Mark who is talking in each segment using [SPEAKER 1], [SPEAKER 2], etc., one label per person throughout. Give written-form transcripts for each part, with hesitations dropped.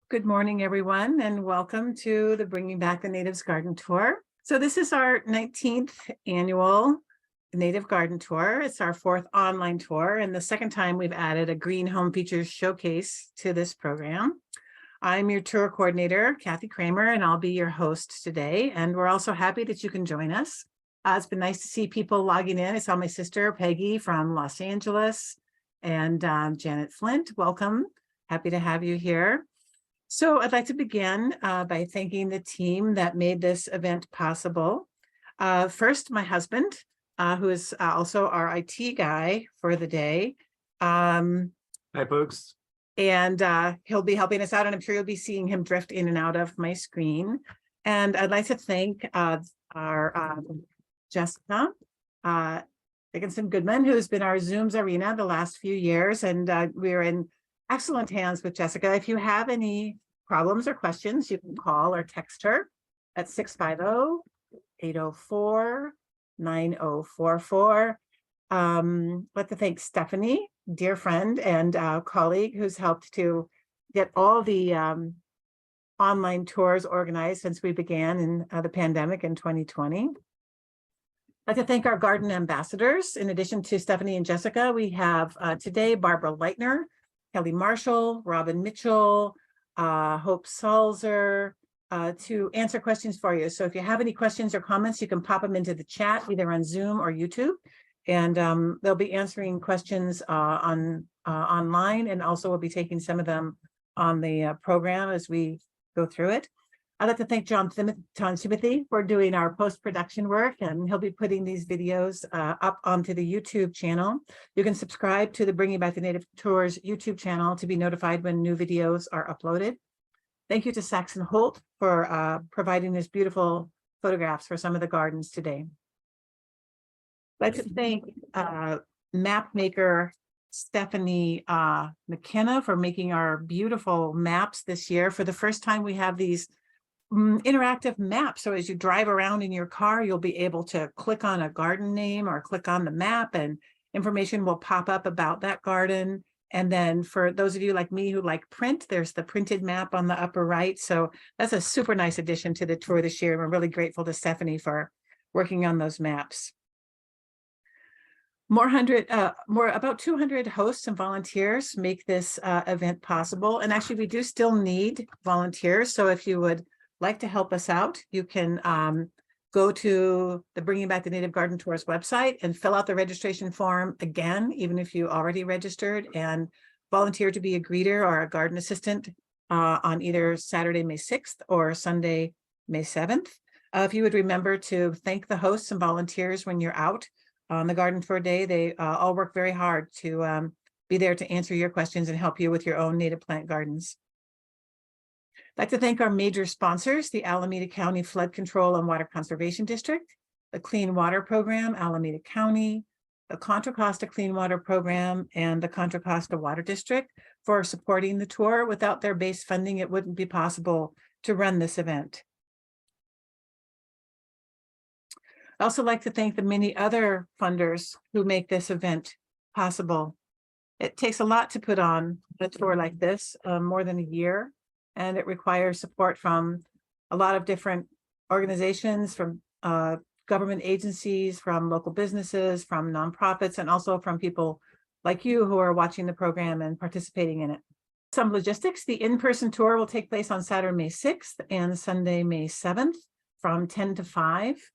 [SPEAKER 1] Good morning, everyone, and welcome to the Bringing Back the Natives Garden Tour. So this is our 19th annual Native Garden Tour. It's our 4th online tour, and the second time we've added a Green Home Features showcase to this program. I'm your tour coordinator, Kathy Kramer, and I'll be your host today. And we're also happy that you can join us. It's been nice to see people logging in. I saw my sister, Peggy, from Los Angeles, and Janet Flint. Welcome. Happy to have you here. So I'd like to begin by thanking the team that made this event possible. First, my husband, who is also our IT guy for the day.
[SPEAKER 2] Hi, folks.
[SPEAKER 1] And he'll be helping us out, and I'm sure you'll be seeing him drift in and out of my screen. And I'd like to thank our Jessica Dickinson Goodman, who's been our Zooms arena the last few years, and we're in excellent hands with Jessica. If you have any problems or questions, you can call or text her at 650-804-9044. I'd like to thank Stephanie, dear friend and colleague, who's helped to get all the online tours organized since we began in the pandemic in 2020. I'd like to thank our garden ambassadors. In addition to Stephanie and Jessica, we have today Barbara Leitner, Kelly Marshall, Robin Mitchell, Hope Salzer, to answer questions for you. So if you have any questions or comments, you can pop them into the chat, either on Zoom or YouTube. And they'll be answering questions online, and also we'll be taking some of them on the program as we go through it. I'd like to thank John Timothy for doing our post-production work, and he'll be putting these videos up onto the YouTube channel. You can subscribe to the Bringing Back the Native Tours YouTube channel to be notified when new videos are uploaded. Thank you to Saxon Holt for providing these beautiful photographs for some of the gardens today. I'd like to thank map maker Stephanie McKenna for making our beautiful maps this year. For the first time, we have these interactive maps. So as you drive around in your car, you'll be able to click on a garden name or click on the map, and information will pop up about that garden. And then for those of you like me who like print, there's the printed map on the upper right. So that's a super nice addition to the tour this year. We're really grateful to Stephanie for working on those maps. About 200 hosts and volunteers make this event possible. And actually, we do still need volunteers. So if you would like to help us out, you can go to the Bringing Back the Native Garden Tours website and fill out the registration form again, even if you already registered, and volunteer to be a greeter or a garden assistant on either Saturday, May 6th or Sunday, May 7th. If you would remember to thank the hosts and volunteers when you're out on the garden tour day, they all work very hard to be there to answer your questions and help you with your own native plant gardens. I'd like to thank our major sponsors, the Alameda County Flood Control and Water Conservation District, the Clean Water Program, Alameda County, the Contra Costa Clean Water Program, and the Contra Costa Water District for supporting the tour. Without their base funding, it wouldn't be possible to run this event. I'd also like to thank the many other funders who make this event possible. It takes a lot to put on a tour like this, more than a year. And it requires support from a lot of different organizations, from government agencies, from local businesses, from nonprofits, and also from people like you who are watching the program and participating in it. Some logistics: the in-person tour will take place on Saturday, May 6th and Sunday, May 7th from 10 to 5.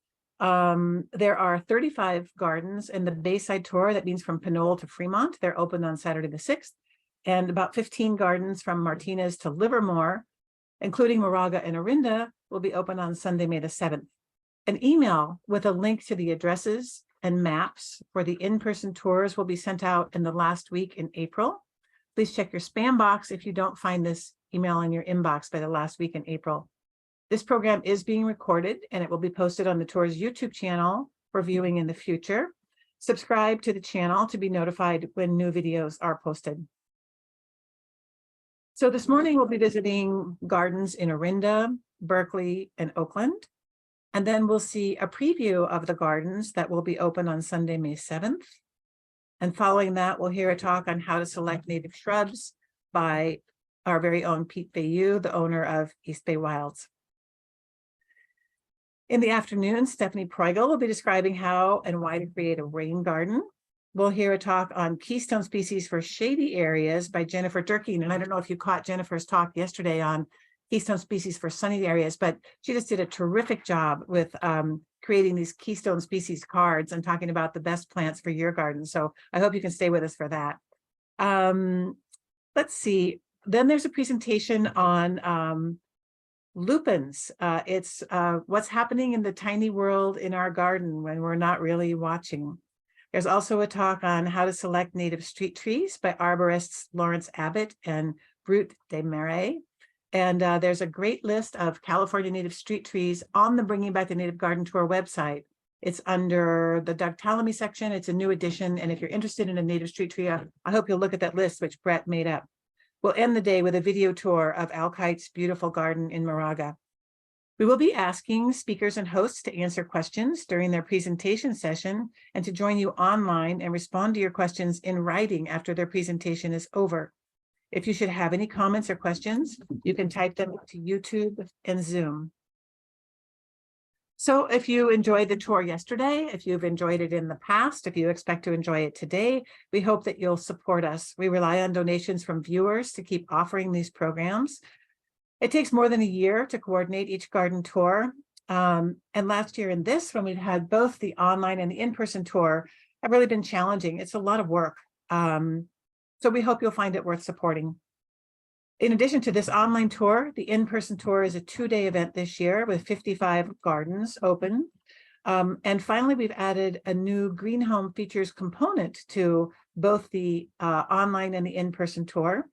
[SPEAKER 1] There are 35 gardens in the Bayside tour. That means from Pinole to Fremont. They're open on Saturday the 6th. And about 15 gardens from Martinez to Livermore, including Moraga and Orinda, will be open on Sunday, May the 7th. An email with a link to the addresses and maps for the in-person tours will be sent out in the last week in April. Please check your spam box if you don't find this email in your inbox by the last week in April. This program is being recorded, and it will be posted on the tour's YouTube channel for viewing in the future. Subscribe to the channel to be notified when new videos are posted. So this morning we'll be visiting gardens in Orinda, Berkeley, and Oakland. And then we'll see a preview of the gardens that will be open on Sunday, May 7th. And following that, we'll hear a talk on how to select native shrubs by our very own Pete Bayou, the owner of East Bay Wilds. In the afternoon, Stephanie Preugel will be describing how and why to create a rain garden. We'll hear a talk on keystone species for shady areas by Jennifer Durkeen. And I don't know if you caught Jennifer's talk yesterday on keystone species for sunny areas, but she just did a terrific job with creating these keystone species cards and talking about the best plants for your garden. So I hope you can stay with us for that. Let's see. Then there's a presentation on lupins. It's what's happening in the tiny world in our garden when we're not really watching. There's also a talk on how to select native street trees by arborists Lawrence Abbott and Brute Desmarais. And there's a great list of California native street trees on the Bringing Back the Native Garden Tour website. It's under the Doug Tallamy section. It's a new edition. And if you're interested in a native street tree, I hope you'll look at that list, which Brett made up. We'll end the day with a video tour of Al Kite's beautiful garden in Moraga. We will be asking speakers and hosts to answer questions during their presentation session and to join you online and respond to your questions in writing after their presentation is over. If you should have any comments or questions, you can type them to YouTube and Zoom. So if you enjoyed the tour yesterday, if you've enjoyed it in the past, if you expect to enjoy it today, we hope that you'll support us. We rely on donations from viewers to keep offering these programs. It takes more than a year to coordinate each garden tour. And last year and this, when we had both the online and the in-person tour, have really been challenging. It's a lot of work. So we hope you'll find it worth supporting. In addition to this online tour, the in-person tour is a 2-day event this year with 55 gardens open. And finally, we've added a new Green Home Features component to both the online and the in-person tour.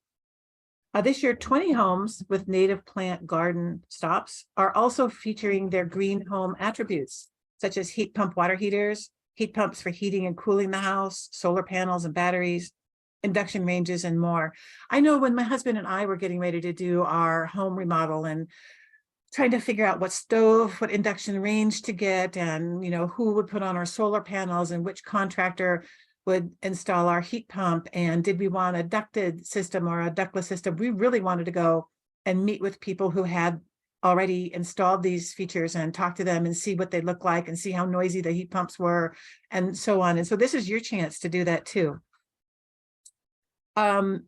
[SPEAKER 1] This year, 20 homes with native plant garden stops are also featuring their green home attributes, such as heat pump water heaters, heat pumps for heating and cooling the house, solar panels and batteries, induction ranges, and more. I know when my husband and I were getting ready to do our home remodel and trying to figure out what stove, what induction range to get, and who would put on our solar panels and which contractor would install our heat pump, and did we want a ducted system or a ductless system? We really wanted to go and meet with people who had already installed these features and talk to them and see what they look like and see how noisy the heat pumps were and so on. And so this is your chance to do that too. And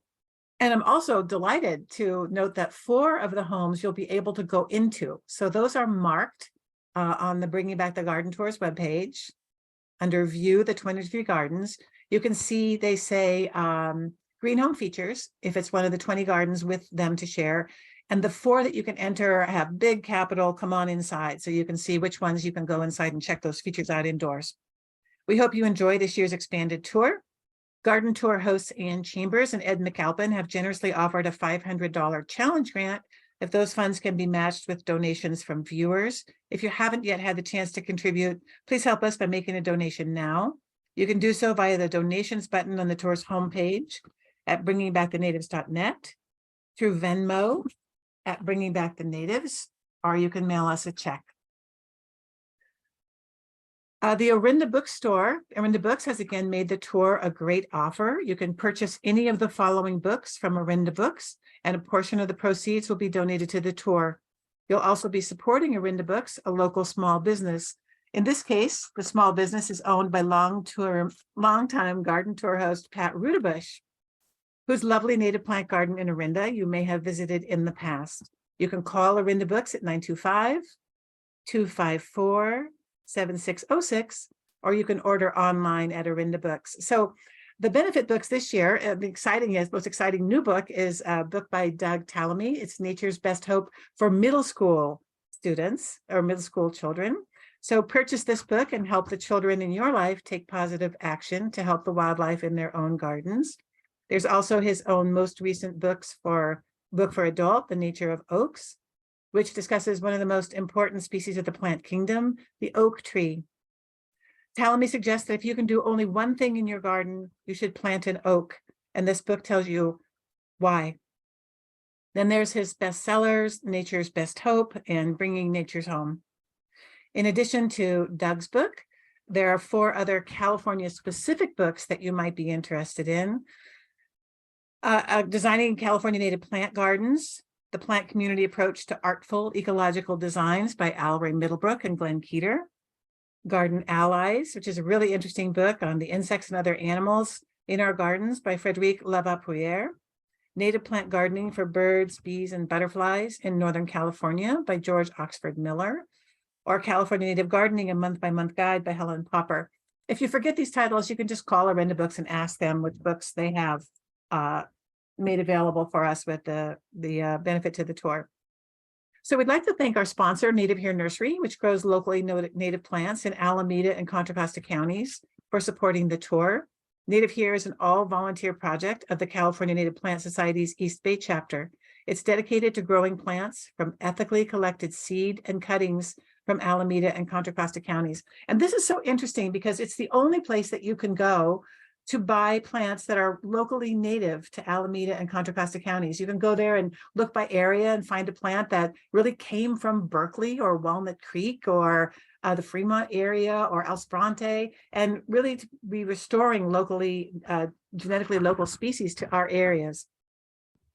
[SPEAKER 1] I'm also delighted to note that 4 of the homes you'll be able to go into. So those are marked on the Bringing Back the Garden Tours webpage under View the 23 Gardens. You can see they say Green Home Features, if it's one of the 20 gardens with them to share. And the 4 that you can enter have big capital, come on inside. So you can see which ones you can go inside and check those features out indoors. We hope you enjoy this year's expanded tour. Garden Tour hosts Ann Chambers and Ed McAlpin have generously offered a $500 challenge grant if those funds can be matched with donations from viewers. If you haven't yet had the chance to contribute, please help us by making a donation now. You can do so via the donations button on the tour's homepage at bringingbackthenatives.net, through Venmo at Bringing Back the Natives, or you can mail us a check. The Orinda Bookstore, Orinda Books, has again made the tour a great offer. You can purchase any of the following books from Orinda Books, and a portion of the proceeds will be donated to the tour. You'll also be supporting Orinda Books, a local small business. In this case, the small business is owned by longtime garden tour host Pat Rudebush, whose lovely native plant garden in Orinda you may have visited in the past. You can call Orinda Books at 925-254-7606, or you can order online at Orinda Books. So the benefit books this year, the most exciting new book is a book by Doug Tallamy. It's Nature's Best Hope for middle school students or middle school children. So purchase this book and help the children in your life take positive action to help the wildlife in their own gardens. There's also his own most recent book for adult, The Nature of Oaks, which discusses one of the most important species of the plant kingdom, the oak tree. Tallamy suggests that if you can do only one thing in your garden, you should plant an oak, and this book tells you why. Then there's his bestsellers, Nature's Best Hope and Bringing Nature's Home. In addition to Doug's book, there are 4 other California-specific books that you might be interested in. Designing California Native Plant Gardens, The Plant Community Approach to Artful Ecological Designs by Al Ray Middlebrook and Glenn Keeter. Garden Allies, which is a really interesting book on the insects and other animals in our gardens by Frédéric Lavapuère. Native Plant Gardening for Birds, Bees, and Butterflies in Northern California by George Oxford Miller, or California Native Gardening, a month-by-month guide by Helen Popper. If you forget these titles, you can just call Arenda Books and ask them which books they have made available for us with the benefit to the tour. So we'd like to thank our sponsor, Native Here Nursery, which grows locally native plants in Alameda and Contra Costa counties, for supporting the tour. Native Here is an all-volunteer project of the California Native Plant Society's East Bay chapter. It's dedicated to growing plants from ethically collected seed and cuttings from Alameda and Contra Costa counties. And this is so interesting because it's the only place that you can go to buy plants that are locally native to Alameda and Contra Costa counties. You can go there and look by area and find a plant that really came from Berkeley or Walnut Creek or the Fremont area or El Sprante, and really to be restoring locally, genetically local species to our areas.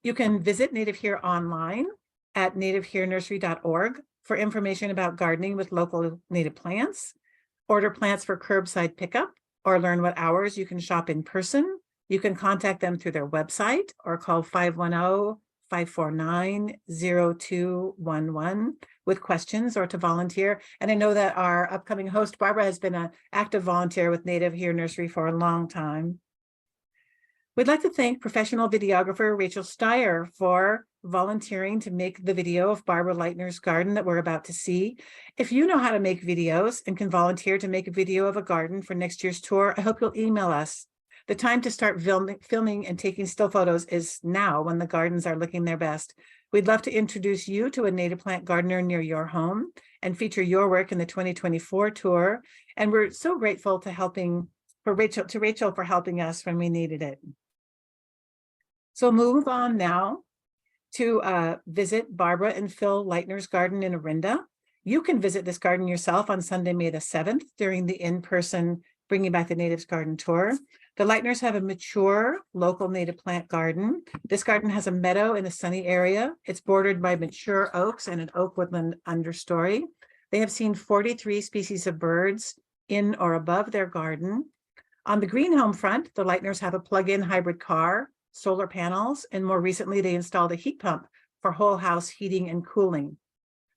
[SPEAKER 1] You can visit Native Here online at nativeherenursery.org for information about gardening with local native plants, order plants for curbside pickup, or learn what hours you can shop in person. You can contact them through their website or call 510-549-0211 with questions or to volunteer. And I know that our upcoming host, Barbara, has been an active volunteer with Native Here Nursery for a long time. We'd like to thank professional videographer Rachel Steyer for volunteering to make the video of Barbara Leitner's garden that we're about to see. If you know how to make videos and can volunteer to make a video of a garden for next year's tour, I hope you'll email us. The time to start filming and taking still photos is now, when the gardens are looking their best. We'd love to introduce you to a native plant gardener near your home and feature your work in the 2024 tour. And we're so grateful to Rachel for helping us when we needed it. So move on now to visit Barbara and Phil Leitner's garden in Orinda. You can visit this garden yourself on Sunday, May the 7th during the in-person Bringing Back the Natives garden tour. The Leitners have a mature local native plant garden. This garden has a meadow in a sunny area. It's bordered by mature oaks and an oak woodland understory. They have seen 43 species of birds in or above their garden. On the green home front, the Leitners have a plug-in hybrid car, solar panels, and more recently they installed a heat pump for whole house heating and cooling.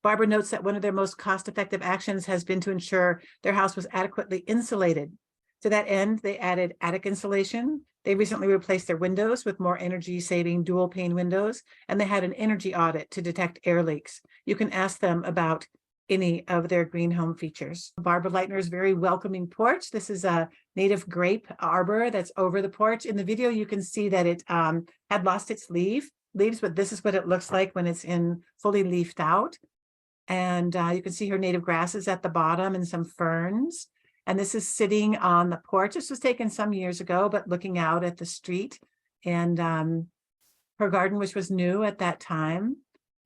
[SPEAKER 1] Barbara notes that one of their most cost-effective actions has been to ensure their house was adequately insulated. To that end, they added attic insulation. They recently replaced their windows with more energy-saving dual pane windows, and they had an energy audit to detect air leaks. You can ask them about any of their green home features. Barbara Leitner's very welcoming porch. This is a native grape arbor that's over the porch. In the video, you can see that it had lost its leaves, but this is what it looks like when it's in fully leafed out. And you can see her native grasses at the bottom and some ferns. And this is sitting on the porch. This was taken some years ago, but looking out at the street and her garden, which was new at that time.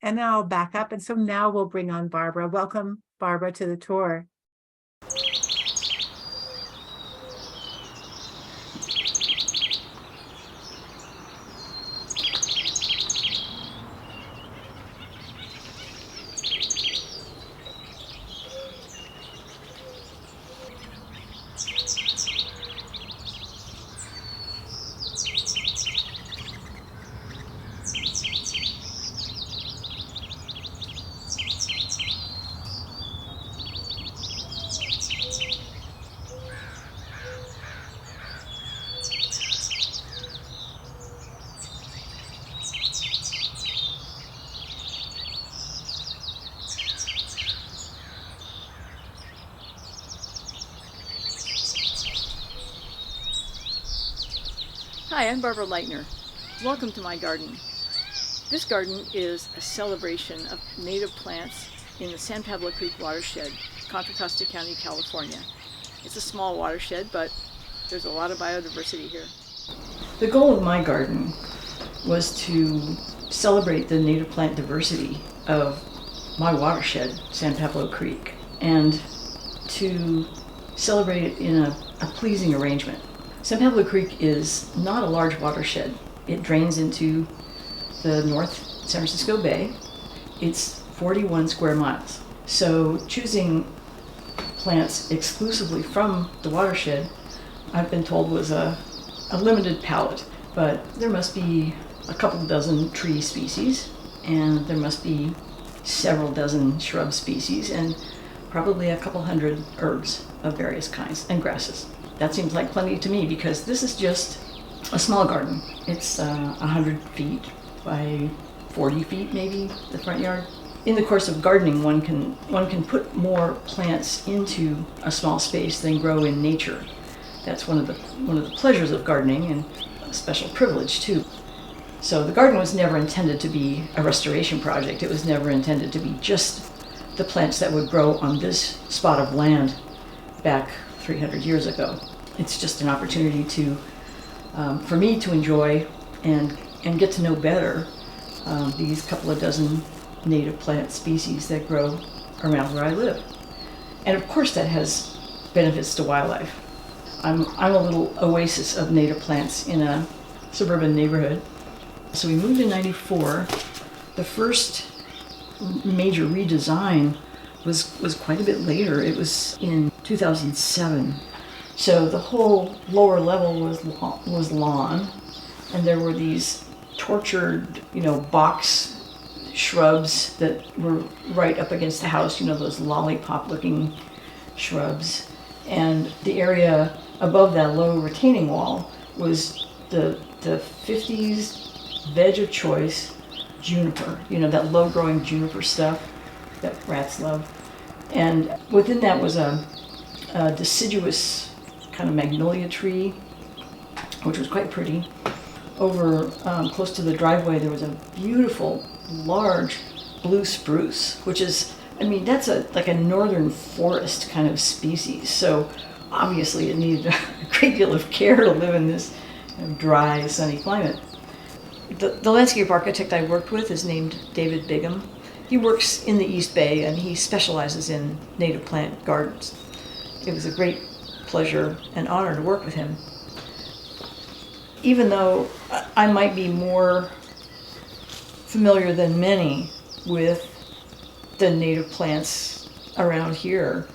[SPEAKER 1] And now I'll back up. And so now we'll bring on Barbara. Welcome, Barbara, to the tour.
[SPEAKER 3] Hi, I'm Barbara Leitner. Welcome to my garden. This garden is a celebration of native plants in the San Pablo Creek watershed, Contra Costa County, California. It's a small watershed, but there's a lot of biodiversity here. The goal of my garden was to celebrate the native plant diversity of my watershed, San Pablo Creek, and to celebrate it in a pleasing arrangement. San Pablo Creek is not a large watershed. It drains into the North San Francisco Bay. It's 41 square miles. So choosing plants exclusively from the watershed, I've been told, was a limited palette, but there must be a couple dozen tree species, and there must be several dozen shrub species, and probably a couple hundred herbs of various kinds, and grasses. That seems like plenty to me, because this is just a small garden. It's 100 feet by 40 feet, maybe, the front yard. In the course of gardening, one can put more plants into a small space than grow in nature. That's one of the pleasures of gardening, and a special privilege too. So the garden was never intended to be a restoration project. It was never intended to be just the plants that would grow on this spot of land back 300 years ago. It's just an opportunity to, for me to enjoy and get to know better these couple of dozen native plant species that grow around where I live. And of course that has benefits to wildlife. I'm a little oasis of native plants in a suburban neighborhood. So we moved in '94. The first major redesign was quite a bit later. It was in 2007. So the whole lower level was lawn, and there were these tortured, box shrubs that were right up against the house, those lollipop-looking shrubs. And the area above that low retaining wall was the 50s veg of choice, juniper, that low-growing juniper stuff that rats love. And within that was a deciduous kind of magnolia tree, which was quite pretty. Over close to the driveway, there was a beautiful, large blue spruce, which is, that's like a northern forest kind of species. So obviously it needed a great deal of care to live in this dry, sunny climate. The landscape architect I worked with is named David Bigham. He works in the East Bay, and he specializes in native plant gardens. It was a great pleasure and honor to work with him. Even though I might be more familiar than many with the native plants around here,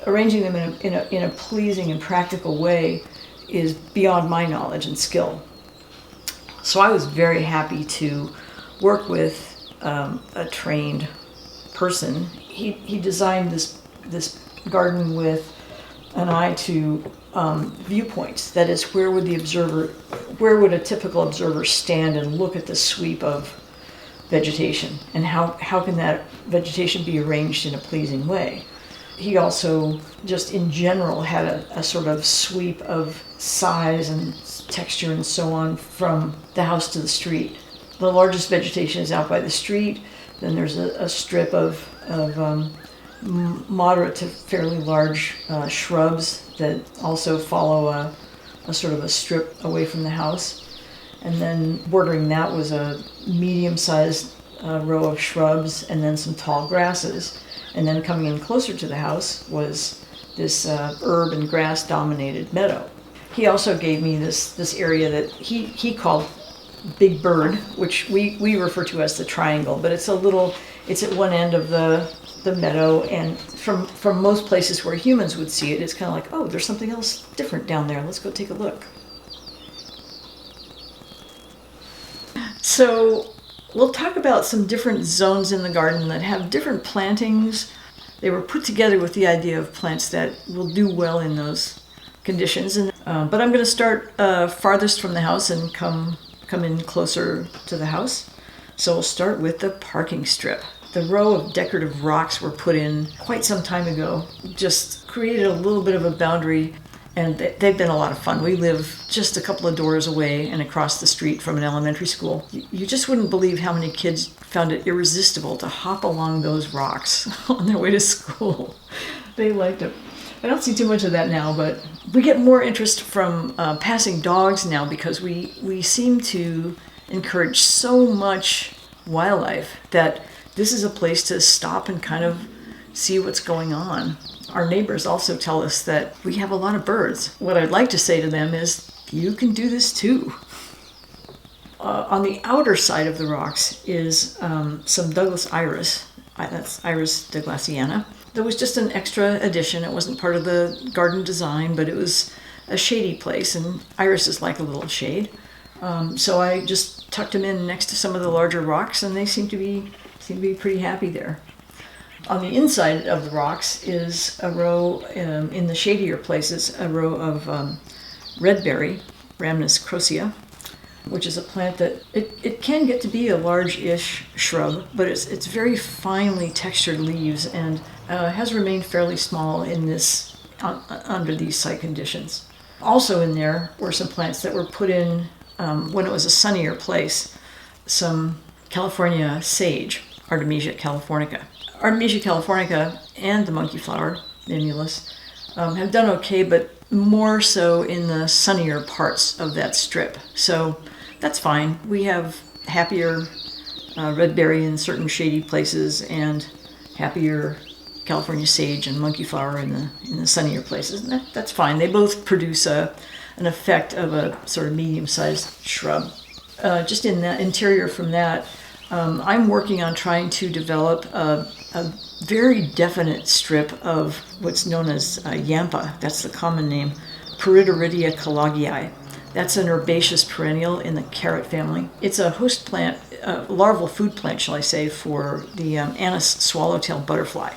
[SPEAKER 3] arranging them in a pleasing and practical way is beyond my knowledge and skill. So I was very happy to work with a trained person. He designed this garden with an eye to viewpoints. That is, where would a typical observer stand and look at the sweep of vegetation, and how can that vegetation be arranged in a pleasing way? He also, just in general, had a sort of sweep of size and texture and so on from the house to the street. The largest vegetation is out by the street. Then there's a strip of moderate to fairly large shrubs that also follow a sort of a strip away from the house. And then bordering that was a medium-sized row of shrubs and then some tall grasses. And then coming in closer to the house was this herb and grass-dominated meadow. He also gave me this area that he called Big Bird, which we refer to as the triangle, but it's at one end of the meadow, and from most places where humans would see it, it's kind of like, oh, there's something else different down there. Let's go take a look. So we'll talk about some different zones in the garden that have different plantings. They were put together with the idea of plants that will do well in those conditions. But I'm going to start farthest from the house and come in closer to the house. So we'll start with the parking strip. The row of decorative rocks were put in quite some time ago, just created a little bit of a boundary, and they've been a lot of fun. We live just a couple of doors away and across the street from an elementary school. You just wouldn't believe how many kids found it irresistible to hop along those rocks on their way to school. They liked it. I don't see too much of that now, but we get more interest from passing dogs now because we seem to encourage so much wildlife that this is a place to stop and kind of see what's going on. Our neighbors also tell us that we have a lot of birds. What I'd like to say to them is, you can do this too. On the outer side of the rocks is some Douglas iris. That's Iris Douglassiana. That was just an extra addition. It wasn't part of the garden design, but it was a shady place, and irises like a little shade. So I just tucked them in next to some of the larger rocks, and they seem to be pretty happy there. On the inside of the rocks is a row, in the shadier places, a row of redberry, Rhamnus crocea, which is a plant that it can get to be a large-ish shrub, but it's very finely textured leaves and has remained fairly small in this under these site conditions. Also in there were some plants that were put in when it was a sunnier place, some California sage, Artemisia californica. Artemisia californica and the monkey flower, Mimulus, have done okay, but more so in the sunnier parts of that strip. So that's fine. We have happier redberry in certain shady places and happier California sage and monkey flower in the sunnier places. And that's fine. They both produce an effect of a sort of medium-sized shrub. Just in the interior from that, I'm working on trying to develop a very definite strip of what's known as yampa. That's the common name, Peridoridia callagii. That's an herbaceous perennial in the carrot family. It's a host plant, larval food plant, shall I say, for the Anis swallowtail butterfly.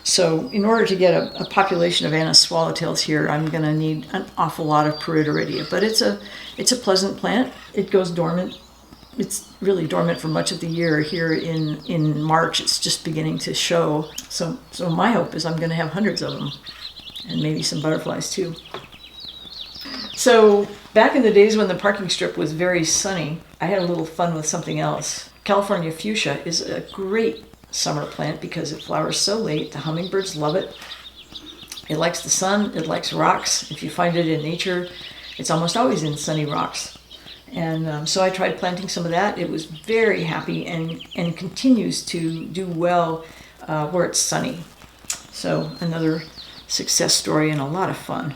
[SPEAKER 3] So in order to get a population of Anis swallowtails here, I'm going to need an awful lot of Peridoridia. But it's a pleasant plant. It goes dormant. It's really dormant for much of the year. Here in March, it's just beginning to show. So my hope is I'm going to have hundreds of them, and maybe some butterflies too. So back in the days when the parking strip was very sunny, I had a little fun with something else. California fuchsia is a great summer plant because it flowers so late. The hummingbirds love it. It likes the sun. It likes rocks. If you find it in nature, it's almost always in sunny rocks. And so I tried planting some of that. It was very happy and continues to do well where it's sunny. So another success story and a lot of fun.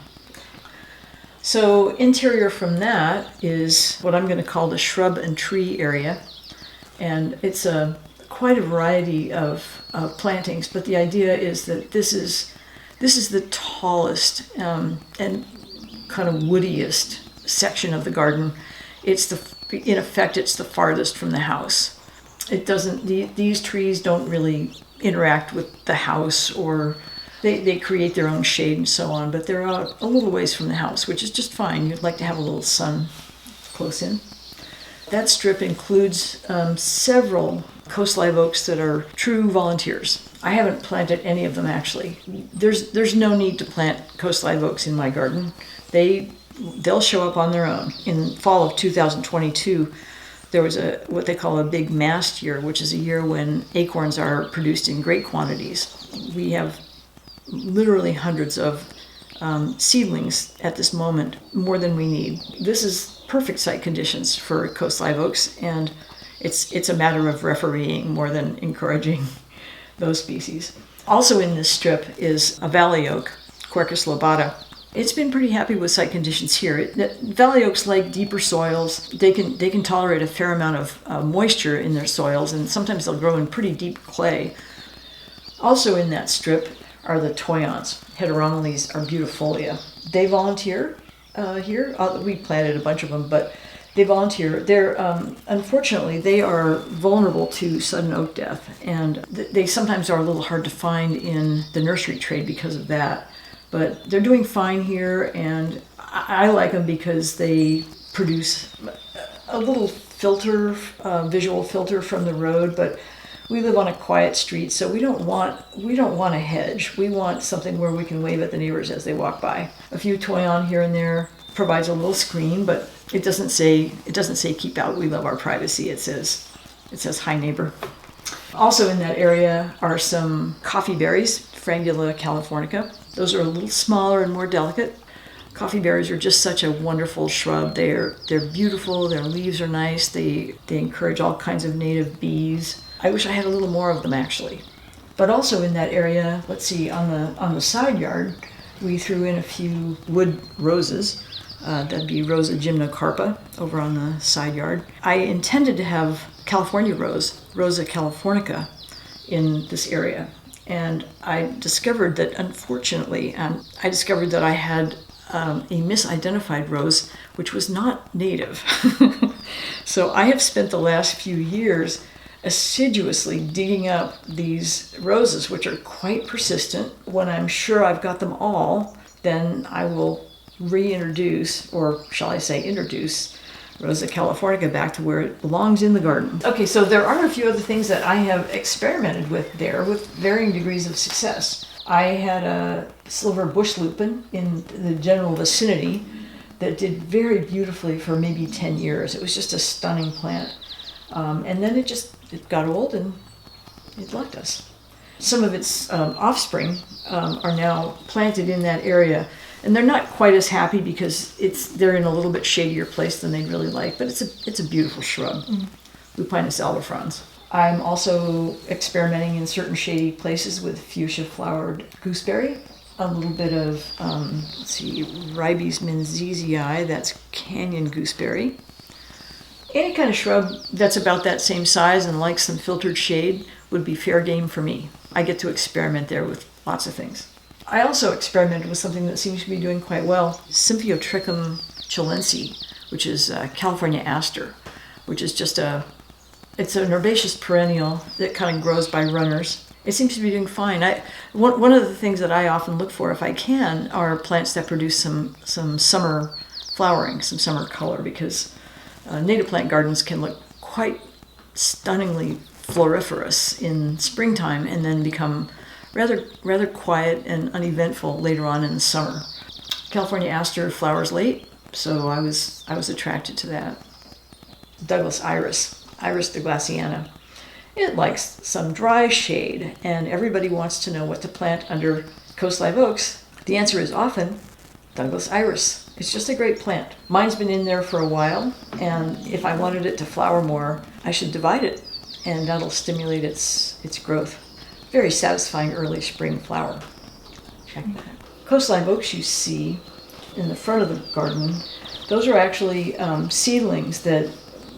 [SPEAKER 3] So interior from that is what I'm going to call the shrub and tree area. And it's quite a variety of plantings, but the idea is that this is the tallest and kind of woodiest section of the garden. In effect, it's the farthest from the house. It doesn't, these trees don't really interact with the house, or they create their own shade and so on, but they're out a little ways from the house, which is just fine. You'd like to have a little sun close in. That strip includes several coast live oaks that are true volunteers. I haven't planted any of them, actually. There's no need to plant coast live oaks in my garden. They'll show up on their own. In fall of 2022, there was what they call a big mast year, which is a year when acorns are produced in great quantities. We have literally hundreds of seedlings at this moment, more than we need. This is perfect site conditions for coast live oaks, and it's a matter of refereeing more than encouraging those species. Also in this strip is a valley oak, Quercus lobata. It's been pretty happy with site conditions here. Valley oaks like deeper soils. They can tolerate a fair amount of moisture in their soils, and sometimes they'll grow in pretty deep clay. Also in that strip are the toyons, Heteromeles arbutefolia. They volunteer here. We planted a bunch of them, but they volunteer. They're unfortunately they are vulnerable to sudden oak death, and they sometimes are a little hard to find in the nursery trade because of that. But they're doing fine here, and I like them because they produce a little filter, visual filter from the road. But we live on a quiet street, so we don't want a hedge. We want something where we can wave at the neighbors as they walk by. A few toyon here and there provides a little screen, but it doesn't say keep out. We love our privacy. It says hi neighbor. Also in that area are some coffee berries, Frangula californica. Those are a little smaller and more delicate. Coffee berries are just such a wonderful shrub. They're beautiful. Their leaves are nice. They encourage all kinds of native bees. I wish I had a little more of them, actually. But also in that area, let's see, on the side yard, we threw in a few wood roses. That'd be Rosa gymnocarpa over on the side yard. I intended to have California rose, Rosa californica, in this area. And I discovered that, unfortunately, I had a misidentified rose, which was not native. So I have spent the last few years assiduously digging up these roses, which are quite persistent. When I'm sure I've got them all, then I will reintroduce, or shall I say introduce, Rosa californica back to where it belongs in the garden. Okay, so there are a few other things that I have experimented with there with varying degrees of success. I had a silver bush lupin in the general vicinity that did very beautifully for maybe 10 years. It was just a stunning plant. And then it got old and it left us. Some of its offspring are now planted in that area. And they're not quite as happy because they're in a little bit shadier place than they'd really like, but it's a beautiful shrub, Lupinus albifrons. I'm also experimenting in certain shady places with fuchsia flowered gooseberry, a little bit of, Ribes menziesii, that's canyon gooseberry. Any kind of shrub that's about that same size and likes some filtered shade would be fair game for me. I get to experiment there with lots of things. I also experimented with something that seems to be doing quite well, Symphyotrichum chilense, which is California aster, which is it's an herbaceous perennial that kind of grows by runners. It seems to be doing fine. One of the things that I often look for, if I can, are plants that produce some summer flowering, some summer color, because native plant gardens can look quite stunningly floriferous in springtime and then become rather quiet and uneventful later on in the summer. California aster flowers late, so I was attracted to that. Douglas Iris douglassiana. It likes some dry shade, and everybody wants to know what to plant under coast live oaks. The answer is often Douglas Iris. It's just a great plant. Mine's been in there for a while, and if I wanted it to flower more, I should divide it, and that'll stimulate its growth. Very satisfying early spring flower. Check that. Coast live oaks you see in the front of the garden, those are actually seedlings that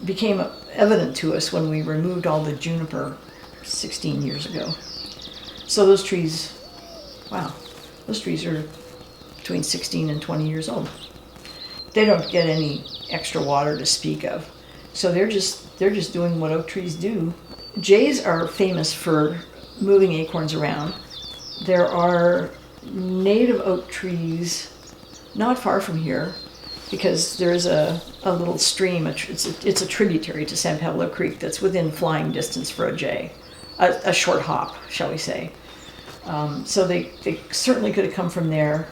[SPEAKER 3] became evident to us when we removed all the juniper 16 years ago. So those trees are between 16 and 20 years old. They don't get any extra water to speak of. So they're just doing what oak trees do. Jays are famous for moving acorns around. There are native oak trees not far from here because there's a little stream, it's a tributary to San Pablo Creek that's within flying distance for a jay, a short hop, shall we say. So they certainly could have come from there.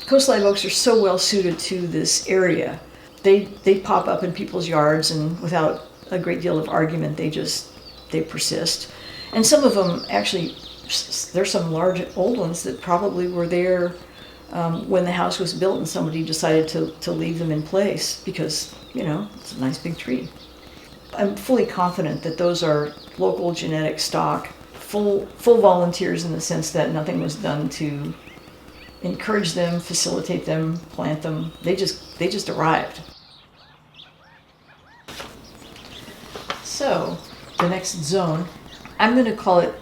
[SPEAKER 3] Coast live oaks are so well suited to this area. They pop up in people's yards, and without a great deal of argument, they persist. And some of them actually, there's some large old ones that probably were there when the house was built and somebody decided to leave them in place because, it's a nice big tree. I'm fully confident that those are local genetic stock, full volunteers in the sense that nothing was done to encourage them, facilitate them, plant them. They just arrived. So the next zone, I'm going to call it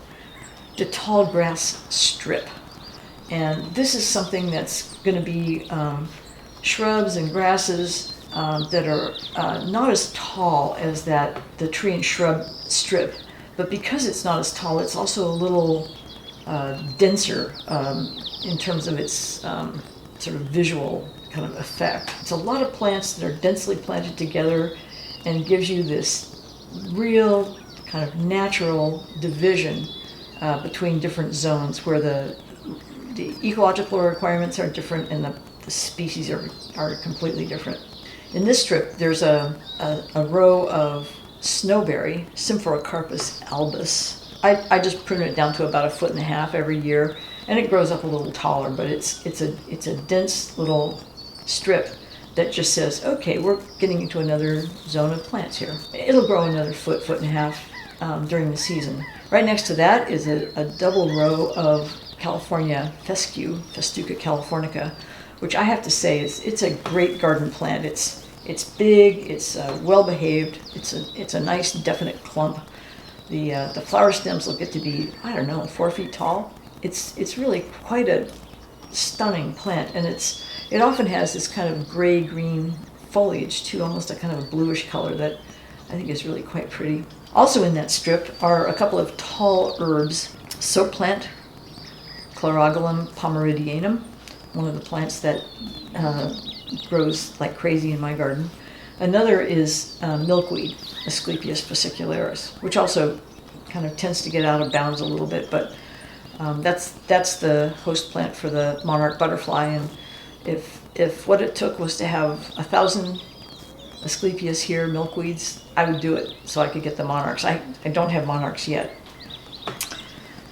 [SPEAKER 3] the tall grass strip. And this is something that's going to be shrubs and grasses that are not as tall as the tree and shrub strip. But because it's not as tall, it's also a little denser in terms of its sort of visual kind of effect. It's a lot of plants that are densely planted together and gives you this real kind of natural division between different zones where the ecological requirements are different and the species are completely different. In this strip, there's a row of snowberry, Symphorocarpus albus. I just prune it down to about 1.5 feet every year, and it grows up a little taller, but it's a dense little strip that just says, okay, we're getting into another zone of plants here. It'll grow another 1.5 feet during the season. Right next to that is a double row of California fescue, Festuca californica, which I have to say it's a great garden plant. It's big, it's well behaved, it's a nice definite clump. The flower stems will get to be, I don't know, 4 feet tall. It's really quite a stunning plant, and it often has this kind of gray-green foliage too, almost a kind of a bluish color that I think is really quite pretty. Also in that strip are a couple of tall herbs. Soap plant, Chlorogalum pomeridianum, one of the plants that grows like crazy in my garden. Another is milkweed, Asclepias fascicularis, which also kind of tends to get out of bounds a little bit, but that's the host plant for the monarch butterfly. And if what it took was to have 1,000 Asclepias here, milkweeds, I would do it so I could get the monarchs. I don't have monarchs yet.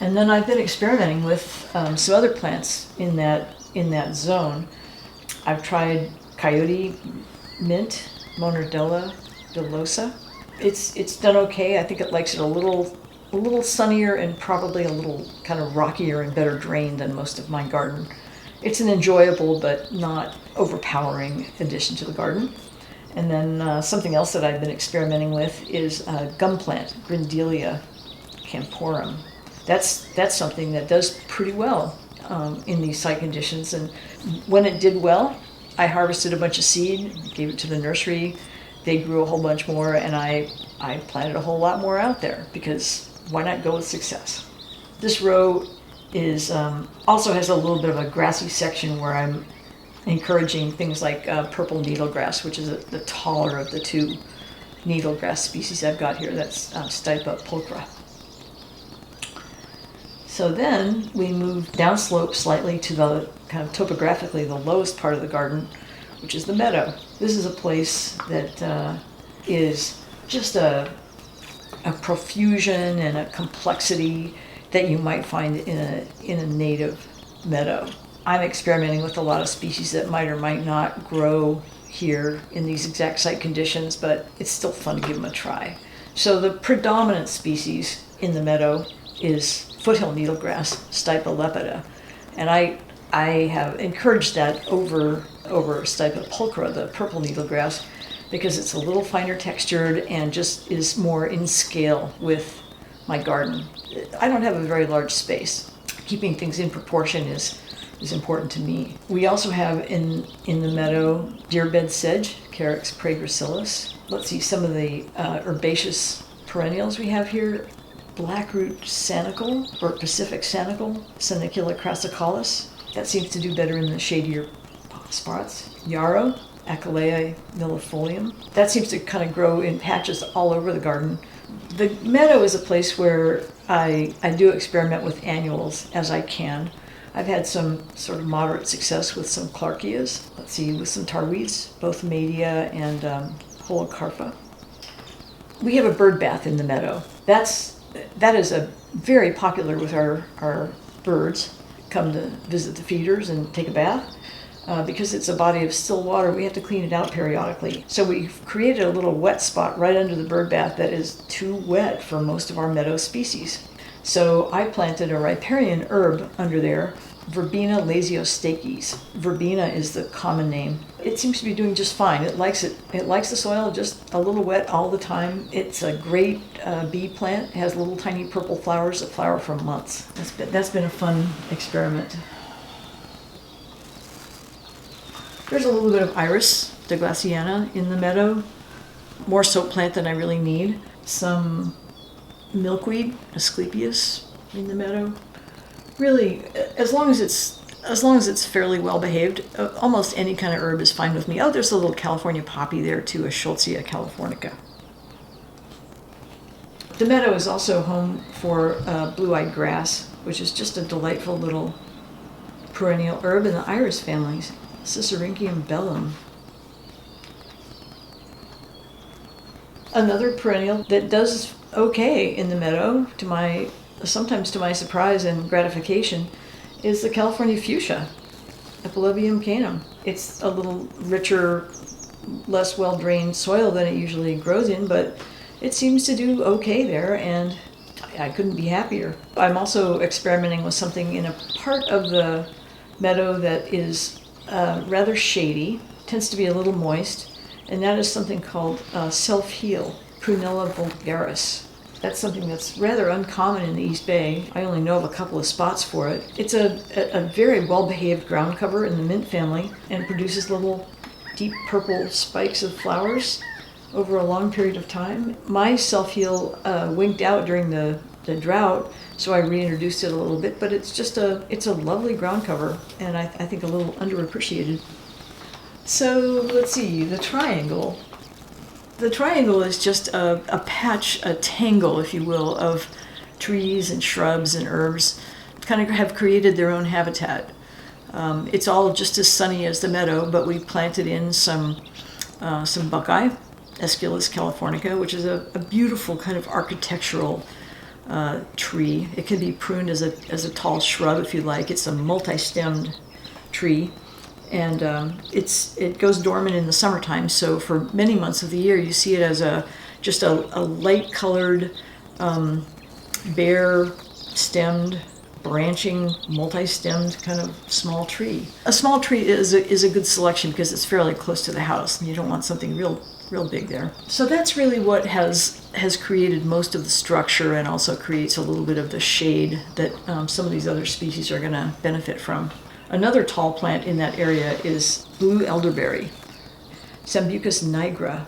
[SPEAKER 3] And then I've been experimenting with some other plants in that zone. I've tried coyote mint, Monardella delosa. It's done okay. I think it likes it a little sunnier and probably a little kind of rockier and better drained than most of my garden. It's an enjoyable but not overpowering addition to the garden. And then something else that I've been experimenting with is gum plant, Grindelia camporum. That's something that does pretty well in these site conditions. And when it did well, I harvested a bunch of seed, gave it to the nursery. They grew a whole bunch more, and I planted a whole lot more out there, because why not go with success? This row is also has a little bit of a grassy section where I'm encouraging things like purple needlegrass, which is the taller of the two needlegrass species I've got here. That's Stipa pulchra. So then we move downslope slightly to the kind of topographically the lowest part of the garden, which is the meadow. This is a place that is just a profusion and a complexity that you might find in a native meadow. I'm experimenting with a lot of species that might or might not grow here in these exact site conditions, but it's still fun to give them a try. So the predominant species in the meadow is foothill needlegrass, Stipa lepida, and I have encouraged that over Stipa pulchra, the purple needlegrass, because it's a little finer textured and just is more in scale with my garden. I don't have a very large space. Keeping things in proportion is important to me. We also have in the meadow deerbed sedge, Carex praegracillus. Let's see some of the herbaceous perennials we have here. Blackroot sanicle, or Pacific sanicle, Sanicula crassicalis. That seems to do better in the shadier spots. Yarrow, Achillea millefolium. That seems to kind of grow in patches all over the garden. The meadow is a place where I do experiment with annuals as I can. I've had some sort of moderate success with some Clarkias. Let's see, with some tarweeds, both Media and Holocarpa. We have a bird bath in the meadow. That is a very popular with our birds. Come to visit the feeders and take a bath. Because it's a body of still water, we have to clean it out periodically. So we've created a little wet spot right under the bird bath that is too wet for most of our meadow species. So I planted a riparian herb under there, Verbena lasiostachys. Verbena is the common name. It seems to be doing just fine. It likes the soil just a little wet all the time. It's a great bee plant. It has little tiny purple flowers that flower for months. That's been a fun experiment. There's a little bit of Iris douglassiana in the meadow. More soap plant than I really need. Some milkweed, Asclepias, in the meadow. Really, as long as it's fairly well behaved, almost any kind of herb is fine with me. Oh, there's a little California poppy there too, a Schultzia californica. The meadow is also home for blue-eyed grass, which is just a delightful little perennial herb in the iris families, Sisyrinchium bellum. Another perennial that does okay in the meadow, sometimes to my surprise and gratification, is the California fuchsia, Epilobium canum. It's a little richer, less well-drained soil than it usually grows in, but it seems to do okay there, and I couldn't be happier. I'm also experimenting with something in a part of the meadow that is rather shady, tends to be a little moist, and that is something called self-heal, Prunella vulgaris. That's something that's rather uncommon in the East Bay. I only know of a couple of spots for it. It's a very well-behaved ground cover in the mint family and produces little deep purple spikes of flowers over a long period of time. My self-heal winked out during the drought, so I reintroduced it a little bit, but it's a lovely ground cover, and I think a little underappreciated. So let's see, the triangle. The triangle is just a patch, a tangle, if you will, of trees and shrubs and herbs kind of have created their own habitat. It's all just as sunny as the meadow, but we planted in some buckeye, Aesculus californica, which is a beautiful kind of architectural tree. It can be pruned as a tall shrub if you like. It's a multi-stemmed tree. And it goes dormant in the summertime, so for many months of the year you see it as just a light-colored, bare-stemmed, branching, multi-stemmed kind of small tree. A small tree is a good selection because it's fairly close to the house, and you don't want something real big there. So that's really what has created most of the structure, and also creates a little bit of the shade that some of these other species are going to benefit from. Another tall plant in that area is blue elderberry, Sambucus nigra.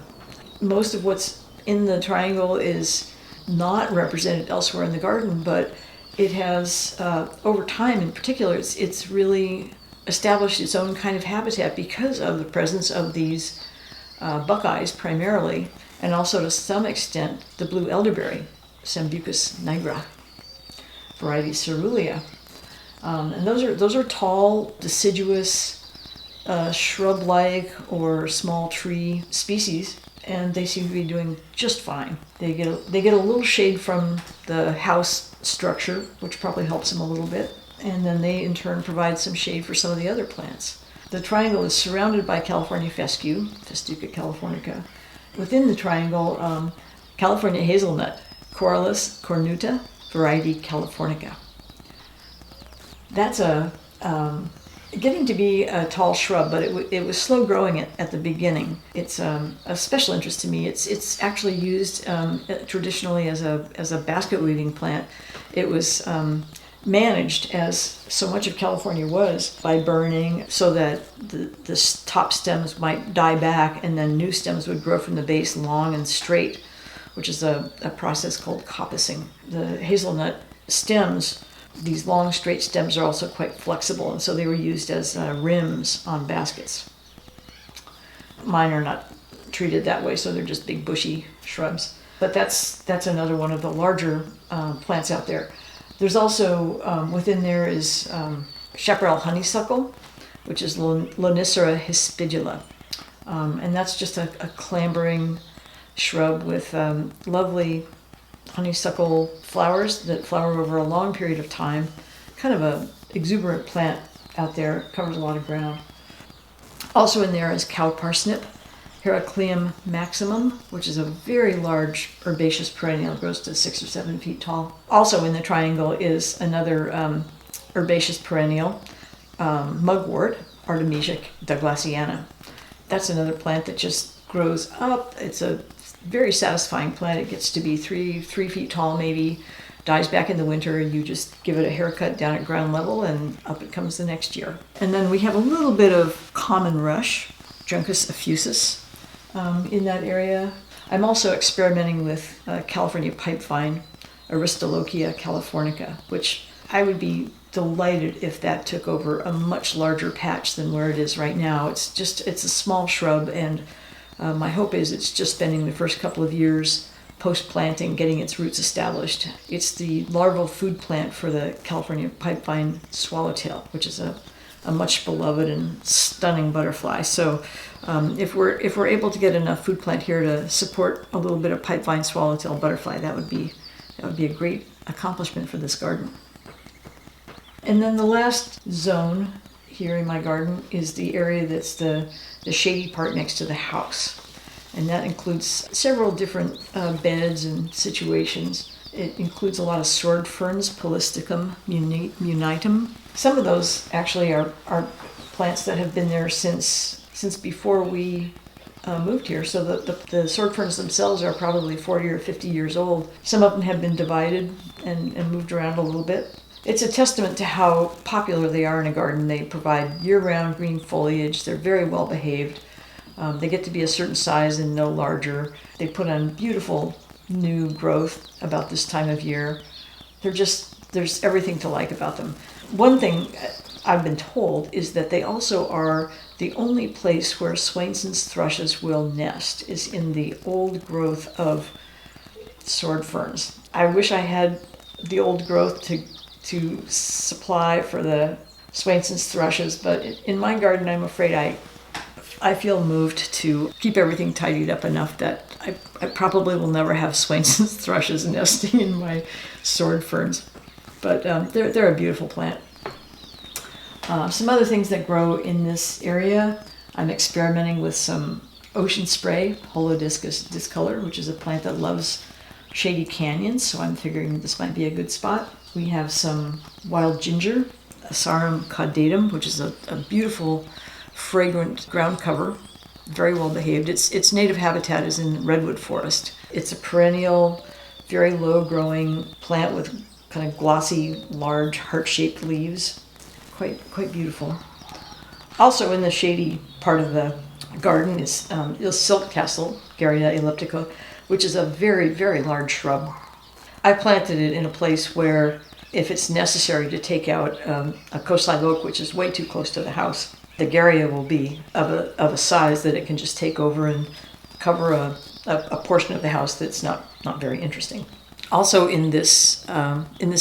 [SPEAKER 3] Most of what's in the triangle is not represented elsewhere in the garden, but it has, over time in particular, it's really established its own kind of habitat because of the presence of these buckeyes primarily, and also to some extent the blue elderberry, Sambucus nigra, variety Cerulea. And those are tall, deciduous, shrub-like or small tree species, and they seem to be doing just fine. They get a little shade from the house structure, which probably helps them a little bit, and then they in turn provide some shade for some of the other plants. The triangle is surrounded by California fescue, Festuca californica. Within the triangle, California hazelnut, Corylus cornuta, variety californica. That's getting to be a tall shrub, but it was slow growing at the beginning. It's a special interest to me. It's actually used traditionally as a basket weaving plant. It was managed, as so much of California was, by burning, so that the top stems might die back, and then new stems would grow from the base long and straight, which is a process called coppicing. The hazelnut stems, these long straight stems, are also quite flexible, and so they were used as rims on baskets. Mine are not treated that way, so they're just big bushy shrubs. But that's another one of the larger plants out there. There's also, within there is chaparral honeysuckle, which is Lonicera hispidula. And that's just a clambering shrub with lovely honeysuckle flowers that flower over a long period of time. Kind of a exuberant plant out there, covers a lot of ground. Also in there is cow parsnip, Heracleum maximum, which is a very large herbaceous perennial, grows to 6 or 7 feet tall. Also in the triangle is another herbaceous perennial, mugwort, Artemisia douglasiana. That's another plant that just grows up. It's a very satisfying plant. It gets to be 3 feet tall maybe, dies back in the winter, and you just give it a haircut down at ground level and up it comes the next year. And then we have a little bit of common rush, Juncus effusus, in that area. I'm also experimenting with California pipevine, Aristolochia californica, which I would be delighted if that took over a much larger patch than where it is right now. It's a small shrub, and my hope is it's just spending the first couple of years post-planting getting its roots established. It's the larval food plant for the California pipevine swallowtail, which is a much beloved and stunning butterfly. So if we're able to get enough food plant here to support a little bit of pipevine swallowtail butterfly, that would be a great accomplishment for this garden. And then the last zone here in my garden is the area that's the shady part next to the house. And that includes several different beds and situations. It includes a lot of sword ferns, Polystichum munitum. Some of those actually are
[SPEAKER 4] plants that have been there since before we moved here. So the sword ferns themselves are probably 40 or 50 years old. Some of them have been divided and moved around a little bit. It's a testament to how popular they are in a garden. They provide year-round green foliage. They're very well behaved. They get to be a certain size and no larger. They put on beautiful new growth about this time of year. There's everything to like about them. One thing I've been told is that they also are the only place where Swainson's thrushes will nest is in the old growth of sword ferns. I wish I had the old growth to supply for the Swainson's thrushes, but in my garden, I'm afraid I feel moved to keep everything tidied up enough that I probably will never have Swainson's thrushes nesting in my sword ferns. But they're a beautiful plant. Some other things that grow in this area, I'm experimenting with some ocean spray, Holodiscus discolor, which is a plant that loves shady canyons, so I'm figuring this might be a good spot. We have some wild ginger, Asarum caudatum, which is a beautiful, fragrant ground cover, very well behaved. Its native habitat is in redwood forest. It's a perennial, very low growing plant with kind of glossy, large, heart-shaped leaves. Quite beautiful. Also in the shady part of the garden is silk castle, Garrya elliptica, which is a very, very large shrub. I planted it in a place where if it's necessary to take out a coastline oak, which is way too close to the house, the Garrya will be of a size that it can just take over and cover a portion of the house that's not very interesting. Also in this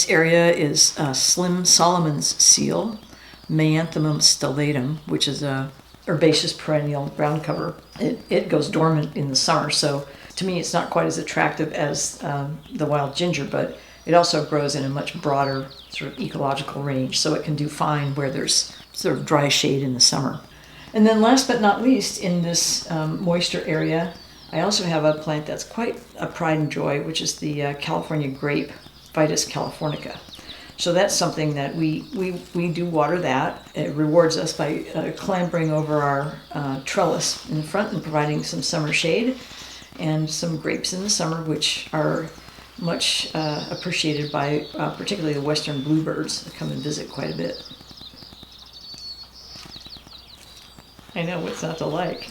[SPEAKER 4] area is Slim Solomon's seal, Meanthemum stellatum, which is a herbaceous perennial ground cover. It goes dormant in the summer, so to me it's not quite as attractive as the wild ginger, but it also grows in a much broader sort of ecological range, so it can do fine where there's sort of dry shade in the summer. And then last but not least, in this moister area, I also have a plant that's quite a pride and joy, which is the California grape, Vitis californica. So that's something that we do water that. It rewards us by clambering over our trellis in the front and providing some summer shade and some grapes in the summer, which are much appreciated by particularly the western bluebirds that come and visit quite a bit. I know what's not to like.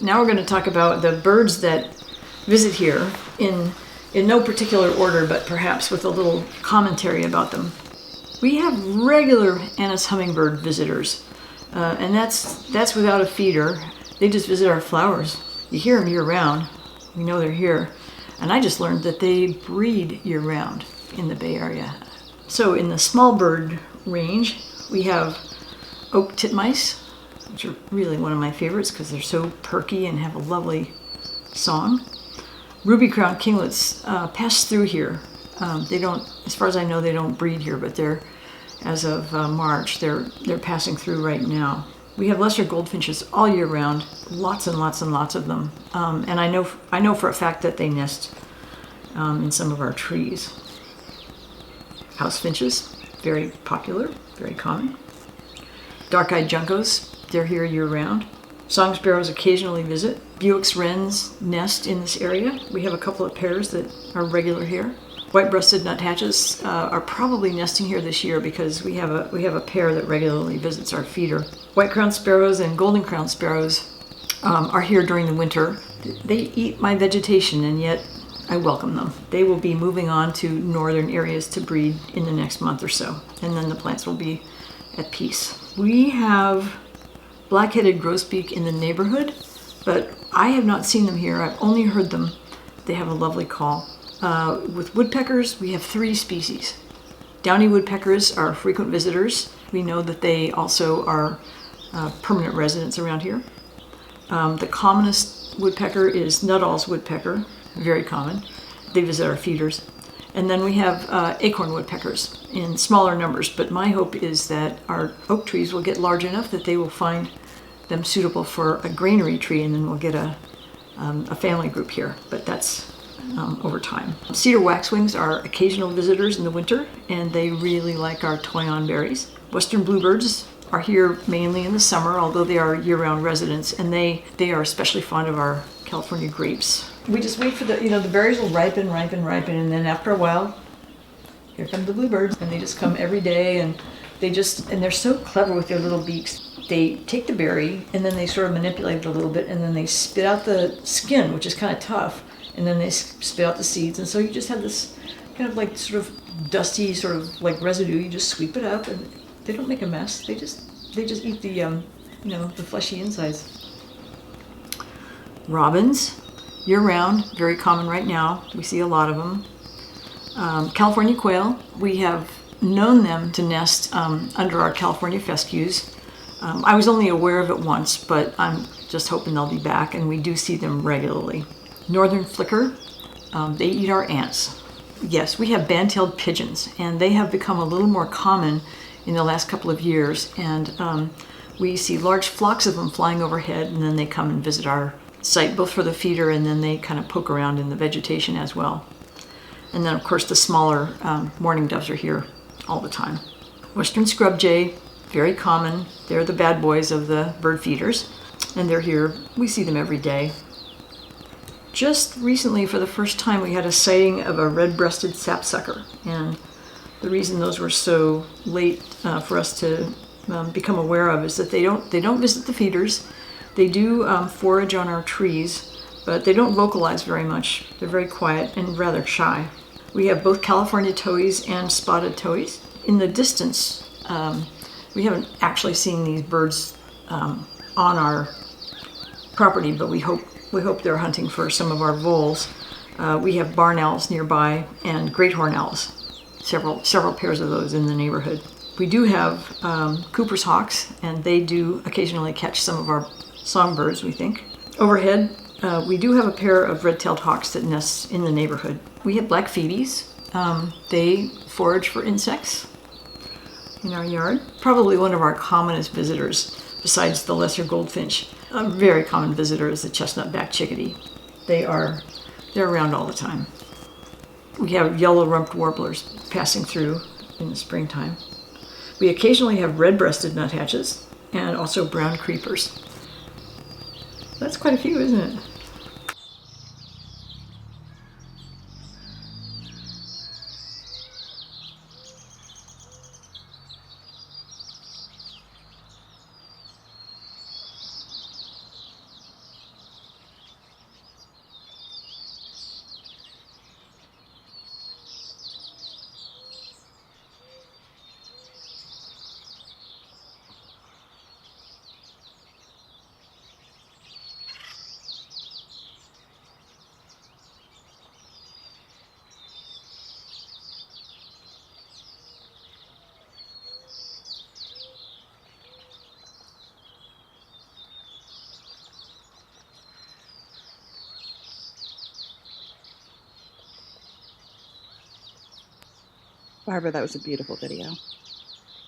[SPEAKER 4] Now we're going to talk about the birds that visit here in no particular order, but perhaps with a little commentary about them. We have regular Anna's hummingbird visitors, and that's without a feeder. They just visit our flowers. You hear them year-round. We know they're here. And I just learned that they breed year-round in the Bay Area. So in the small bird range, we have oak titmice, which are really one of my favorites because they're so perky and have a lovely song. Ruby-crowned kinglets pass through here. They don't, as far as I know, they don't breed here, but they're, as of March, they're passing through right now. We have lesser goldfinches all year round, lots and lots and lots of them. And I know for a fact that they nest in some of our trees. House finches, very popular, very common. Dark-eyed juncos, they're here year-round. Song sparrows occasionally visit. Buick's wrens nest in this area. We have a couple of pairs that are regular here. White-breasted nuthatches are probably nesting here this year because we have a pair that regularly visits our feeder. White-crowned sparrows and golden-crowned sparrows are here during the winter. They eat my vegetation, and yet I welcome them. They will be moving on to northern areas to breed in the next month or so, and then the plants will be at peace. We have black-headed grosbeak in the neighborhood, but I have not seen them here. I've only heard them. They have a lovely call. With woodpeckers, we have 3 species. Downy woodpeckers are frequent visitors. We know that they also are permanent residents around here. The commonest woodpecker is Nuttall's woodpecker, very common. They visit our feeders. And then we have acorn woodpeckers in smaller numbers, but my hope is that our oak trees will get large enough that they will find them suitable for a granary tree, and then we'll get a family group here. But that's over time. Cedar waxwings are occasional visitors in the winter, and they really like our toyon berries. Western bluebirds are here mainly in the summer, although they are year-round residents, and they are especially fond of our California grapes. We just wait for the berries will ripen, and then after a while, here come the bluebirds, and they just come every day, and they're so clever with their little beaks. They take the berry, and then they sort of manipulate it a little bit, and then they spit out the skin, which is kind of tough, and then they spit out the seeds, and so you just have this kind of like sort of dusty sort of like residue. You just sweep it up, and they don't make a mess. They just eat the the fleshy insides. Robins, year-round, very common right now. We see a lot of them. California quail, we have known them to nest under our California fescues. I was only aware of it once, but I'm just hoping they'll be back, and we do see them regularly. Northern flicker, they eat our ants. Yes, we have band-tailed pigeons, and they have become a little more common in the last couple of years, and we see large flocks of them flying overhead, and then they come and visit our site, both for the feeder, and then they kind of poke around in the vegetation as well. And then, of course, the smaller mourning doves are here all the time. Western scrub jay, very common. They're the bad boys of the bird feeders, and they're here. We see them every day. Just recently, for the first time, we had a sighting of a red-breasted sapsucker, and the reason those were so late for us to become aware of is that they don't visit the feeders. They do forage on our trees, but they don't vocalize very much. They're very quiet and rather shy. We have both California towhees and spotted towhees. In the distance, we haven't actually seen these birds on our property, but we hope they're hunting for some of our voles. We have barn owls nearby and great horned owls, several pairs of those in the neighborhood. We do have Cooper's hawks, and they do occasionally catch some of our songbirds, we think. Overhead, we do have a pair of red-tailed hawks that nest in the neighborhood. We have black phoebes. They forage for insects in our yard. Probably one of our commonest visitors, besides the lesser goldfinch. A very common visitor is the chestnut-backed chickadee. They're around all the time. We have yellow-rumped warblers passing through in the springtime. We occasionally have red-breasted nuthatches and also brown creepers. That's quite a few, isn't it?
[SPEAKER 5] Barbara, that was a beautiful video.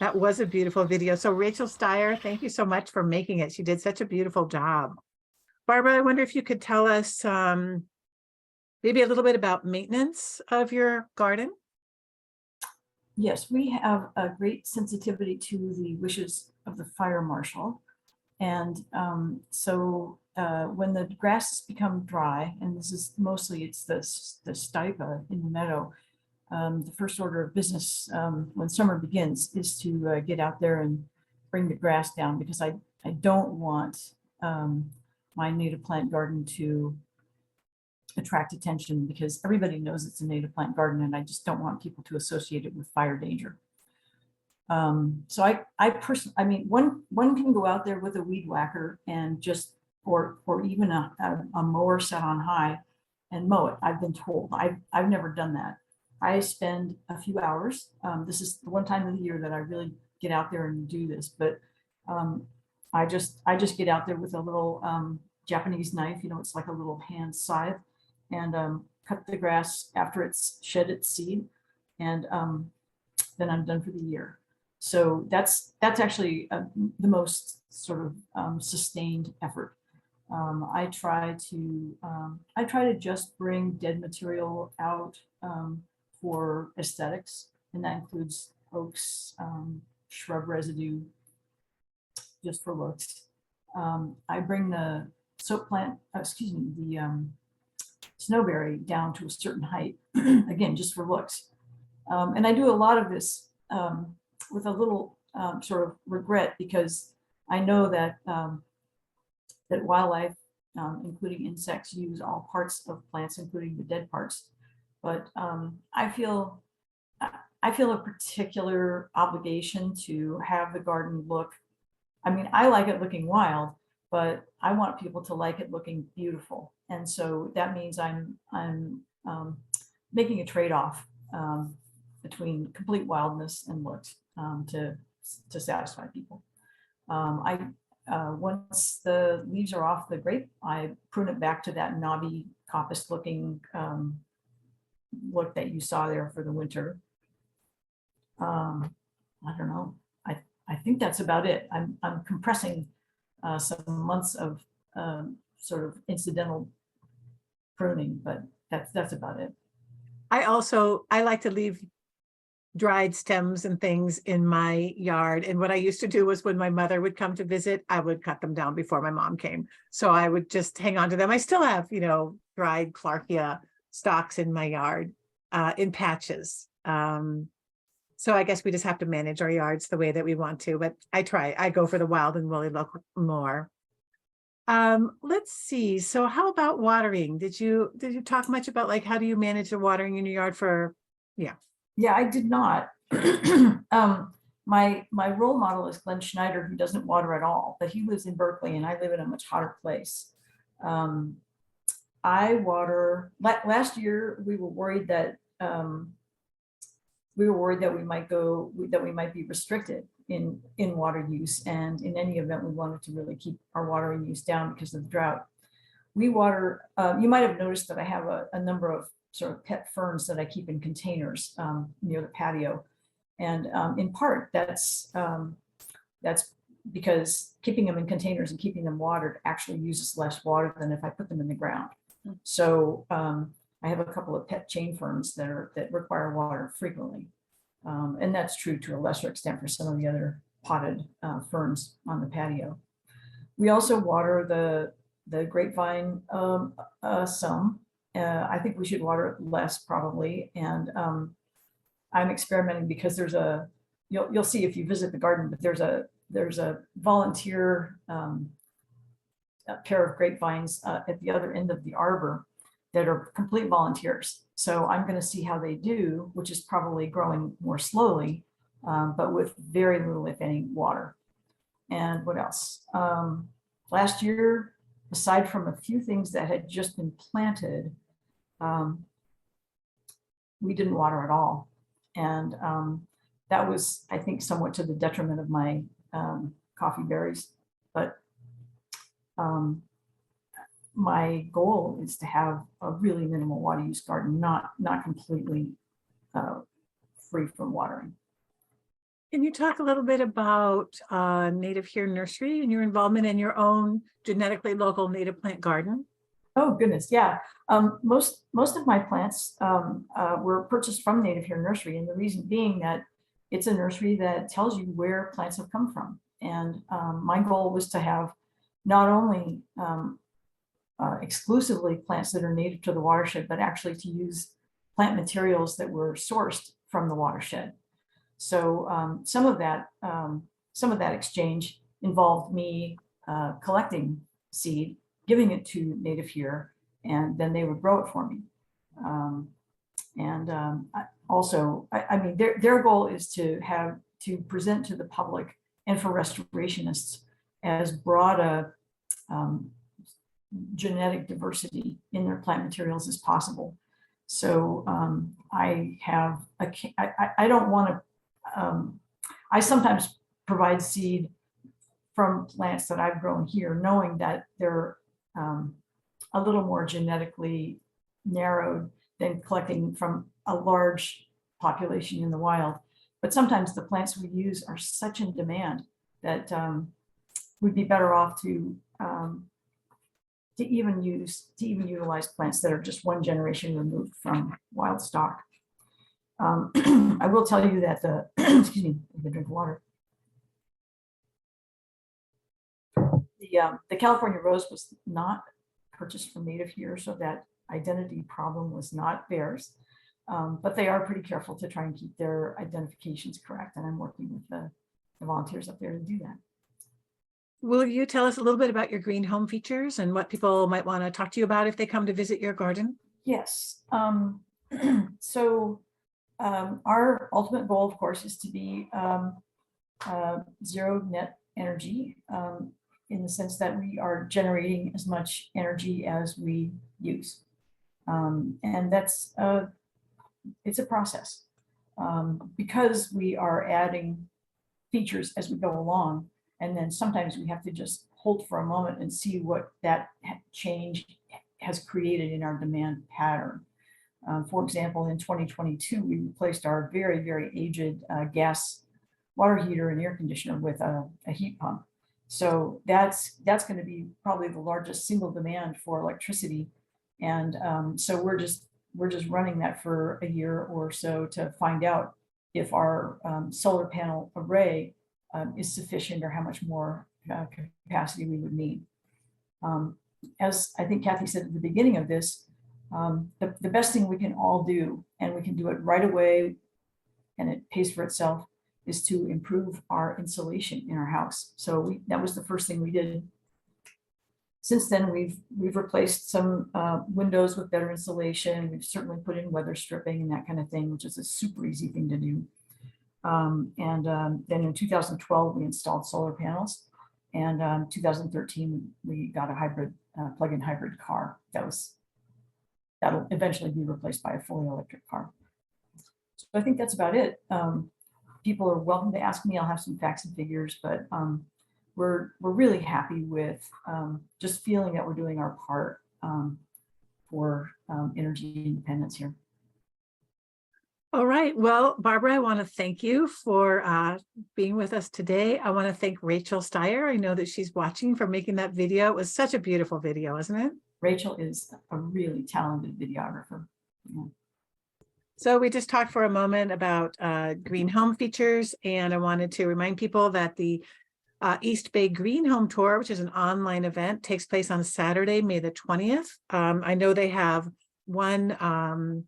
[SPEAKER 1] That was a beautiful video. So Rachel Steyer, thank you so much for making it. She did such a beautiful job. Barbara, I wonder if you could tell us maybe a little bit about maintenance of your garden.
[SPEAKER 4] Yes, we have a great sensitivity to the wishes of the fire marshal. And so when the grasses become dry, and this is mostly it's the stipa in the meadow, the first order of business when summer begins is to get out there and bring the grass down, because I don't want my native plant garden to attract attention, because everybody knows it's a native plant garden, and I just don't want people to associate it with fire danger. So I personally, I mean, one can go out there with a weed whacker and just, or even a mower set on high and mow it. I've been told. I've never done that. I spend a few hours. This is the one time of the year that I really get out there and do this, but I just get out there with a little Japanese knife, you know, it's like a little hand scythe, and cut the grass after it's shed its seed, and then I'm done for the year. So that's actually the most sort of sustained effort. I try to just bring dead material out for aesthetics, and that includes oaks, shrub residue, just for looks. I bring the soap plant, the snowberry down to a certain height, again, just for looks. And I do a lot of this with a little sort of regret, because I know that that wildlife, including insects, use all parts of plants, including the dead parts. But I feel a particular obligation to have the garden look. I mean, I like it looking wild, but I want people to like it looking beautiful. And so that means I'm making a trade-off between complete wildness and looks to satisfy people. Once the leaves are off the grape, I prune it back to that knobby coppice looking look that you saw there for the winter. I don't know. I think that's about it. I'm compressing some months of sort of incidental pruning, but that's about it.
[SPEAKER 1] I like to leave dried stems and things in my yard. And what I used to do was when my mother would come to visit, I would cut them down before my mom came. So I would just hang on to them. I still have, dried Clarkia stalks in my yard in patches. So I guess we just have to manage our yards the way that we want to, but I go for the wild and woolly look more. Let's see. So how about watering? Did you talk much about like, how do you manage the watering in your yard for,
[SPEAKER 4] Yeah, I did not. My role model is Glenn Schneider, who doesn't water at all, but he lives in Berkeley and I live in a much hotter place. I water. Last year, we were worried that we might be restricted in water use, and in any event, we wanted to really keep our watering use down because of the drought. We water. You might have noticed that I have a number of sort of pet ferns that I keep in containers near the patio. And in part, that's because keeping them in containers and keeping them watered actually uses less water than if I put them in the ground. So I have a couple of pet chain ferns that require water frequently. And that's true to a lesser extent for some of the other potted ferns on the patio. We also water the grapevine some. I think we should water it less probably. And I'm experimenting because you'll see if you visit the garden, but there's a volunteer a pair of grapevines at the other end of the arbor that are complete volunteers. So I'm going to see how they do, which is probably growing more slowly, but with very little, if any, water. And what else? Last year, aside from a few things that had just been planted, we didn't water at all. And that was, I think, somewhat to the detriment of my coffee berries. But my goal is to have a really minimal water use garden, not completely free from watering.
[SPEAKER 1] Can you talk a little bit about Native Here Nursery and your involvement in your own genetically local native plant garden?
[SPEAKER 4] Oh goodness, yeah. Most of my plants were purchased from Native Here Nursery, and the reason being that it's a nursery that tells you where plants have come from. And my goal was to have not only exclusively plants that are native to the watershed, but actually to use plant materials that were sourced from the watershed. So some of that exchange involved me collecting seed, giving it to Native Here, and then they would grow it for me. I mean, their goal is to present to the public and for restorationists as broad a genetic diversity in their plant materials as possible. So I don't want to. I sometimes provide seed from plants that I've grown here, knowing that they're a little more genetically narrowed than collecting from a large population in the wild. But sometimes the plants we use are such in demand that we'd be better off to to even utilize plants that are just one generation removed from wild stock. I will tell you that the excuse me, I drink water. The California rose was not purchased from native here, so that identity problem was not theirs. But they are pretty careful to try and keep their identifications correct, and I'm working with the volunteers up there to do that.
[SPEAKER 1] Will you tell us a little bit about your green home features and what people might want to talk to you about if they come to visit your garden?
[SPEAKER 4] Yes. So our ultimate goal, of course, is to be zero net energy, in the sense that we are generating as much energy as we use. And that's it's a process, because we are adding features as we go along. And then sometimes we have to just hold for a moment and see what that change has created in our demand pattern. For example, in 2022, we replaced our very, very aged gas water heater and air conditioner with a heat pump. So that's going to be probably the largest single demand for electricity. And so we're just running that for a year or so to find out if our solar panel array is sufficient or how much more capacity we would need. As I think Kathy said at the beginning of this, the best thing we can all do, and we can do it right away, and it pays for itself, is to improve our insulation in our house. So that was the first thing we did. Since then, we've replaced some windows with better insulation. We've certainly put in weather stripping and that kind of thing, which is a super easy thing to do. Then in 2012, we installed solar panels, and 2013, we got a hybrid plug-in hybrid car that'll eventually be replaced by a fully electric car. So I think that's about it. People are welcome to ask me. I'll have some facts and figures, but we're really happy with just feeling that we're doing our part for energy independence here.
[SPEAKER 1] All right. Well, Barbara, I want to thank you for being with us today. I want to thank Rachel Steyer. I know that she's watching, for making that video. It was such a beautiful video, isn't it?
[SPEAKER 4] Rachel is a really talented videographer. Yeah.
[SPEAKER 1] So we just talked for a moment about green home features, and I wanted to remind people that the East Bay Green Home Tour, which is an online event, takes place on Saturday, May the 20th. I know they have one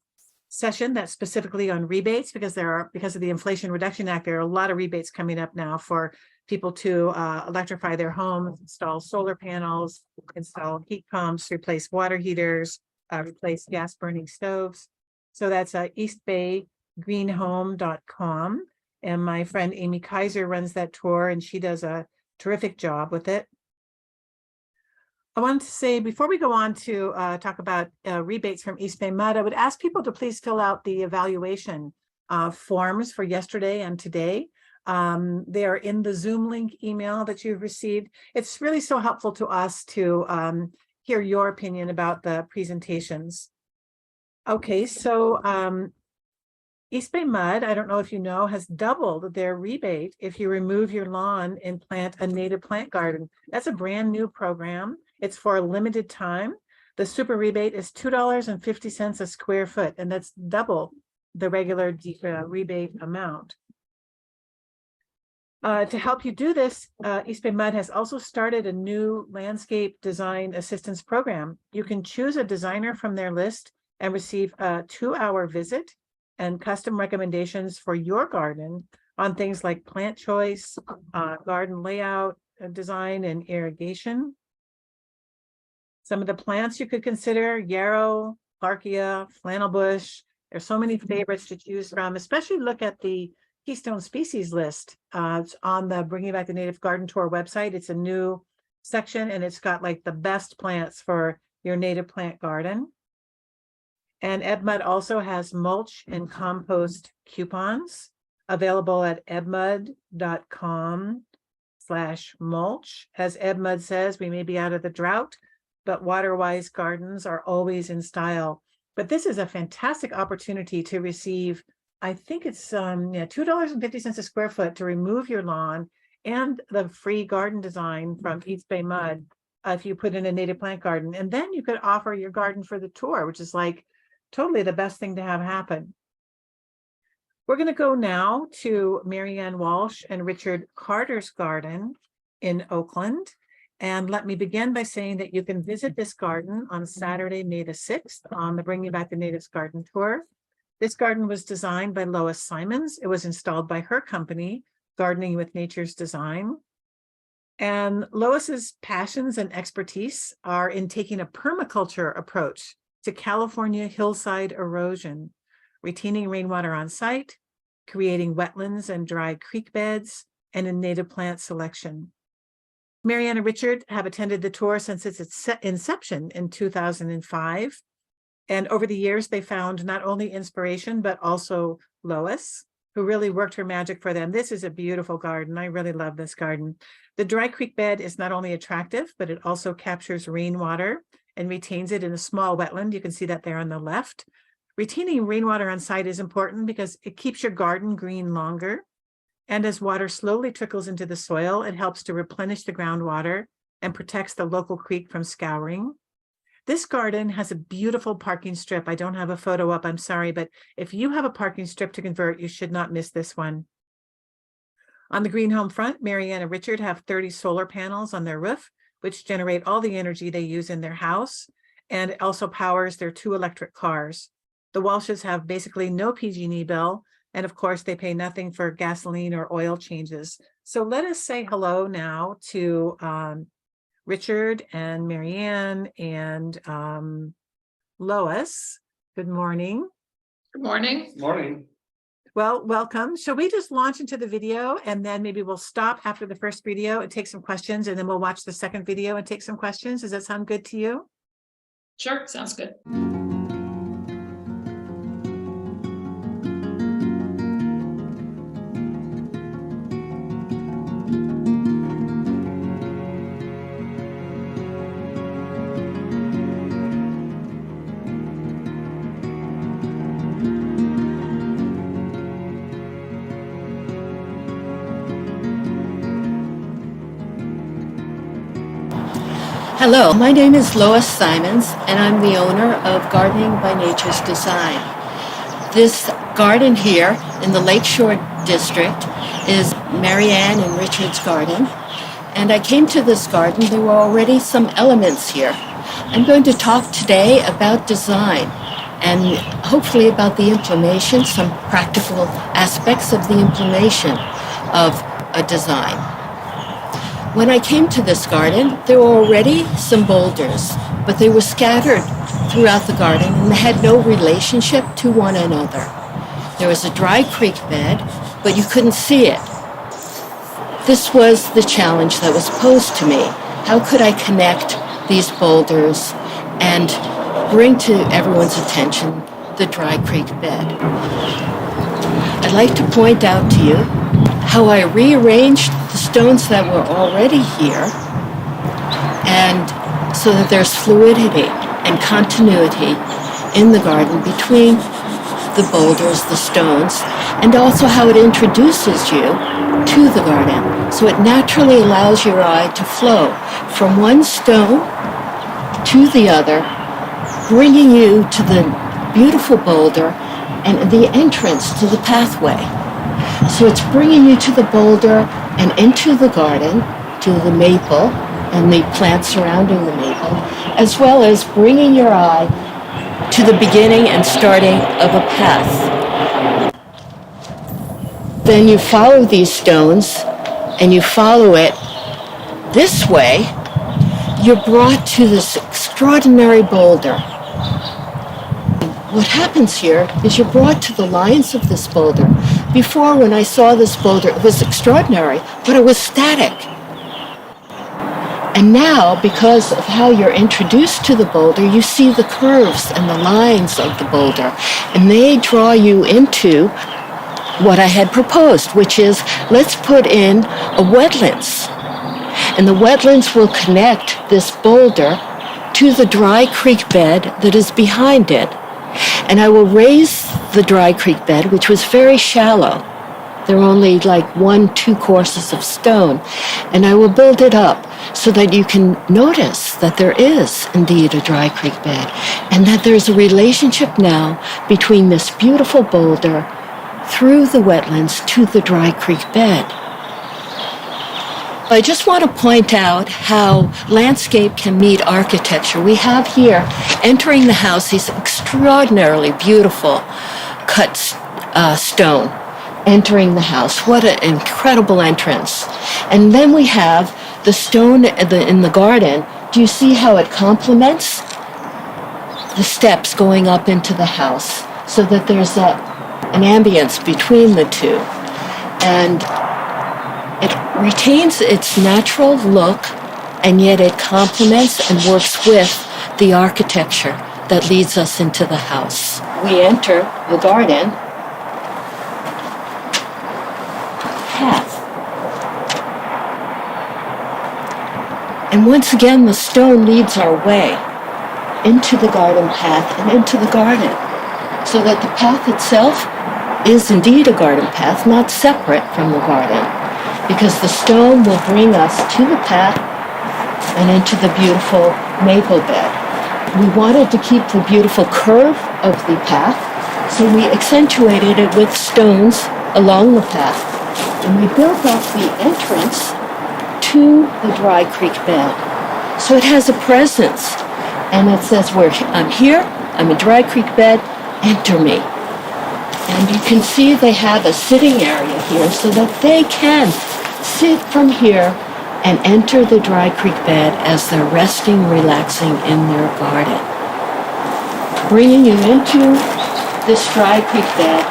[SPEAKER 1] session that's specifically on rebates, because of the Inflation Reduction Act, there are a lot of rebates coming up now for people to electrify their homes, install solar panels, install heat pumps, replace water heaters, replace gas burning stoves. So that's eastbaygreenhome.com. And my friend Amy Kaiser runs that tour, and she does a terrific job with it. I wanted to say, before we go on to talk about rebates from East Bay Mud, I would ask people to please fill out the evaluation forms for yesterday and today. They are in the Zoom link email that you've received. It's really so helpful to us to hear your opinion about the presentations. Okay, so East Bay Mud, I don't know if you know, has doubled their rebate if you remove your lawn and plant a native plant garden. That's a brand new program. It's for a limited time. The super rebate is $2.50 a square foot, and that's double the regular rebate amount. To help you do this, East Bay Mud has also started a new landscape design assistance program. You can choose a designer from their list and receive a 2-hour visit and custom recommendations for your garden on things like plant choice, garden layout, design, and irrigation. Some of the plants you could consider: yarrow, clarkia, flannelbush. There's so many favorites to choose from. Especially look at the Keystone Species list. It's on the Bringing Back the Native Garden Tour website. It's a new section, and it's got like the best plants for your native plant garden. And EbMud also has mulch and compost coupons available at ebmud.com/mulch. As EbMud says, we may be out of the drought, but water-wise gardens are always in style. But this is a fantastic opportunity to receive, I think it's $2.50 a square foot to remove your lawn, and the free garden design from East Bay Mud if you put in a native plant garden. And then you could offer your garden for the tour, which is like totally the best thing to have happen. We're going to go now to Marianne Walsh and Richard Carter's garden in Oakland. And let me begin by saying that you can visit this garden on Saturday, May the 6th on the Bringing Back the Natives garden tour. This garden was designed by Lois Simons. It was installed by her company, Gardening with Nature's Design. And Lois's passions and expertise are in taking a permaculture approach to California hillside erosion, retaining rainwater on site, creating wetlands and dry creek beds, and in native plant selection. Marianne and Richard have attended the tour since its inception in 2005. And over the years, they found not only inspiration, but also Lois, who really worked her magic for them. This is a beautiful garden. I really love this garden. The dry creek bed is not only attractive, but it also captures rainwater and retains it in a small wetland. You can see that there on the left. Retaining rainwater on site is important because it keeps your garden green longer. And as water slowly trickles into the soil, it helps to replenish the groundwater and protects the local creek from scouring. This garden has a beautiful parking strip. I don't have a photo up, I'm sorry, but if you have a parking strip to convert, you should not miss this one. On the green home front, Marianne and Richard have 30 solar panels on their roof, which generate all the energy they use in their house, and it also powers their 2 electric cars. The Walshes have basically no PG&E bill, and of course, they pay nothing for gasoline or oil changes. So let us say hello now to Richard and Marianne and Lois. Good morning.
[SPEAKER 6] Good morning.
[SPEAKER 2] Morning.
[SPEAKER 1] Well, welcome. Shall we just launch into the video and then maybe we'll stop after the first video and take some questions, and then we'll watch the second video and take some questions? Does that sound good to you?
[SPEAKER 6] Sure, sounds good.
[SPEAKER 7] Hello, my name is Lois Simons, and I'm the owner of Gardening by Nature's Design. This garden here in the Lakeshore District is Marianne and Richard's garden, and I came to this garden. There were already some elements here. I'm going to talk today about design and hopefully about the implementation, some practical aspects of the implementation of a design. When I came to this garden, there were already some boulders, but they were scattered throughout the garden and they had no relationship to one another. There was a dry creek bed, but you couldn't see it. This was the challenge that was posed to me. How could I connect these boulders and bring to everyone's attention the dry creek bed? I'd like to point out to you how I rearranged the stones that were already here, and so that there's fluidity and continuity in the garden between the boulders, the stones, and also how it introduces you to the garden. So it naturally allows your eye to flow from one stone to the other, bringing you to the beautiful boulder and the entrance to the pathway. So it's bringing you to the boulder and into the garden, to the maple and the plants surrounding the maple, as well as bringing your eye to the beginning and starting of a path. Then you follow these stones and you follow it this way, you're brought to this extraordinary boulder. What happens here is you're brought to the lines of this boulder. Before, when I saw this boulder, it was extraordinary, but it was static. And now, because of how you're introduced to the boulder, you see the curves and the lines of the boulder, and they draw you into what I had proposed, which is, let's put in a wetlands. And the wetlands will connect this boulder to the dry creek bed that is behind it. And I will raise the dry creek bed, which was very shallow. There were only like 1-2 courses of stone. And I will build it up so that you can notice that there is indeed a dry creek bed and that there's a relationship now between this beautiful boulder through the wetlands to the dry creek bed. I just want to point out how landscape can meet architecture. We have here, entering the house, these extraordinarily beautiful cut stone entering the house. What an incredible entrance. And then we have the stone in the garden. Do you see how it complements the steps going up into the house so that there's an ambience between the two? And it retains its natural look, and yet it complements and works with the architecture that leads us into the house. We enter the garden path. And once again, the stone leads our way into the garden path and into the garden, so that the path itself is indeed a garden path, not separate from the garden, because the stone will bring us to the path and into the beautiful maple bed. We wanted to keep the beautiful curve of the path, so we accentuated it with stones along the path, and we built up the entrance to the dry creek bed. So it has a presence, and it says, I'm here, I'm a dry creek bed, enter me. And you can see they have a sitting area here so that they can sit from here and enter the dry creek bed as they're resting, relaxing in their garden. Bringing you into this dry creek bed,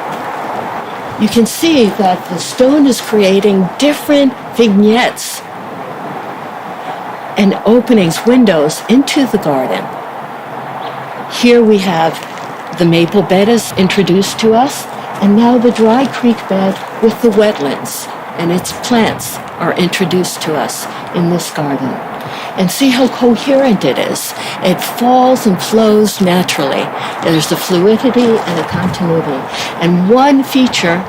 [SPEAKER 7] you can see that the stone is creating different vignettes and openings, windows into the garden. Here we have the maple bed is introduced to us, and now the dry creek bed with the wetlands and its plants are introduced to us in this garden. And see how coherent it is. It falls and flows naturally. There's a fluidity and a continuity. And one feature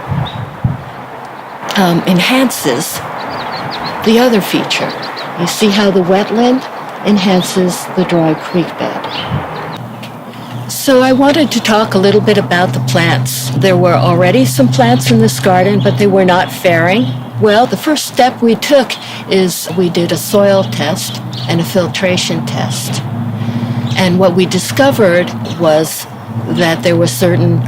[SPEAKER 7] enhances the other feature. You see how the wetland enhances the dry creek bed. So I wanted to talk a little bit about the plants. There were already some plants in this garden, but they were not faring. Well, the first step we took is we did a soil test and a filtration test. And what we discovered was that there were certain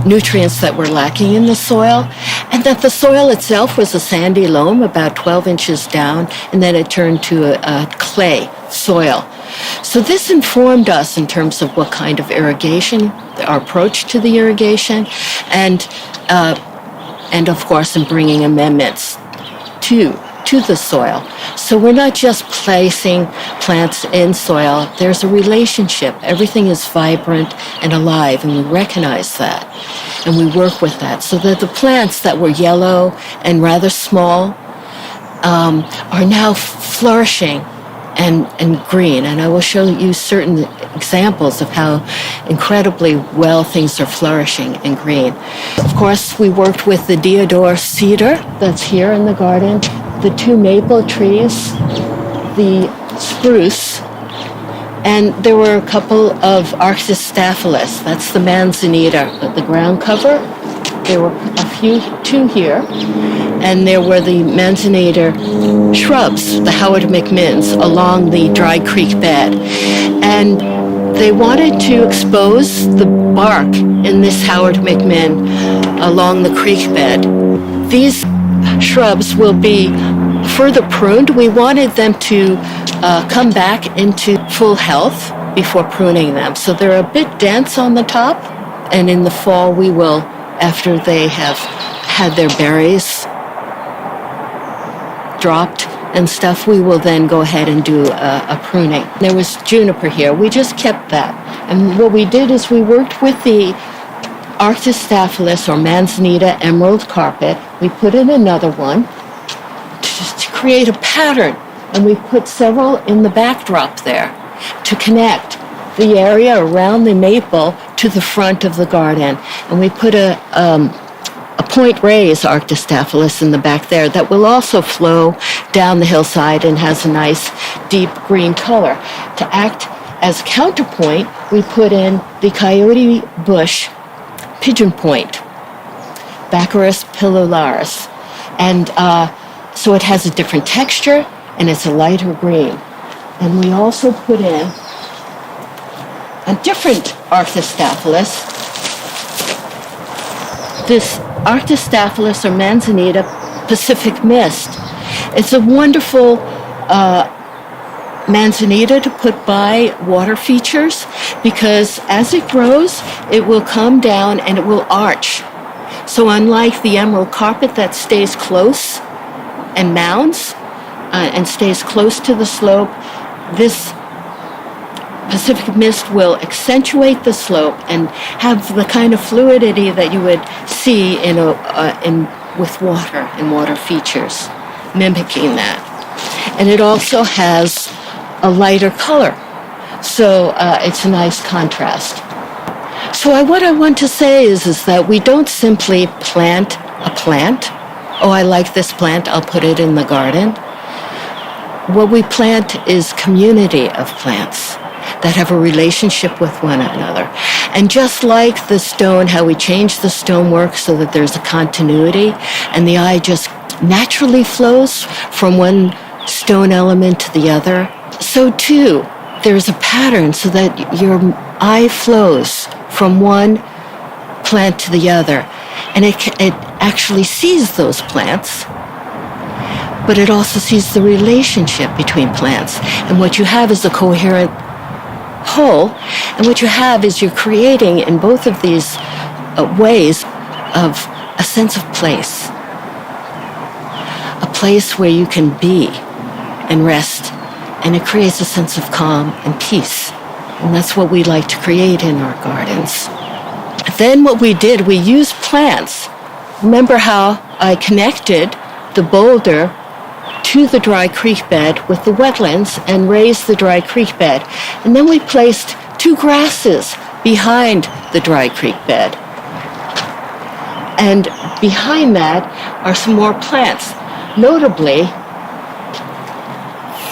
[SPEAKER 7] nutrients that were lacking in the soil, and that the soil itself was a sandy loam about 12 inches down, and then it turned to a clay soil. So this informed us in terms of what kind of irrigation, our approach to the irrigation, and of course in bringing amendments to the soil. So we're not just placing plants in soil. There's a relationship. Everything is vibrant and alive, and we recognize that. And we work with that so that the plants that were yellow and rather small are now flourishing and green. And I will show you certain examples of how incredibly well things are flourishing and green. Of course, we worked with the deodar cedar that's here in the garden, the two maple trees, the spruce, and there were a couple of Arctostaphylos. That's the manzanita, the ground cover. There were two here, and there were the manzanita shrubs, the Howard McMinns, along the dry creek bed. And they wanted to expose the bark in this Howard McMinn along the creek bed. These shrubs will be further pruned. We wanted them to come back into full health before pruning them. So they're a bit dense on the top, and in the fall we will, after they have had their berries dropped and stuff, we will then go ahead and do a pruning. There was juniper here. We just kept that. And what we did is we worked with the Arctostaphylos or manzanita emerald carpet. We put in another one to create a pattern, and we put several in the backdrop there to connect the area around the maple to the front of the garden. And we put a a point raised Arctostaphylos in the back there that will also flow down the hillside and has a nice deep green color. To act as counterpoint, we put in the coyote bush pigeon point, Baccharis pilularis. And so it has a different texture and it's a lighter green. And we also put in a different Arctostaphylos. This Arctostaphylos or Manzanita Pacific Mist. It's a wonderful manzanita to put by water features because as it grows, it will come down and it will arch. So unlike the emerald carpet that stays close and mounds and stays close to the slope, this Pacific Mist will accentuate the slope and have the kind of fluidity that you would see with water and water features, mimicking that. And it also has a lighter color, so it's a nice contrast. So what I want to say is that we don't simply plant a plant. Oh, I like this plant, I'll put it in the garden. What we plant is community of plants that have a relationship with one another. And just like the stone, how we change the stonework so that there's a continuity and the eye just naturally flows from one stone element to the other, so too, there's a pattern so that your eye flows from one plant to the other. And it actually sees those plants, but it also sees the relationship between plants. And what you have is a coherent whole, and what you have is you're creating in both of these ways of a sense of place. A place where you can be and rest, and it creates a sense of calm and peace. And that's what we like to create in our gardens. Then what we did, we used plants. Remember how I connected the boulder to the dry creek bed with the wetlands and raised the dry creek bed. And then we placed 2 grasses behind the dry creek bed. And behind that are some more plants, notably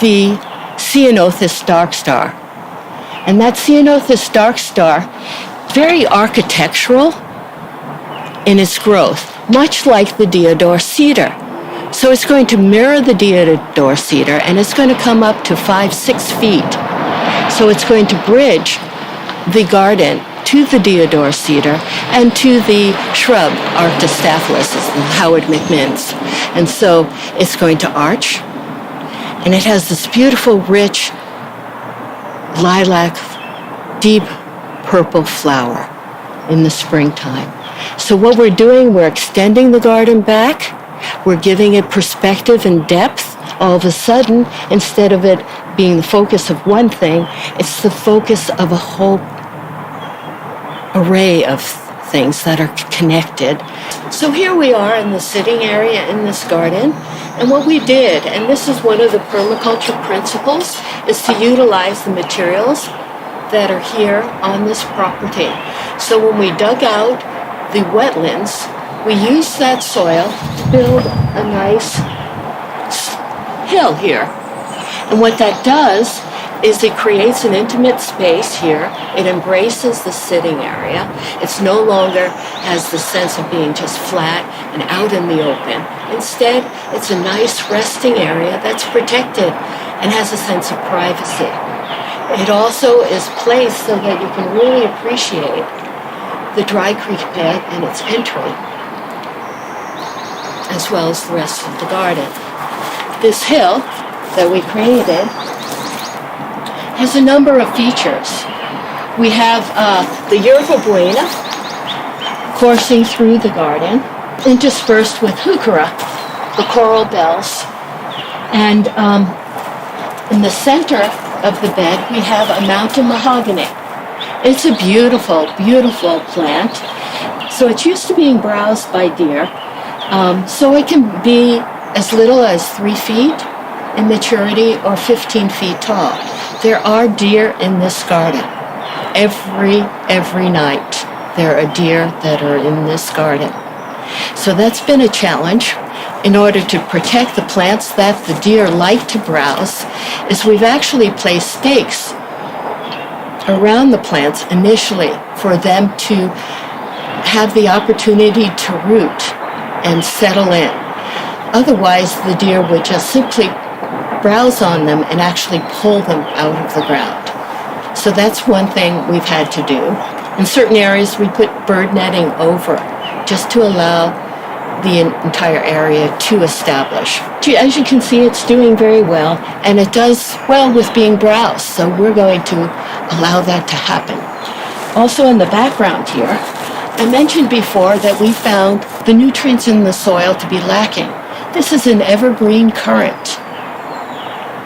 [SPEAKER 7] the Ceanothus dark star. And that Ceanothus dark star, very architectural in its growth, much like the deodar cedar. So it's going to mirror the deodar cedar, and it's going to come up to 5-6 feet. So it's going to bridge the garden to the deodar cedar and to the shrub Arctostaphylos, Howard McMinn's. And so it's going to arch, and it has this beautiful, rich, lilac, deep purple flower in the springtime. So what we're doing, we're extending the garden back. We're giving it perspective and depth. All of a sudden, instead of it being the focus of one thing, it's the focus of a whole array of things that are connected. So here we are in the sitting area in this garden. And what we did, and this is one of the permaculture principles, is to utilize the materials that are here on this property. So when we dug out the wetlands, we used that soil to build a nice hill here. And what that does is it creates an intimate space here. It embraces the sitting area. It's no longer has the sense of being just flat and out in the open. Instead, it's a nice resting area that's protected and has a sense of privacy. It also is placed so that you can really appreciate the dry creek bed and its entry, as well as the rest of the garden. This hill that we created has a number of features. We have the Yerba Buena coursing through the garden, interspersed with heuchera, the coral bells. And in the center of the bed, we have a mountain mahogany. It's a beautiful, beautiful plant. So it's used to being browsed by deer. So it can be as little as 3 feet in maturity or 15 feet tall. There are deer in this garden. Every night there are deer that are in this garden. So that's been a challenge. In order to protect the plants that the deer like to browse, is we've actually placed stakes around the plants initially for them to have the opportunity to root and settle in. Otherwise, the deer would just simply browse on them and actually pull them out of the ground. So that's one thing we've had to do. In certain areas, we put bird netting over just to allow the entire area to establish. As you can see, it's doing very well, and it does well with being browsed, so we're going to allow that to happen. Also in the background here, I mentioned before that we found the nutrients in the soil to be lacking. This is an evergreen currant,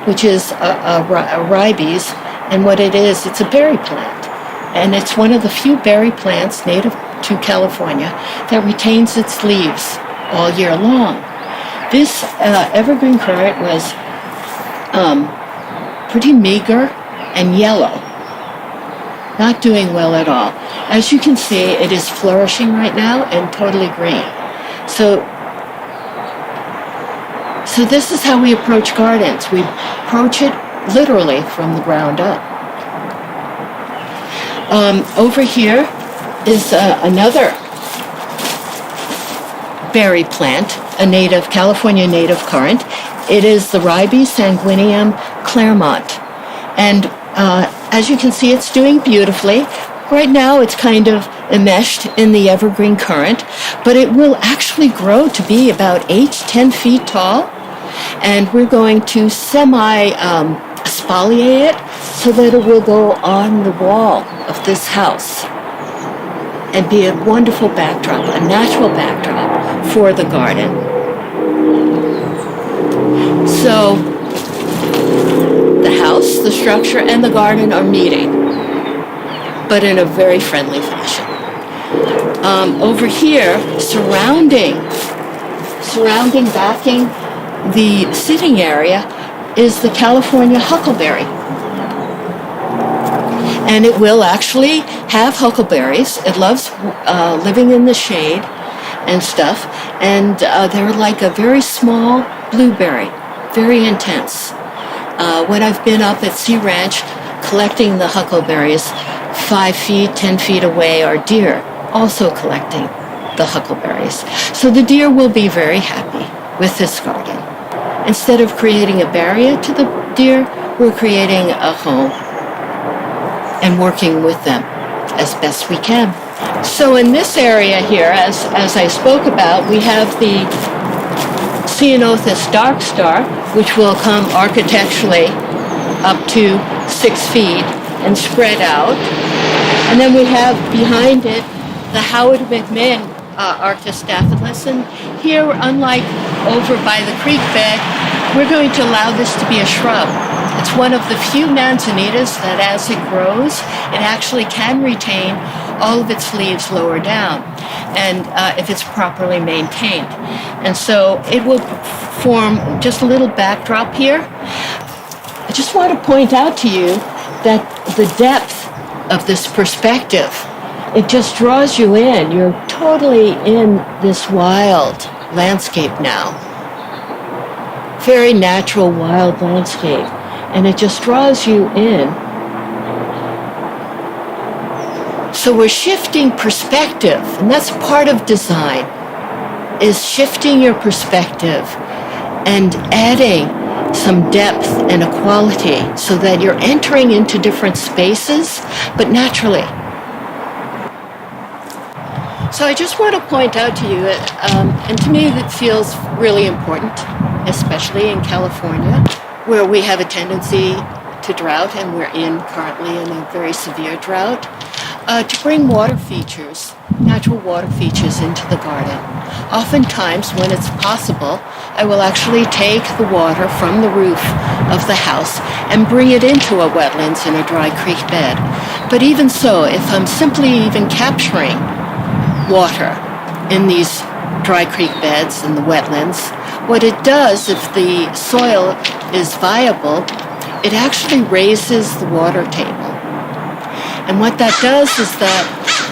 [SPEAKER 7] which is a ribes, and what it is, it's a berry plant. And it's one of the few berry plants native to California that retains its leaves all year long. This evergreen currant was pretty meager and yellow, not doing well at all. As you can see, it is flourishing right now and totally green. So this is how we approach gardens. We approach it literally from the ground up. Over here is another berry plant, a native, California native currant. It is the Ribes sanguineum Claremont. And as you can see, it's doing beautifully. Right now, it's kind of enmeshed in the evergreen currant, but it will actually grow to be about 8 to 10 feet tall. And we're going to exfoliate it so that it will go on the wall of this house and be a wonderful backdrop, a natural backdrop for the garden. So the house, the structure, and the garden are meeting, but in a very friendly fashion. Over here, backing the sitting area is the California huckleberry. And it will actually have huckleberries. It loves living in the shade and stuff. And they're like a very small blueberry, very intense. When I've been up at Sea Ranch collecting the huckleberries, 5 feet, 10 feet away are deer also collecting the huckleberries. So the deer will be very happy with this garden. Instead of creating a barrier to the deer, we're creating a home and working with them as best we can. So in this area here, as I spoke about, we have the Ceanothus dark star, which will come architecturally up to 6 feet and spread out. And then we have behind it the Howard McMahon Arctostaphylus. And here, unlike over by the creek bed, we're going to allow this to be a shrub. It's one of the few manzanitas that as it grows, it actually can retain all of its leaves lower down, and if it's properly maintained. And so it will form just a little backdrop here. I just want to point out to you that the depth of this perspective, it just draws you in. You're totally in this wild landscape now. Very natural, wild landscape. And it just draws you in. So we're shifting perspective, and that's part of design, is shifting your perspective and adding some depth and a quality so that you're entering into different spaces, but naturally. So I just want to point out to you, and to me that feels really important, especially in California, where we have a tendency to drought, and we're currently in a very severe drought, to bring water features, natural water features into the garden. Oftentimes, when it's possible, I will actually take the water from the roof of the house and bring it into a wetlands in a dry creek bed. But even so, if I'm simply even capturing water in these dry creek beds and the wetlands, what it does, if the soil is viable, it actually raises the water table. And what that does is that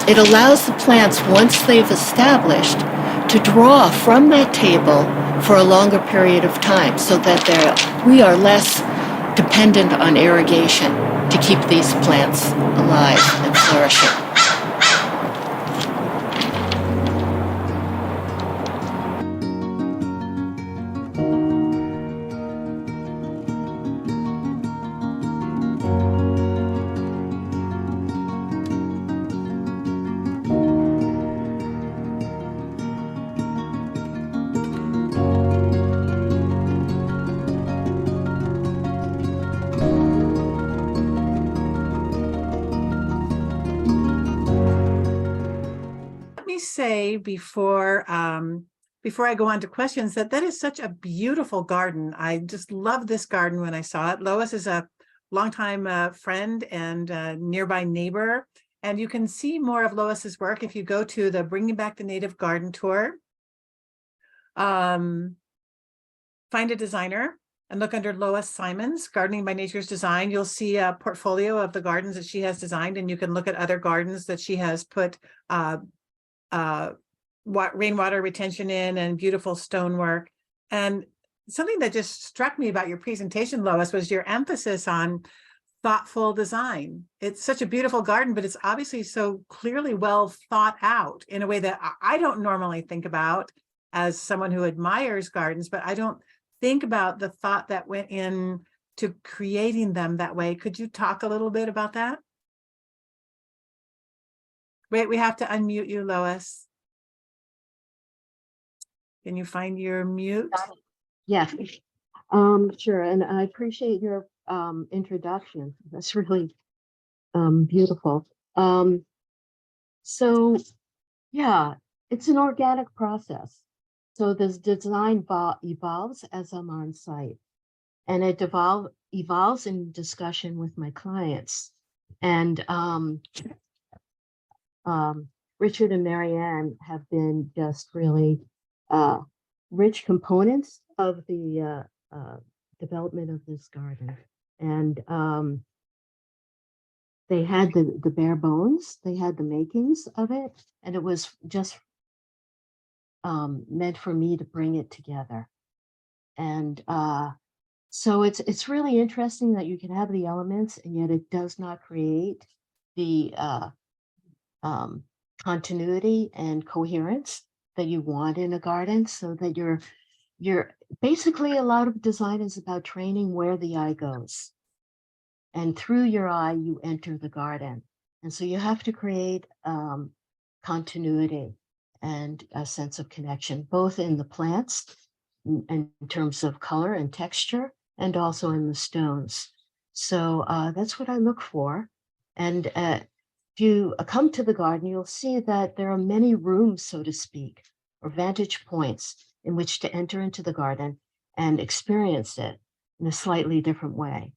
[SPEAKER 7] it allows the plants, once they've established, to draw from that table for a longer period of time so that we are less dependent on irrigation to keep these plants alive and flourishing.
[SPEAKER 1] Let me say before I go on to questions that is such a beautiful garden. I just love this garden when I saw it. Lois is a longtime friend and nearby neighbor, and you can see more of Lois's work if you go to the Bringing Back the Native Garden tour. Find a designer and look under Lois Simons, Gardening by Nature's Design. You'll see a portfolio of the gardens that she has designed, and you can look at other gardens that she has put rainwater retention in and beautiful stonework. And something that just struck me about your presentation, Lois, was your emphasis on thoughtful design. It's such a beautiful garden, but it's obviously so clearly well thought out in a way that I don't normally think about as someone who admires gardens, but I don't think about the thought that went in to creating them that way. Could you talk a little bit about that? Wait, we have to unmute you, Lois. Can you find your mute?
[SPEAKER 8] Yes, sure. And I appreciate your introduction. That's really beautiful. So yeah, it's an organic process. So this design evolves as I'm on site, and it evolves in discussion with my clients. And Richard and Marianne have been just really rich components of the development of this garden. And they had the bare bones, they had the makings of it, and it was just meant for me to bring it together. And so it's really interesting that you can have the elements, and yet it does not create the continuity and coherence that you want in a garden, so that you're basically, a lot of design is about training where the eye goes, and through your eye you enter the garden. And so you have to create continuity and a sense of connection, both in the plants in terms of color and texture, and also in the stones. So that's what I look for. And if you come to the garden, you'll see that there are many rooms, so to speak, or vantage points in which to enter into the garden and experience it in a slightly different way.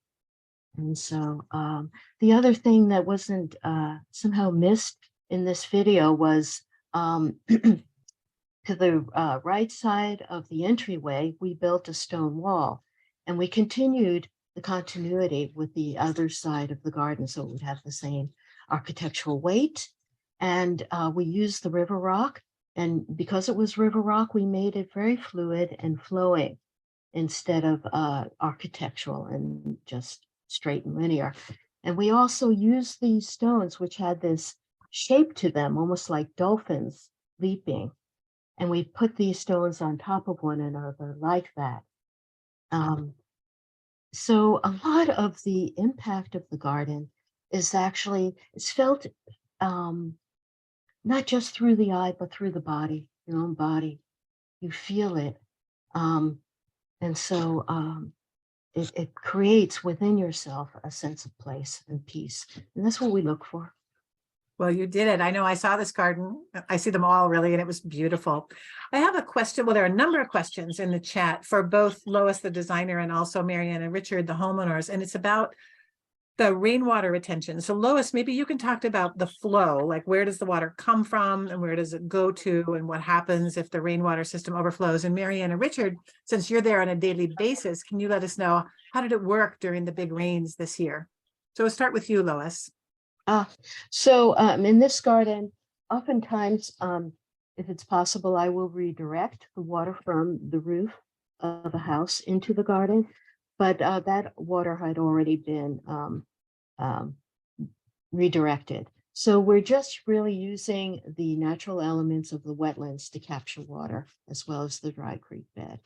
[SPEAKER 8] And so the other thing that wasn't somehow missed in this video was to the right side of the entryway, we built a stone wall, and we continued the continuity with the other side of the garden, so it would have the same architectural weight. And we used the river rock, and because it was river rock, we made it very fluid and flowing instead of architectural and just straight and linear. And we also used these stones, which had this shape to them, almost like dolphins leaping. And we put these stones on top of one another like that. So a lot of the impact of the garden is actually, it's felt not just through the eye, but through the body, your own body. You feel it. And so it creates within yourself a sense of place and peace. And that's what we look for.
[SPEAKER 1] Well, you did it. I know I saw this garden. I see them all really, and it was beautiful. I have a question. Well, there are a number of questions in the chat for both Lois, the designer, and also Marianne and Richard, the homeowners. And it's about the rainwater retention. So Lois, maybe you can talk about the flow, like where does the water come from and where does it go to, and what happens if the rainwater system overflows? And Marianne and Richard, since you're there on a daily basis, can you let us know, how did it work during the big rains this year? So we'll start with you, Lois.
[SPEAKER 8] So in this garden, oftentimes if it's possible, I will redirect the water from the roof of a house into the garden. But that water had already been redirected. So we're just really using the natural elements of the wetlands to capture water as well as the dry creek bed.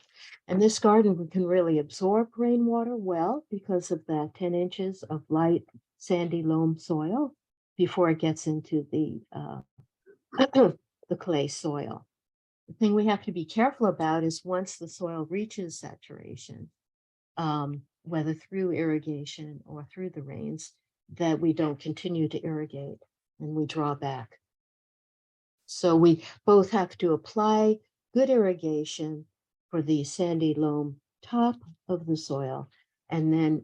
[SPEAKER 8] And this garden can really absorb rainwater well because of that 10 inches of light sandy loam soil before it gets into the the clay soil. The thing we have to be careful about is once the soil reaches saturation, whether through irrigation or through the rains, that we don't continue to irrigate and we draw back. So we both have to apply good irrigation for the sandy loam top of the soil and then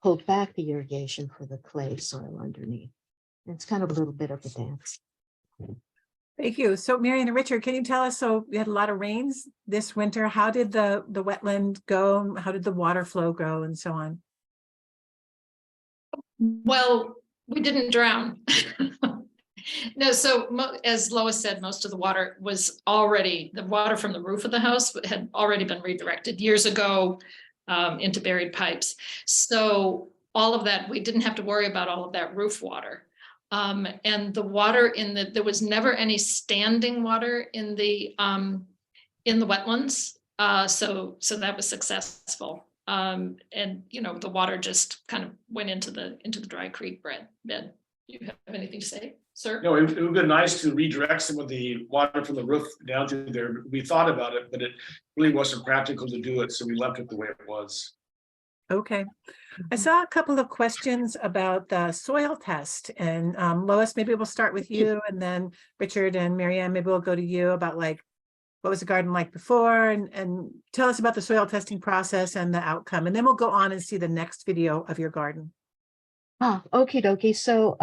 [SPEAKER 8] hold back the irrigation for the clay soil underneath. It's kind of a little bit of a dance.
[SPEAKER 1] Thank you. So Marian and Richard, can you tell us, so we had a lot of rains this winter. How did the wetland go? How did the water flow go and so on?
[SPEAKER 6] Well, we didn't drown. No, so as Lois said, most of the water was already, the water from the roof of the house had already been redirected years ago into buried pipes. So all of that, we didn't have to worry about all of that roof water. And the water there was never any standing water in the wetlands. So that was successful. And the water just kind of went into the dry creek bed. Do you have anything to say, sir?
[SPEAKER 2] No, it would have been nice to redirect some of the water from the roof down to there. We thought about it, but it really wasn't practical to do it, so we left it the way it was.
[SPEAKER 1] Okay. I saw a couple of questions about the soil test, and Lois, maybe we'll start with you, and then Richard and Marianne, maybe we'll go to you about like, what was the garden like before, and tell us about the soil testing process and the outcome, and then we'll go on and see the next video of your garden.
[SPEAKER 8] Okie dokie. So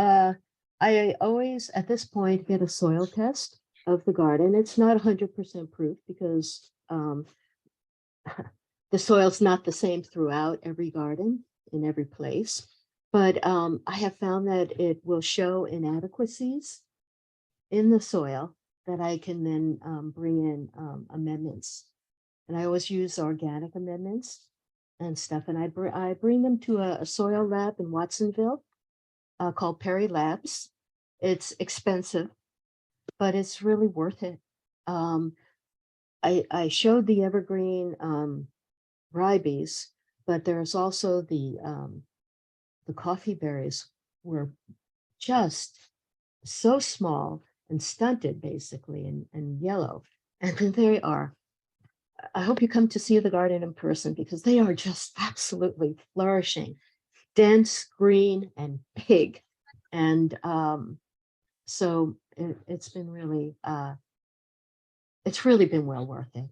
[SPEAKER 8] I always, at this point, get a soil test of the garden. It's not 100% proof because the soil's not the same throughout every garden in every place. But I have found that it will show inadequacies in the soil that I can then bring in amendments. And I always use organic amendments and stuff. And I bring them to a soil lab in Watsonville called Perry Labs. It's expensive, but it's really worth it. I showed the evergreen ribes, but there's also the coffee berries were just so small and stunted, basically, and yellow. And then they are. I hope you come to see the garden in person because they are just absolutely flourishing, dense, green, and big. And so it's been really, it's really been well worth it.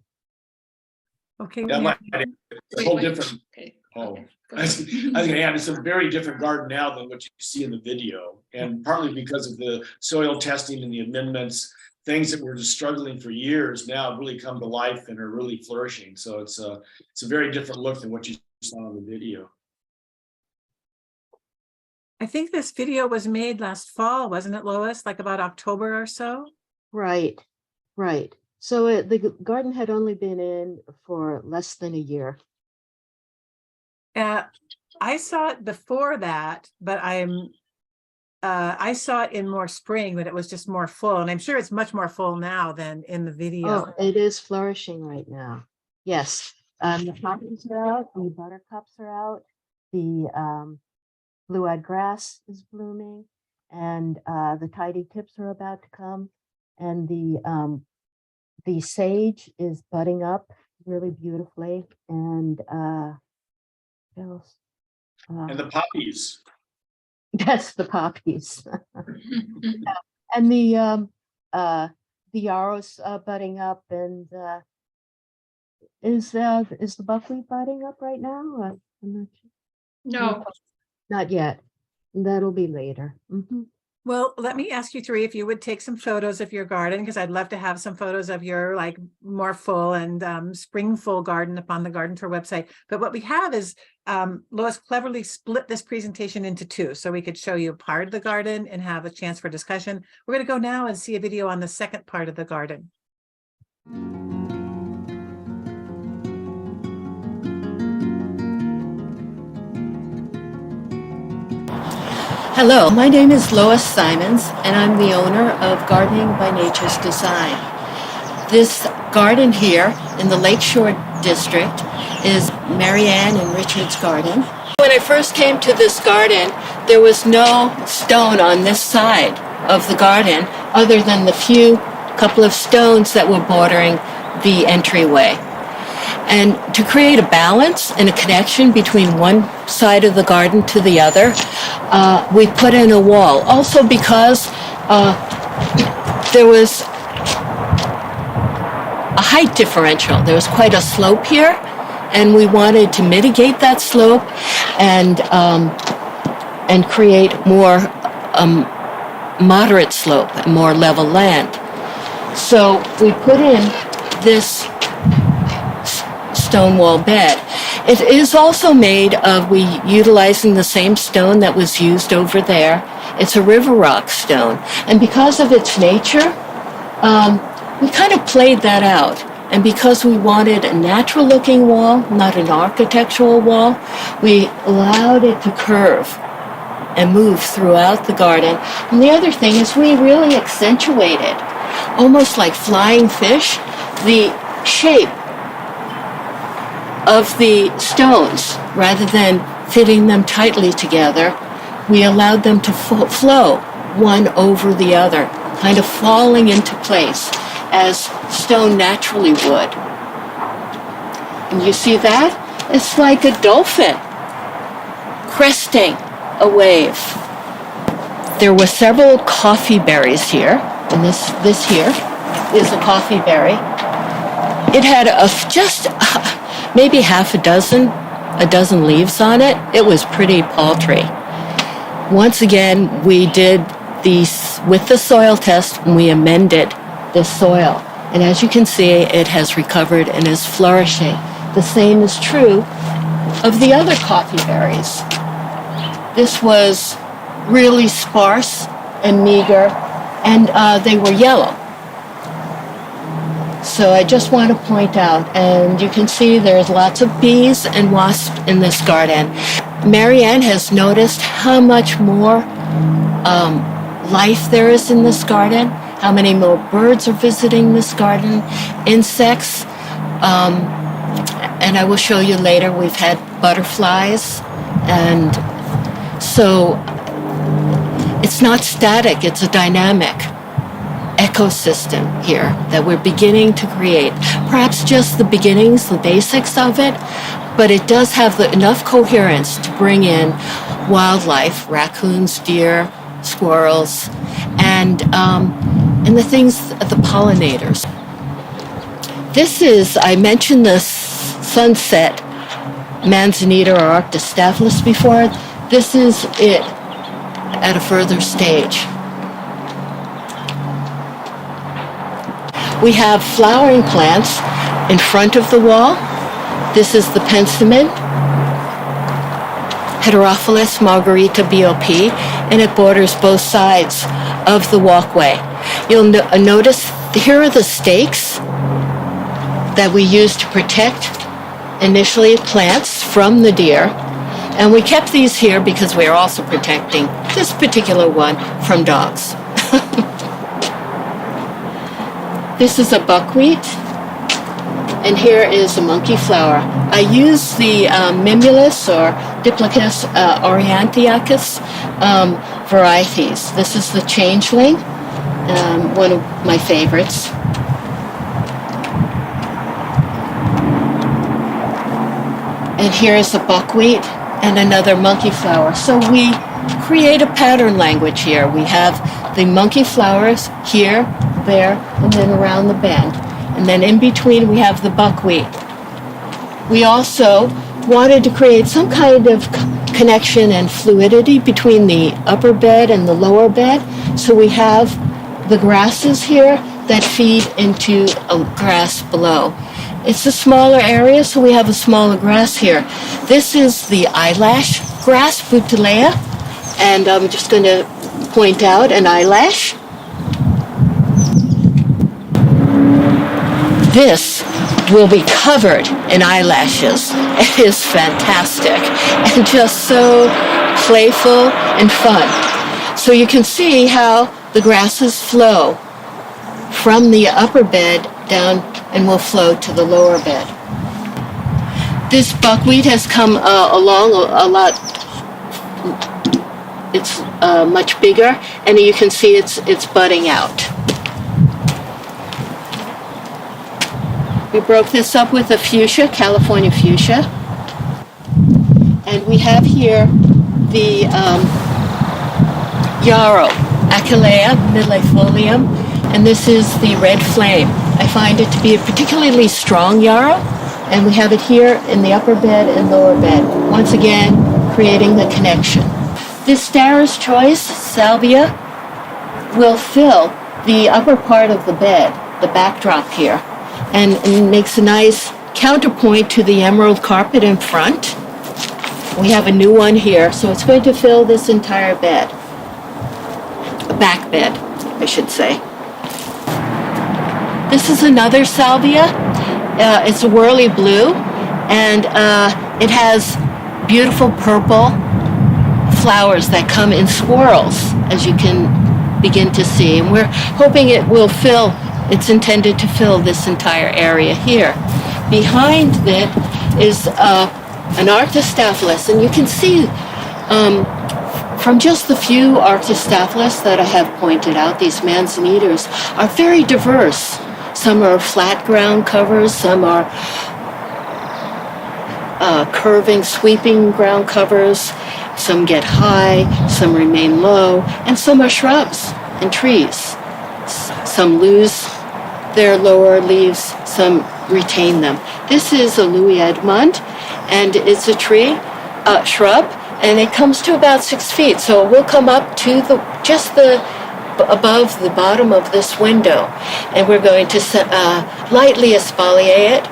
[SPEAKER 1] Okay.
[SPEAKER 2] Yeah, it's a whole
[SPEAKER 6] Wait.
[SPEAKER 2] different.
[SPEAKER 6] Okay.
[SPEAKER 2] Oh,
[SPEAKER 6] Okay. Go
[SPEAKER 2] I was
[SPEAKER 6] ahead.
[SPEAKER 2] gonna add, it's a very different garden now than what you see in the video, and partly because of the soil testing and the amendments, things that were just struggling for years now have really come to life and are really flourishing. So it's a very different look than what you saw in the video.
[SPEAKER 1] I think this video was made last fall, wasn't it, Lois? Like about October or so?
[SPEAKER 8] Right, right. So the garden had only been in for less than a year.
[SPEAKER 1] I saw it before that, but I saw it in more spring, but it was just more full. And I'm sure it's much more full now than in the video.
[SPEAKER 8] Oh, it is flourishing right now. Yes. The poppies are out, the buttercups are out, the blue-eyed grass is blooming, and the tidy tips are about to come, and the sage is budding up really beautifully, and what else?
[SPEAKER 2] And the poppies.
[SPEAKER 8] Yes, the poppies. And the yarrow's budding up, and is the buckwheat budding up right now? I'm not sure.
[SPEAKER 6] No,
[SPEAKER 8] Not yet. That'll be later. Mhm.
[SPEAKER 1] Well, let me ask you three if you would take some photos of your garden, because I'd love to have some photos of your like more full and spring full garden up on the Garden Tour website. But what we have is Lois cleverly split this presentation into two, so we could show you part of the garden and have a chance for discussion. We're going to go now and see a video on the second part of the garden.
[SPEAKER 7] Hello, my name is Lois Simons, and I'm the owner of Gardening by Nature's Design. This garden here in the Lakeshore District is Marianne and Richard's garden. When I first came to this garden, there was no stone on this side of the garden other than the couple of stones that were bordering the entryway. And to create a balance and a connection between one side of the garden to the other, we put in a wall. Also because there was a height differential. There was quite a slope here, and we wanted to mitigate that slope and create more moderate slope and more level land. So we put in this stone wall bed. It is also made of, utilizing the same stone that was used over there. It's a river rock stone. And because of its nature, we kind of played that out. And because we wanted a natural looking wall, not an architectural wall, we allowed it to curve and move throughout the garden. And the other thing is we really accentuated, almost like flying fish, the shape of the stones. Rather than fitting them tightly together, we allowed them to flow one over the other, kind of falling into place as stone naturally would. And you see that? It's like a dolphin cresting a wave. There were several coffee berries here, and this here is a coffee berry. It had just maybe a dozen leaves on it. It was pretty paltry. Once again, we did these with the soil test, and we amended the soil. And as you can see, it has recovered and is flourishing. The same is true of the other coffee berries. This was really sparse and meager, and they were yellow. So I just want to point out, and you can see there's lots of bees and wasps in this garden. Marianne has noticed how much more life there is in this garden, how many more birds are visiting this garden, insects, and I will show you later, we've had butterflies, and so it's not static, it's a dynamic ecosystem here that we're beginning to create. Perhaps just the beginnings, the basics of it, but it does have enough coherence to bring in wildlife, raccoons, deer, squirrels, and the things, the pollinators. This is, I mentioned the sunset manzanita or Arctostaphylos before. This is it at a further stage. We have flowering plants in front of the wall. This is the penstemon, Heterophilus margarita BOP, and it borders both sides of the walkway. You'll notice here are the stakes that we used to protect initially plants from the deer. And we kept these here because we are also protecting this particular one from dogs. This is a buckwheat, and here is a monkey flower. I use the Mimulus or Diplochus aurantiacus varieties. This is the changeling, one of my favorites. And here is a buckwheat and another monkey flower. So we create a pattern language here. We have the monkey flowers here, there, and then around the bend. And then in between we have the buckwheat. We also wanted to create some kind of connection and fluidity between the upper bed and the lower bed. So we have the grasses here that feed into a grass below. It's a smaller area, so we have a smaller grass here. This is the eyelash grass, Butylea, and I'm just going to point out an eyelash. This will be covered in eyelashes. It is fantastic and just so playful and fun. So you can see how the grasses flow from the upper bed down and will flow to the lower bed. This buckwheat has come along a lot. It's much bigger, and you can see it's budding out. We broke this up with a fuchsia, California fuchsia. And we have here the yarrow, Achillea millefolium, and this is the red flame. I find it to be a particularly strong yarrow, and we have it here in the upper bed and lower bed, once again creating the connection. This Starr's Choice salvia will fill the upper part of the bed, the backdrop here, and makes a nice counterpoint to the emerald carpet in front. We have a new one here, so it's going to fill this entire bed. A back bed, I should say. This is another salvia. It's a whirly blue, and it has beautiful purple flowers that come in swirls, as you can begin to see. And we're hoping it will fill, it's intended to fill this entire area here. Behind it is an Arctostaphylos, and you can see from just the few Arctostaphylos that I have pointed out, these manzanitors are very diverse. Some are flat ground covers, some are curving, sweeping ground covers, some get high, some remain low, and some are shrubs and trees. Some lose their lower leaves, some retain them. This is a Louis Edmond, and it's a tree, shrub, and it comes to about 6 feet. So it will come up to above the bottom of this window, and we're going to lightly espalier it,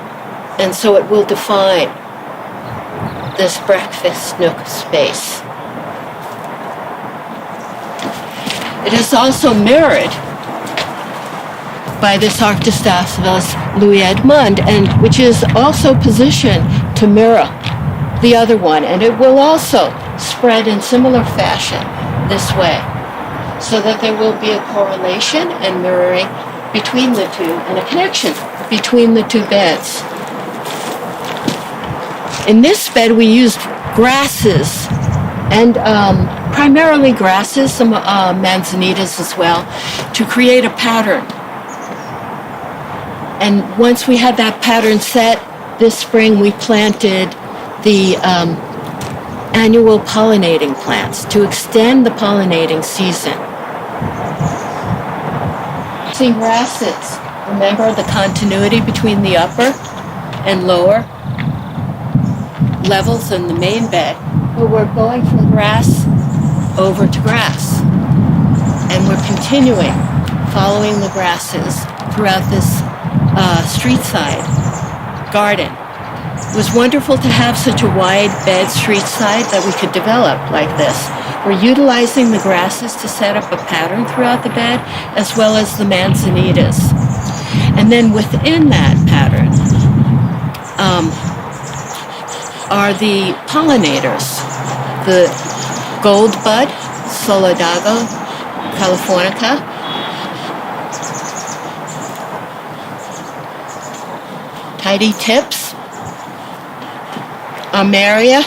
[SPEAKER 7] and so it will define this breakfast nook space. It is also mirrored by this Arctostaphylos Louis Edmond, and which is also positioned to mirror the other one, and it will also spread in similar fashion this way, so that there will be a correlation and mirroring between the two, and a connection between the two beds. In this bed, we used grasses, and primarily grasses, some manzanitas as well, to create a pattern. And once we had that pattern set, this spring we planted the annual pollinating plants to extend the pollinating season. See grasses. Remember the continuity between the upper and lower levels in the main bed, but we're going from grass over to grass, and we're continuing following the grasses throughout this street side garden. It was wonderful to have such a wide bed street side that we could develop like this. We're utilizing the grasses to set up a pattern throughout the bed, as well as the manzanitas. And then within that pattern are the pollinators. The goldbud, Solidago californica, tidy tips, Armeria,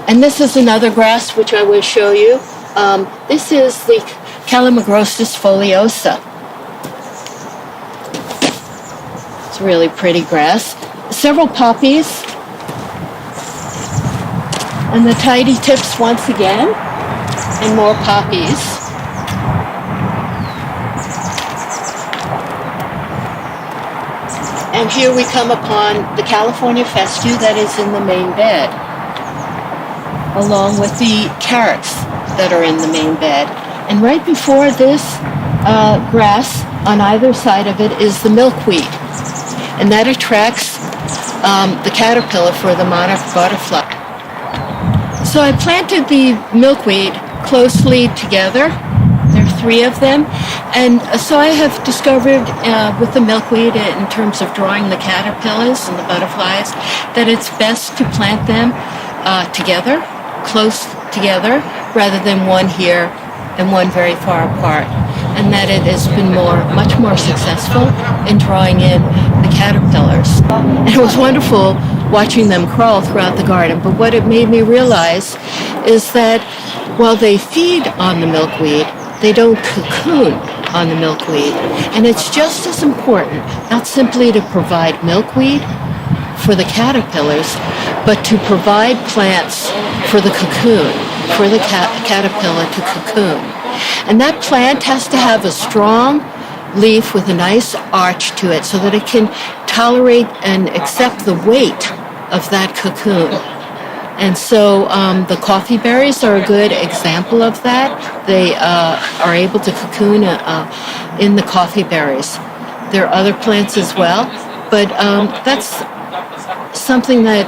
[SPEAKER 7] and this is another grass which I will show you. This is the Calamagrostis foliosa. It's a really pretty grass. Several poppies, and the tidy tips once again, and more poppies. And here we come upon the California fescue that is in the main bed, along with the carrots that are in the main bed. And right before this grass on either side of it is the milkweed. And that attracts the caterpillar for the monarch butterfly. So I planted the milkweed closely together. There are 3 of them. And so I have discovered with the milkweed, in terms of drawing the caterpillars and the butterflies, that it's best to plant them together, close together, rather than one here and one very far apart. And that it has been much more successful in drawing in the caterpillars. And it was wonderful watching them crawl throughout the garden. But what it made me realize is that while they feed on the milkweed, they don't cocoon on the milkweed. And it's just as important, not simply to provide milkweed for the caterpillars, but to provide plants for the cocoon, for the caterpillar to cocoon. And that plant has to have a strong leaf with a nice arch to it so that it can tolerate and accept the weight of that cocoon. And so the coffee berries are a good example of that. They are able to cocoon in the coffee berries. There are other plants as well, but that's something that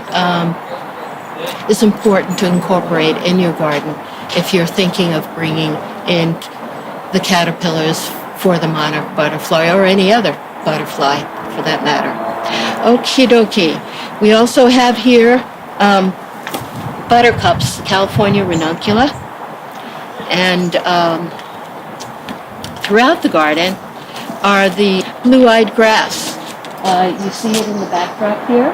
[SPEAKER 7] is important to incorporate in your garden if you're thinking of bringing in the caterpillars for the monarch butterfly or any other butterfly for that matter. Okie dokie. We also have here buttercups, California ranuncula, and throughout the garden are the blue-eyed grass. You see it in the backdrop here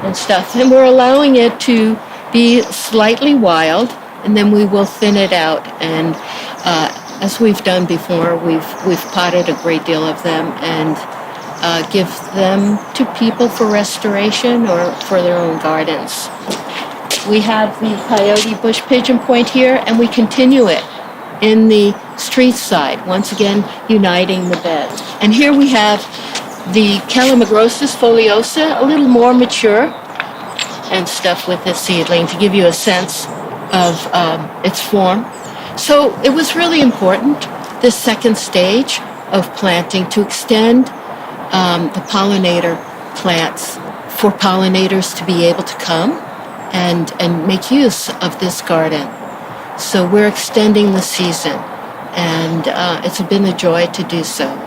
[SPEAKER 7] and stuff, and we're allowing it to be slightly wild, and then we will thin it out. And as we've done before, we've potted a great deal of them and give them to people for restoration or for their own gardens. We have the coyote bush pigeon point here, and we continue it in the street side, once again uniting the beds. And here we have the Calamagrostis foliosa, a little more mature and stuff with this seedling to give you a sense of its form. So it was really important, this second stage of planting, to extend the pollinator plants for pollinators to be able to come and make use of this garden. So we're extending the season, and it's been a joy to do so.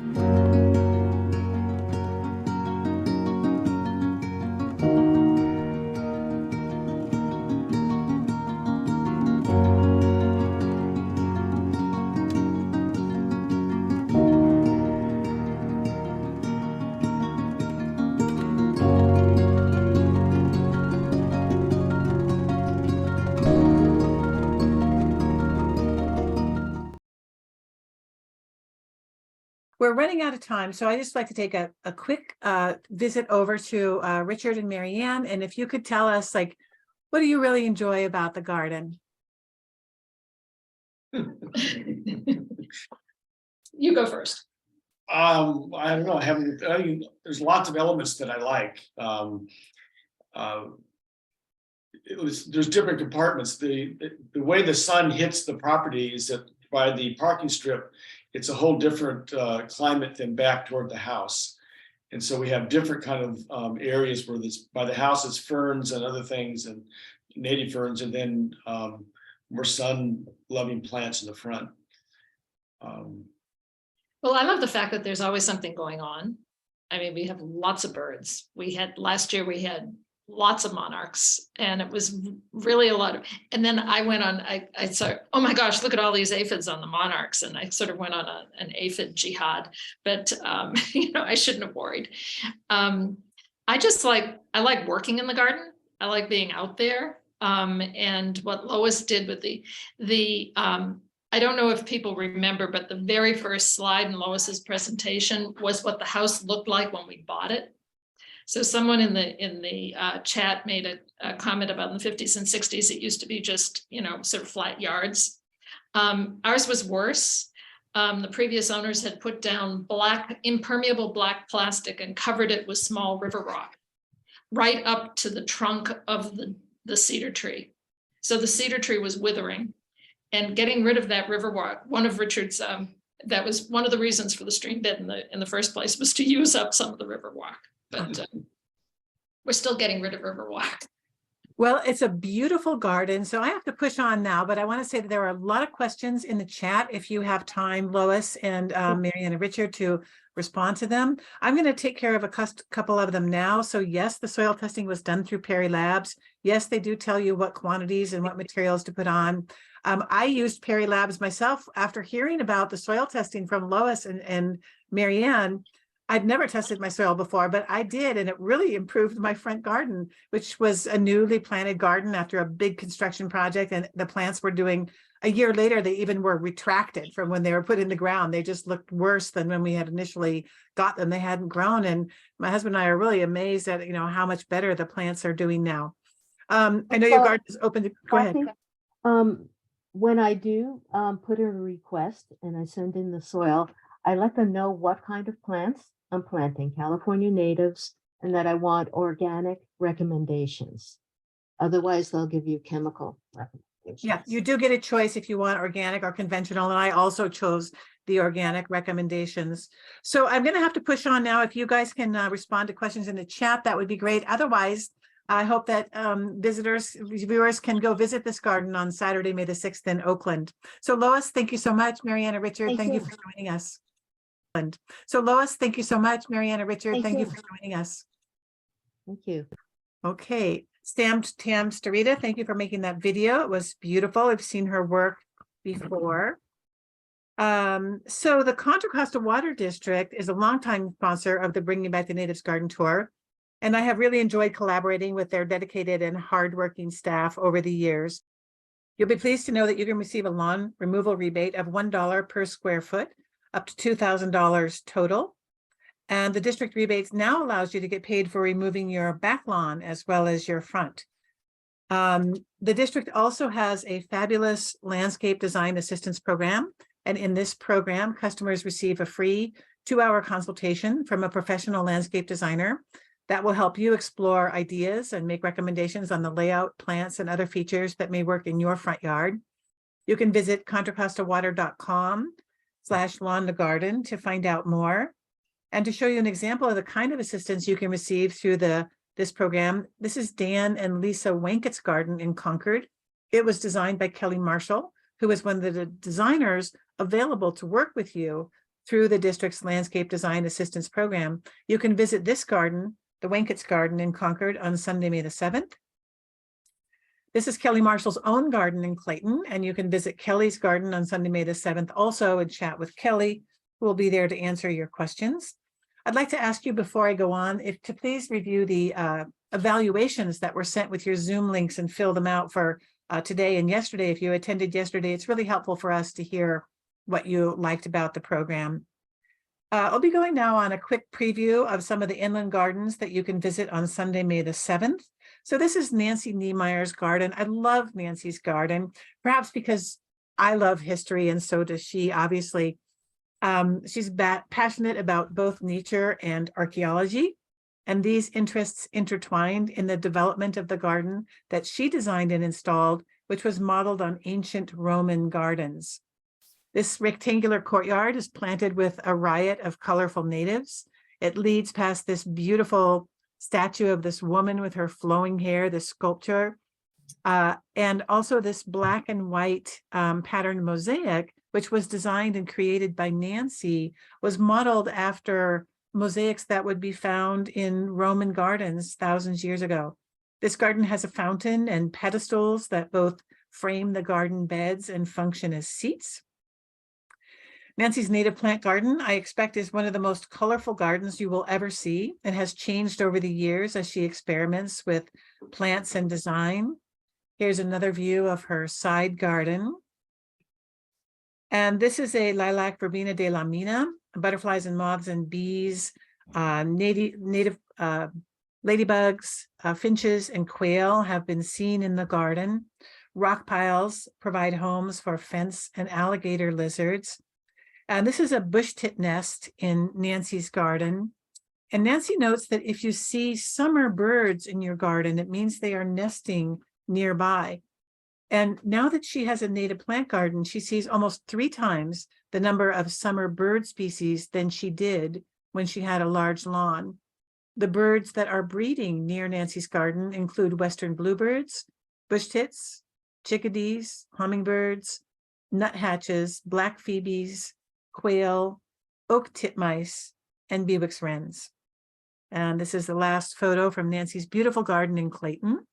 [SPEAKER 1] We're running out of time, so I just like to take a quick visit over to Richard and Marianne. And if you could tell us, like, what do you really enjoy about the garden?
[SPEAKER 6] You go first.
[SPEAKER 2] I don't know. There's lots of elements that I like. There's different compartments. The way the sun hits the property is that by the parking strip, it's a whole different climate than back toward the house. And so we have different kind of areas where this, by the house, it's ferns and other things and native ferns, and then more sun-loving plants in the front.
[SPEAKER 6] Well, I love the fact that there's always something going on. I mean, we have lots of birds. Last year we had lots of monarchs, and it was really a lot of, and then I went on, I saw, oh my gosh, look at all these aphids on the monarchs. And I sort of went on an aphid jihad, but I shouldn't have worried. I like working in the garden. I like being out there. And what Lois did with the I don't know if people remember, but the very first slide in Lois's presentation was what the house looked like when we bought it. So someone in the chat made a comment about in the 50s and 60s, it used to be just, sort of flat yards. Ours was worse. The previous owners had put down impermeable black plastic and covered it with small river rock right up to the trunk of the cedar tree. So the cedar tree was withering, and getting rid of that river rock, one of Richard's, that was one of the reasons for the stream bed in the first place, was to use up some of the river rock. But we're still getting rid of river rock.
[SPEAKER 1] Well, it's a beautiful garden, so I have to push on now, but I want to say that there are a lot of questions in the chat. If you have time, Lois and Marianne and Richard, to respond to them. I'm going to take care of a couple of them now. So yes, the soil testing was done through Perry Labs. Yes, they do tell you what quantities and what materials to put on. I used Perry Labs myself after hearing about the soil testing from Lois and Marianne. I'd never tested my soil before, but I did, and it really improved my front garden, which was a newly planted garden after a big construction project, and the plants were doing, a year later, they even were retracted from when they were put in the ground. They just looked worse than when we had initially got them. They hadn't grown, and my husband and I are really amazed at, how much better the plants are doing now. I know your garden is open to, go ahead.
[SPEAKER 8] When I do put in a request and I send in the soil, I let them know what kind of plants I'm planting, California natives, and that I want organic recommendations. Otherwise, they'll give you chemical recommendations.
[SPEAKER 1] Yeah, you do get a choice if you want organic or conventional, and I also chose the organic recommendations. So I'm going to have to push on now. If you guys can respond to questions in the chat, that would be great. Otherwise, I hope that viewers can go visit this garden on Saturday, May the 6th in Oakland. So Lois, thank you so much. Marianne and Richard, thank you for joining us. So Lois, thank you so much. Marianne and Richard, thank you for joining us.
[SPEAKER 8] Thank you.
[SPEAKER 1] Okay, Tam Starita, thank you for making that video. It was beautiful. I've seen her work before. So the Contra Costa Water District is a longtime sponsor of the Bringing Back the Natives Garden Tour. And I have really enjoyed collaborating with their dedicated and hardworking staff over the years. You'll be pleased to know that you can receive a lawn removal rebate of $1 per square foot, up to $2,000 total. And the district rebates now allows you to get paid for removing your back lawn as well as your front. The district also has a fabulous landscape design assistance program. And in this program, customers receive a free 2-hour consultation from a professional landscape designer that will help you explore ideas and make recommendations on the layout, plants, and other features that may work in your front yard. You can visit contracostawater.com/lawn-to-garden to find out more. And to show you an example of the kind of assistance you can receive through this program, this is Dan and Lisa Wankett's garden in Concord. It was designed by Kelly Marshall, who is one of the designers available to work with you through the district's landscape design assistance program. You can visit this garden, the Wankett's garden in Concord, on Sunday, May the 7th. This is Kelly Marshall's own garden in Clayton, and you can visit Kelly's garden on Sunday, May the 7th also and chat with Kelly, who will be there to answer your questions. I'd like to ask you before I go on, to please review the evaluations that were sent with your Zoom links and fill them out for today and yesterday. If you attended yesterday, it's really helpful for us to hear what you liked about the program. I'll be going now on a quick preview of some of the inland gardens that you can visit on Sunday, May the 7th. So this is Nancy Niemeyer's garden. I love Nancy's garden, perhaps because I love history and so does she, obviously. She's passionate about both nature and archaeology, and these interests intertwined in the development of the garden that she designed and installed, which was modeled on ancient Roman gardens. This rectangular courtyard is planted with a riot of colorful natives. It leads past this beautiful statue of this woman with her flowing hair, this sculpture, and also this black and white patterned mosaic, which was designed and created by Nancy, was modeled after mosaics that would be found in Roman gardens thousands of years ago. This garden has a fountain and pedestals that both frame the garden beds and function as seats. Nancy's native plant garden, I expect, is one of the most colorful gardens you will ever see. It has changed over the years as she experiments with plants and design. Here's another view of her side garden. And this is a lilac verbena de la mina. Butterflies and moths and bees, native ladybugs, finches and quail have been seen in the garden. Rock piles provide homes for fence and alligator lizards. And this is a bush tit nest in Nancy's garden. And Nancy notes that if you see summer birds in your garden, it means they are nesting nearby. And now that she has a native plant garden, she sees almost 3 times the number of summer bird species than she did when she had a large lawn. The birds that are breeding near Nancy's garden include western bluebirds, bush tits, chickadees, hummingbirds, nuthatches, black phoebes, quail, oak titmice, and Bewick's wrens. And this is the last photo from Nancy's beautiful garden in Clayton.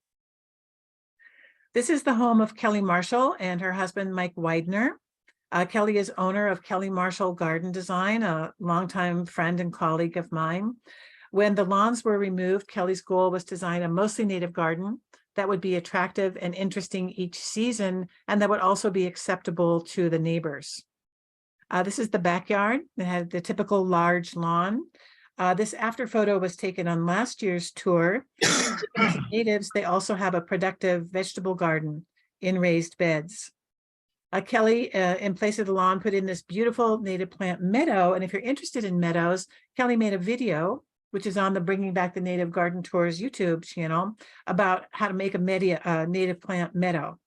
[SPEAKER 1] This is the home of Kelly Marshall and her husband, Mike Widener. Kelly is owner of Kelly Marshall Garden Design, a longtime friend and colleague of mine. When the lawns were removed, Kelly's goal was to design a mostly native garden that would be attractive and interesting each season, and that would also be acceptable to the neighbors. This is the backyard. It had the typical large lawn. This after photo was taken on last year's tour. As natives, they also have a productive vegetable garden in raised beds. Kelly, in place of the lawn, put in this beautiful native plant meadow. And if you're interested in meadows, Kelly made a video, which is on the Bringing Back the Native Garden Tours YouTube channel, about how to make a native plant meadow.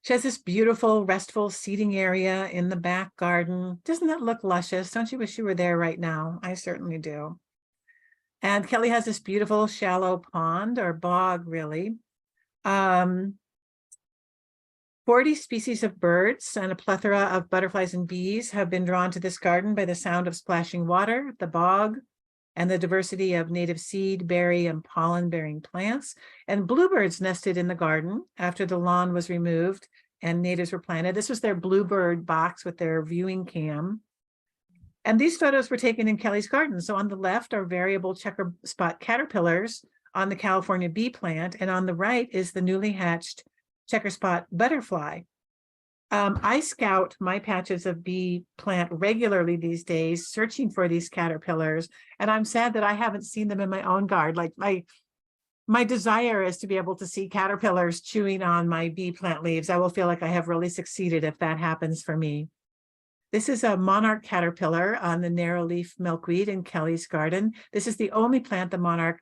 [SPEAKER 1] She has this beautiful, restful seating area in the back garden. Doesn't that look luscious? Don't you wish you were there right now? I certainly do. And Kelly has this beautiful shallow pond, or bog, really. 40 species of birds and a plethora of butterflies and bees have been drawn to this garden by the sound of splashing water, the bog, and the diversity of native seed, berry, and pollen-bearing plants. And bluebirds nested in the garden after the lawn was removed and natives were planted. This was their bluebird box with their viewing cam. And these photos were taken in Kelly's garden. So on the left are variable checker spot caterpillars on the California bee plant, and on the right is the newly hatched checker spot butterfly. I scout my patches of bee plant regularly these days, searching for these caterpillars, and I'm sad that I haven't seen them in my own garden. Like my desire is to be able to see caterpillars chewing on my bee plant leaves. I will feel like I have really succeeded if that happens for me. This is a monarch caterpillar on the narrow-leaf milkweed in Kelly's garden. This is the only plant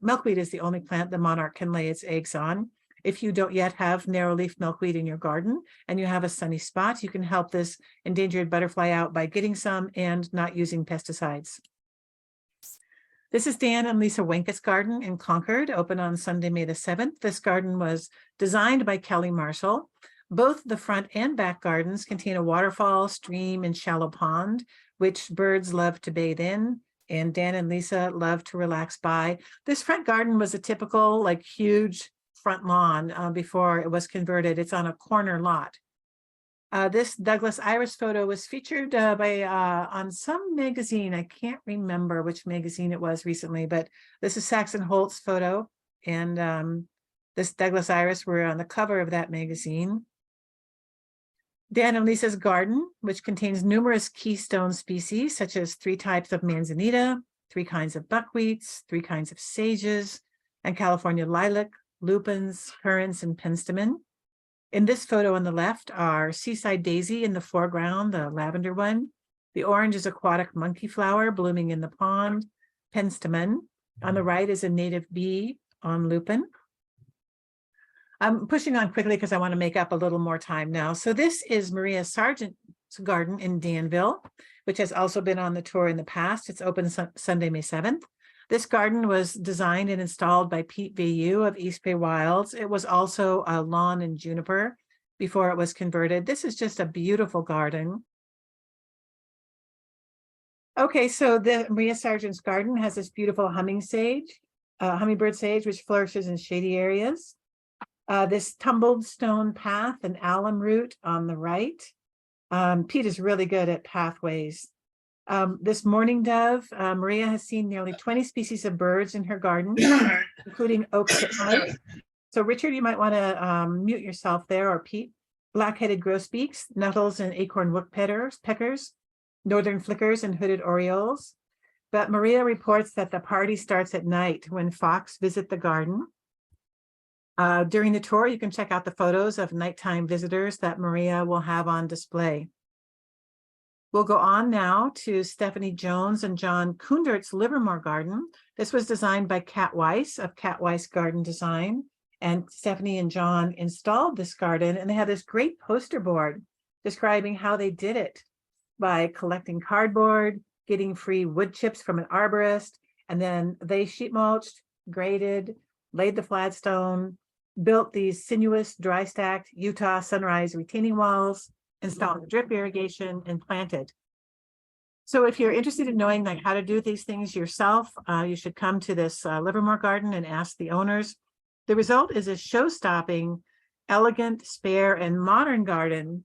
[SPEAKER 1] milkweed is the only plant the monarch can lay its eggs on. If you don't yet have narrow-leaf milkweed in your garden and you have a sunny spot, you can help this endangered butterfly out by getting some and not using pesticides. This is Dan and Lisa Wenkett's garden in Concord, open on Sunday, May the 7th. This garden was designed by Kelly Marshall. Both the front and back gardens contain a waterfall, stream, and shallow pond, which birds love to bathe in, and Dan and Lisa love to relax by. This front garden was a typical, like, huge front lawn before it was converted. It's on a corner lot. This Douglas Iris photo was featured on some magazine. I can't remember which magazine it was recently, but this is Saxon Holt's photo, and this Douglas Iris were on the cover of that magazine. Dan and Lisa's garden, which contains numerous keystone species, such as 3 types of manzanita, 3 kinds of buckwheats, 3 kinds of sages, and California lilac, lupins, currants, and penstemon. In this photo on the left are seaside daisy in the foreground, the lavender one. The orange is aquatic monkey flower blooming in the pond, penstemon. On the right is a native bee on lupin. I'm pushing on quickly because I want to make up a little more time now. So this is Maria Sargent's garden in Danville, which has also been on the tour in the past. It's open Sunday, May 7th. This garden was designed and installed by Pete Vayu of East Bay Wilds. It was also a lawn and juniper before it was converted. This is just a beautiful garden. Okay, so the Maria Sargent's garden has this beautiful hummingbird sage, which flourishes in shady areas. This tumbled stone path and alum root on the right. Pete is really good at pathways. This mourning dove, Maria has seen nearly 20 species of birds in her garden, including oak titmice. So Richard, you might want to mute yourself there, or Pete. Black-headed grosbeaks, nettles and acorn woodpeckers, northern flickers and hooded orioles. But Maria reports that the party starts at night when fox visit the garden. During the tour, you can check out the photos of nighttime visitors that Maria will have on display. We'll go on now to Stephanie Jones and John Kundert's Livermore Garden. This was designed by Kat Weiss of Kat Weiss Garden Design. And Stephanie and John installed this garden, and they had this great poster board describing how they did it by collecting cardboard, getting free wood chips from an arborist, and then they sheet mulched, graded, laid the flagstone, built these sinuous dry stacked Utah Sunrise retaining walls, installed drip irrigation, and planted. So if you're interested in knowing like how to do these things yourself, you should come to this Livermore Garden and ask the owners. The result is a show-stopping, elegant, spare, and modern garden.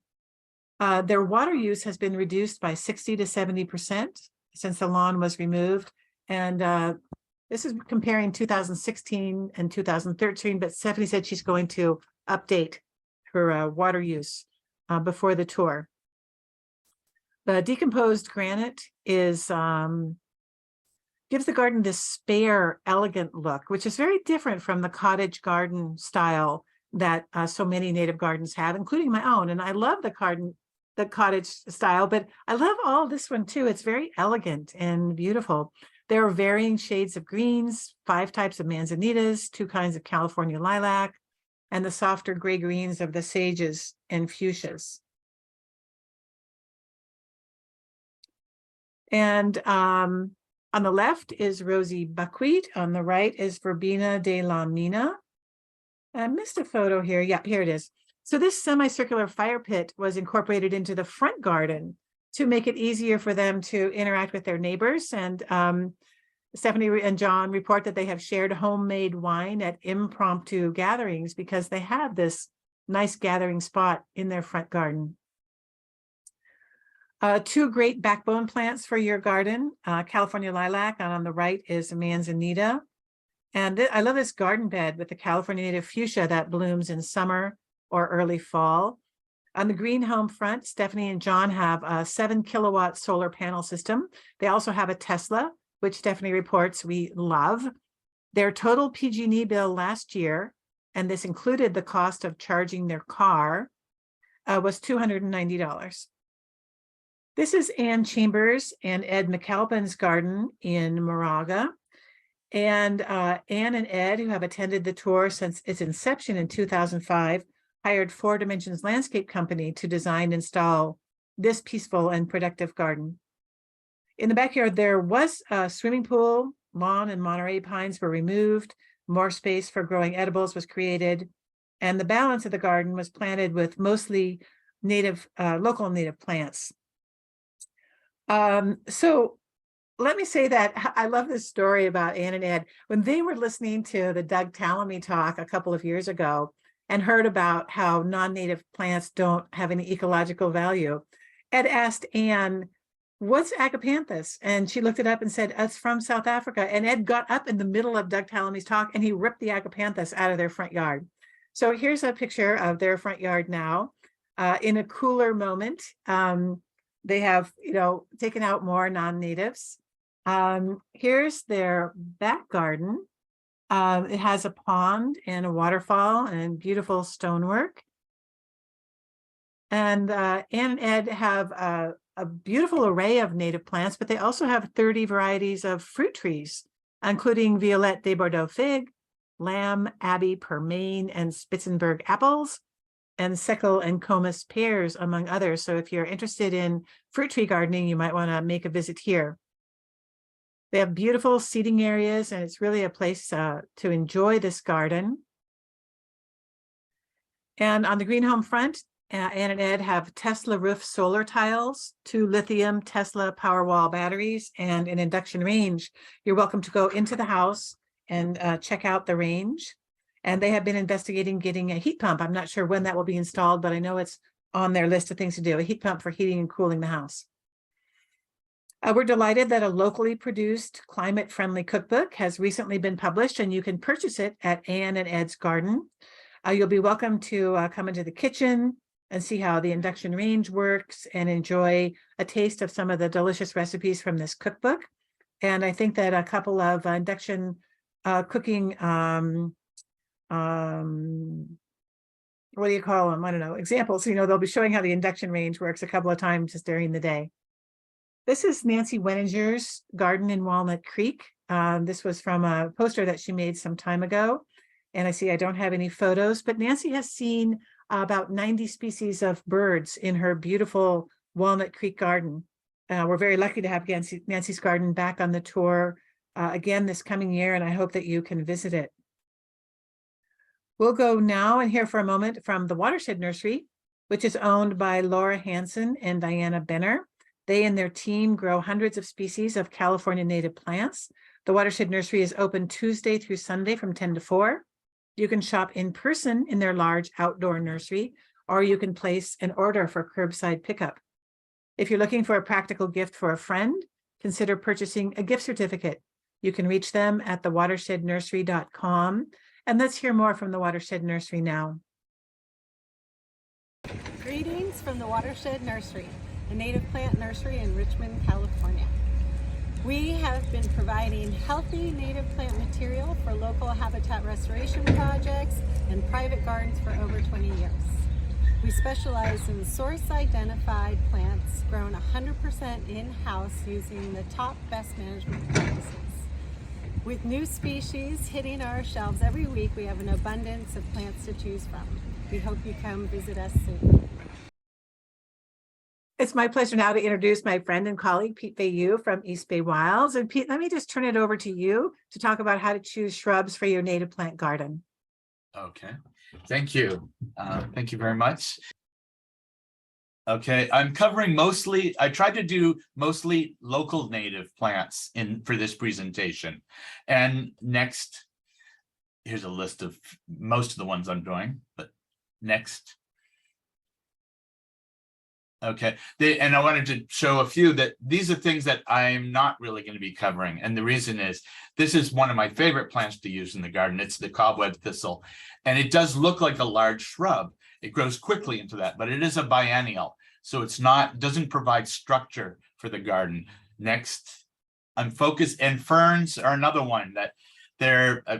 [SPEAKER 1] Their water use has been reduced by 60 to 70% since the lawn was removed. And this is comparing 2016 and 2013, but Stephanie said she's going to update her water use before the tour. The decomposed granite is gives the garden this spare, elegant look, which is very different from the cottage garden style that so many native gardens have, including my own. And I love the cottage style, but I love all this one too. It's very elegant and beautiful. There are varying shades of greens, 5 types of manzanitas, 2 kinds of California lilac, and the softer gray greens of the sages and fuchsias. And on the left is rosy buckwheat. On the right is Verbena de la Mina. I missed a photo here. Yeah, here it is. So this semicircular fire pit was incorporated into the front garden to make it easier for them to interact with their neighbors. And Stephanie and John report that they have shared homemade wine at impromptu gatherings because they have this nice gathering spot in their front garden. 2 great backbone plants for your garden, California lilac, and on the right is manzanita. And I love this garden bed with the California native fuchsia that blooms in summer or early fall. On the green home front, Stephanie and John have a 7 kilowatt solar panel system. They also have a Tesla, which Stephanie reports we love. Their total PG&E bill last year, and this included the cost of charging their car, was $290. This is Ann Chambers and Ed McAlpin's garden in Moraga. And Ann and Ed, who have attended the tour since its inception in 2005, hired 4 Dimensions Landscape Company to design and install this peaceful and productive garden. In the backyard, there was a swimming pool, lawn and Monterey pines were removed, more space for growing edibles was created, and the balance of the garden was planted with mostly native, local native plants. So let me say that I love this story about Ann and Ed. When they were listening to the Doug Tallamy talk a couple of years ago and heard about how non-native plants don't have any ecological value, Ed asked Ann, "What's agapanthus?" And she looked it up and said, "It's from South Africa." And Ed got up in the middle of Doug Tallamy's talk and he ripped the agapanthus out of their front yard. So here's a picture of their front yard now. In a cooler moment, they have, taken out more non-natives. Here's their back garden. It has a pond and a waterfall and beautiful stonework. And Ann and Ed have a beautiful array of native plants, but they also have 30 varieties of fruit trees, including Violette de Bordeaux fig, Lamb, Abbey, Pearmain, and Spitzenberg apples, and Seckel and Comus pears, among others. So if you're interested in fruit tree gardening, you might want to make a visit here. They have beautiful seating areas, and it's really a place to enjoy this garden. And on the green home front, Ann and Ed have Tesla roof solar tiles, 2 lithium Tesla Powerwall batteries, and an induction range. You're welcome to go into the house and check out the range. And they have been investigating getting a heat pump. I'm not sure when that will be installed, but I know it's on their list of things to do, a heat pump for heating and cooling the house. We're delighted that a locally produced climate-friendly cookbook has recently been published, and you can purchase it at Ann and Ed's Garden. You'll be welcome to come into the kitchen and see how the induction range works and enjoy a taste of some of the delicious recipes from this cookbook. And I think that a couple of induction cooking, what do you call them? I don't know, examples, they'll be showing how the induction range works a couple of times just during the day. This is Nancy Wenninger's garden in Walnut Creek. This was from a poster that she made some time ago. And I see I don't have any photos, but Nancy has seen about 90 species of birds in her beautiful Walnut Creek garden. We're very lucky to have Nancy's garden back on the tour again this coming year, and I hope that you can visit it. We'll go now and hear for a moment from the Watershed Nursery, which is owned by Laura Hansen and Diana Benner. They and their team grow hundreds of species of California native plants. The Watershed Nursery is open Tuesday through Sunday from 10 to 4. You can shop in person in their large outdoor nursery, or you can place an order for curbside pickup. If you're looking for a practical gift for a friend, consider purchasing a gift certificate. You can reach them at thewatershednursery.com. And let's hear more from the Watershed Nursery now.
[SPEAKER 9] Greetings from the Watershed Nursery, a native plant nursery in Richmond, California. We have been providing healthy native plant material for local habitat restoration projects and private gardens for over 20 years. We specialize in source-identified plants grown 100% in-house using the top best management practices. With new species hitting our shelves every week, we have an abundance of plants to choose from. We hope you come visit us soon.
[SPEAKER 1] It's my pleasure now to introduce my friend and colleague, Pete Bayou from East Bay Wilds. And Pete, let me just turn it over to you to talk about how to choose shrubs for your native plant garden.
[SPEAKER 10] Okay, thank you. Thank you very much. Okay, I'm covering mostly, I tried to do mostly local native plants for this presentation. And next, here's a list of most of the ones I'm doing, but next. Okay, and I wanted to show a few that these are things that I'm not really going to be covering. And the reason is, this is one of my favorite plants to use in the garden. It's the cobweb thistle. And it does look like a large shrub. It grows quickly into that, but it is a biennial. So it's not, doesn't provide structure for the garden. Next, I'm focused, and ferns are another one that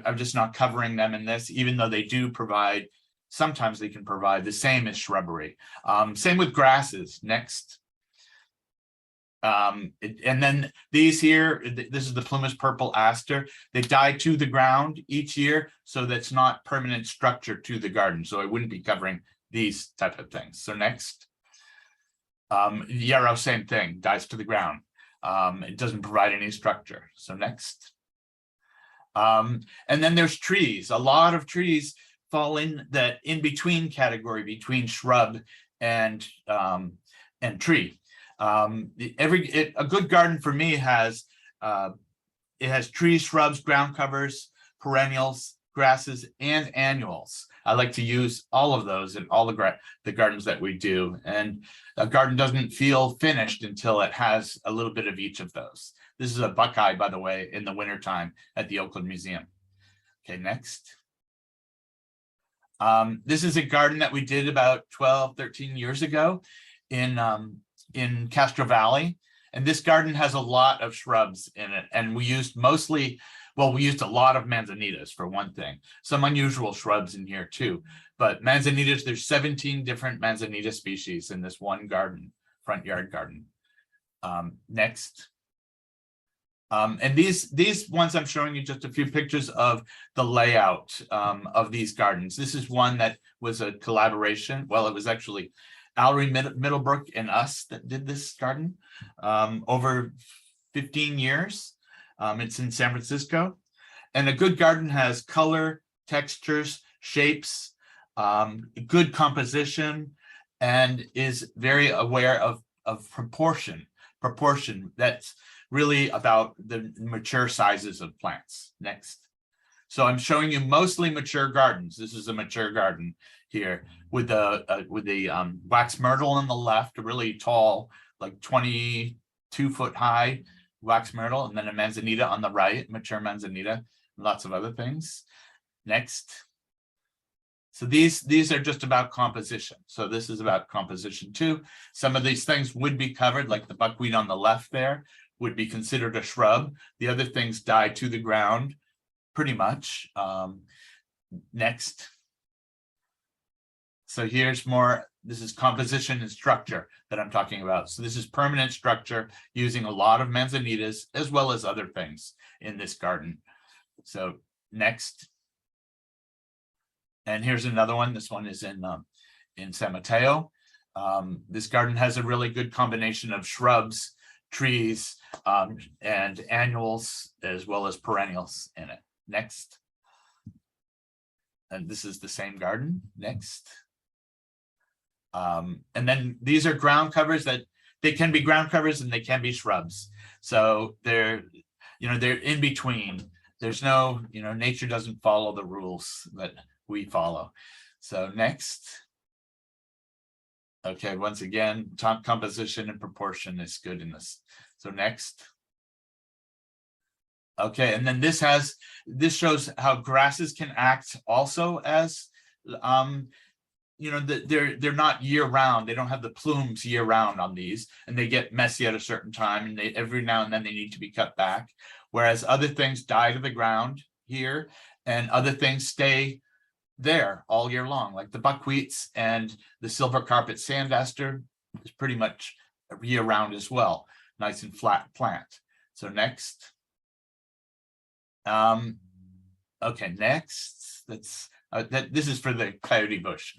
[SPEAKER 10] I'm just not covering them in this, even though they do provide, sometimes they can provide the same as shrubbery. Same with grasses. Next. And then these here, this is the plumage purple aster. They die to the ground each year, so that's not permanent structure to the garden. So I wouldn't be covering these type of things. So next. Yarrow, same thing, dies to the ground. It doesn't provide any structure. So next. And then there's trees. A lot of trees fall in that in between category between shrub and tree. A good garden for me has it has trees, shrubs, ground covers, perennials, grasses, and annuals. I like to use all of those in all the gardens that we do, and a garden doesn't feel finished until it has a little bit of each of those. This is a buckeye, by the way, in the wintertime at the Oakland Museum. Okay, next. This is a garden that we did about 12, 13 years ago in Castro Valley. And this garden has a lot of shrubs in it. And we used mostly, well, we used a lot of manzanitas for one thing. Some unusual shrubs in here too. But manzanitas, there's 17 different manzanita species in this one garden, front yard garden. Next. And these ones I'm showing you just a few pictures of the layout of these gardens. This is one that was a collaboration. Well, it was actually Allery Middlebrook and us that did this garden over 15 years. It's in San Francisco. And a good garden has color, textures, shapes, good composition, and is very aware of proportion. That's really about the mature sizes of plants. Next. So I'm showing you mostly mature gardens. This is a mature garden here with the wax myrtle on the left, a really tall, like 22-foot high wax myrtle, and then a manzanita on the right, mature manzanita, lots of other things. Next. So these are just about composition. So this is about composition too. Some of these things would be covered, like the buckwheat on the left there would be considered a shrub. The other things die to the ground, pretty much. Next. So here's more this is composition and structure that I'm talking about. So this is permanent structure using a lot of manzanitas as well as other things in this garden. So next. And here's another one. This one is in San Mateo. This garden has a really good combination of shrubs, trees, and annuals, as well as perennials in it. Next. And this is the same garden. Next. And then these are ground covers that they can be ground covers and they can be shrubs. So they're in between. There's no, nature doesn't follow the rules that we follow. So next. Okay, once again, top composition and proportion is good in this. So next. Okay, and then this shows how grasses can act also as they're not year round. They don't have the plumes year round on these, and they get messy at a certain time, and every now and then they need to be cut back. Whereas other things die to the ground here, and other things stay there all year long, like the buckwheats and the silver carpet sand aster is pretty much year round as well. Nice and flat plant. So next. Okay, next. This is for the coyote bush.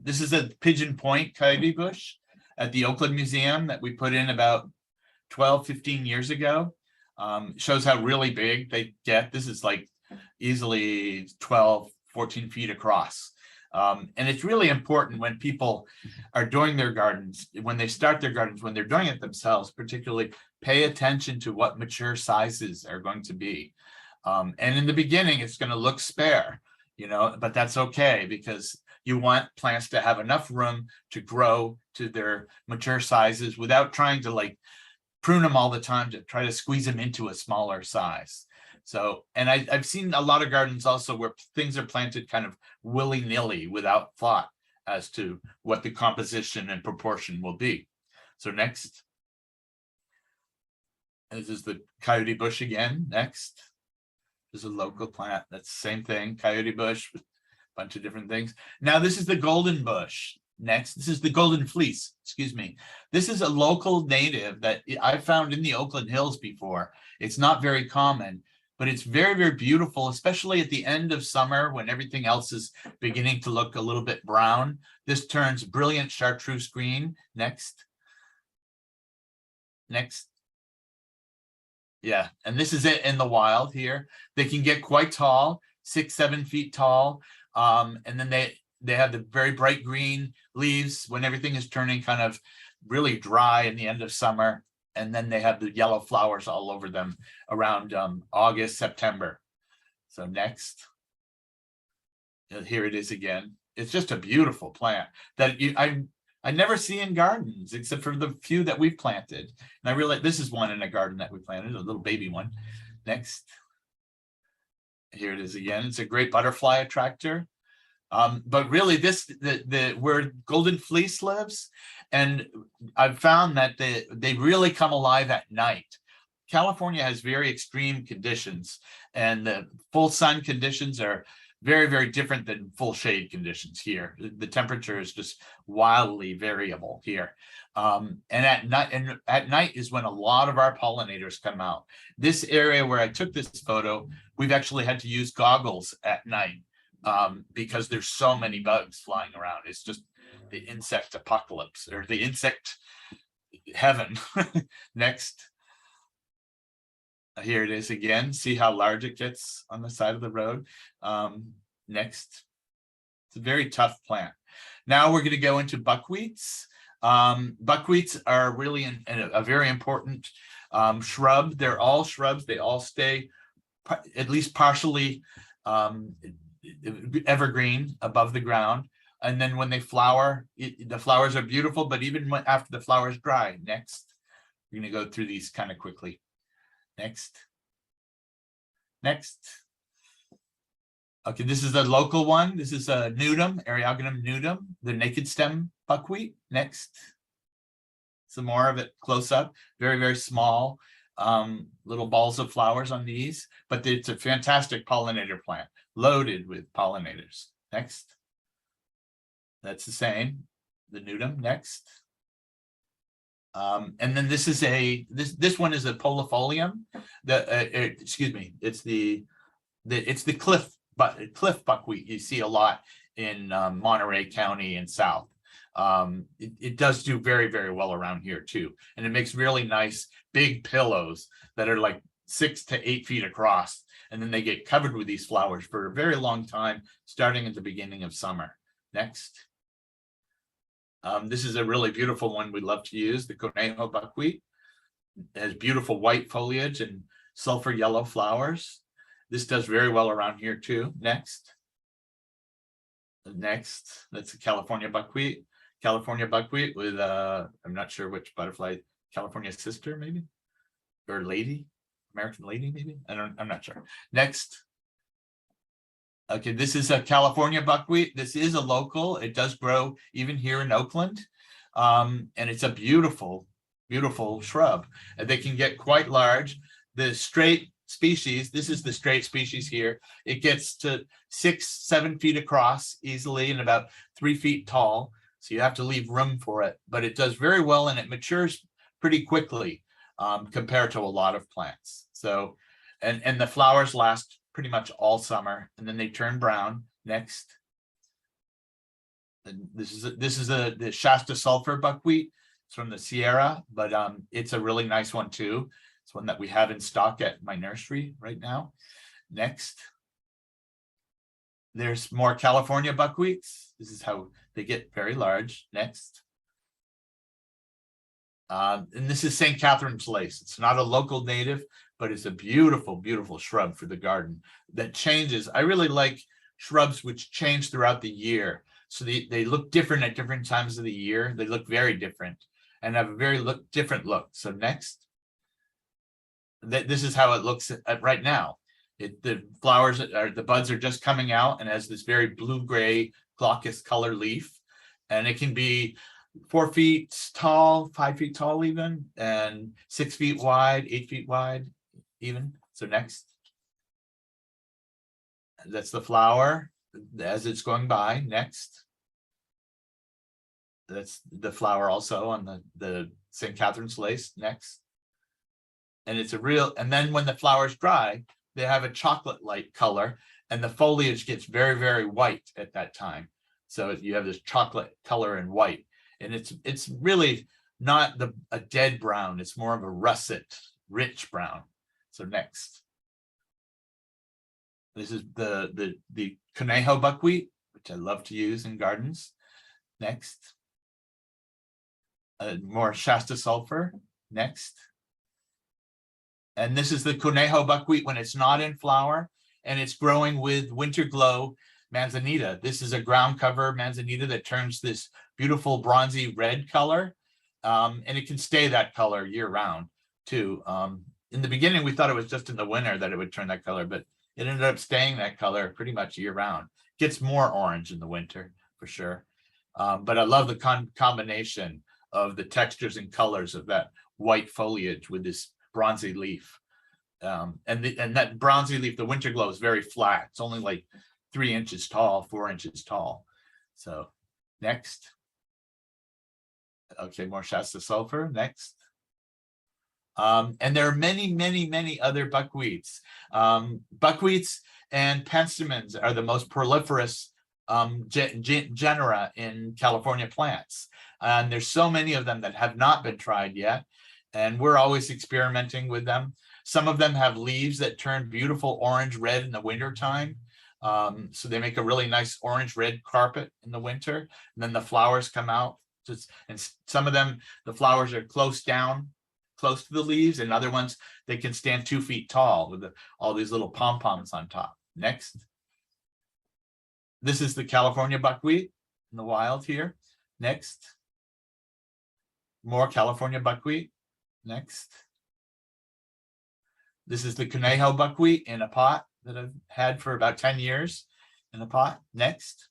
[SPEAKER 10] This is a Pigeon Point coyote bush at the Oakland Museum that we put in about 12-15 years ago. Shows how really big they get. This is like easily 12-14 feet across. And it's really important when people are doing their gardens, when they start their gardens, when they're doing it themselves, particularly pay attention to what mature sizes are going to be. And in the beginning, it's going to look spare, but that's okay, because you want plants to have enough room to grow to their mature sizes without trying to prune them all the time to try to squeeze them into a smaller size. So, and I've seen a lot of gardens also where things are planted kind of willy-nilly without thought as to what the composition and proportion will be. So next. This is the coyote bush again. Next. This is a local plant. That's the same thing. Coyote bush with a bunch of different things. Now this is the golden bush. Next, this is the golden fleece. Excuse me. This is a local native that I found in the Oakland Hills before. It's not very common, but it's very, very beautiful, especially at the end of summer when everything else is beginning to look a little bit brown. This turns brilliant chartreuse green. Next. Next. Yeah, and this is it in the wild here. They can get quite tall, 6-7 feet tall. And then they have the very bright green leaves when everything is turning kind of really dry in the end of summer. And then they have the yellow flowers all over them around August, September. So next. Here it is again. It's just a beautiful plant that I never see in gardens except for the few that we've planted. And I realize this is one in a garden that we planted, a little baby one. Next. Here it is again. It's a great butterfly attractor. But really where golden fleece lives, and I've found that they really come alive at night. California has very extreme conditions, and the full sun conditions are very, very different than full shade conditions here. The temperature is just wildly variable here. And at night is when a lot of our pollinators come out. This area where I took this photo, we've actually had to use goggles at night because there's so many bugs flying around. It's just the insect apocalypse, or the insect heaven. Next. Here it is again. See how large it gets on the side of the road. Next. It's a very tough plant. Now we're going to go into buckwheats. Buckwheats are really a very important shrub. They're all shrubs. They all stay at least partially evergreen above the ground. And then when they flower, the flowers are beautiful, but even after the flowers dry. Next. We're going to go through these kind of quickly. Next. Next. Okay, this is a local one. This is a nudum, Eriogonum nudum, the naked stem buckwheat. Next. Some more of it close up. Very, very small little balls of flowers on these, but it's a fantastic pollinator plant, loaded with pollinators. Next. That's the same. the nudum next. And then this is this one is a polifolium. Excuse me, it's the cliff buckwheat you see a lot in Monterey County and South. It does do very, very well around here too, and it makes really nice big pillows that are like 6 to 8 feet across, and then they get covered with these flowers for a very long time, starting at the beginning of summer. Next. This is a really beautiful one we love to use, the Conejo buckwheat. It has beautiful white foliage and sulfur yellow flowers. This does very well around here too. Next. Next, that's a California buckwheat. California buckwheat with I'm not sure which butterfly, California sister maybe, or lady, American lady maybe. I'm not sure. Next. Okay, this is a California buckwheat. This is a local. It does grow even here in Oakland. And it's a beautiful, beautiful shrub. And they can get quite large. The straight species, this is the straight species here. It gets to 6-7 feet across easily and about 3 feet tall. So you have to leave room for it, but it does very well and it matures pretty quickly compared to a lot of plants. So, and the flowers last pretty much all summer, and then they turn brown. Next. And this is the Shasta sulfur buckwheat. It's from the Sierra, but it's a really nice one too. It's one that we have in stock at my nursery right now. Next. There's more California buckwheats. This is how they get very large. Next. And this is St. Catherine's lace. It's not a local native, but it's a beautiful, beautiful shrub for the garden that changes. I really like shrubs which change throughout the year. So they look different at different times of the year. They look very different and have a very different look. So next. This is how it looks right now. The flowers the buds are just coming out and has this very blue-gray glaucous color leaf. And it can be 4 feet tall, 5 feet tall even, and 6 feet wide, 8 feet wide even. So next. That's the flower as it's going by. Next. That's the flower also on the St. Catherine's lace. Next. And it's and then when the flowers dry, they have a chocolate light color and the foliage gets very, very white at that time. So you have this chocolate color and white. And it's really not a dead brown. It's more of a russet, rich brown. So next. This is the Conejo buckwheat, which I love to use in gardens. Next. More Shasta sulfur. Next. And this is the Conejo buckwheat when it's not in flower and it's growing with winter glow manzanita. This is a ground cover manzanita that turns this beautiful bronzy red color. And it can stay that color year round too. In the beginning, we thought it was just in the winter that it would turn that color, but it ended up staying that color pretty much year round. Gets more orange in the winter for sure. But I love the combination of the textures and colors of that white foliage with this bronzy leaf. And that bronzy leaf, the winter glow, is very flat. It's only like 3 inches tall, 4 inches tall. So next. Okay, more Shasta sulfur. Next. And there are many, many, many other buckwheats. Buckwheats and penstemons are the most proliferous genera in California plants. And there's so many of them that have not been tried yet. And we're always experimenting with them. Some of them have leaves that turn beautiful orange-red in the wintertime. So they make a really nice orange-red carpet in the winter. And then the flowers come out. And some of them, the flowers are close to the leaves, and other ones, they can stand 2 feet tall with all these little pom-poms on top. Next. This is the California buckwheat in the wild here. Next. More California buckwheat. Next. This is the Conejo buckwheat in a pot that I've had for about 10 years in a pot. Next.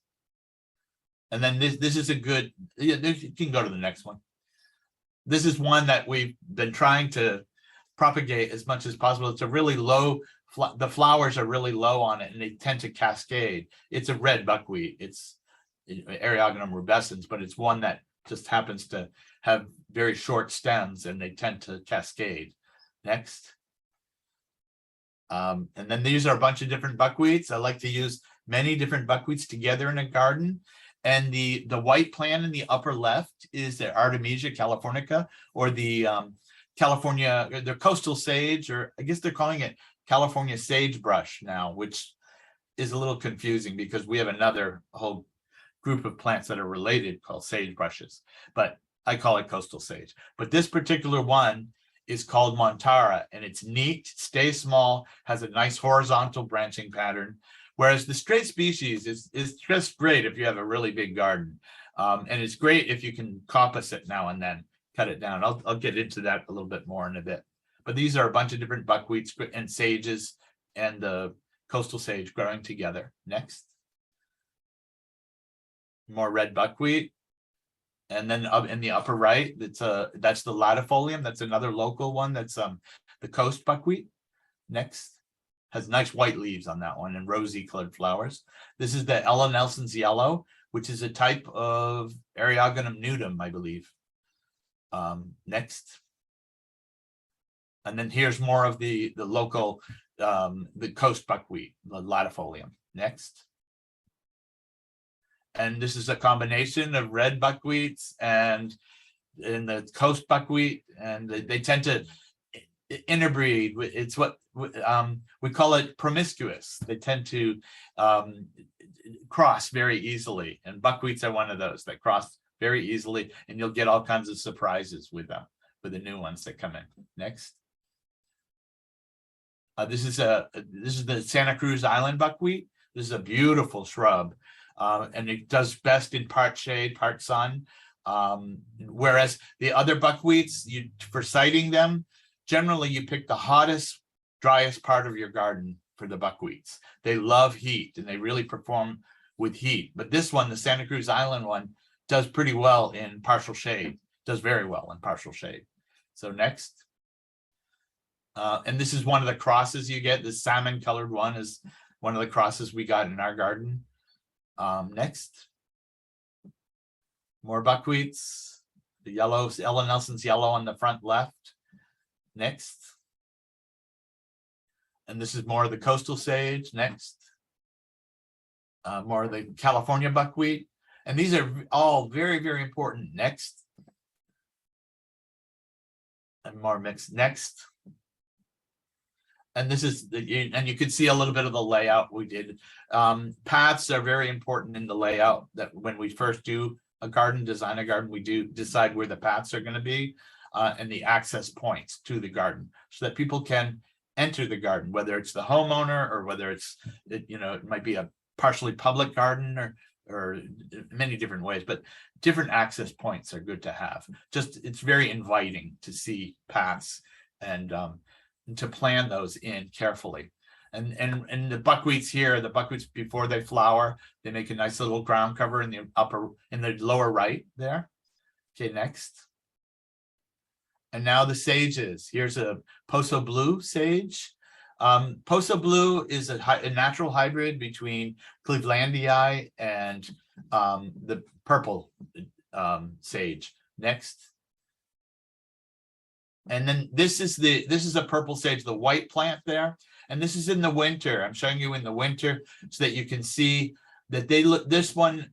[SPEAKER 10] And then this is a good, you can go to the next one. This is one that we've been trying to propagate as much as possible. It's a really low, the flowers are really low on it and they tend to cascade. It's a red buckwheat. It's Eriogonum rubescens, but it's one that just happens to have very short stems and they tend to cascade. Next. And then these are a bunch of different buckwheats. I like to use many different buckwheats together in a garden. And the white plant in the upper left is the Artemisia californica, or the California, the coastal sage, or I guess they're calling it California sagebrush now, which is a little confusing because we have another whole group of plants that are related called sagebrushes, but I call it coastal sage. But this particular one is called Montara, and it's neat, stays small, has a nice horizontal branching pattern. Whereas the straight species is just great if you have a really big garden. And it's great if you can coppice it now and then, cut it down. I'll get into that a little bit more in a bit. But these are a bunch of different buckwheats and sages and the coastal sage growing together. Next. More red buckwheat. And then up in the upper right, that's the latifolium. That's another local one. That's the coast buckwheat. Next. Has nice white leaves on that one and rosy colored flowers. This is the Ella Nelson's yellow, which is a type of Eriogonum nudum, I believe. Next. And then here's more of the local, the coast buckwheat, the latifolium. Next. And this is a combination of red buckwheats and the coast buckwheat, and they tend to interbreed. It's what we call it promiscuous. They tend to cross very easily, and buckwheats are one of those that cross very easily, and you'll get all kinds of surprises with them, with the new ones that come in. Next. This is the Santa Cruz Island buckwheat. This is a beautiful shrub, and it does best in part shade, part sun. Whereas the other buckwheats, for siting them, generally you pick the hottest, driest part of your garden for the buckwheats. They love heat and they really perform with heat. But this one, the Santa Cruz Island one, does pretty well in partial shade, does very well in partial shade. So next. And this is one of the crosses you get. The salmon colored one is one of the crosses we got in our garden. Next. More buckwheats. The yellow, Ella Nelson's yellow on the front left. Next. And this is more of the coastal sage. Next. More of the California buckwheat. And these are all very, very important. Next. And more mixed. Next. And this is, and you can see a little bit of the layout we did. Paths are very important in the layout, that when we first do a garden, design a garden, we do decide where the paths are going to be and the access points to the garden so that people can enter the garden, whether it's the homeowner or whether it's, it might be a partially public garden or many different ways, but different access points are good to have. Just, it's very inviting to see paths and to plan those in carefully. And the buckwheats here, the buckwheats before they flower, they make a nice little ground cover in the lower right there. Okay, next. And now the sages. Here's a Poso Blue sage. Poso Blue is a natural hybrid between Clevelandii and the purple sage. Next. And then this is a purple sage, the white plant there. And this is in the winter. I'm showing you in the winter so that you can see that this one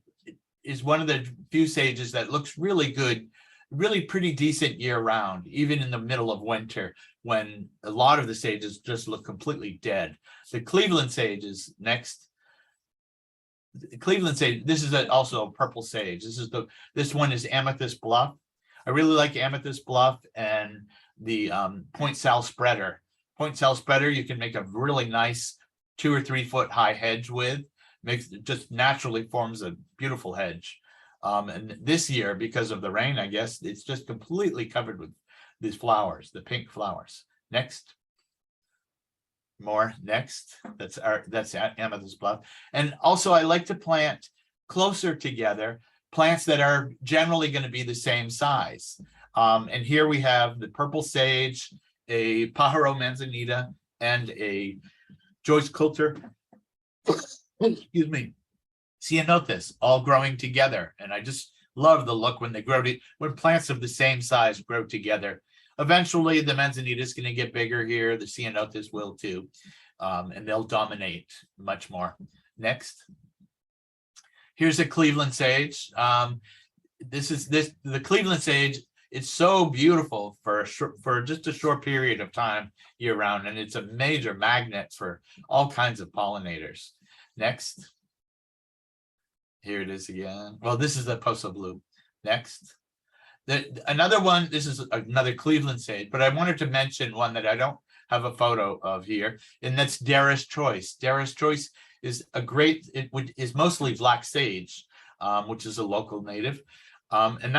[SPEAKER 10] is one of the few sages that looks really good, really pretty decent year round, even in the middle of winter when a lot of the sages just look completely dead. The Cleveland sage is next. The Cleveland sage, this is also a purple sage. This one is Amethyst Bluff. I really like Amethyst Bluff and the Point Sal spreader. Point Sal spreader, you can make a really nice 2 or 3 foot high hedge with. Just naturally forms a beautiful hedge. And this year, because of the rain, I guess, it's just completely covered with these flowers, the pink flowers. Next. More. Next. That's Amethyst Bluff. And also I like to plant closer together plants that are generally going to be the same size. And here we have the purple sage, a Pajaro manzanita, and a Joyce Coulter, excuse me, ceanothus, all growing together. And I just love the look when they grow when plants of the same size grow together. Eventually, the manzanita is going to get bigger here. The ceanothus will too, and they'll dominate much more. Next, here's a Cleveland sage. The Cleveland sage. It's so beautiful for just a short period of time year round, and it's a major magnet for all kinds of pollinators. Next, here it is again. Well, this is the Poso blue. Next, another one. This is another Cleveland sage, but I wanted to mention one that I don't have a photo of here, and that's Darris Choice. Darris Choice is is mostly black sage, which is a local native, and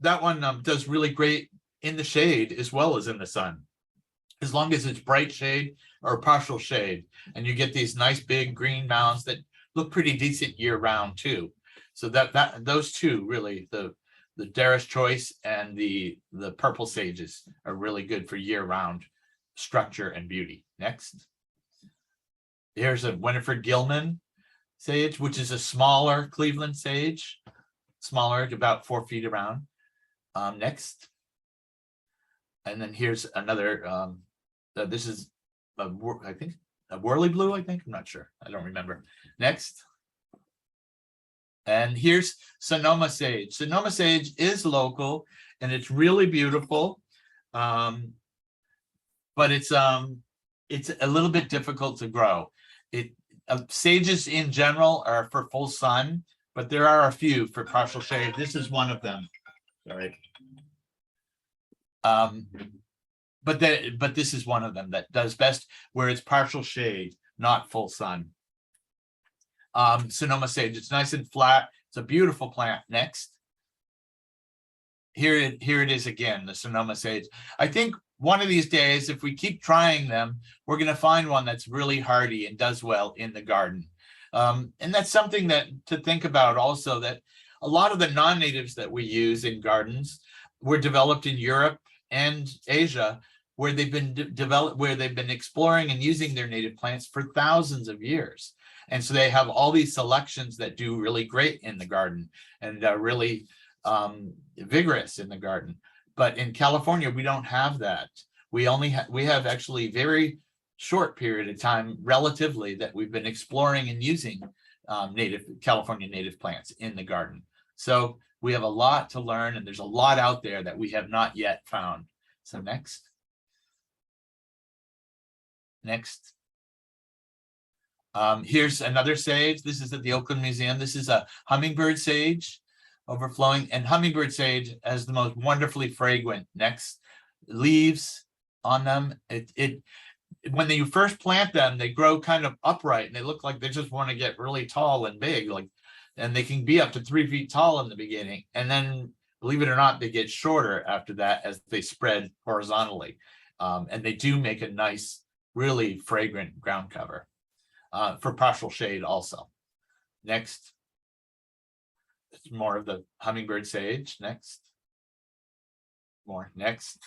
[SPEAKER 10] that one does really great in the shade as well as in the sun, as long as it's bright shade or partial shade, and you get these nice big green mounds that look pretty decent year round too. So those two really, the Darris Choice and the purple sages are really good for year round structure and beauty. Next, here's a Winifred Gilman sage, which is a smaller Cleveland sage, smaller, about 4 feet around. Next, and then here's another. This is I think a Whirly Blue. I think, I'm not sure. I don't remember. Next, and here's Sonoma sage. Sonoma sage is local, and it's really beautiful, but it's a little bit difficult to grow. Sages in general are for full sun, but there are a few for partial shade. This is one of them. Sorry. But this is one of them that does best where it's partial shade, not full sun. Sonoma sage, it's nice and flat. It's a beautiful plant. Next, here it is again, the Sonoma sage. I think one of these days, if we keep trying them, we're going to find one that's really hardy and does well in the garden. And that's something to think about also, that a lot of the non-natives that we use in gardens were developed in Europe and Asia, where they've been exploring and using their native plants for thousands of years. And so they have all these selections that do really great in the garden and are really vigorous in the garden. But in California, we don't have that. We have actually very short period of time relatively that we've been exploring and using California native plants in the garden. So we have a lot to learn, and there's a lot out there that we have not yet found. So next. Here's another sage. This is at the Oakland Museum. This is a hummingbird sage overflowing, and hummingbird sage has the most wonderfully fragrant leaves on them. When you first plant them, they grow kind of upright and they look like they just want to get really tall and big, and they can be up to 3 feet tall in the beginning. And then, believe it or not, they get shorter after that as they spread horizontally. And they do make a nice, really fragrant ground cover for partial shade also. Next. It's more of the hummingbird sage. Next. More. Next.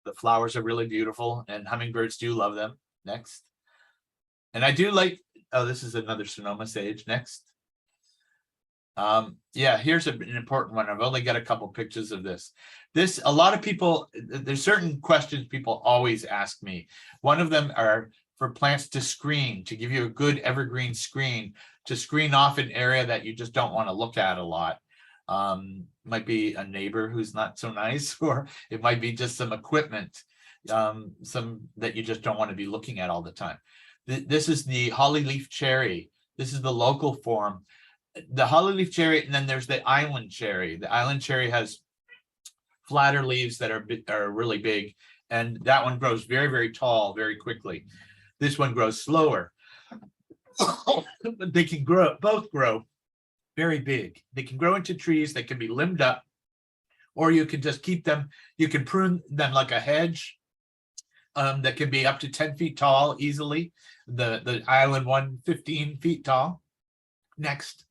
[SPEAKER 10] The flowers are really beautiful, and hummingbirds do love them. Next. And I do like, this is another Sonoma sage. Next. Yeah, here's an important one. I've only got a couple pictures of this. A lot of people, there's certain questions people always ask me. One of them are for plants to screen, to give you a good evergreen screen, to screen off an area that you just don't want to look at a lot. Might be a neighbor who's not so nice, or it might be just some equipment, some that you just don't want to be looking at all the time. This is the holly leaf cherry. This is the local form. The holly leaf cherry, and then there's the island cherry. The island cherry has flatter leaves that are really big, and that one grows very, very tall very quickly. This one grows slower. But they can both grow very big. They can grow into trees that can be limbed up, or you can just keep them. You can prune them like a hedge that can be up to 10 feet tall easily. The island one, 15 feet tall. Next.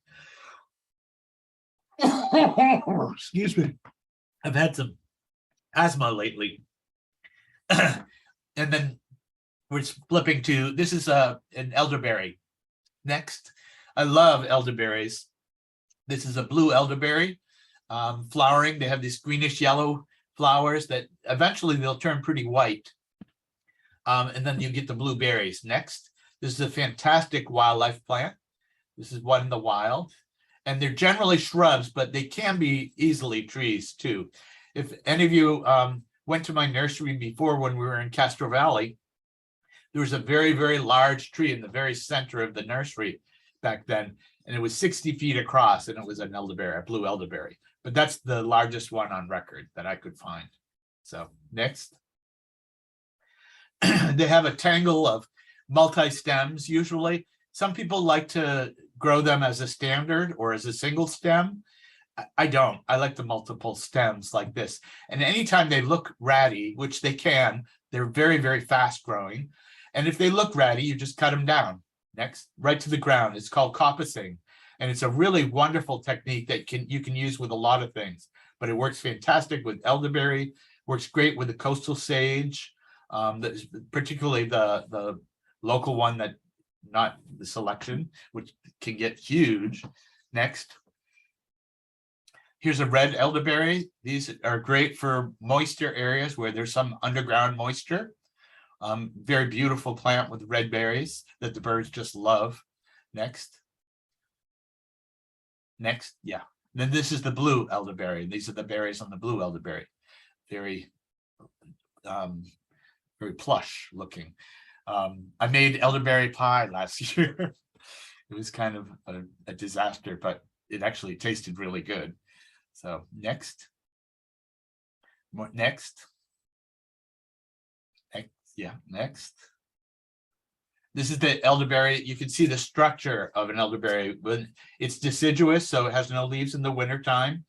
[SPEAKER 10] Excuse me. I've had some asthma lately. And then we're flipping to, this is an elderberry. Next. I love elderberries. This is a blue elderberry flowering. They have these greenish yellow flowers that eventually they'll turn pretty white. And then you get the blueberries. Next, this is a fantastic wildlife plant. This is one in the wild. And they're generally shrubs, but they can be easily trees too. If any of you went to my nursery before when we were in Castro Valley, there was a very, very large tree in the very center of the nursery back then. And it was 60 feet across, and it was an elderberry, a blue elderberry. But that's the largest one on record that I could find. So next. They have a tangle of multi-stems usually. Some people like to grow them as a standard or as a single stem. I don't. I like the multiple stems like this. And anytime they look ratty, which they can, they're very, very fast growing. And if they look ratty, you just cut them down. Next, right to the ground. It's called coppicing. And it's a really wonderful technique that you can use with a lot of things. But it works fantastic with elderberry, works great with the coastal sage, particularly the local one that, not the selection, which can get huge. Next. Here's a red elderberry. These are great for moisture areas where there's some underground moisture. Very beautiful plant with red berries that the birds just love. Next. Next, yeah. Then this is the blue elderberry. These are the berries on the blue elderberry. Very, very plush looking. I made elderberry pie last year. It was kind of a disaster, but it actually tasted really good. So next. Next. Yeah, next. This is the elderberry. You can see the structure of an elderberry. When it's deciduous, so it has no leaves in the wintertime.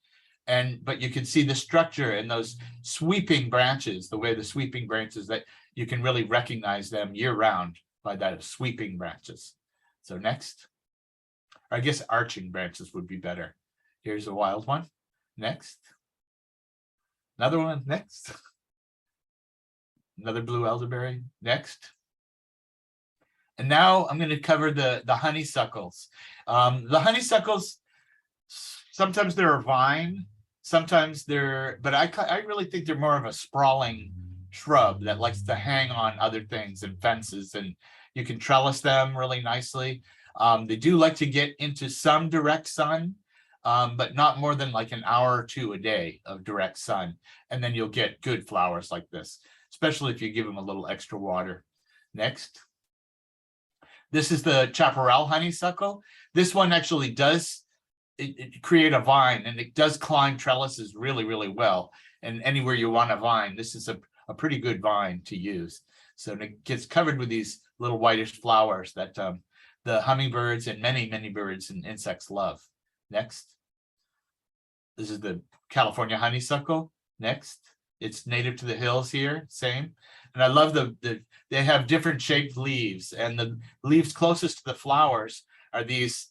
[SPEAKER 10] But you can see the structure and those sweeping branches, the way the sweeping branches, that you can really recognize them year round by that sweeping branches. So next. I guess arching branches would be better. Here's a wild one. Next. Another one. Next. Another blue elderberry. Next. And now I'm going to cover the honeysuckles. The honeysuckles, sometimes they're a vine, sometimes they're, but I really think they're more of a sprawling shrub that likes to hang on other things and fences, and you can trellis them really nicely. They do like to get into some direct sun, but not more than like an hour or two a day of direct sun. And then you'll get good flowers like this, especially if you give them a little extra water. Next. This is the chaparral honeysuckle. This one actually does create a vine, and it does climb trellises really, really well. And anywhere you want a vine, this is a pretty good vine to use. So it gets covered with these little whitish flowers that the hummingbirds and many, many birds and insects love. Next. This is the California honeysuckle. Next. It's native to the hills here, same. And I love they have different shaped leaves, and the leaves closest to the flowers are these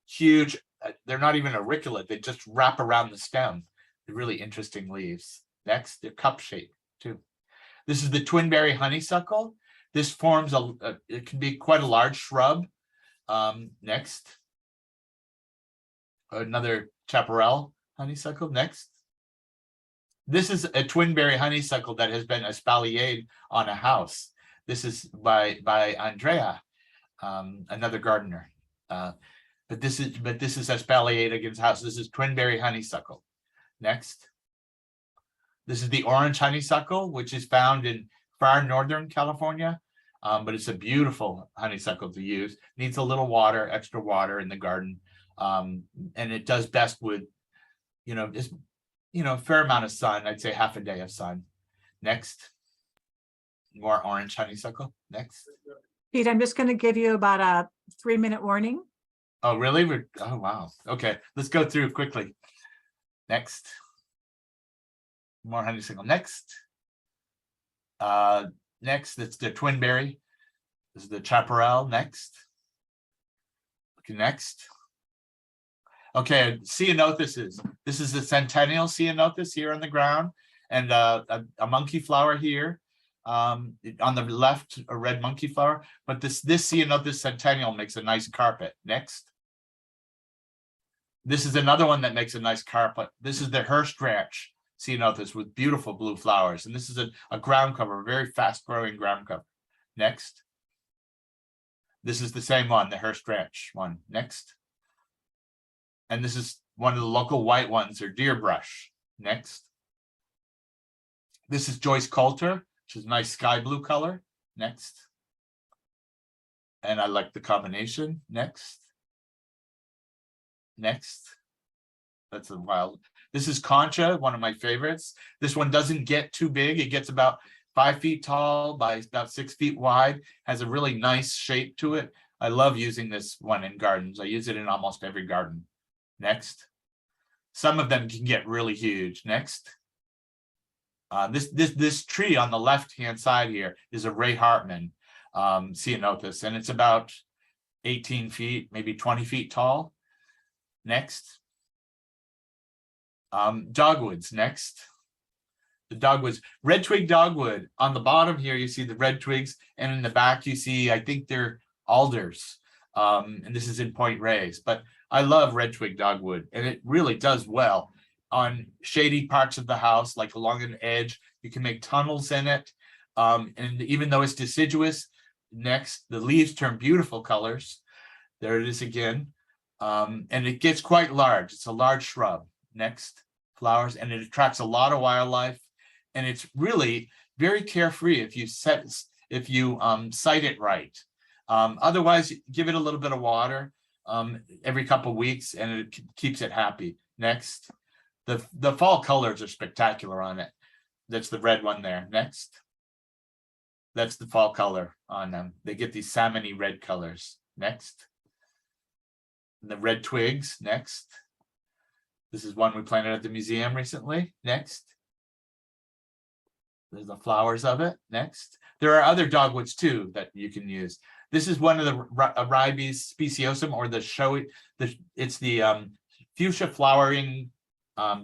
[SPEAKER 10] huge, they're not even auriculate, they just wrap around the stem. They're really interesting leaves. Next, they're cup shaped too. This is the twinberry honeysuckle. This forms it can be quite a large shrub. Next. Another chaparral honeysuckle. Next. This is a twinberry honeysuckle that has been espaliered on a house. This is by Andrea, another gardener. But this is espaliered against house. This is twinberry honeysuckle. Next. This is the orange honeysuckle, which is found in far northern California. But it's a beautiful honeysuckle to use. Needs a little water, extra water in the garden. And it does best with, a fair amount of sun. I'd say half a day of sun. Next. More orange honeysuckle. Next.
[SPEAKER 1] Pete, I'm just going to give you about a 3-minute warning.
[SPEAKER 10] Oh, really? Oh, wow. Okay, let's go through quickly. Next. More honeysuckle. Next. Next, it's the twinberry. This is the chaparral. Next. Okay, next. Okay, ceanothus. This is the centennial ceanothus here on the ground, and a monkey flower here. On the left, a red monkey flower. But this ceanothus centennial makes a nice carpet. Next. This is another one that makes a nice carpet. This is the Hearst Ranch ceanothus with beautiful blue flowers. And this is a ground cover, a very fast growing ground cover. Next. This is the same one, the Hearst Ranch one. Next. And this is one of the local white ones, or deer brush. Next. This is Joyce Coulter, which is a nice sky blue color. Next. And I like the combination. Next. Next. That's a wild. This is Concha, one of my favorites. This one doesn't get too big. It gets about 5 feet tall by about 6 feet wide, has a really nice shape to it. I love using this one in gardens. I use it in almost every garden. Next. Some of them can get really huge. Next. This tree on the left-hand side here is a Ray Hartman ceanothus, and it's about 18 feet, maybe 20 feet tall. Next. Dogwoods. Next. The dogwoods, red twig dogwood. On the bottom here, you see the red twigs, and in the back, you see, I think they're alders. And this is in Point Reyes, but I love red twig dogwood, and it really does well on shady parts of the house, like along an edge. You can make tunnels in it. And even though it's deciduous, next, the leaves turn beautiful colors. There it is again. And it gets quite large. It's a large shrub. Next, flowers, and it attracts a lot of wildlife. And it's really very carefree if you site it right. Otherwise, give it a little bit of water every couple of weeks, and it keeps it happy. Next, the fall colors are spectacular on it. That's the red one there. Next, that's the fall color on them. They get these salmony red colors. Next, and the red twigs. Next, this is one we planted at the museum recently. Next. There's the flowers of it. Next. There are other dogwoods too that you can use. This is one of the Ribes speciosum, or it's the fuchsia flowering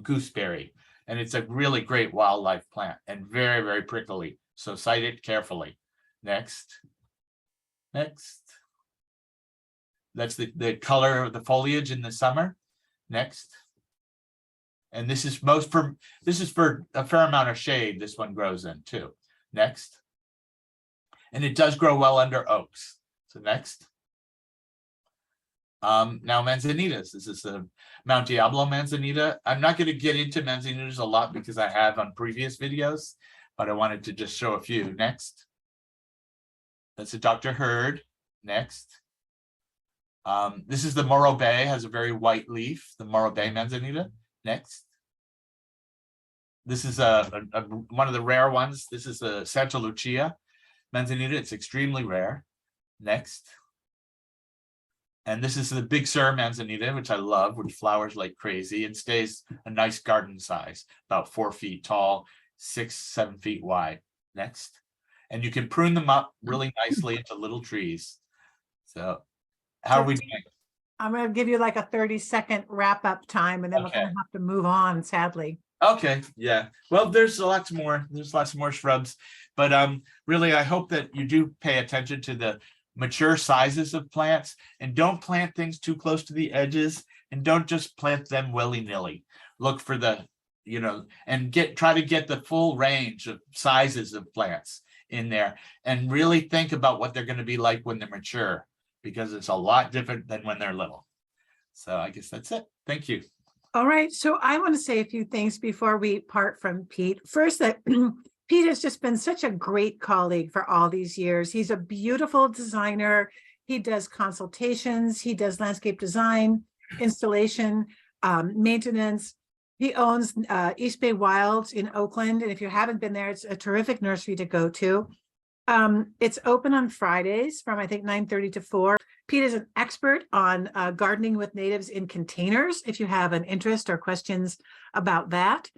[SPEAKER 10] gooseberry. And it's a really great wildlife plant and very, very prickly. So site it carefully. Next. Next. That's the color of the foliage in the summer. Next. And this is for a fair amount of shade. This one grows in too. Next. And it does grow well under oaks. So next. Now manzanitas. This is the Mount Diablo manzanita. I'm not going to get into manzanitas a lot because I have on previous videos, but I wanted to just show a few. Next. That's a Dr. Hurd. Next. This is the Morro Bay, has a very white leaf, the Morro Bay manzanita. Next. This is one of the rare ones. This is the Santa Lucia manzanita. It's extremely rare. Next. And this is the Big Sur manzanita, which I love, which flowers like crazy and stays a nice garden size, about 4 feet tall, 6-7 feet wide. Next. And you can prune them up really nicely into little trees. So how are we doing?
[SPEAKER 1] I'm going to give you like a 30-second wrap up time, and then we're going to have to move on, sadly.
[SPEAKER 10] Okay, yeah. Well, there's lots more. There's lots more shrubs, but really, I hope that you do pay attention to the mature sizes of plants, and don't plant things too close to the edges, and don't just plant them willy-nilly. Look for the, and try to get the full range of sizes of plants in there, and really think about what they're going to be like when they're mature, because it's a lot different than when they're little. So I guess that's it. Thank you.
[SPEAKER 1] All right. So I want to say a few things before we part from Pete. First, that Pete has just been such a great colleague for all these years. He's a beautiful designer. He does consultations. He does landscape design, installation, maintenance. He owns East Bay Wilds in Oakland. And if you haven't been there, it's a terrific nursery to go to. It's open on Fridays from, I think, 9:30 to 4. Pete is an expert on gardening with natives in containers, if you have an interest or questions about that.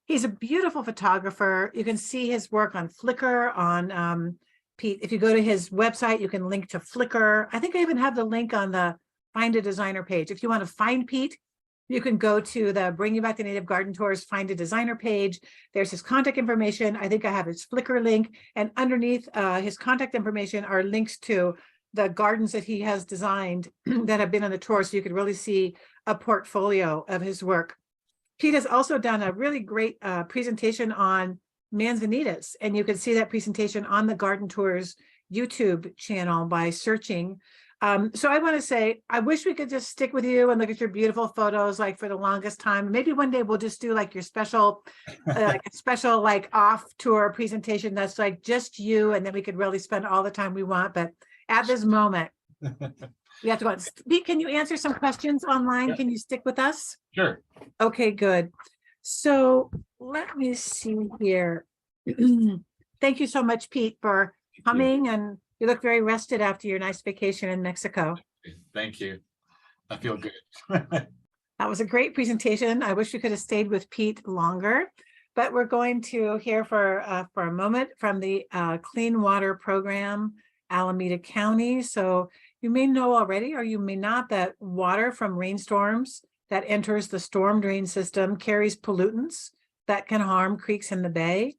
[SPEAKER 1] He's a beautiful photographer. You can see his work on Flickr, on Pete. If you go to his website, you can link to Flickr. I think I even have the link on the Find a Designer page. If you want to find Pete, you can go to the Bring You Back to Native Garden Tours Find a Designer page. There's his contact information. I think I have his Flickr link, and underneath his contact information are links to the gardens that he has designed that have been on the tour, so you could really see a portfolio of his work. Pete has also done a really great presentation on manzanitas, and you can see that presentation on the Garden Tours YouTube channel by searching. So I want to say, I wish we could just stick with you and look at your beautiful photos like for the longest time. Maybe one day we'll just do like your special, like a special like off tour presentation that's like just you, and then we could really spend all the time we want. But at this moment, we have to go on. Pete, can you answer some questions online?
[SPEAKER 10] Yeah.
[SPEAKER 1] Can you stick with us?
[SPEAKER 10] Sure.
[SPEAKER 1] Okay, good. So let me see here. Thank you so much, Pete, for coming, and you look very rested after your nice vacation in Mexico.
[SPEAKER 10] Thank you. I feel good.
[SPEAKER 1] That was a great presentation. I wish we could have stayed with Pete longer, but we're going to hear for a moment from the Clean Water Program, Alameda County. So you may know already, or you may not, that water from rainstorms that enters the storm drain system carries pollutants that can harm creeks in the bay.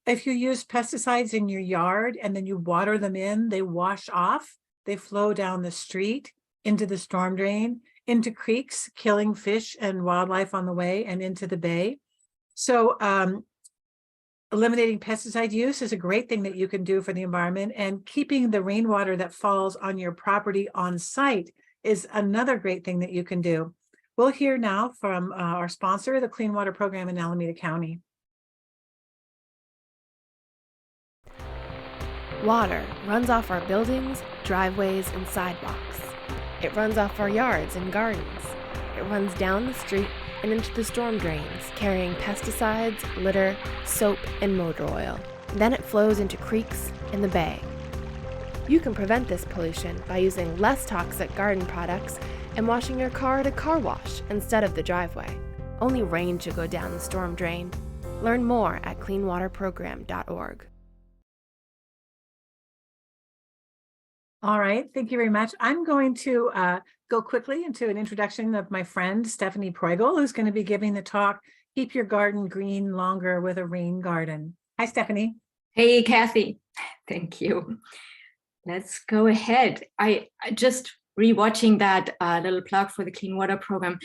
[SPEAKER 1] If you use pesticides in your yard and then you water them in, they wash off, they flow down the street into the storm drain, into creeks, killing fish and wildlife on the way, and into the bay. So eliminating pesticide use is a great thing that you can do for the environment, and keeping the rainwater that falls on your property on site is another great thing that you can do. We'll hear now from our sponsor, the Clean Water Program in Alameda County.
[SPEAKER 11] Water runs off our buildings, driveways, and sidewalks. It runs off our yards and gardens. It runs down the street and into the storm drains, carrying pesticides, litter, soap, and motor oil. Then it flows into creeks and the bay. You can prevent this pollution by using less toxic garden products and washing your car at a car wash instead of the driveway. Only rain should go down the storm drain. Learn more at cleanwaterprogram.org.
[SPEAKER 1] All right, thank you very much. I'm going to go quickly into an introduction of my friend, Stephanie Preugel, who's going to be giving the talk, Keep Your Garden Green Longer with a Rain Garden. Hi, Stephanie.
[SPEAKER 12] Hey, Kathy. Thank you. Let's go ahead. I just rewatching that little plug for the Clean Water Program.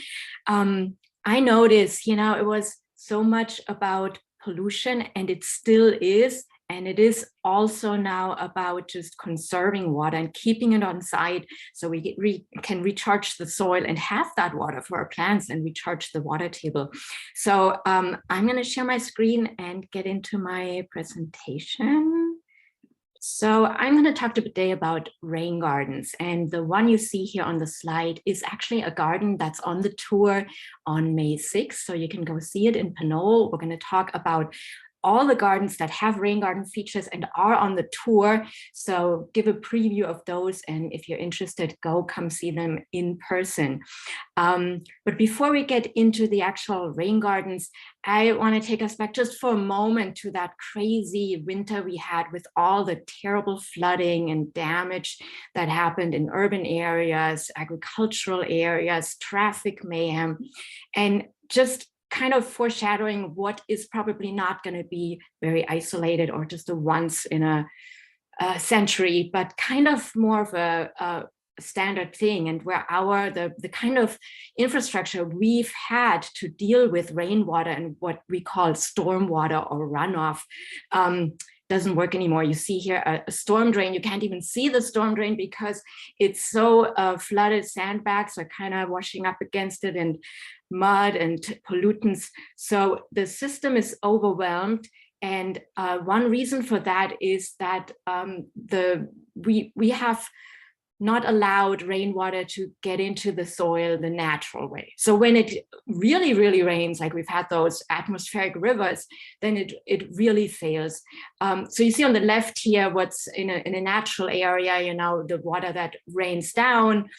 [SPEAKER 12] I noticed, it was so much about pollution, and it still is. And it is also now about just conserving water and keeping it on site so we can recharge the soil and have that water for our plants and recharge the water table. So I'm going to share my screen and get into my presentation. So I'm going to talk today about rain gardens. And the one you see here on the slide is actually a garden that's on the tour on May 6th. So you can go see it in Pinole. We're going to talk about all the gardens that have rain garden features and are on the tour. So give a preview of those. And if you're interested, come see them in person. But before we get into the actual rain gardens, I want to take us back just for a moment to that crazy winter we had with all the terrible flooding and damage that happened in urban areas, agricultural areas, traffic mayhem, and just kind of foreshadowing what is probably not going to be very isolated or just a once in a century, but kind of more of a standard thing, and where the kind of infrastructure we've had to deal with rainwater and what we call stormwater or runoff doesn't work anymore. You see here a storm drain. You can't even see the storm drain because it's so flooded. Sandbags are kind of washing up against it, and mud and pollutants. So the system is overwhelmed. And one reason for that is that we have not allowed rainwater to get into the soil the natural way. So when it really, really rains, like we've had those atmospheric rivers, then it really fails. So you see on the left here, what's in a natural area, the water that rains down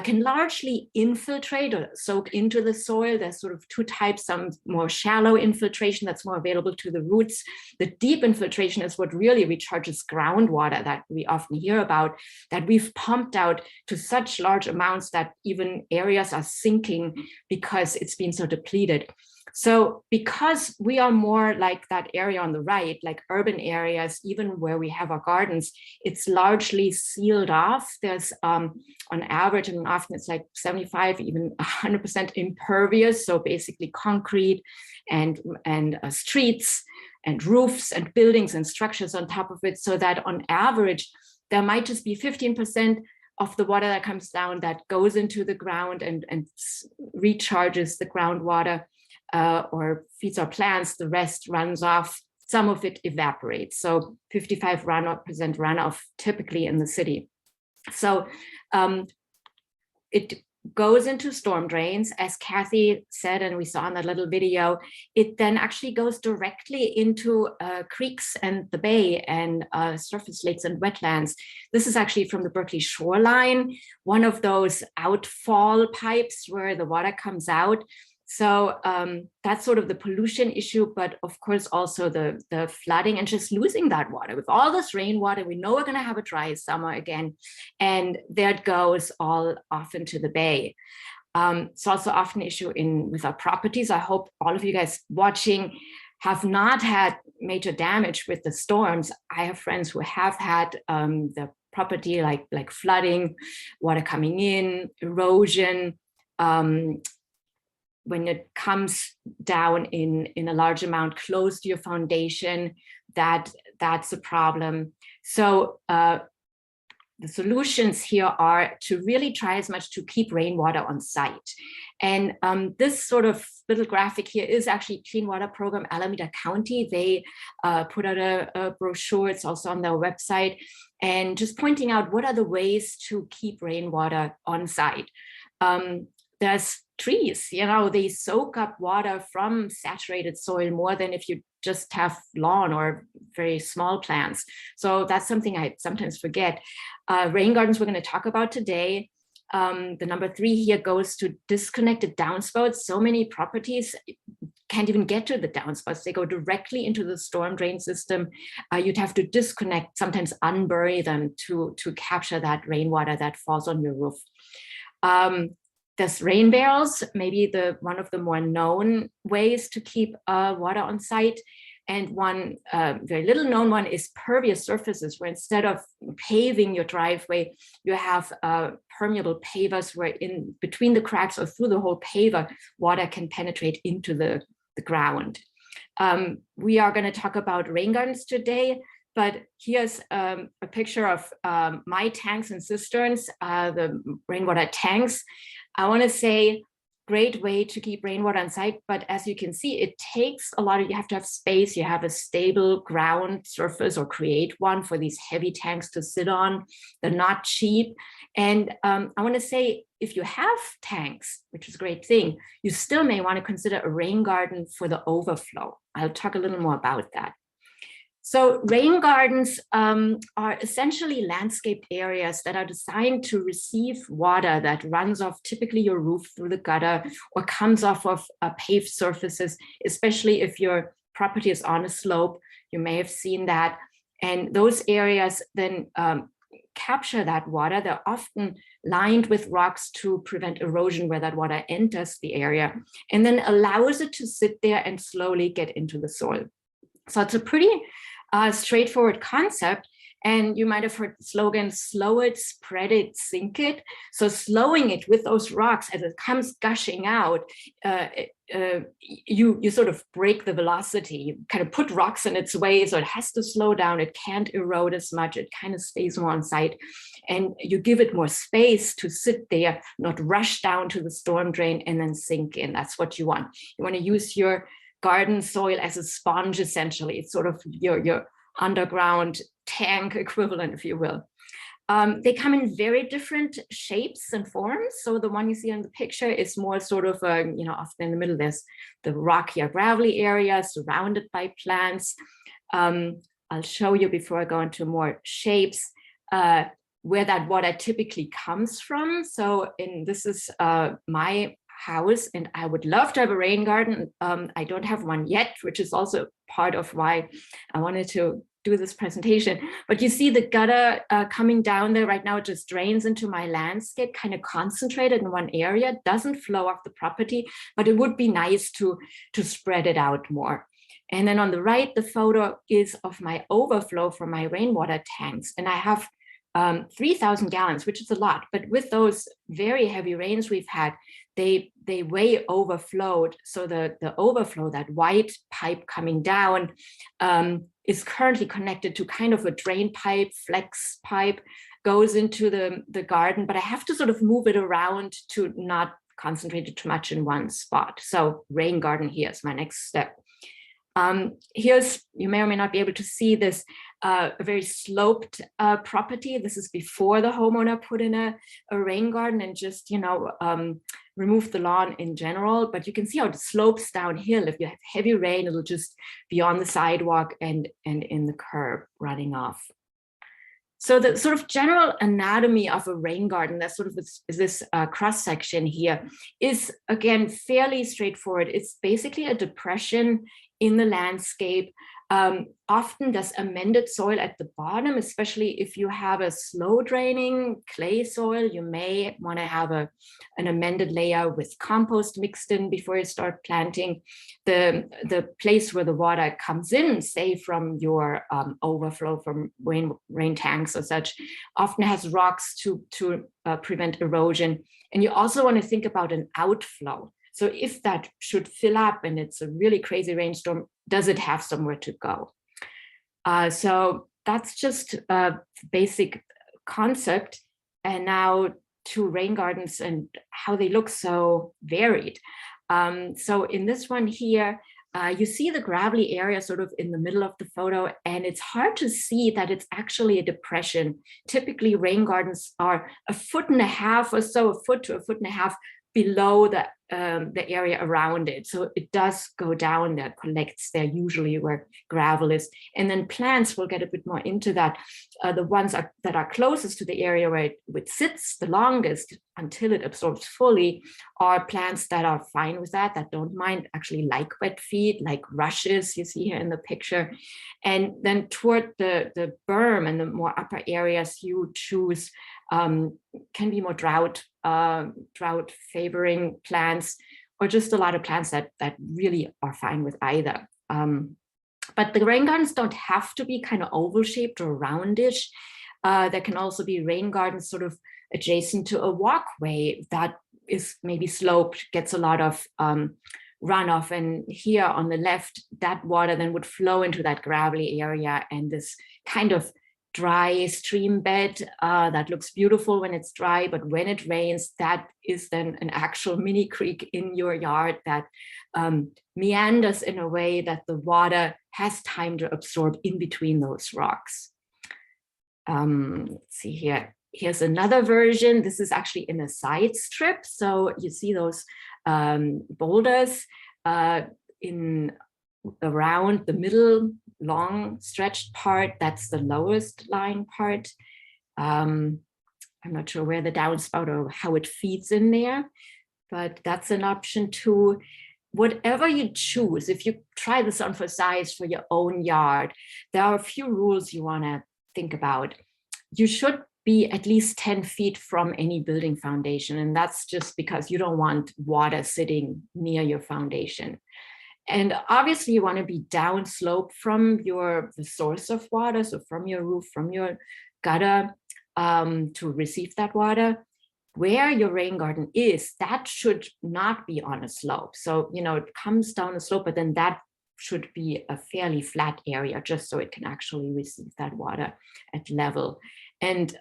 [SPEAKER 12] can largely infiltrate or soak into the soil. There's sort of two types, some more shallow infiltration that's more available to the roots. The deep infiltration is what really recharges groundwater that we often hear about, that we've pumped pumped out to such large amounts that even areas are sinking because it's been so depleted. So because we are more like that area on the right, like urban areas, even where we have our gardens, it's largely sealed off. There's on average, and often it's like 75, even 100% impervious. So basically concrete and streets and roofs and buildings and structures on top of it, so that on average, there might just be 15% of the water that comes down that goes into the ground and recharges the groundwater. Or feeds our plants, the rest runs off, some of it evaporates. So 55% runoff typically in the city. So it goes into storm drains, as Kathy said, and we saw in that little video. It then actually goes directly into creeks and the bay and surface lakes and wetlands. This is actually from the Berkeley shoreline, one of those outfall pipes where the water comes out. So that's sort of the pollution issue, but of course also the flooding and just losing that water. With all this rainwater, we know we're going to have a dry summer again, and there it goes all off into the bay. It's also often an issue with our properties. I hope all of you guys watching have not had major damage with the storms. I have friends who have had the property like flooding, water coming in, erosion. When it comes down in a large amount close to your foundation, that's a problem. So the solutions here are to really try as much to keep rainwater on site. And this sort of little graphic here is actually Clean Water Program Alameda County. They put out a brochure, it's also on their website, and just pointing out what are the ways to keep rainwater on site. There's trees, they soak up water from saturated soil more than if you just have lawn or very small plants. So that's something I sometimes forget. Rain gardens we're going to talk about today. The number 3 here goes to disconnected downspouts. So many properties can't even get to the downspouts. They go directly into the storm drain system. You'd have to disconnect, sometimes unbury them to capture that rainwater that falls on your roof. There's rain barrels, maybe one of the more known ways to keep water on site. And one very little known one is pervious surfaces, where instead of paving your driveway, you have permeable pavers where in between the cracks or through the whole paver, water can penetrate into the ground. We are going to talk about rain gardens today. But here's a picture of my tanks and cisterns, the rainwater tanks. I want to say great way to keep rainwater on site, but as you can see, it takes a lot you have to have space, you have a stable ground surface or create one for these heavy tanks to sit on. They're not cheap. And I want to say, if you have tanks, which is a great thing, you still may want to consider a rain garden for the overflow. I'll talk a little more about that. So rain gardens are essentially landscaped areas that are designed to receive water that runs off typically your roof through the gutter or comes off of paved surfaces, especially if your property is on a slope. You may have seen that. And those areas then capture that water. They're often lined with rocks to prevent erosion where that water enters the area and then allows it to sit there and slowly get into the soil. So it's a pretty straightforward concept. And you might have heard the slogan, slow it, spread it, sink it. So slowing it with those rocks as it comes gushing out, you sort of break the velocity. You kind of put rocks in its way, so it has to slow down. It can't erode as much. It kind of stays more on site. And you give it more space to sit there, not rush down to the storm drain and then sink in. That's what you want. You want to use your garden soil as a sponge, essentially. It's sort of your underground tank equivalent, if you will. They come in very different shapes and forms. So the one you see in the picture is more sort of, often in the middle, there's the rocky or gravelly area surrounded by plants. I'll show you before I go into more shapes where that water typically comes from. So this is my house, and I would love to have a rain garden. I don't have one yet, which is also part of why I wanted to do this presentation. But you see the gutter coming down there right now, it just drains into my landscape, kind of concentrated in one area. It doesn't flow off the property, but it would be nice to spread it out more. And then on the right, the photo is of my overflow from my rainwater tanks. And I have 3,000 gallons, which is a lot, but with those very heavy rains we've had, they way overflowed. So the overflow, that white pipe coming down, is currently connected to kind of a drain pipe, flex pipe, goes into the garden, but I have to sort of move it around to not concentrate it too much in one spot. So rain garden here is my next step. Here's, you may or may not be able to see this, a very sloped property. This is before the homeowner put in a rain garden and just, remove the lawn in general. But you can see how it slopes downhill. If you have heavy rain, it'll just be on the sidewalk and in the curb running off. So the sort of general anatomy of a rain garden, that sort of this cross section here, is again fairly straightforward. It's basically a depression in the landscape. Often there's amended soil at the bottom, especially if you have a slow draining clay soil. You may want to have an amended layer with compost mixed in before you start planting. The place where the water comes in, say from your overflow from rain tanks or such, often has rocks to prevent erosion. And you also want to think about an outflow. So if that should fill up and it's a really crazy rainstorm, does it have somewhere to go? So that's just a basic concept. And now to rain gardens and how they look so varied. So in this one here, you see the gravelly area sort of in the middle of the photo, and it's hard to see that it's actually a depression. Typically rain gardens are 1.5 feet or so, 1 foot to 1.5 feet below the area around it. So it does go down there, collects there usually where gravel is. And then plants, we'll get a bit more into that. The ones that are closest to the area where it sits the longest until it absorbs fully are plants that are fine with that don't mind, actually like wet feet, like rushes you see here in the picture. And then toward the berm and the more upper areas, you choose can be more drought favoring plants, or just a lot of plants that really are fine with either. But the rain gardens don't have to be kind of oval shaped or roundish. There can also be rain gardens sort of adjacent to a walkway that is maybe sloped, gets a lot of runoff. And here on the left, that water then would flow into that gravelly area, and this kind of dry stream bed that looks beautiful when it's dry, but when it rains, that is then an actual mini creek in your yard that meanders in a way that the water has time to absorb in between those rocks. Let's see here. Here's another version. This is actually in a side strip. So you see those boulders in around the middle long stretched part. That's the lowest lying part. I'm not sure where the downspout or how it feeds in there, but that's an option too. Whatever you choose, if you try this on for size for your own yard, there are a few rules you want to think about. You should be at least 10 feet from any building foundation, and that's just because you don't want water sitting near your foundation. And obviously you want to be downslope from the source of water, so from your roof, from your gutter, to receive that water. Where your rain garden is, that should not be on a slope. So, it comes down a slope, but then that should be a fairly flat area just so it can actually receive that water at level. And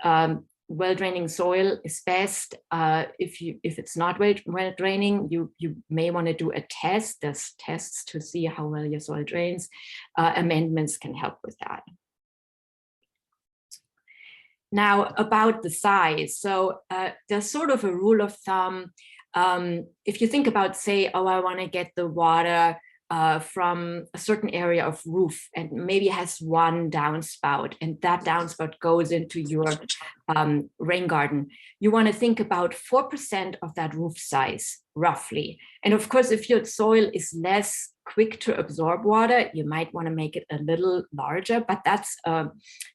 [SPEAKER 12] well-draining soil is best. If it's not well draining, you may want to do a test. There's tests to see how well your soil drains. Amendments can help with that. Now about the size. So there's sort of a rule of thumb. If you think about, say, I want to get the water from a certain area of roof, and maybe it has one downspout, and that downspout goes into your rain garden. You want to think about 4% of that roof size, roughly. And of course, if your soil is less quick to absorb water, you might want to make it a little larger, but that's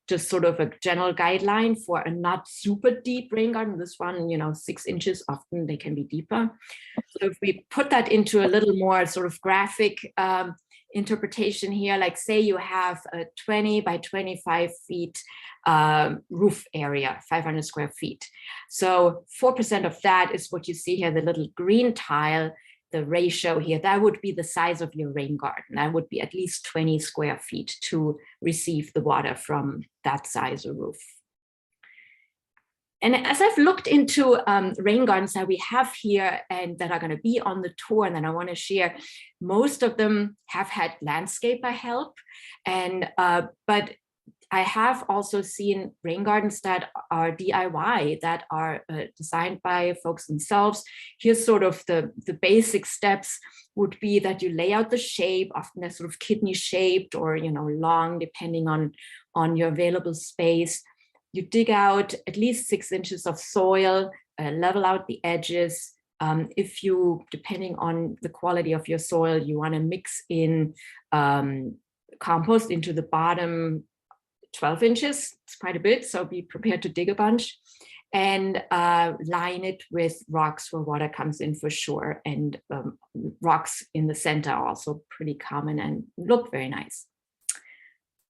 [SPEAKER 12] just sort of a general guideline for a not super deep rain garden. This one, 6 inches, often they can be deeper. So if we put that into a little more sort of graphic interpretation here, like say you have a 20 by 25 feet roof area, 500 square feet. So 4% of that is what you see here, the little green tile, the ratio here, that would be the size of your rain garden. That would be at least 20 square feet to receive the water from that size of roof. And as I've looked into rain gardens that we have here and that are going to be on the tour and that I want to share, most of them have had landscaper help. And but I have also seen rain gardens that are DIY, that are designed by folks themselves. Here's sort of the basic steps would be that you lay out the shape, often they're sort of kidney shaped or long, depending on your available space. You dig out at least 6 inches of soil, level out the edges. If you, depending on the quality of your soil, you want to mix in compost into the bottom 12 inches, it's quite a bit, so be prepared to dig a bunch, and line it with rocks where water comes in for sure. And rocks in the center are also pretty common and look very nice.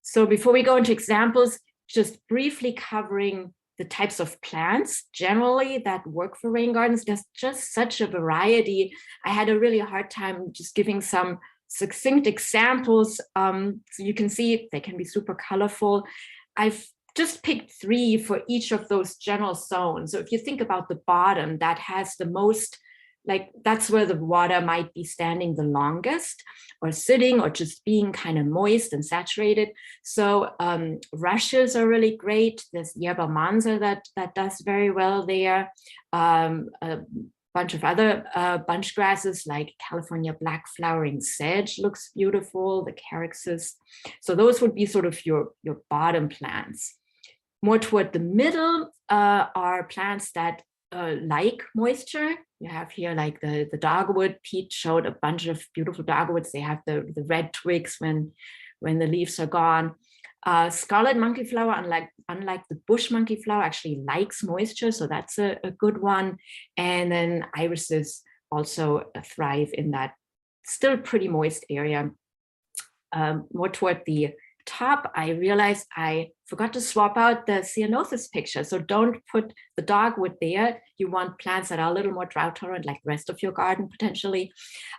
[SPEAKER 12] So before we go into examples, just briefly covering the types of plants generally that work for rain gardens. There's just such a variety. I had a really hard time just giving some succinct examples. So you can see they can be super colorful. I've just picked 3 for each of those general zones. So if you think about the bottom, that has the most, that's where the water might be standing the longest, or sitting, or just being kind of moist and saturated. So rushes are really great. There's yerba manzar that does very well there. A bunch of other bunch grasses like California black flowering sedge looks beautiful, the caryxes. So those would be sort of your bottom plants. More toward the middle are plants that like moisture. You have here like the dogwood. Pete showed a bunch of beautiful dogwoods. They have the red twigs when the leaves are gone. Scarlet monkeyflower, unlike the bush monkeyflower, actually likes moisture, so that's a good one. And then irises also thrive in that still pretty moist area. More toward the top, I realized I forgot to swap out the ceanothus picture. So don't put the dogwood there. You want plants that are a little more drought tolerant, like the rest of your garden potentially.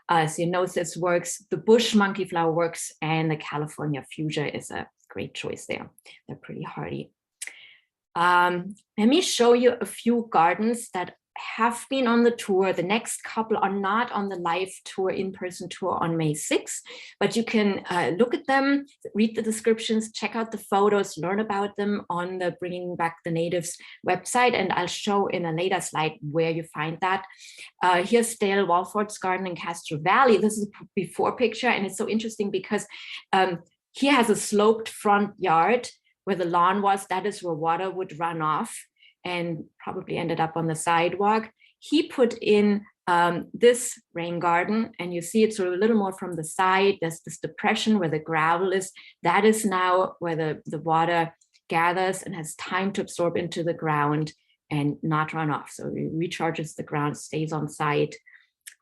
[SPEAKER 12] Ceanothus works, the bush monkeyflower works, and the California fuchsia is a great choice there. They're pretty hardy. Let me show you a few gardens that have been on the tour. The next couple are not on the live tour, in-person tour on May 6th, but you can look at them, read the descriptions, check out the photos, learn about them on the Bringing Back the Natives website, and I'll show in a later slide where you find that. Here's Dale Walford's garden in Castro Valley. This is a before picture, and it's so interesting because he has a sloped front yard where the lawn was. That is where water would run off and probably ended up on the sidewalk. He put in this rain garden, and you see it sort of a little more from the side. There's this depression where the gravel is. That is now where the water gathers and has time to absorb into the ground and not run off. So it recharges the ground, stays on site.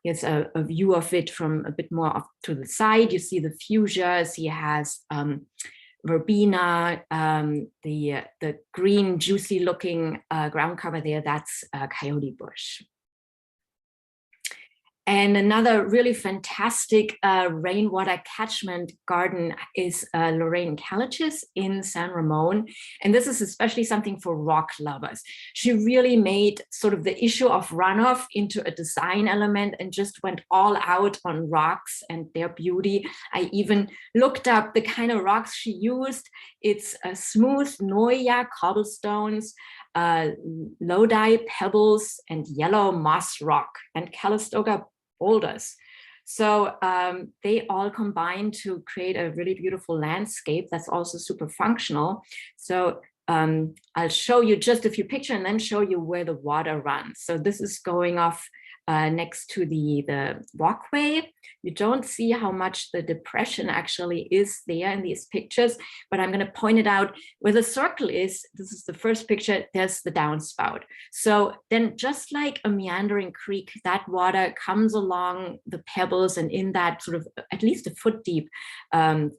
[SPEAKER 12] Here's a view of it from a bit more off to the side. You see the fuchsias. He has verbena, the green, juicy looking ground cover there, that's coyote bush. And another really fantastic rainwater catchment garden is Lorraine Kalichis in San Ramon. And this is especially something for rock lovers. She really made sort of the issue of runoff into a design element and just went all out on rocks and their beauty. I even looked up the kind of rocks she used. It's smooth Noya cobblestones, Lodi pebbles, and yellow moss rock, and Calistoga boulders. So they all combine to create a really beautiful landscape that's also super functional. So I'll show you just a few pictures and then show you where the water runs. So this is going off next to the walkway. You don't see how much the depression actually is there in these pictures, but I'm going to point it out. Where the circle is, this is the first picture, there's the downspout. So then just like a meandering creek, that water comes along the pebbles and in that sort of at least a foot deep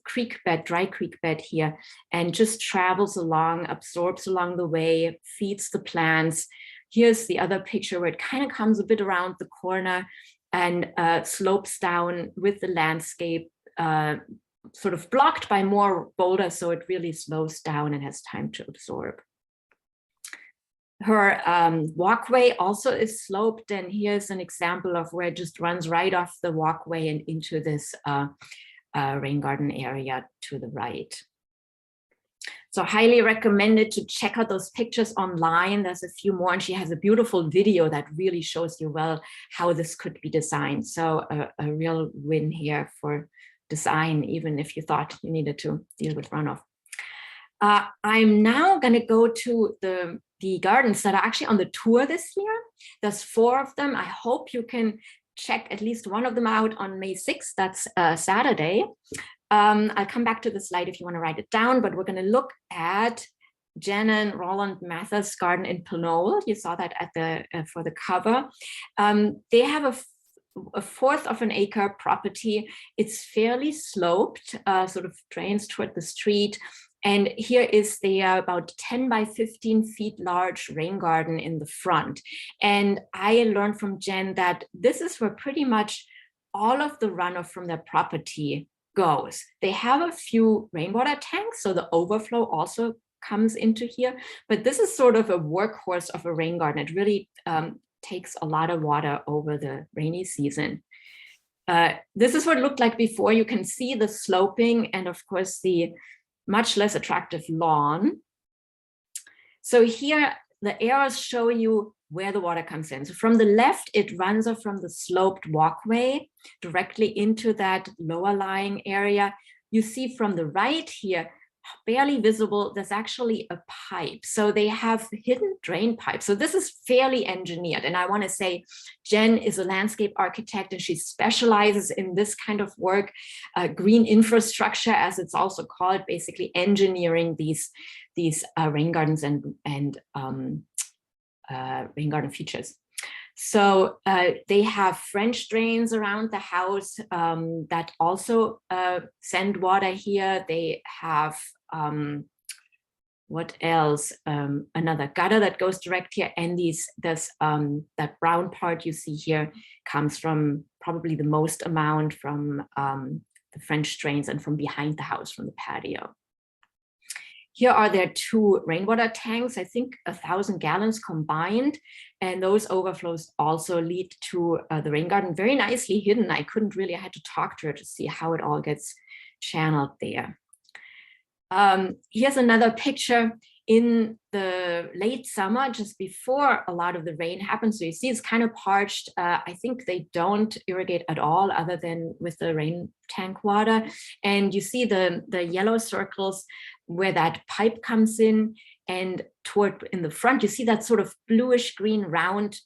[SPEAKER 12] creek bed, dry creek bed here, and just travels along, absorbs along the way, feeds the plants. Here's the other picture where it kind of comes a bit around the corner and slopes down with the landscape, sort of blocked by more boulders, so it really slows down and has time to absorb. Her walkway also is sloped, and here's an example of where it just runs right off the walkway and into this rain garden area to the right. So highly recommended to check out those pictures online. There's a few more, and she has a beautiful video that really shows you well how this could be designed. So a real win here for design, even if you thought you needed to deal with runoff. I'm now going to go to the gardens that are actually on the tour this year. There's 4 of them. I hope you can check at least one of them out on May 6th. That's Saturday. I'll come back to the slide if you want to write it down, but we're going to look at Jen and Roland Mather's garden in Pinole. You saw that at for the cover. They have a 1/4 of an acre property. It's fairly sloped, sort of drains toward the street. And here is the about 10 by 15 feet large rain garden in the front. And I learned from Jen that this is where pretty much all of the runoff from their property goes. They have a few rainwater tanks, so the overflow also comes into here, but this is sort of a workhorse of a rain garden. It really takes a lot of water over the rainy season. This is what it looked like before. You can see the sloping and of course the much less attractive lawn. So here the arrows show you where the water comes in. So from the left, it runs off from the sloped walkway directly into that lower lying area. You see from the right here, barely visible, there's actually a pipe. So they have hidden drain pipes. So this is fairly engineered. And I want to say Jen is a landscape architect and she specializes in this kind of work, green infrastructure, as it's also called, basically engineering these rain gardens and rain garden features. So they have French drains around the house that also send water here. They have, what else? Another gutter that goes direct here. And that brown part you see here comes from probably the most amount from the French drains and from behind the house, from the patio. Here are their 2 rainwater tanks, I think 1,000 gallons combined. And those overflows also lead to the rain garden, very nicely hidden. I had to talk to her to see how it all gets channeled there. Here's another picture in the late summer, just before a lot of the rain happens. So you see it's kind of parched. I think they don't irrigate at all other than with the rain tank water. And you see the yellow circles where that pipe comes in, and in the front, you see that sort of bluish green round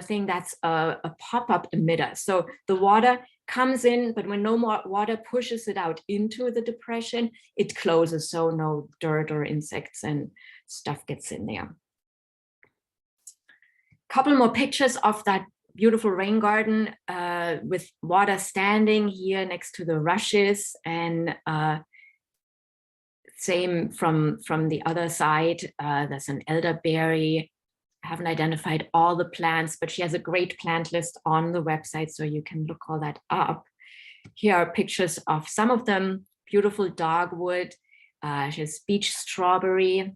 [SPEAKER 12] thing. That's a pop-up emitter. So the water comes in, but when no more water pushes it out into the depression, it closes, so no dirt or insects and stuff gets in there. Couple more pictures of that beautiful rain garden with water standing here next to the rushes, and same from the other side. There's an elderberry. I haven't identified all the plants, but she has a great plant list on the website, so you can look all that up. Here are pictures of some of them. Beautiful dogwood. She has beach strawberry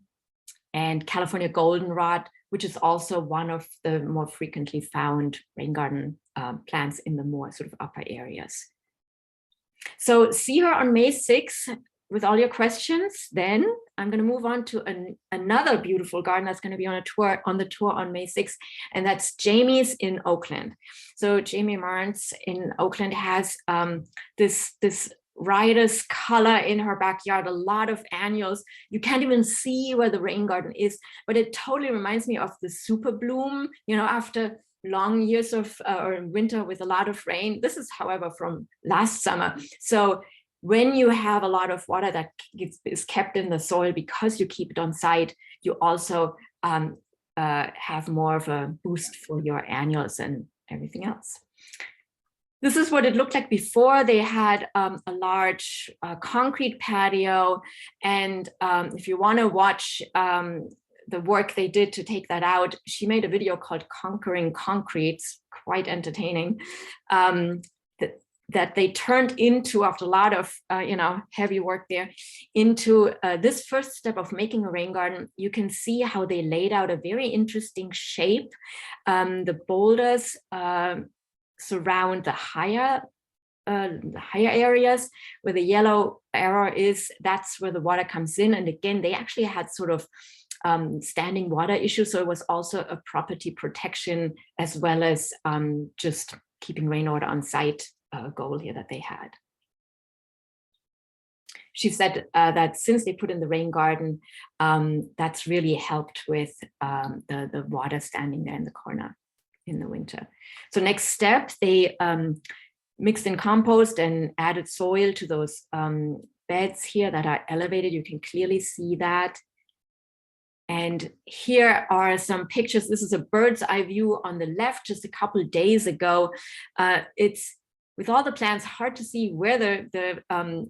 [SPEAKER 12] and California goldenrod, which is also one of the more frequently found rain garden plants in the more sort of upper areas. So see her on May 6th with all your questions. Then I'm going to move on to another beautiful garden that's going to be on the tour on May 6th, and that's Jamie's in Oakland. So Jamie Marnes in Oakland has this riotous color in her backyard, a lot of annuals. You can't even see where the rain garden is, but it totally reminds me of the super bloom, after long years of or winter with a lot of rain. This is, however, from last summer. So when you have a lot of water that is kept in the soil because you keep it on site, you also have more of a boost for your annuals and everything else. This is what it looked like before. They had a large concrete patio. And if you want to watch the work they did to take that out, she made a video called Conquering Concrete. It's quite entertaining. That they turned into, after a lot of heavy work there, into this first step of making a rain garden. You can see how they laid out a very interesting shape. The boulders surround the higher areas. Where the yellow arrow is, that's where the water comes in. And again, they actually had sort of standing water issues, so it was also a property protection as well as just keeping rainwater on site goal here that they had. She said that since they put in the rain garden, that's really helped with the water standing there in the corner in the winter. So next step, they mixed in compost and added soil to those beds here that are elevated. You can clearly see that. And here are some pictures. This is a bird's eye view on the left just a couple of days ago. It's, with all the plants, hard to see where the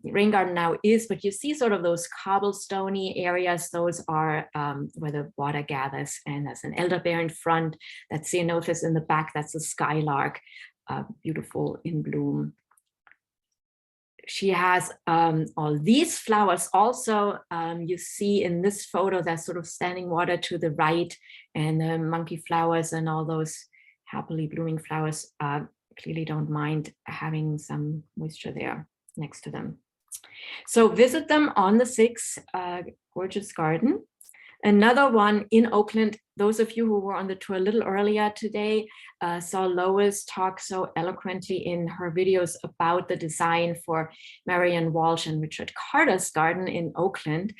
[SPEAKER 12] rain garden now is, but you see sort of those cobblestoney areas. Those are where the water gathers, and there's an elderberry in front. That's Ceanothus in the back. That's a skylark, beautiful in bloom. She has all these flowers also. You see in this photo, there's sort of standing water to the right, and the monkey flowers and all those happily blooming flowers clearly don't mind having some moisture there next to them. So visit them on the 6th, gorgeous garden. Another one in Oakland. Those of you who were on the tour a little earlier today saw Lois talk so eloquently in her videos about the design for Marianne Walsh and Richard Carter's garden in Oakland.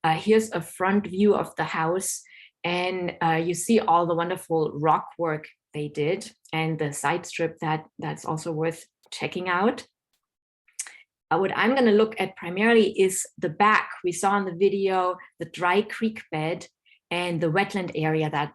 [SPEAKER 12] Here's a front view of the house, and you see all the wonderful rock work they did and the side strip that's also worth checking out. What I'm going to look at primarily is the back. We saw in the video the dry creek bed and the wetland area that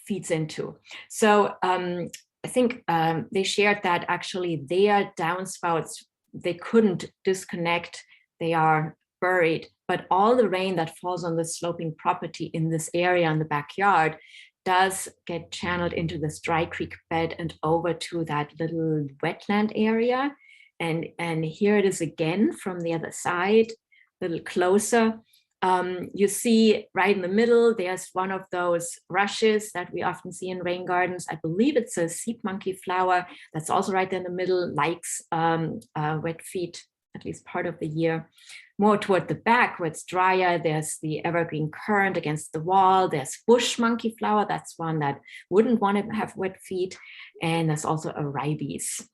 [SPEAKER 12] feeds into. So I think they shared that actually their downspouts, they couldn't disconnect. They are buried, but all the rain that falls on the sloping property in this area in the backyard does get channeled into this dry creek bed and over to that little wetland area. And here it is again from the other side, a little closer. You see right in the middle, there's one of those rushes that we often see in rain gardens. I believe it's a seed monkey flower that's also right there in the middle, likes wet feet, at least part of the year. More toward the back where it's drier, there's the evergreen currant against the wall. There's bush monkey flower. That's one that wouldn't want to have wet feet. And there's also a ribes.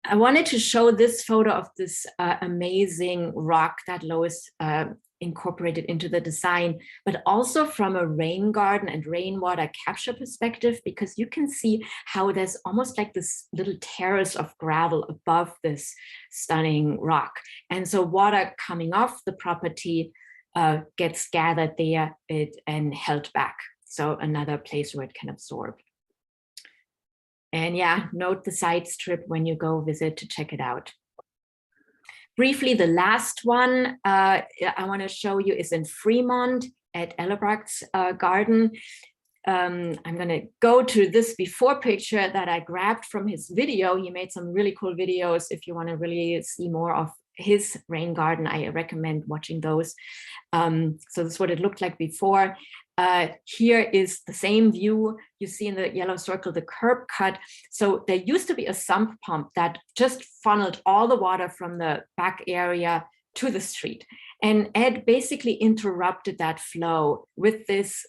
[SPEAKER 12] I wanted to show this photo of this amazing rock that Lois incorporated into the design, but also from a rain garden and rainwater capture perspective, because you can see how there's almost like this little terrace of gravel above this stunning rock. And so water coming off the property gets gathered there and held back. So another place where it can absorb. And yeah, note the side strip when you go visit to check it out. Briefly, the last one I want to show you is in Fremont at Ellerbach's garden. I'm going to go to this before picture that I grabbed from his video. He made some really cool videos. If you want to really see more of his rain garden, I recommend watching those. So this is what it looked like before. Here is the same view. You see in the yellow circle, the curb cut. So there used to be a sump pump that just funneled all the water from the back area to the street. And Ed basically interrupted that flow with this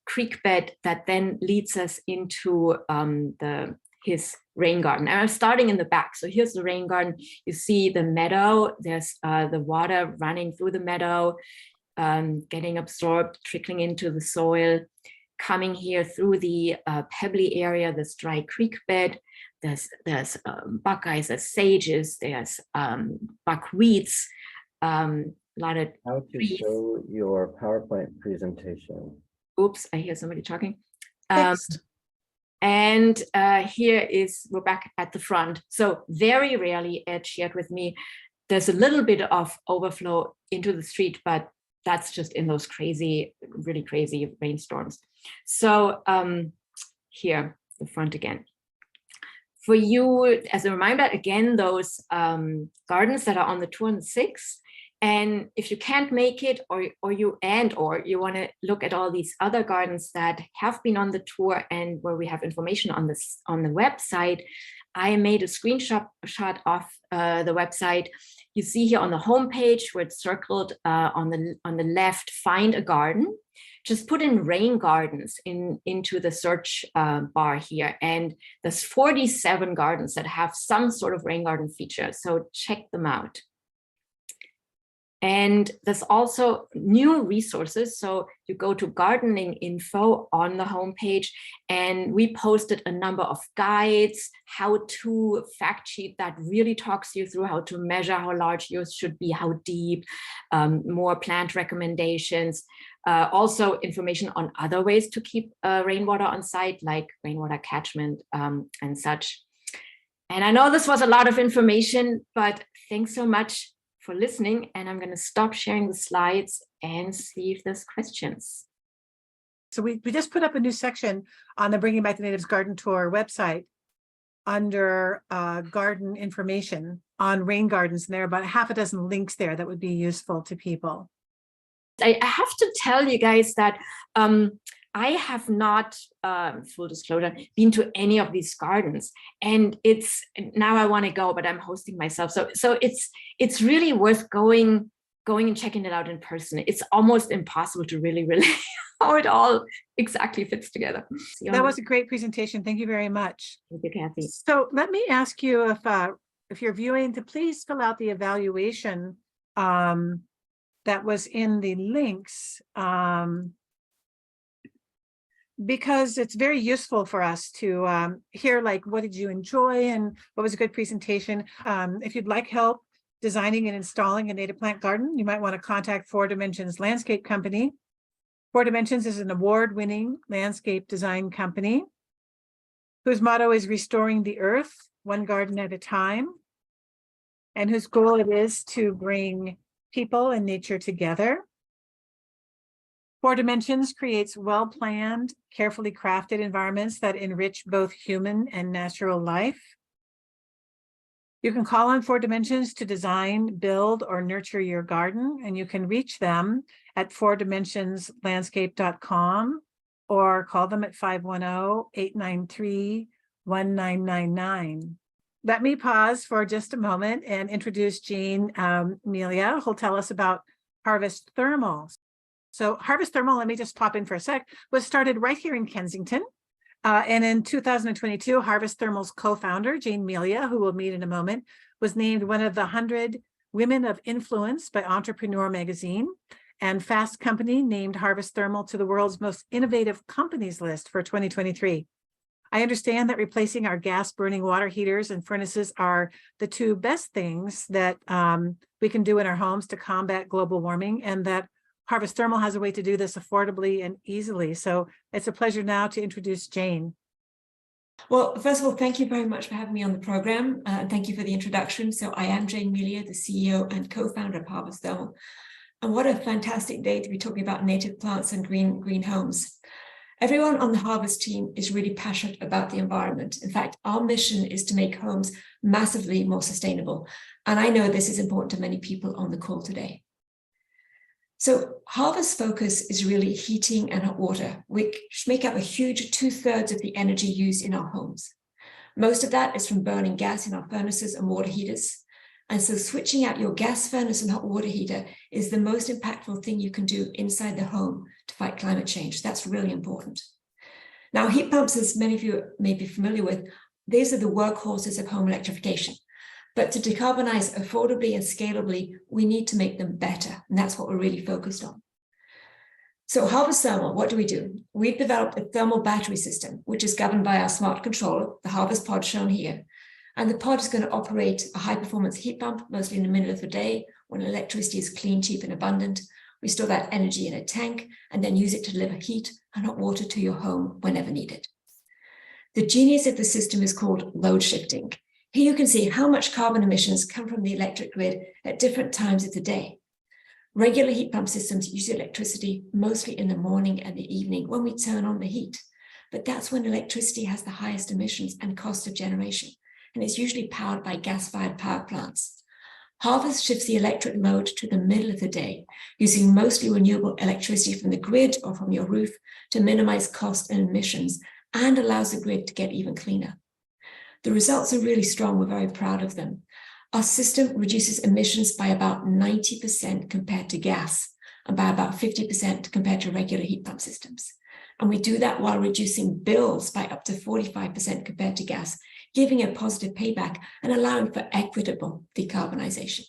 [SPEAKER 12] creek bed that then leads us into his rain garden. And I'm starting in the back. So here's the rain garden. You see the meadow. There's the water running through the meadow. Getting absorbed, trickling into the soil. coming here through the pebbly area, this dry creek bed. There's buckeyes, there's sages, there's buckwheats, a lot of
[SPEAKER 13] How to show your PowerPoint presentation.
[SPEAKER 12] Oops, I hear somebody talking.
[SPEAKER 1] Fixed.
[SPEAKER 12] And we're back at the front. So very rarely, Ed shared with me, there's a little bit of overflow into the street, but that's just in those really crazy rainstorms. So here, the front again. For you, as a reminder, again, those gardens that are on the tour on the 6th. And if you can't make it, or you want to look at all these other gardens that have been on the tour and where we have information on the website, I made a screenshot of the website. You see here on the homepage where it's circled on the left, find a garden. Just put in rain gardens into the search bar here. And there's 47 gardens that have some sort of rain garden feature. So check them out. And there's also new resources. So you go to gardening info on the homepage, and we posted a number of guides, how-to fact sheet that really talks you through how to measure how large yours should be, how deep, more plant recommendations, also information on other ways to keep rainwater on site, like rainwater catchment and such. And I know this was a lot of information, but thanks so much for listening, and I'm going to stop sharing the slides and see if there's questions.
[SPEAKER 1] So we just put up a new section on the Bringing Back the Natives Garden Tour website under garden information on rain gardens, and there are about half a dozen links there that would be useful to people.
[SPEAKER 12] I have to tell you guys that I have not, full disclosure, been to any of these gardens, and now I want to go, but I'm hosting myself. So it's really worth going and checking it out in person. It's almost impossible to really relate how it all exactly fits together.
[SPEAKER 1] That was a great presentation. Thank you very much.
[SPEAKER 12] Thank you, Kathy.
[SPEAKER 1] So let me ask you if you're viewing, to please fill out the evaluation that was in the links. Because it's very useful for us to hear, like, what did you enjoy and what was a good presentation. If you'd like help designing and installing a native plant garden, you might want to contact 4 Dimensions Landscape Company. 4 Dimensions is an award-winning landscape design company whose motto is restoring the earth, one garden at a time, and whose goal it is to bring people and nature together. 4 Dimensions creates well-planned, carefully crafted environments that enrich both human and natural life. You can call on 4 Dimensions to design, build, or nurture your garden, and you can reach them at 4dimensonslandscape.com or call them at 510-893-1999. Let me pause for just a moment and introduce Jane Melia, who'll tell us about Harvest Thermal. So Harvest Thermal, let me just pop in for a sec, was started right here in Kensington. And in 2022, Harvest Thermal's co-founder, Jane Melia, who we'll meet in a moment, was named one of the 100 Women of Influence by Entrepreneur Magazine, and Fast Company named Harvest Thermal to the world's most innovative companies list for 2023. I understand that replacing our gas-burning water heaters and furnaces are the 2 best things that we can do in our homes to combat global warming, and that Harvest Thermal has a way to do this affordably and easily. So it's a pleasure now to introduce Jane.
[SPEAKER 4] Well, first of all, thank you very much for having me on the program. Thank you for the introduction. So I am Jane Melia, the CEO and co-founder of Harvest Thermal. And what a fantastic day to be talking about native plants and green homes. Everyone on the Harvest team is really passionate about the environment. In fact, our mission is to make homes massively more sustainable. And I know this is important to many people on the call today. So Harvest's focus is really heating and hot water, which make up a huge 2/3 of the energy used in our homes. Most of that is from burning gas in our furnaces and water heaters. And so switching out your gas furnace and hot water heater is the most impactful thing you can do inside the home to fight climate change. That's really important. Now, heat pumps, as many of you may be familiar with, these are the workhorses of home electrification. But to decarbonize affordably and scalably, we need to make them better. And that's what we're really focused on. So Harvest Thermal, what do? We've developed a thermal battery system, which is governed by our smart controller, the Harvest pod shown here. And the pod is going to operate a high-performance heat pump, mostly in the middle of the day, when electricity is clean, cheap, and abundant. We store that energy in a tank and then use it to deliver heat and hot water to your home whenever needed. The genius of the system is called load shifting. Here you can see how much carbon emissions come from the electric grid at different times of the day. Regular heat pump systems use electricity mostly in the morning and the evening when we turn on the heat. But that's when electricity has the highest emissions and cost of generation, and it's usually powered by gas-fired power plants. Harvest shifts the electric load to the middle of the day, using mostly renewable electricity from the grid or from your roof to minimize cost and emissions, and allows the grid to get even cleaner. The results are really strong. We're very proud of them. Our system reduces emissions by about 90% compared to gas and by about 50% compared to regular heat pump systems. And we do that while reducing bills by up to 45% compared to gas, giving a positive payback and allowing for equitable decarbonization.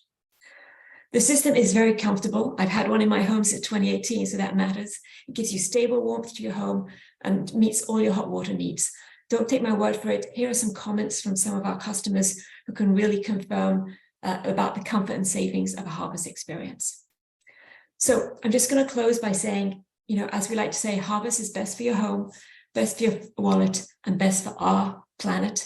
[SPEAKER 4] The system is very comfortable. I've had one in my home since 2018, so that matters. It gives you stable warmth to your home and meets all your hot water needs. Don't take my word for it. Here are some comments from some of our customers who can really confirm about the comfort and savings of a Harvest experience. So I'm just going to close by saying, you know, as we like to say, Harvest is best for your home, best for your wallet, and best for our planet.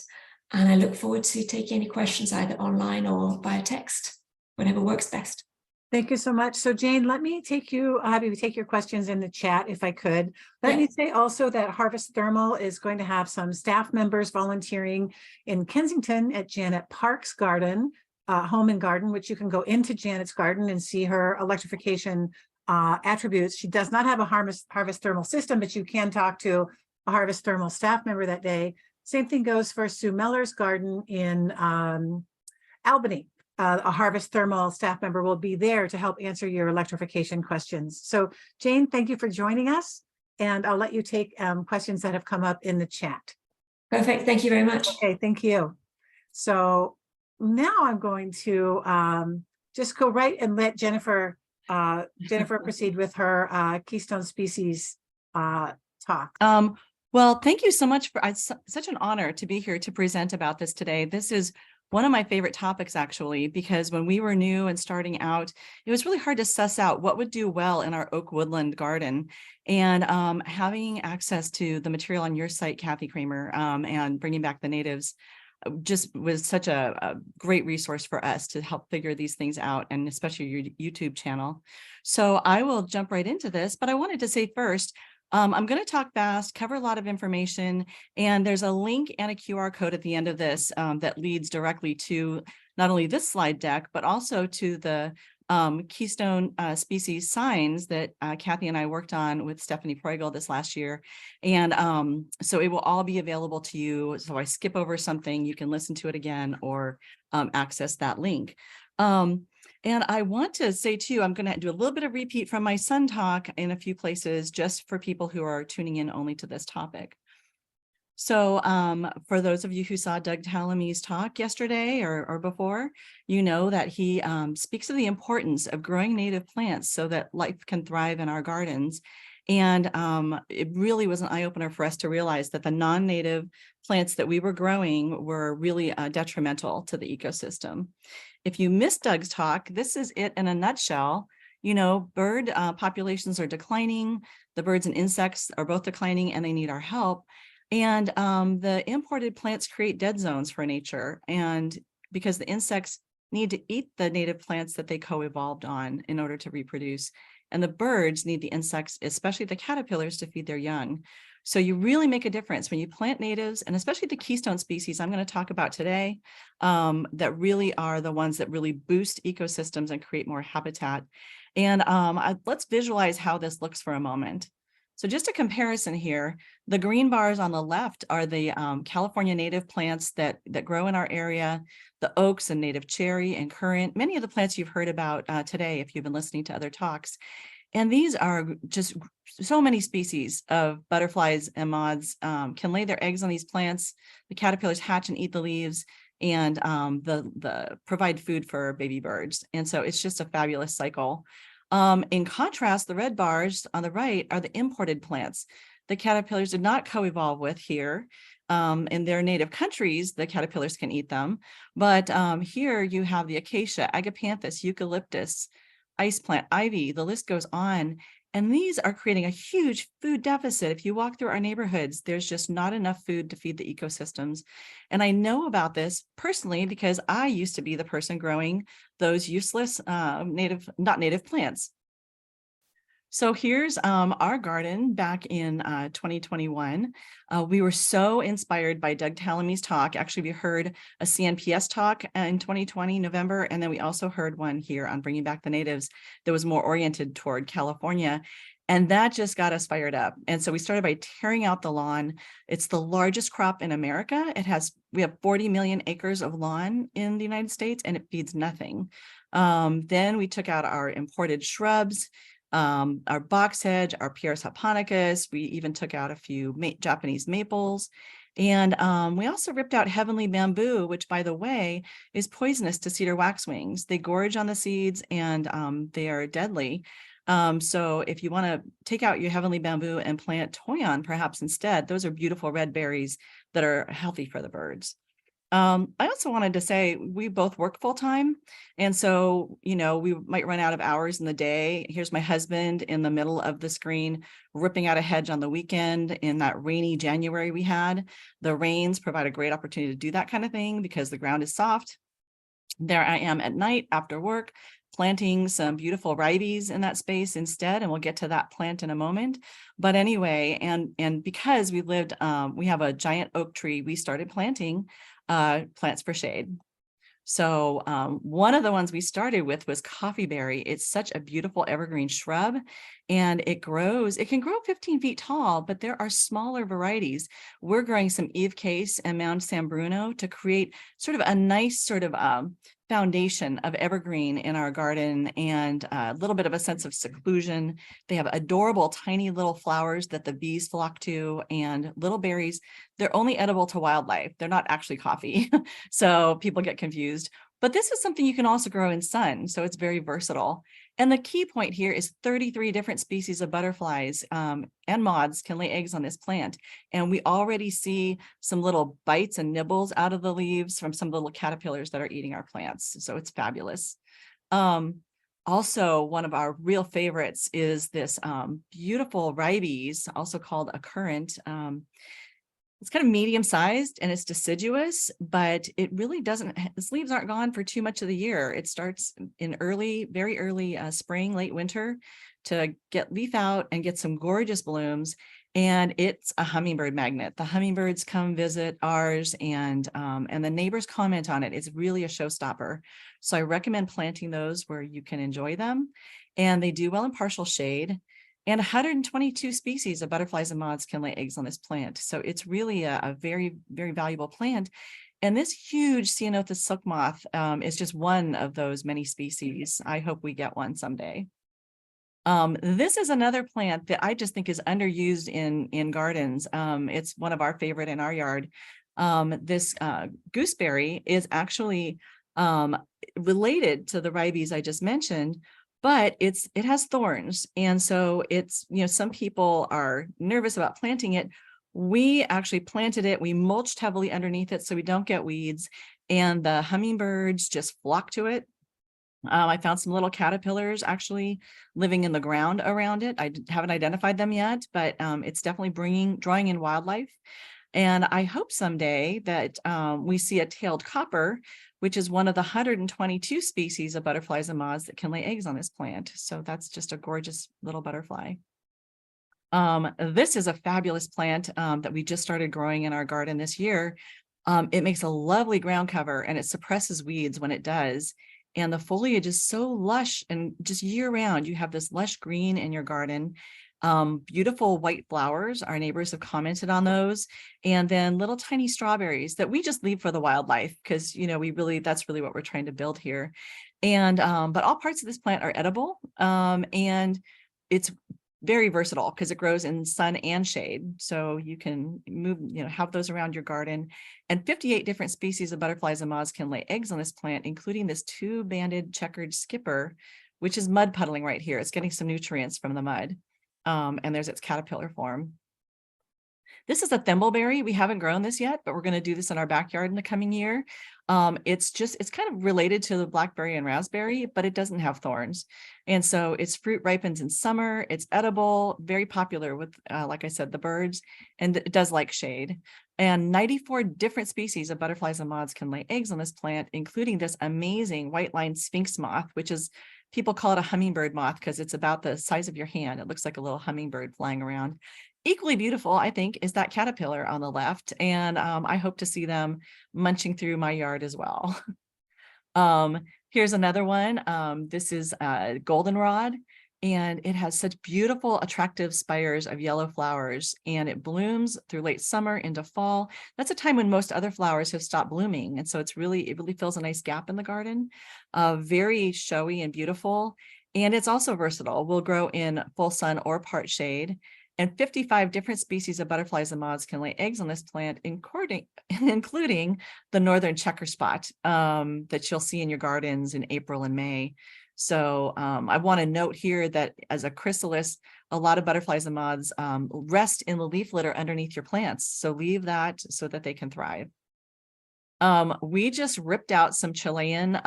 [SPEAKER 4] And I look forward to taking any questions either online or via text, whatever works best.
[SPEAKER 1] Thank you so much. So Jane, let me take you, have you take your questions in the chat if I could. Let me say also that Harvest Thermal is going to have some staff members volunteering in Kensington at Janet Park's garden, home and garden, which you can go into Janet's garden and see her electrification attributes. She does not have a Harvest Thermal system, but you can talk to a Harvest Thermal staff member that day. Same thing goes for Sue Miller's garden in Albany. A Harvest Thermal staff member will be there to help answer your electrification questions. So Jane, thank you for joining us, and I'll let you take questions that have come up in the chat.
[SPEAKER 4] Perfect, thank you very much.
[SPEAKER 1] Okay, thank you. So now I'm going to just go right and let Jennifer proceed with her Keystone Species talk.
[SPEAKER 14] Well, thank you so much for, it's such an honor to be here to present about this today. This is one of my favorite topics, actually, because when we were new and starting out, it was really hard to suss out what would do well in our oak woodland garden. And having access to the material on your site, Kathy Kramer, and bringing back the natives just was such a great resource for us to help figure these things out, and especially your YouTube channel. So I will jump right into this, but I wanted to say first, I'm going to talk fast, cover a lot of information, and there's a link and a QR code at the end of this that leads directly to not only this slide deck, but also to the Keystone Species signs that Kathy and I worked on with Stephanie Preugel this last year. And so it will all be available to you. So I skip over something, you can listen to it again or access that link. And I want to say too, I'm going to do a little bit of repeat from my Sun talk in a few places, just for people who are tuning in only to this topic. So for those of you who saw Doug Tallamy's talk yesterday or before, you know that he speaks of the importance of growing native plants so that life can thrive in our gardens. And it really was an eye-opener for us to realize that the non-native plants that we were growing were really detrimental to the ecosystem. If you missed Doug's talk, this is it in a nutshell. You know, bird populations are declining, the birds and insects are both declining, and they need our help. And the imported plants create dead zones for nature, and because the insects need to eat the native plants that they co-evolved on in order to reproduce. And the birds need the insects, especially the caterpillars, to feed their young. So you really make a difference when you plant natives, and especially the keystone species I'm going to talk about today, that really are the ones that really boost ecosystems and create more habitat. And let's visualize how this looks for a moment. So just a comparison here, the green bars on the left are the California native plants that grow in our area, the oaks and native cherry and currant, many of the plants you've heard about today if you've been listening to other talks. And these are just so many species of butterflies and moths can lay their eggs on these plants. The caterpillars hatch and eat the leaves, and the provide food for baby birds. And so it's just a fabulous cycle. In contrast, the red bars on the right are the imported plants. The caterpillars did not co-evolve with here. In their native countries, the caterpillars can eat them. But here you have the acacia, agapanthus, eucalyptus, ice plant, ivy, the list goes on. And these are creating a huge food deficit. If you walk through our neighborhoods, there's just not enough food to feed the ecosystems. And I know about this personally because I used to be the person growing those useless not native plants. So here's our garden back in 2021. We were so inspired by Doug Tallamy's talk. Actually, we heard a CNPS talk in 2020, November, and then we also heard one here on Bringing Back the Natives that was more oriented toward California. And that just got us fired up. And so we started by tearing out the lawn. It's the largest crop in America. We have 40 million acres of lawn in the United States, and it feeds nothing. Then we took out our imported shrubs, our box hedge, our Pieris japonicus. We even took out a few Japanese maples. And we also ripped out heavenly bamboo, which, by the way, is poisonous to cedar waxwings. They gorge on the seeds and they are deadly. So if you want to take out your heavenly bamboo and plant toyon perhaps instead, those are beautiful red berries that are healthy for the birds. I also wanted to say we both work full time. And so, we might run out of hours in the day. Here's my husband in the middle of the screen, ripping out a hedge on the weekend in that rainy January we had. The rains provide a great opportunity to do that kind of thing because the ground is soft. There I am at night after work, planting some beautiful ribes in that space instead, and we'll get to that plant in a moment. But anyway, and because we have a giant oak tree, we started planting plants for shade. So one of the ones we started with was coffeeberry. It's such a beautiful evergreen shrub, and it can grow 15 feet tall, but there are smaller varieties. We're growing some Eve Case and Mount San Bruno to create sort of a nice sort of foundation of evergreen in our garden and a little bit of a sense of seclusion. They have adorable tiny little flowers that the bees flock to and little berries. They're only edible to wildlife. They're not actually coffee. So people get confused. But this is something you can also grow in sun. So it's very versatile. And the key point here is 33 different species of butterflies and moths can lay eggs on this plant. And we already see some little bites and nibbles out of the leaves from some little caterpillars that are eating our plants. So it's fabulous. Also, one of our real favorites is this beautiful ribes, also called a currant. It's kind of medium sized and it's deciduous, but it really its leaves aren't gone for too much of the year. It starts in very early spring, late winter to get leaf out and get some gorgeous blooms. And it's a hummingbird magnet. The hummingbirds come visit ours and the neighbors comment on it. It's really a showstopper. So I recommend planting those where you can enjoy them. And they do well in partial shade. And 122 species of butterflies and moths can lay eggs on this plant. So it's really a very, very valuable plant. And this huge Ceanothus silk moth is just one of those many species. I hope we get one someday. This is another plant that I just think is underused in gardens. It's one of our favorite in our yard. This gooseberry is actually related to the ribes I just mentioned, but it has thorns. And so some people are nervous about planting it. We actually planted it. We mulched heavily underneath it so we don't get weeds, and the hummingbirds just flock to it. I found some little caterpillars actually living in the ground around it. I haven't identified them yet, but it's definitely drawing in wildlife. And I hope someday that we see a tailed copper, which is one of the 122 species of butterflies and moths that can lay eggs on this plant. So that's just a gorgeous little butterfly. This is a fabulous plant that we just started growing in our garden this year. It makes a lovely ground cover and it suppresses weeds when it does. And the foliage is so lush and just year round, you have this lush green in your garden. Beautiful white flowers. Our neighbors have commented on those. And then little tiny strawberries that we just leave for the wildlife because, that's really what we're trying to build here. And, but all parts of this plant are edible. And it's very versatile because it grows in sun and shade. So you can have those around your garden. And 58 different species of butterflies and moths can lay eggs on this plant, including this two-banded checkered skipper, which is mud puddling right here. It's getting some nutrients from the mud. And there's its caterpillar form. This is a thimbleberry. We haven't grown this yet, but we're going to do this in our backyard in the coming year. It's kind of related to the blackberry and raspberry, but it doesn't have thorns. And so its fruit ripens in summer. It's edible, very popular with, like I said, the birds, and it does like shade. And 94 different species of butterflies and moths can lay eggs on this plant, including this amazing white-lined sphinx moth, which is, people call it a hummingbird moth because it's about the size of your hand. It looks like a little hummingbird flying around. Equally beautiful, I think, is that caterpillar on the left. And I hope to see them munching through my yard as well. Here's another one. This is goldenrod, and it has such beautiful, attractive spires of yellow flowers, and it blooms through late summer into fall. That's a time when most other flowers have stopped blooming. And so it really fills a nice gap in the garden. Very showy and beautiful. And it's also versatile. Will grow in full sun or part shade. And 55 different species of butterflies and moths can lay eggs on this plant, including the northern checker spot that you'll see in your gardens in April and May. So I want to note here that as a chrysalis, a lot of butterflies and moths rest in the leaf litter underneath your plants. So leave that so that they can thrive. We just ripped out some Chilean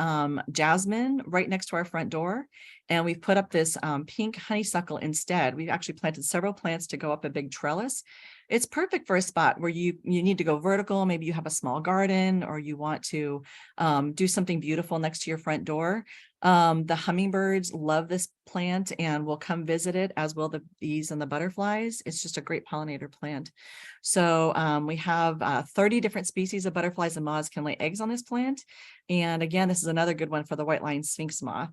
[SPEAKER 14] jasmine right next to our front door, and we've put up this pink honeysuckle instead. We've actually planted several plants to go up a big trellis. It's perfect for a spot where you need to go vertical. Maybe you have a small garden, or you want to do something beautiful next to your front door. The hummingbirds love this plant and will come visit it, as will the bees and the butterflies. It's just a great pollinator plant. So we have 30 different species of butterflies and moths can lay eggs on this plant. And again, this is another good one for the white-lined sphinx moth.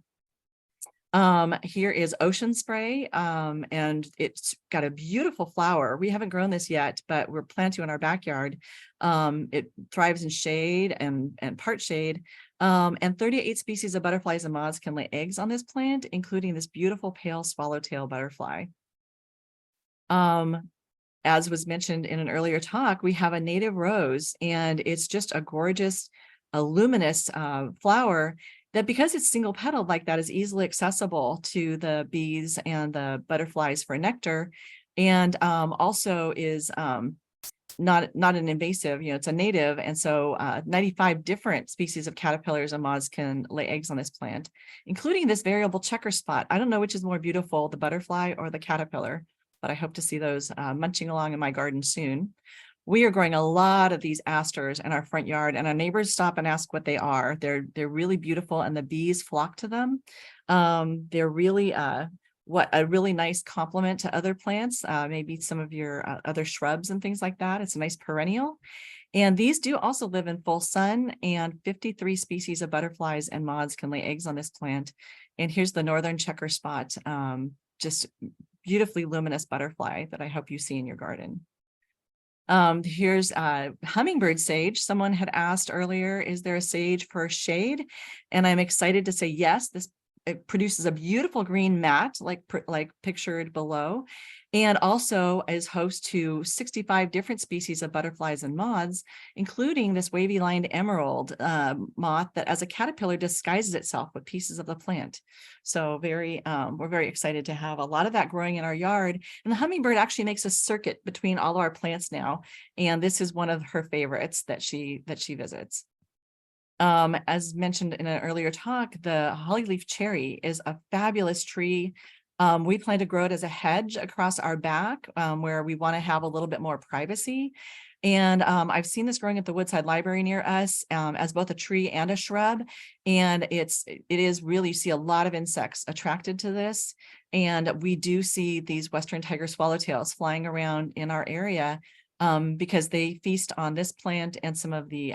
[SPEAKER 14] Here is ocean spray, and it's got a beautiful flower. We haven't grown this yet, but we're planting in our backyard. It thrives in shade and part shade. And 38 species of butterflies and moths can lay eggs on this plant, including this beautiful pale swallowtail butterfly. As was mentioned in an earlier talk, we have a native rose, and it's just a gorgeous, luminous flower that, because it's single petaled like that, is easily accessible to the bees and the butterflies for nectar, and also is not an invasive, it's a native. And so 95 different species of caterpillars and moths can lay eggs on this plant, including this variable checker spot. I don't know which is more beautiful, the butterfly or the caterpillar, but I hope to see those munching along in my garden soon. We are growing a lot of these asters in our front yard, and our neighbors stop and ask what they are. They're really beautiful, and the bees flock to them. They're really a really nice complement to other plants, maybe some of your other shrubs and things like that. It's a nice perennial. And these do also live in full sun, and 53 species of butterflies and moths can lay eggs on this plant. And here's the northern checker spot, just beautifully luminous butterfly that I hope you see in your garden. Here's hummingbird sage. Someone had asked earlier, is there a sage for shade? And I'm excited to say yes. It produces a beautiful green mat, like pictured below, and also is host to 65 different species of butterflies and moths, including this wavy lined emerald moth that, as a caterpillar, disguises itself with pieces of the plant. So we're very excited to have a lot of that growing in our yard. And the hummingbird actually makes a circuit between all of our plants now, and this is one of her favorites that she visits. As mentioned in an earlier talk, the hollyleaf cherry is a fabulous tree. We plan to grow it as a hedge across our back, where we want to have a little bit more privacy. And I've seen this growing at the Woodside Library near us as both a tree and a shrub. And it is really, you see a lot of insects attracted to this. And we do see these Western tiger swallowtails flying around in our area, because they feast on this plant and some of the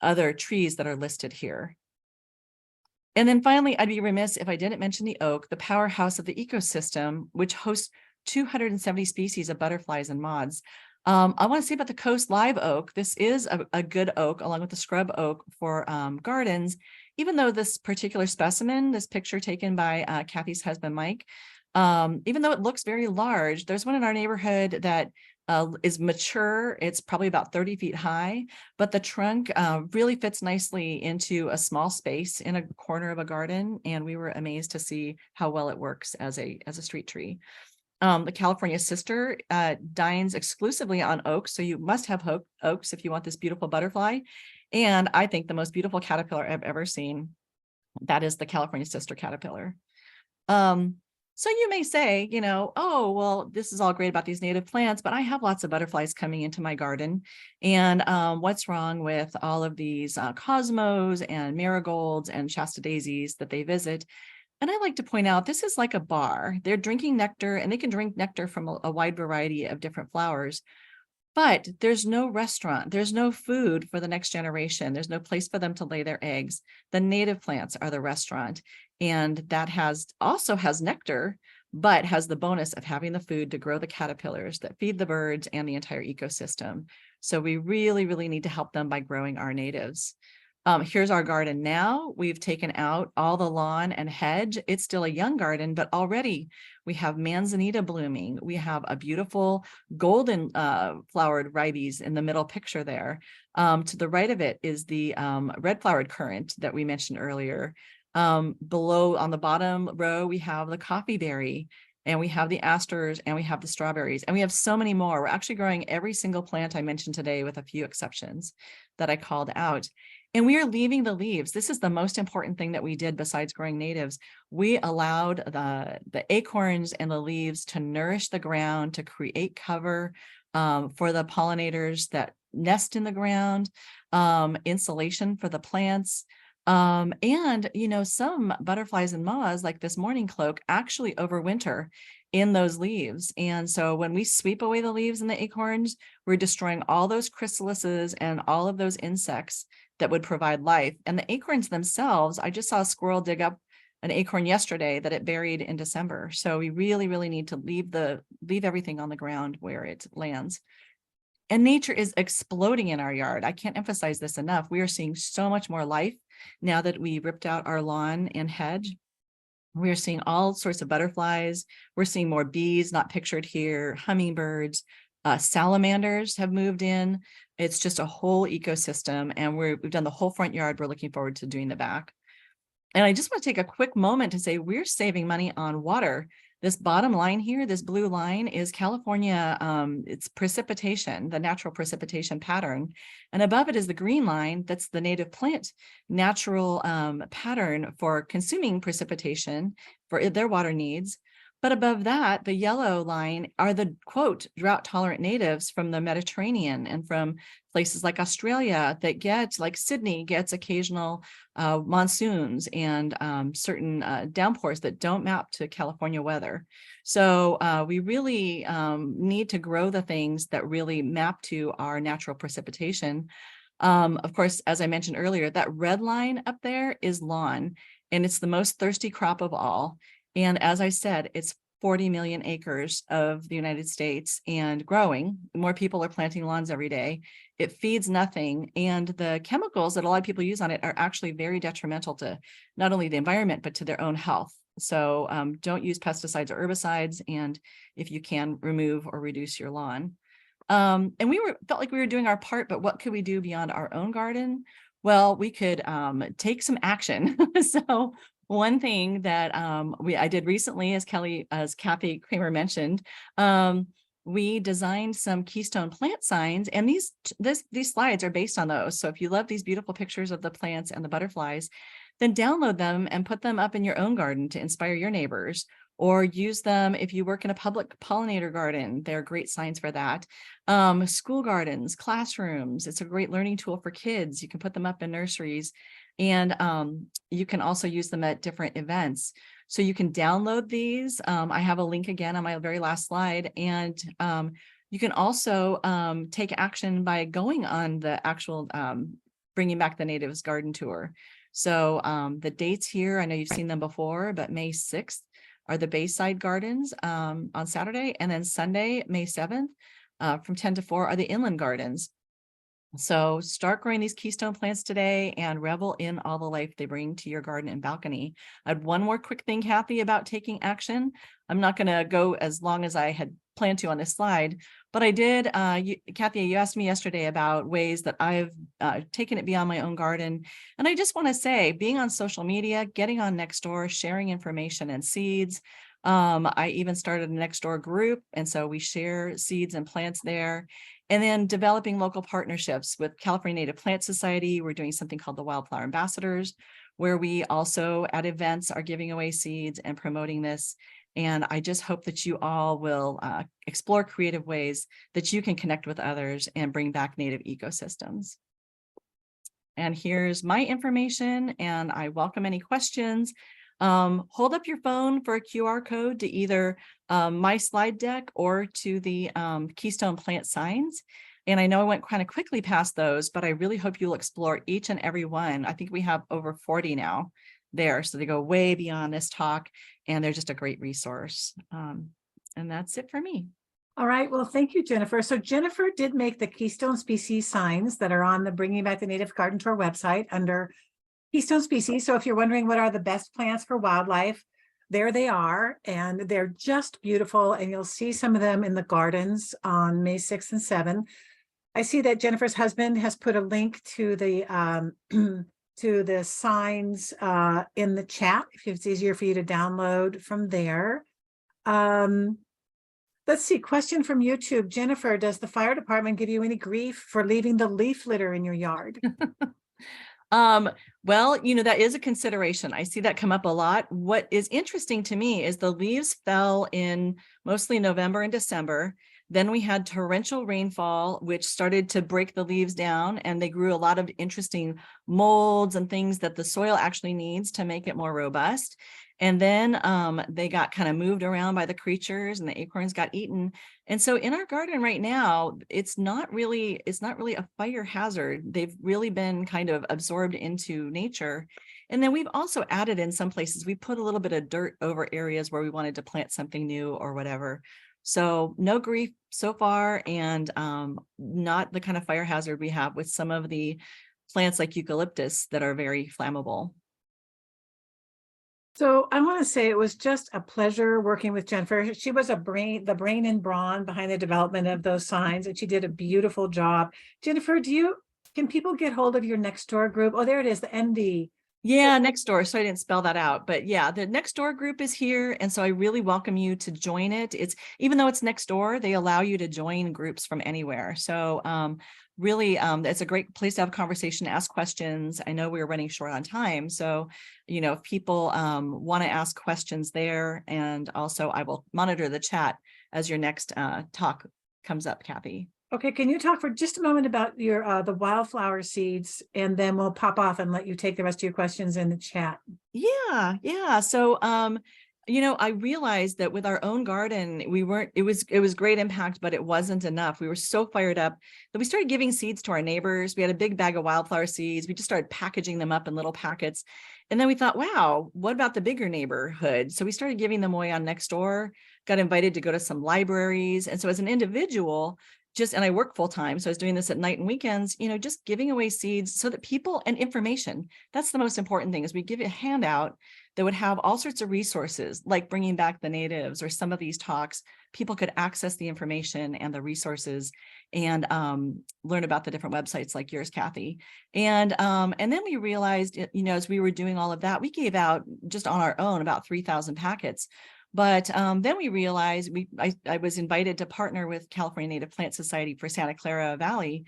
[SPEAKER 14] other trees that are listed here. And then finally, I'd be remiss if I didn't mention the oak, the powerhouse of the ecosystem, which hosts 270 species of butterflies and moths. I want to say about the Coast Live oak. This is a good oak, along with the scrub oak for gardens, even though this particular specimen, this picture taken by Kathy's husband, Mike, even though it looks very large, there's one in our neighborhood that is mature. It's probably about 30 feet high, but the trunk really fits nicely into a small space in a corner of a garden. And we were amazed to see how well it works as a street tree. The California sister dines exclusively on oaks. So you must have oaks if you want this beautiful butterfly. And I think the most beautiful caterpillar I've ever seen, that is the California sister caterpillar. So you may say, you know, oh, well, this is all great about these native plants, but I have lots of butterflies coming into my garden. And what's wrong with all of these cosmos and marigolds and Shasta daisies that they visit? And I like to point out, this is like a bar. They're drinking nectar, and they can drink nectar from a wide variety of different flowers. But there's no restaurant, there's no food for the next generation. There's no place for them to lay their eggs. The native plants are the restaurant. And that also has nectar, but has the bonus of having the food to grow the caterpillars that feed the birds and the entire ecosystem. So we really, really need to help them by growing our natives. Here's our garden now. We've taken out all the lawn and hedge. It's still a young garden, but already we have manzanita blooming. We have a beautiful golden flowered ribes in the middle picture there. To the right of it is the red flowered currant that we mentioned earlier. Below on the bottom row, we have the coffee berry, and we have the asters, and we have the strawberries, and we have so many more. We're actually growing every single plant I mentioned today, with a few exceptions that I called out. And we are leaving the leaves. This is the most important thing that we did besides growing natives. We allowed the acorns and the leaves to nourish the ground, to create cover for the pollinators that nest in the ground, insulation for the plants. And, you know, some butterflies and moths, like this morning cloak, actually overwinter in those leaves. And so when we sweep away the leaves and the acorns, we're destroying all those chrysalises and all of those insects that would provide life. And the acorns themselves, I just saw a squirrel dig up an acorn yesterday that it buried in December. So we really, really need to leave everything on the ground where it lands. And nature is exploding in our yard. I can't emphasize this enough. We are seeing so much more life now that we ripped out our lawn and hedge. We are seeing all sorts of butterflies. We're seeing more bees, not pictured here, hummingbirds, salamanders have moved in. It's just a whole ecosystem, and we've done the whole front yard. We're looking forward to doing the back. And I just want to take a quick moment to say we're saving money on water. This bottom line here, this blue line, is California, it's precipitation, the natural precipitation pattern. And above it is the green line, that's the native plant natural pattern for consuming precipitation for their water needs. But above that, the yellow line are the, quote, drought-tolerant natives from the Mediterranean and from places like Australia that get, like Sydney, gets occasional monsoons and certain downpours that don't map to California weather. So we really need to grow the things that really map to our natural precipitation. Of course, as I mentioned earlier, that red line up there is lawn, and it's the most thirsty crop of all. And as I said, it's 40 million acres of the United States and growing. More people are planting lawns every day. It feeds nothing. And the chemicals that a lot of people use on it are actually very detrimental to not only the environment, but to their own health. So don't use pesticides or herbicides. And if you can, remove or reduce your lawn. And we felt like we were doing our part, but what could we do beyond our own garden? Well, we could take some action. So one thing that I did recently, as Kathy Kramer mentioned, we designed some Keystone plant signs, and these slides are based on those. So if you love these beautiful pictures of the plants and the butterflies, then download them and put them up in your own garden to inspire your neighbors, or use them if you work in a public pollinator garden. They're great signs for that. School gardens, classrooms, it's a great learning tool for kids. You can put them up in nurseries. And you can also use them at different events. So you can download these. I have a link again on my very last slide. And you can also take action by going on the actual Bringing Back the Natives garden tour. So the dates here, I know you've seen them before, but May 6th are the Bayside Gardens on Saturday. And then Sunday, May 7th, from 10 to 4 are the Inland Gardens. So start growing these Keystone plants today and revel in all the life they bring to your garden and balcony. I had one more quick thing, Kathy, about taking action. I'm not going to go as long as I had plan to on this slide, but I did, Kathy, you asked me yesterday about ways that I've taken it beyond my own garden. And I just want to say, being on social media, getting on Nextdoor, sharing information and seeds. I even started a Nextdoor group. And so we share seeds and plants there. And then developing local partnerships with California Native Plant Society. We're doing something called the Wildflower Ambassadors, where we also at events are giving away seeds and promoting this. And I just hope that you all will explore creative ways that you can connect with others and bring back native ecosystems. And here's my information, and I welcome any questions. Hold up your phone for a QR code to either my slide deck or to the Keystone Plant signs. And I know I went kind of quickly past those, but I really hope you'll explore each and every one. I think we have over 40 now there. So they go way beyond this talk, and they're just a great resource. And that's it for me.
[SPEAKER 1] All right. Well, thank you, Jennifer. So Jennifer did make the Keystone Species signs that are on the Bringing Back the Native Garden Tour website under Keystone Species. So if you're wondering what are the best plants for wildlife, there they are, and they're just beautiful. And you'll see some of them in the gardens on May 6th and 7th. I see that Jennifer's husband has put a link to the to the signs in the chat, if it's easier for you to download from there. Let's see, question from YouTube. Jennifer, does the fire department give you any grief for leaving the leaf litter in your yard?
[SPEAKER 14] Well, you know, that is a consideration. I see that come up a lot. What is interesting to me is the leaves fell in mostly November and December. Then we had torrential rainfall, which started to break the leaves down, and they grew a lot of interesting molds and things that the soil actually needs to make it more robust. And then they got kind of moved around by the creatures, and the acorns got eaten. And so in our garden right now, it's not really a fire hazard. They've really been kind of absorbed into nature. And then we've also added in some places, we put a little bit of dirt over areas where we wanted to plant something new or whatever. So no grief so far, and not the kind of fire hazard we have with some of the plants like eucalyptus that are very flammable.
[SPEAKER 1] So I want to say it was just a pleasure working with Jennifer. She was the brain and brawn behind the development of those signs, and she did a beautiful job. Jennifer, can people get hold of your Nextdoor group? Oh, there it is, the ND.
[SPEAKER 14] Yeah, Nextdoor. So I didn't spell that out, but yeah, the Nextdoor group is here. And so I really welcome you to join it. Even though it's Nextdoor, they allow you to join groups from anywhere. So really, it's a great place to have a conversation, ask questions. I know we were running short on time. So, you know, if people want to ask questions there, and also I will monitor the chat as your next talk comes up, Kathy.
[SPEAKER 1] Okay, can you talk for just a moment about your the wildflower seeds, and then we'll pop off and let you take the rest of your questions in the chat.
[SPEAKER 14] Yeah. So, you know, I realized that with our own garden, it was great impact, but it wasn't enough. We were so fired up that we started giving seeds to our neighbors. We had a big bag of wildflower seeds. We just started packaging them up in little packets. And then we thought, wow, what about the bigger neighborhood? So we started giving them away on Nextdoor, got invited to go to some libraries. And so as an individual, and I work full time, so I was doing this at night and weekends, you know, just giving away seeds so that people and information, that's the most important thing, is we give a handout that would have all sorts of resources, like Bringing Back the Natives or some of these talks. People could access the information and the resources and learn about the different websites like yours, Kathy. And then we realized, you know, as we were doing all of that, we gave out just on our own about 3,000 packets. But then we realized I was invited to partner with California Native Plant Society for Santa Clara Valley,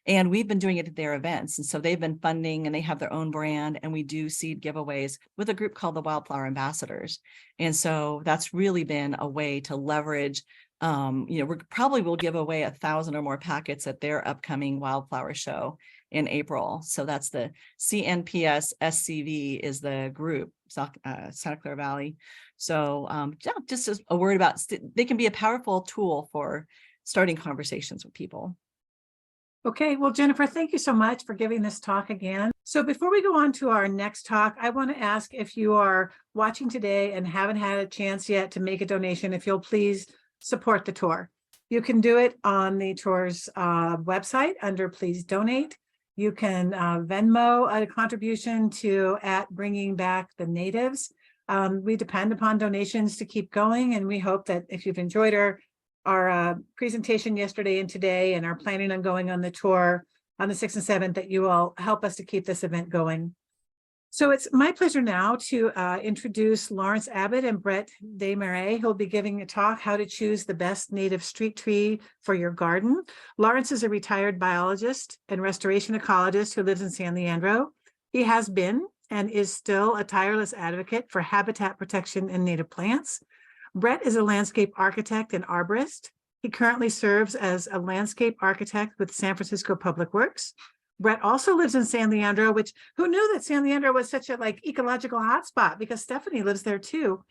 [SPEAKER 14] and we've been doing it at their events. And so they've been funding, and they have their own brand, and we do seed giveaways with a group called the Wildflower Ambassadors. And so that's really been a way to leverage, you know, we probably will give away 1,000 or more packets at their upcoming wildflower show in April. So that's the CNPS SCV is the group, Santa Clara Valley. So yeah, just as a word about, they can be a powerful tool for starting conversations with people.
[SPEAKER 1] Okay, well, Jennifer, thank you so much for giving this talk again. So before we go on to our next talk, I want to ask, if you are watching today and haven't had a chance yet to make a donation, if you'll please support the tour. You can do it on the tour's website under Please Donate. You can Venmo a contribution to @BringingBackTheNatives. We depend upon donations to keep going, and we hope that if you've enjoyed our our presentation yesterday and today and are planning on going on the tour on the 6th and 7th, that you will help us to keep this event going. So it's my pleasure now to introduce Lawrence Abbott and Brett Desmarais, who'll be giving a talk, how to choose the best native street tree for your garden. Lawrence is a retired biologist and restoration ecologist who lives in San Leandro. He has been and is still a tireless advocate for habitat protection and native plants. Brett is a landscape architect and arborist. He currently serves as a landscape architect with San Francisco Public Works. Brett also lives in San Leandro, which who knew that San Leandro was such a ecological hotspot, because Stephanie lives there too,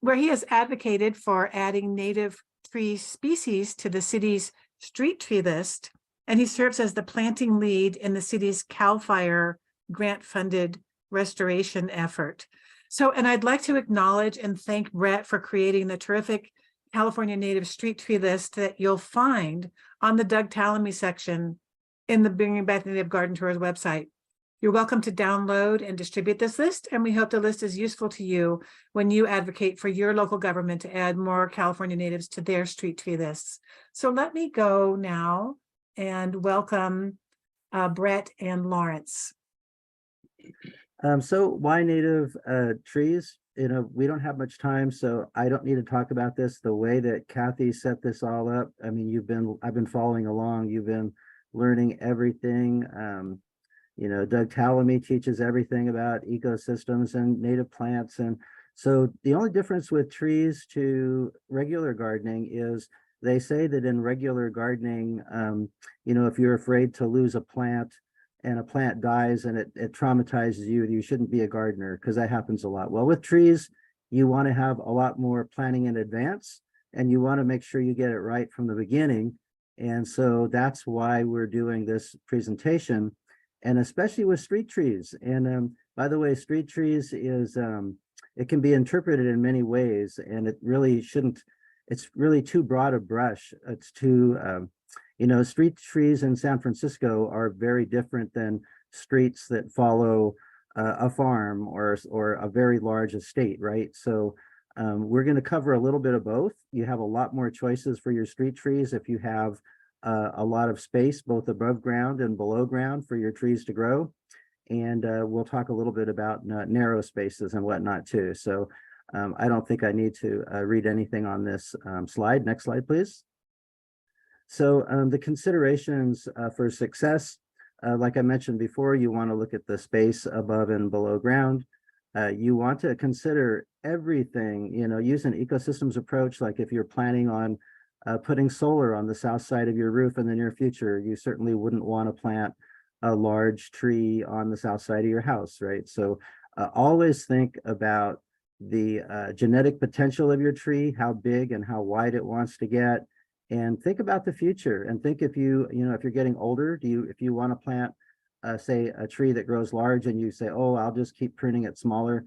[SPEAKER 1] where he has advocated for adding native tree species to the city's street tree list. And he serves as the planting lead in the city's CAL FIRE grant-funded restoration effort. So, and I'd like to acknowledge and thank Brett for creating the terrific California native street tree list that you'll find on the Doug Tallamy section in the Bringing Back Native Garden Tours website. You're welcome to download and distribute this list, and we hope the list is useful to you when you advocate for your local government to add more California natives to their street tree lists. So let me go now and welcome Brett and Lawrence.
[SPEAKER 13] So why native trees? We don't have much time, so I don't need to talk about this. The way that Kathy set this all up, I mean, I've been following along. You've been learning everything. Doug Tallamy teaches everything about ecosystems and native plants. And so the only difference with trees to regular gardening is they say that in regular gardening, if you're afraid to lose a plant and a plant dies and it traumatizes you, you shouldn't be a gardener, because that happens a lot. Well, with trees, you want to have a lot more planning in advance, and you want to make sure you get it right from the beginning. And so that's why we're doing this presentation, and especially with street trees. And by the way, street trees is, it can be interpreted in many ways, and it really shouldn't, it's really too broad a brush. It's too, street trees in San Francisco are very different than streets that follow a farm or a very large estate, right? So we're going to cover a little bit of both. You have a lot more choices for your street trees if you have a lot of space, both above ground and below ground, for your trees to grow. And we'll talk a little bit about narrow spaces and whatnot too. So I don't think I need to read anything on this slide. Next slide, please. So the considerations for success, like I mentioned before, you want to look at the space above and below ground. You want to consider everything, use an ecosystems approach. Like if you're planning on putting solar on the south side of your roof in the near future, you certainly wouldn't want to plant a large tree on the south side of your house, right? So always think about the genetic potential of your tree, how big and how wide it wants to get, and think about the future. And think if if you're getting older, if you want to plant, say, a tree that grows large and you say, oh, I'll just keep pruning it smaller.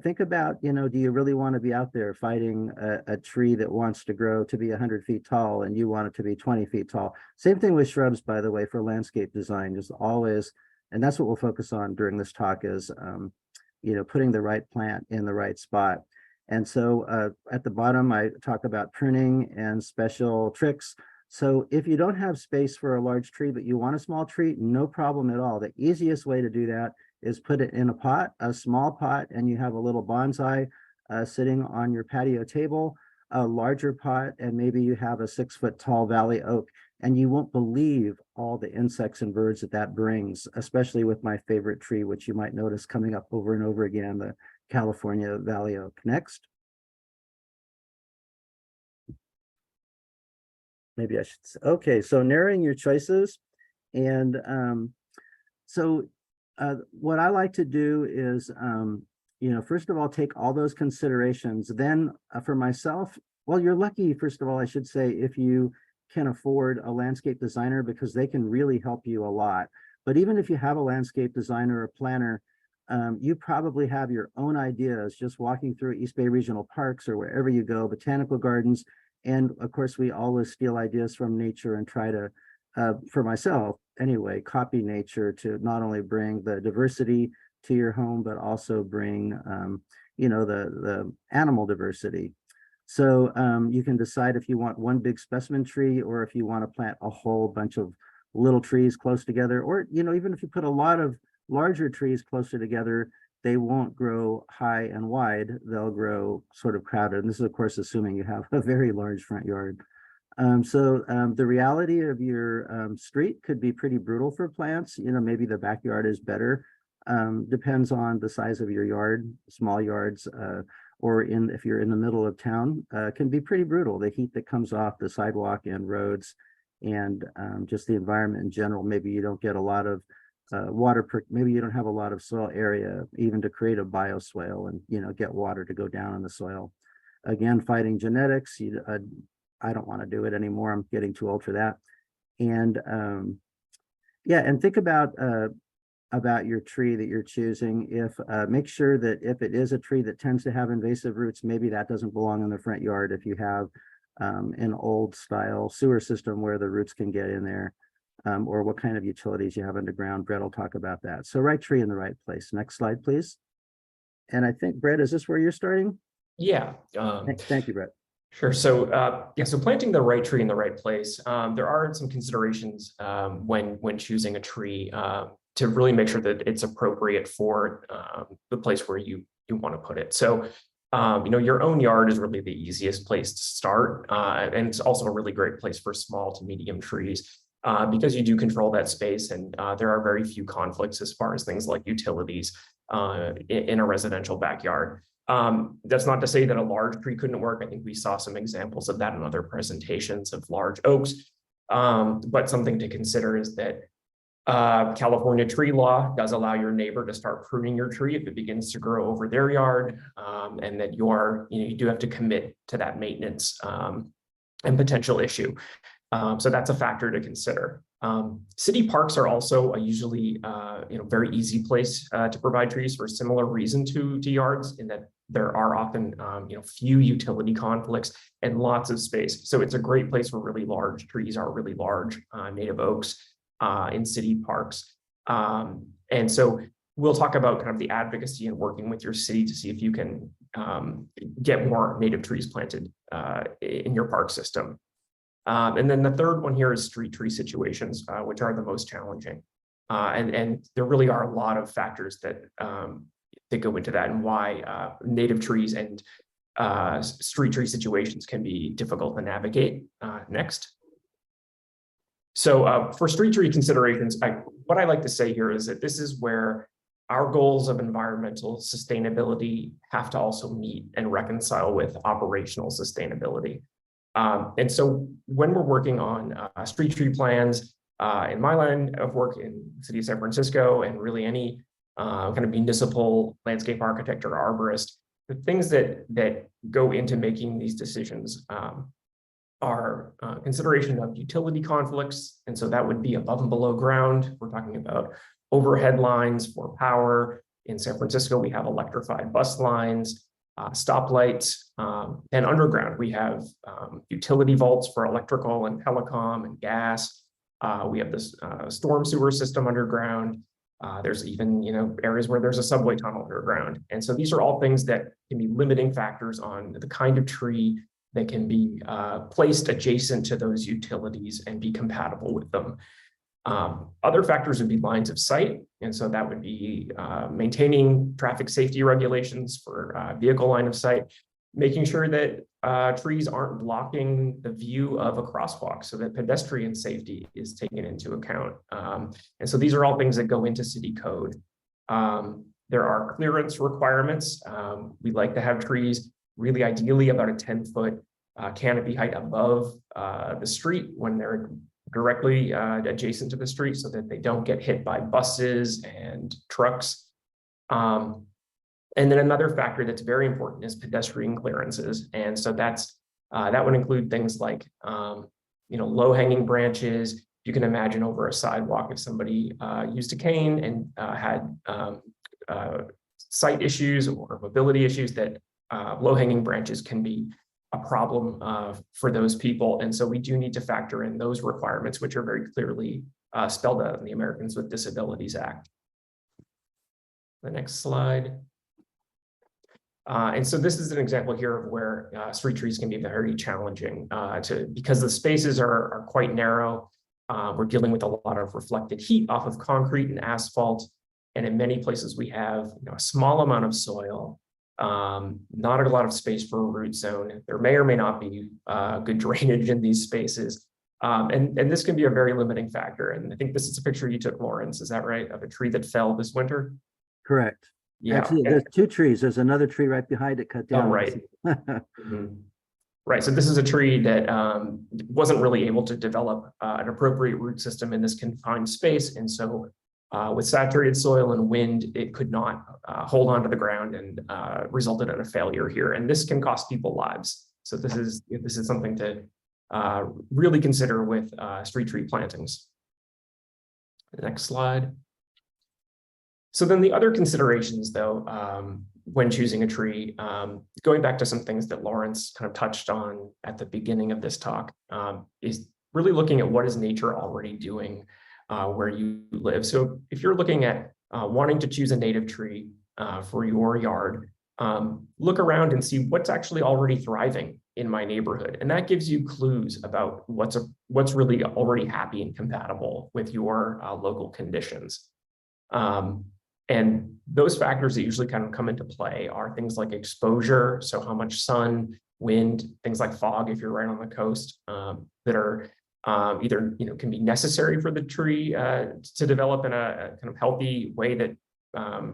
[SPEAKER 13] Think about, do you really want to be out there fighting a tree that wants to grow to be 100 feet tall and you want it to be 20 feet tall? Same thing with shrubs, by the way, for landscape design. Just always, and that's what we'll focus on during this talk, is, putting the right plant in the right spot. And so at the bottom, I talk about pruning and special tricks. So if you don't have space for a large tree, but you want a small tree, no problem at all. The easiest way to do that is put it in a pot, a small pot, and you have a little bonsai sitting on your patio table, a larger pot, and maybe you have a 6-foot tall valley oak, and you won't believe all the insects and birds that brings, especially with my favorite tree, which you might notice coming up over and over again, the California valley oak. Next. Maybe I should say, okay, so narrowing your choices. And what I like to do is, first of all, take all those considerations. Then for myself, well, you're lucky, first of all, I should say, if you can afford a landscape designer, because they can really help you a lot. But even if you have a landscape designer or planner, you probably have your own ideas just walking through East Bay Regional Parks or wherever you go, botanical gardens. And of course, we always steal ideas from nature and try to, for myself anyway, copy nature to not only bring the diversity to your home, but also bring, the animal diversity. So you can decide if you want one big specimen tree or if you want to plant a whole bunch of little trees close together, or, you know, even if you put a lot of larger trees closer together, they won't grow high and wide. They'll grow sort of crowded. And this is, of course, assuming you have a very large front yard. The reality of your street could be pretty brutal for plants. You know, maybe the backyard is better. Depends on the size of your yard. Small yards, or if you're in the middle of town, can be pretty brutal. The heat that comes off the sidewalk and roads, and just the environment in general. Maybe you don't get a lot of maybe you don't have a lot of soil area even to create a bioswale and, you know, get water to go down in the soil. Again, fighting genetics. I don't want to do it anymore. I'm getting too old for that. And yeah, and think about your tree that you're choosing. Make sure that if it is a tree that tends to have invasive roots, maybe that doesn't belong in the front yard. If you have an old style sewer system where the roots can get in there, or what kind of utilities you have underground. Brett will talk about that. So right tree in the right place. Next slide, please. And I think, Brett, is this where you're starting?
[SPEAKER 15] Yeah.
[SPEAKER 13] Thank you, Brett.
[SPEAKER 15] Sure. So so planting the right tree in the right place. There are some considerations when choosing a tree to really make sure that it's appropriate for the place where you want to put it. So you know, your own yard is really the easiest place to start, and it's also a really great place for small to medium trees because you do control that space, and there are very few conflicts as far as things like utilities in a residential backyard. That's not to say that a large tree couldn't work. I think we saw some examples of that in other presentations of large oaks. But something to consider is that California tree law does allow your neighbor to start pruning your tree if it begins to grow over their yard, and that you do have to commit to that maintenance and potential issue. So that's a factor to consider. City parks are also a usually very easy place to provide trees for a similar reason to yards, in that there are often few utility conflicts and lots of space. So it's a great place for really large trees, are really large native oaks in city parks. And so we'll talk about kind of the advocacy and working with your city to see if you can get more native trees planted in your park system. And then the third one here is street tree situations, which are the most challenging. And there really are a lot of factors that go into that, and why native trees and street tree situations can be difficult to navigate. Next. So for street tree considerations, what I like to say here is that this is where our goals of environmental sustainability have to also meet and reconcile with operational sustainability. And so when we're working on street tree plans, in my line of work in the city of San Francisco, and really any kind of municipal landscape architect or arborist, the things that go into making these decisions are consideration of utility conflicts. And so that would be above and below ground. We're talking about overhead lines for power. In San Francisco, we have electrified bus lines, stoplights, and underground. We have utility vaults for electrical and telecom and gas. We have this storm sewer system underground. There's even areas where there's a subway tunnel underground. And so these are all things that can be limiting factors on the kind of tree that can be placed adjacent to those utilities and be compatible with them. Other factors would be lines of sight. And so that would be maintaining traffic safety regulations for vehicle line of sight, making sure that trees aren't blocking the view of a crosswalk, so that pedestrian safety is taken into account. And so these are all things that go into city code. There are clearance requirements. We like to have trees really ideally about a 10-foot canopy height above the street when they're directly adjacent to the street, so that they don't get hit by buses and trucks. And then another factor that's very important is pedestrian clearances. And so that would include things like low-hanging branches. You can imagine over a sidewalk, if somebody used a cane and had sight issues or mobility issues, that low-hanging branches can be a problem for those people. And so we do need to factor in those requirements, which are very clearly spelled out in the Americans with Disabilities Act. The next slide. And so this is an example here of where street trees can be very challenging because the spaces are quite narrow. We're dealing with a lot of reflected heat off of concrete and asphalt. And in many places we have a small amount of soil, not a lot of space for a root zone. There may or may not be good drainage in these spaces. And this can be a very limiting factor. And I think this is a picture you took, Lawrence, is that right? Of a tree that fell this winter?
[SPEAKER 13] Correct.
[SPEAKER 15] Yeah.
[SPEAKER 13] Actually, there's two trees. There's another tree right behind it cut down.
[SPEAKER 15] Oh, right. Right. So this is a tree that wasn't really able to develop an appropriate root system in this confined space. And so with saturated soil and wind, it could not hold onto the ground and resulted in a failure here. And this can cost people lives. So this is something to really consider with street tree plantings. Next slide. So then the other considerations, though, when choosing a tree, going back to some things that Lawrence kind of touched on at the beginning of this talk, is really looking at what is nature already doing where you live. So if you're looking at wanting to choose a native tree for your yard, look around and see what's actually already thriving in my neighborhood. And that gives you clues about what's really already happy and compatible with your local conditions. And those factors that usually kind of come into play are things like exposure, so how much sun, wind, things like fog if you're right on the coast, that are either can be necessary for the tree to develop in a kind of healthy way that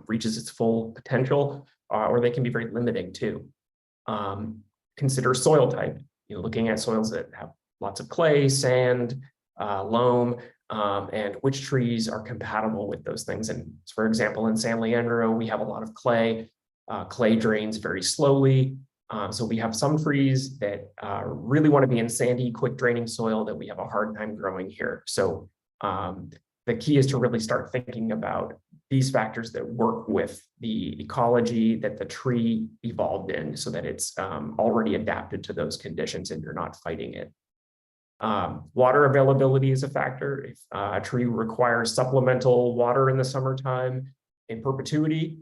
[SPEAKER 15] reaches its full potential, or they can be very limiting too. Consider soil type, looking at soils that have lots of clay, sand, loam, and which trees are compatible with those things. And for example, in San Leandro, we have a lot of clay. Clay drains very slowly. So we have some trees that really want to be in sandy, quick draining soil that we have a hard time growing here. So the key is to really start thinking about these factors that work with the ecology that the tree evolved in so that it's already adapted to those conditions and you're not fighting it. Water availability is a factor. If a tree requires supplemental water in the summertime in perpetuity,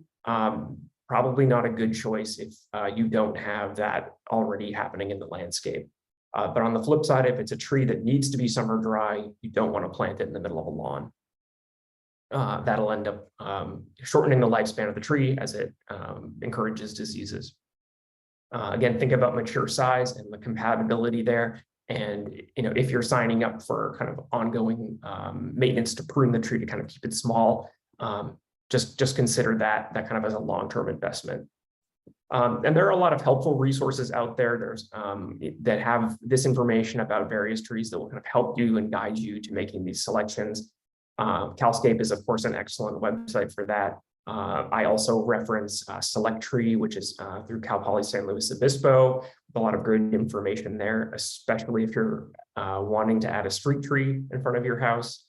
[SPEAKER 15] probably not a good choice if you don't have that already happening in the landscape. But on the flip side, if it's a tree that needs to be summer dry, you don't want to plant it in the middle of a lawn. That'll end up shortening the lifespan of the tree as it encourages diseases. Again, think about mature size and the compatibility there. And if you're signing up for kind of ongoing maintenance to prune the tree to kind of keep it small, just consider that kind of as a long-term investment. And there are a lot of helpful resources out there. There's that have this information about various trees that will kind of help you and guide you to making these selections. CalScape is, of course, an excellent website for that. I also reference Select Tree, which is through Cal Poly San Luis Obispo, with a lot of good information there, especially if you're wanting to add a street tree in front of your house.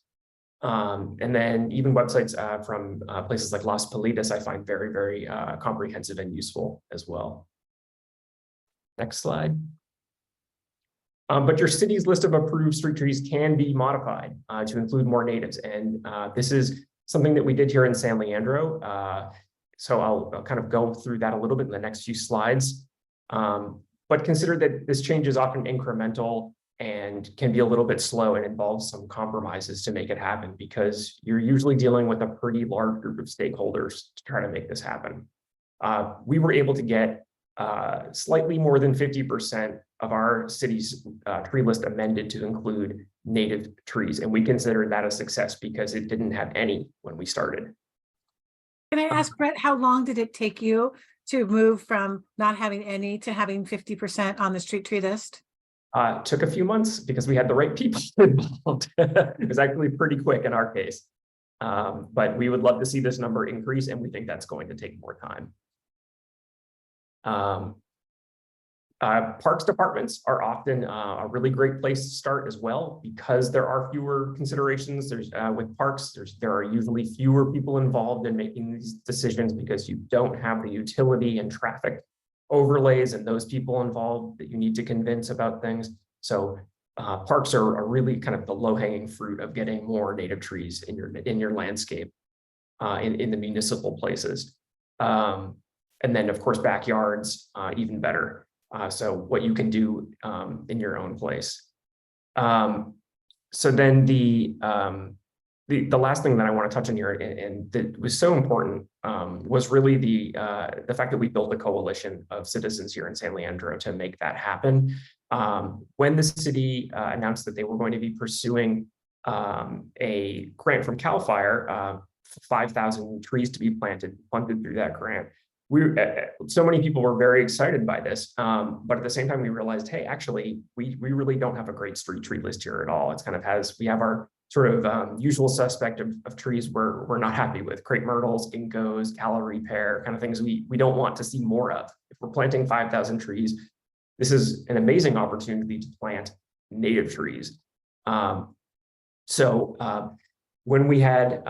[SPEAKER 15] And then even websites from places like Las Palitas, I find very, very comprehensive and useful as well. Next slide. But your city's list of approved street trees can be modified to include more natives. And this is something that we did here in San Leandro. So I'll kind of go through that a little bit in the next few slides. But consider that this change is often incremental and can be a little bit slow and involves some compromises to make it happen because you're usually dealing with a pretty large group of stakeholders to try to make this happen. We were able to get slightly more than 50% of our city's tree list amended to include native trees. And we consider that a success because it didn't have any when we started.
[SPEAKER 1] Can I ask, Brett, how long did it take you to move from not having any to having 50% on the street tree list?
[SPEAKER 15] It took a few months because we had the right people involved. It was actually pretty quick in our case. But we would love to see this number increase, and we think that's going to take more time. Parks departments are often a really great place to start as well because there are fewer considerations. With parks, there are usually fewer people involved in making these decisions because you don't have the utility and traffic overlays and those people involved that you need to convince about things. So parks are really kind of the low-hanging fruit of getting more native trees in your landscape in the municipal places. And then of course, backyards, even better. So what you can do in your own place. So then the last thing that I want to touch on here, and that was so important, was really the fact that we built a coalition of citizens here in San Leandro to make that happen. When the city announced that they were going to be pursuing a grant from CAL FIRE, 5,000 trees to be planted, funded through that grant, so many people were very excited by this, but at the same time we realized, hey, actually, we really don't have a great street tree list here at all. It's kind of we have our sort of usual suspect of trees we're not happy with: crepe myrtles, ginkgos, Callery pear, kind of things we don't want to see more of. If we're planting 5,000 trees, this is an amazing opportunity to plant native trees. When we had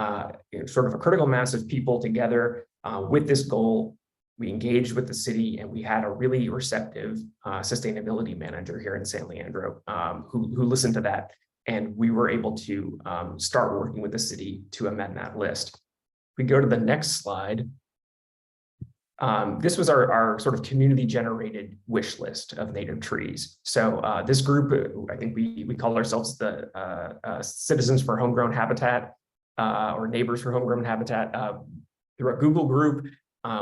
[SPEAKER 15] sort of a critical mass of people together with this goal, we engaged with the city, and we had a really receptive sustainability manager here in San Leandro who listened to that, and we were able to start working with the city to amend that list. If we go to the next slide, this was our sort of community generated wish list of native trees. So this group, I think we call ourselves the Citizens for Homegrown Habitat, or Neighbors for Homegrown Habitat. Through a Google group,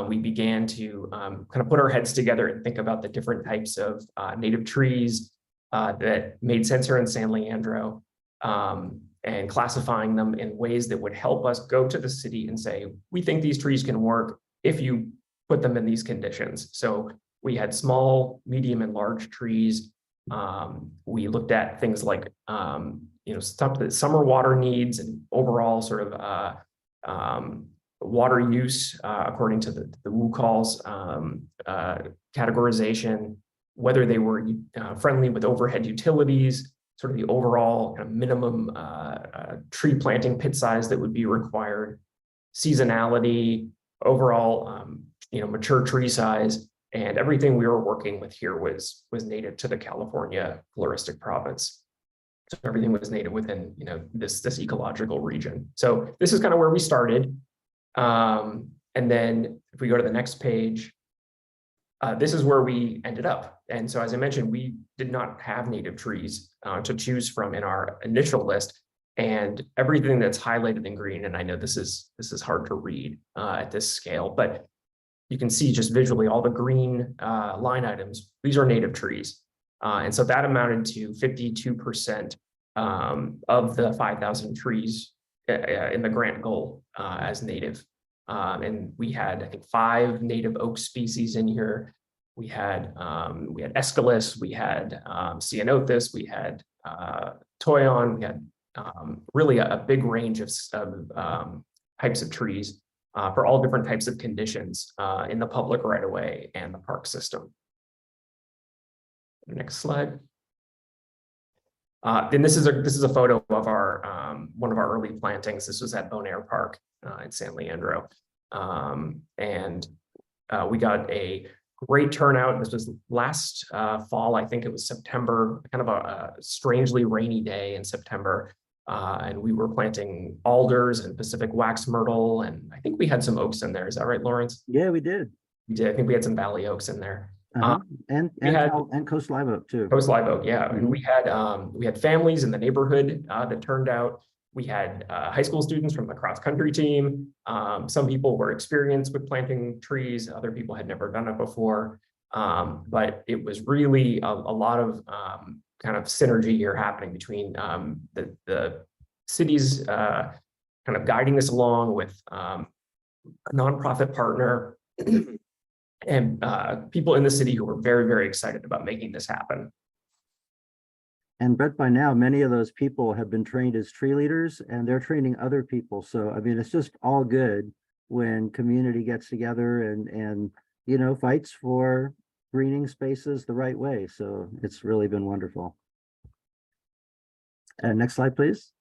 [SPEAKER 15] we began to kind of put our heads together and think about the different types of native trees that made sense here in San Leandro, and classifying them in ways that would help us go to the city and say, we think these trees can work if you put them in these conditions. So we had small, medium, and large trees. We looked at things like, stuff that summer water needs and overall sort of water use according to the WUCAL's categorization, whether they were friendly with overhead utilities, sort of the overall kind of minimum tree planting pit size that would be required, seasonality, overall mature tree size, and everything we were working with here was native to the California floristic province. So everything was native within this ecological region. So this is kind of where we started. And then if we go to the next page, this is where we ended up. And so, as I mentioned, we did not have native trees to choose from in our initial list, and everything that's highlighted in green, and I know this is hard to read at this scale, but you can see just visually all the green line items. These are native trees. And so that amounted to 52% of the 5,000 trees in the grant goal as native. And we had, I think, 5 native oak species in here. We had Aeschylus, we had Ceanothus, we had Toyon, we had really a big range of types of trees for all different types of conditions in the public right of way and the park system. Next slide. Then this is a photo of our one of our early plantings. This was at Bonaire Park in San Leandro, and we got a great turnout. This was last fall. I think it was September, kind of a strangely rainy day in September, and we were planting alders and Pacific wax myrtle, and I think we had some oaks in there. Is that right, Lawrence?
[SPEAKER 13] Yeah, we did.
[SPEAKER 15] We did. I think we had some valley oaks in there.
[SPEAKER 13] And Coast Live Oak too.
[SPEAKER 15] Coast Live Oak, yeah. And we had families in the neighborhood that turned out. We had high school students from the cross country team. Some people were experienced with planting trees. Other people had never done it before. But it was really a lot of kind of synergy here happening between the city's kind of guiding us along with a nonprofit partner and people in the city who were very, very excited about making this happen.
[SPEAKER 13] And Brett, by now, many of those people have been trained as tree leaders, and they're training other people. So, I mean, it's just all good when community gets together and fights for greening spaces the right way. So it's really been wonderful. And next slide, please.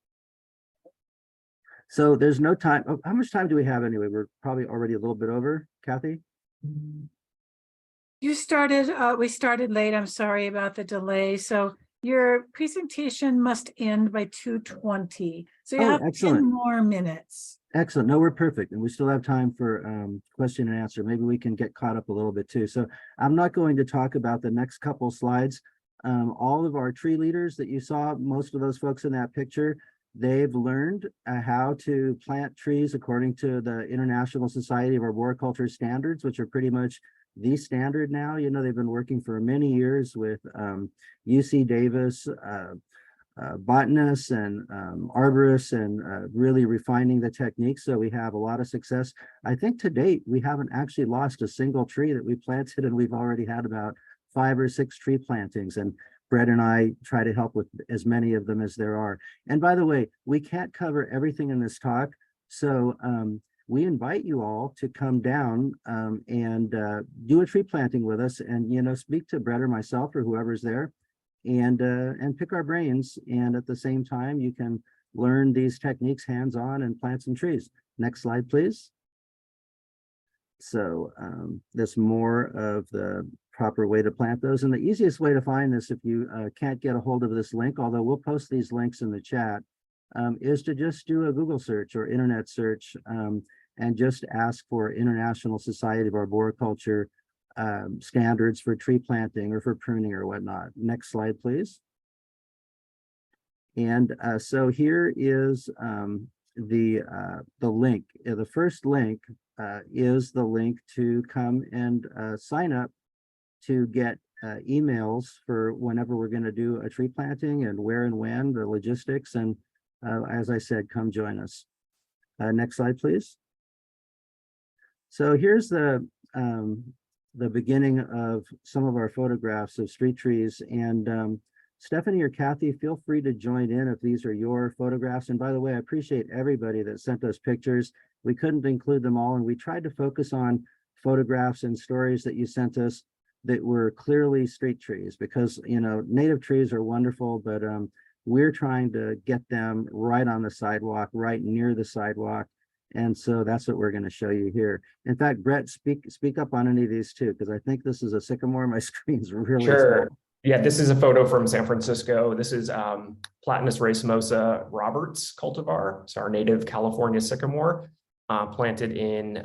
[SPEAKER 13] So there's no time. Oh, how much time do we have anyway? We're probably already a little bit over, Kathy.
[SPEAKER 1] We started late. I'm sorry about the delay. So your presentation must end by 2:20. So you
[SPEAKER 13] Oh,
[SPEAKER 1] have
[SPEAKER 13] excellent.
[SPEAKER 1] 10 more minutes.
[SPEAKER 13] Excellent. No, we're perfect. And we still have time for question and answer. Maybe we can get caught up a little bit too. So I'm not going to talk about the next couple slides. All of our tree leaders that you saw, most of those folks in that picture, they've learned how to plant trees according to the International Society of Arboriculture standards, which are pretty much the standard now. You know, they've been working for many years with UC Davis, botanists and arborists, and really refining the techniques. So we have a lot of success. I think to date, we haven't actually lost a single tree that we planted, and we've already had about 5 or 6 tree plantings. And Brett and I try to help with as many of them as there are. And by the way, we can't cover everything in this talk. So we invite you all to come down and do a tree planting with us, and, you know, speak to Brett or myself or whoever's there, and pick our brains. And at the same time, you can learn these techniques hands-on and plant some trees. Next slide, please. So there's more of the proper way to plant those. And the easiest way to find this, if you can't get a hold of this link, although we'll post these links in the chat, is to just do a Google search or internet search and just ask for International Society of Arboriculture standards for tree planting or for pruning or whatnot. Next slide, please. And so here is the link. The first link is the link to come and sign up to get emails for whenever we're going to do a tree planting, and where and when, the logistics. And as I said, come join us. Next slide, please. So here's the beginning of some of our photographs of street trees. And Stephanie or Kathy, feel free to join in if these are your photographs. And by the way, I appreciate everybody that sent us pictures. We couldn't include them all, and we tried to focus on photographs and stories that you sent us that were clearly street trees, because, you know, native trees are wonderful, but we're trying to get them right on the sidewalk, right near the sidewalk. And so that's what we're going to show you here. In fact, Brett, speak up on any of these too, because I think this is a sycamore. My screen's really
[SPEAKER 15] Sure.
[SPEAKER 13] small.
[SPEAKER 15] Yeah, this is a photo from San Francisco. This is Platanus racemosa Roberts cultivar. It's our native California sycamore, planted in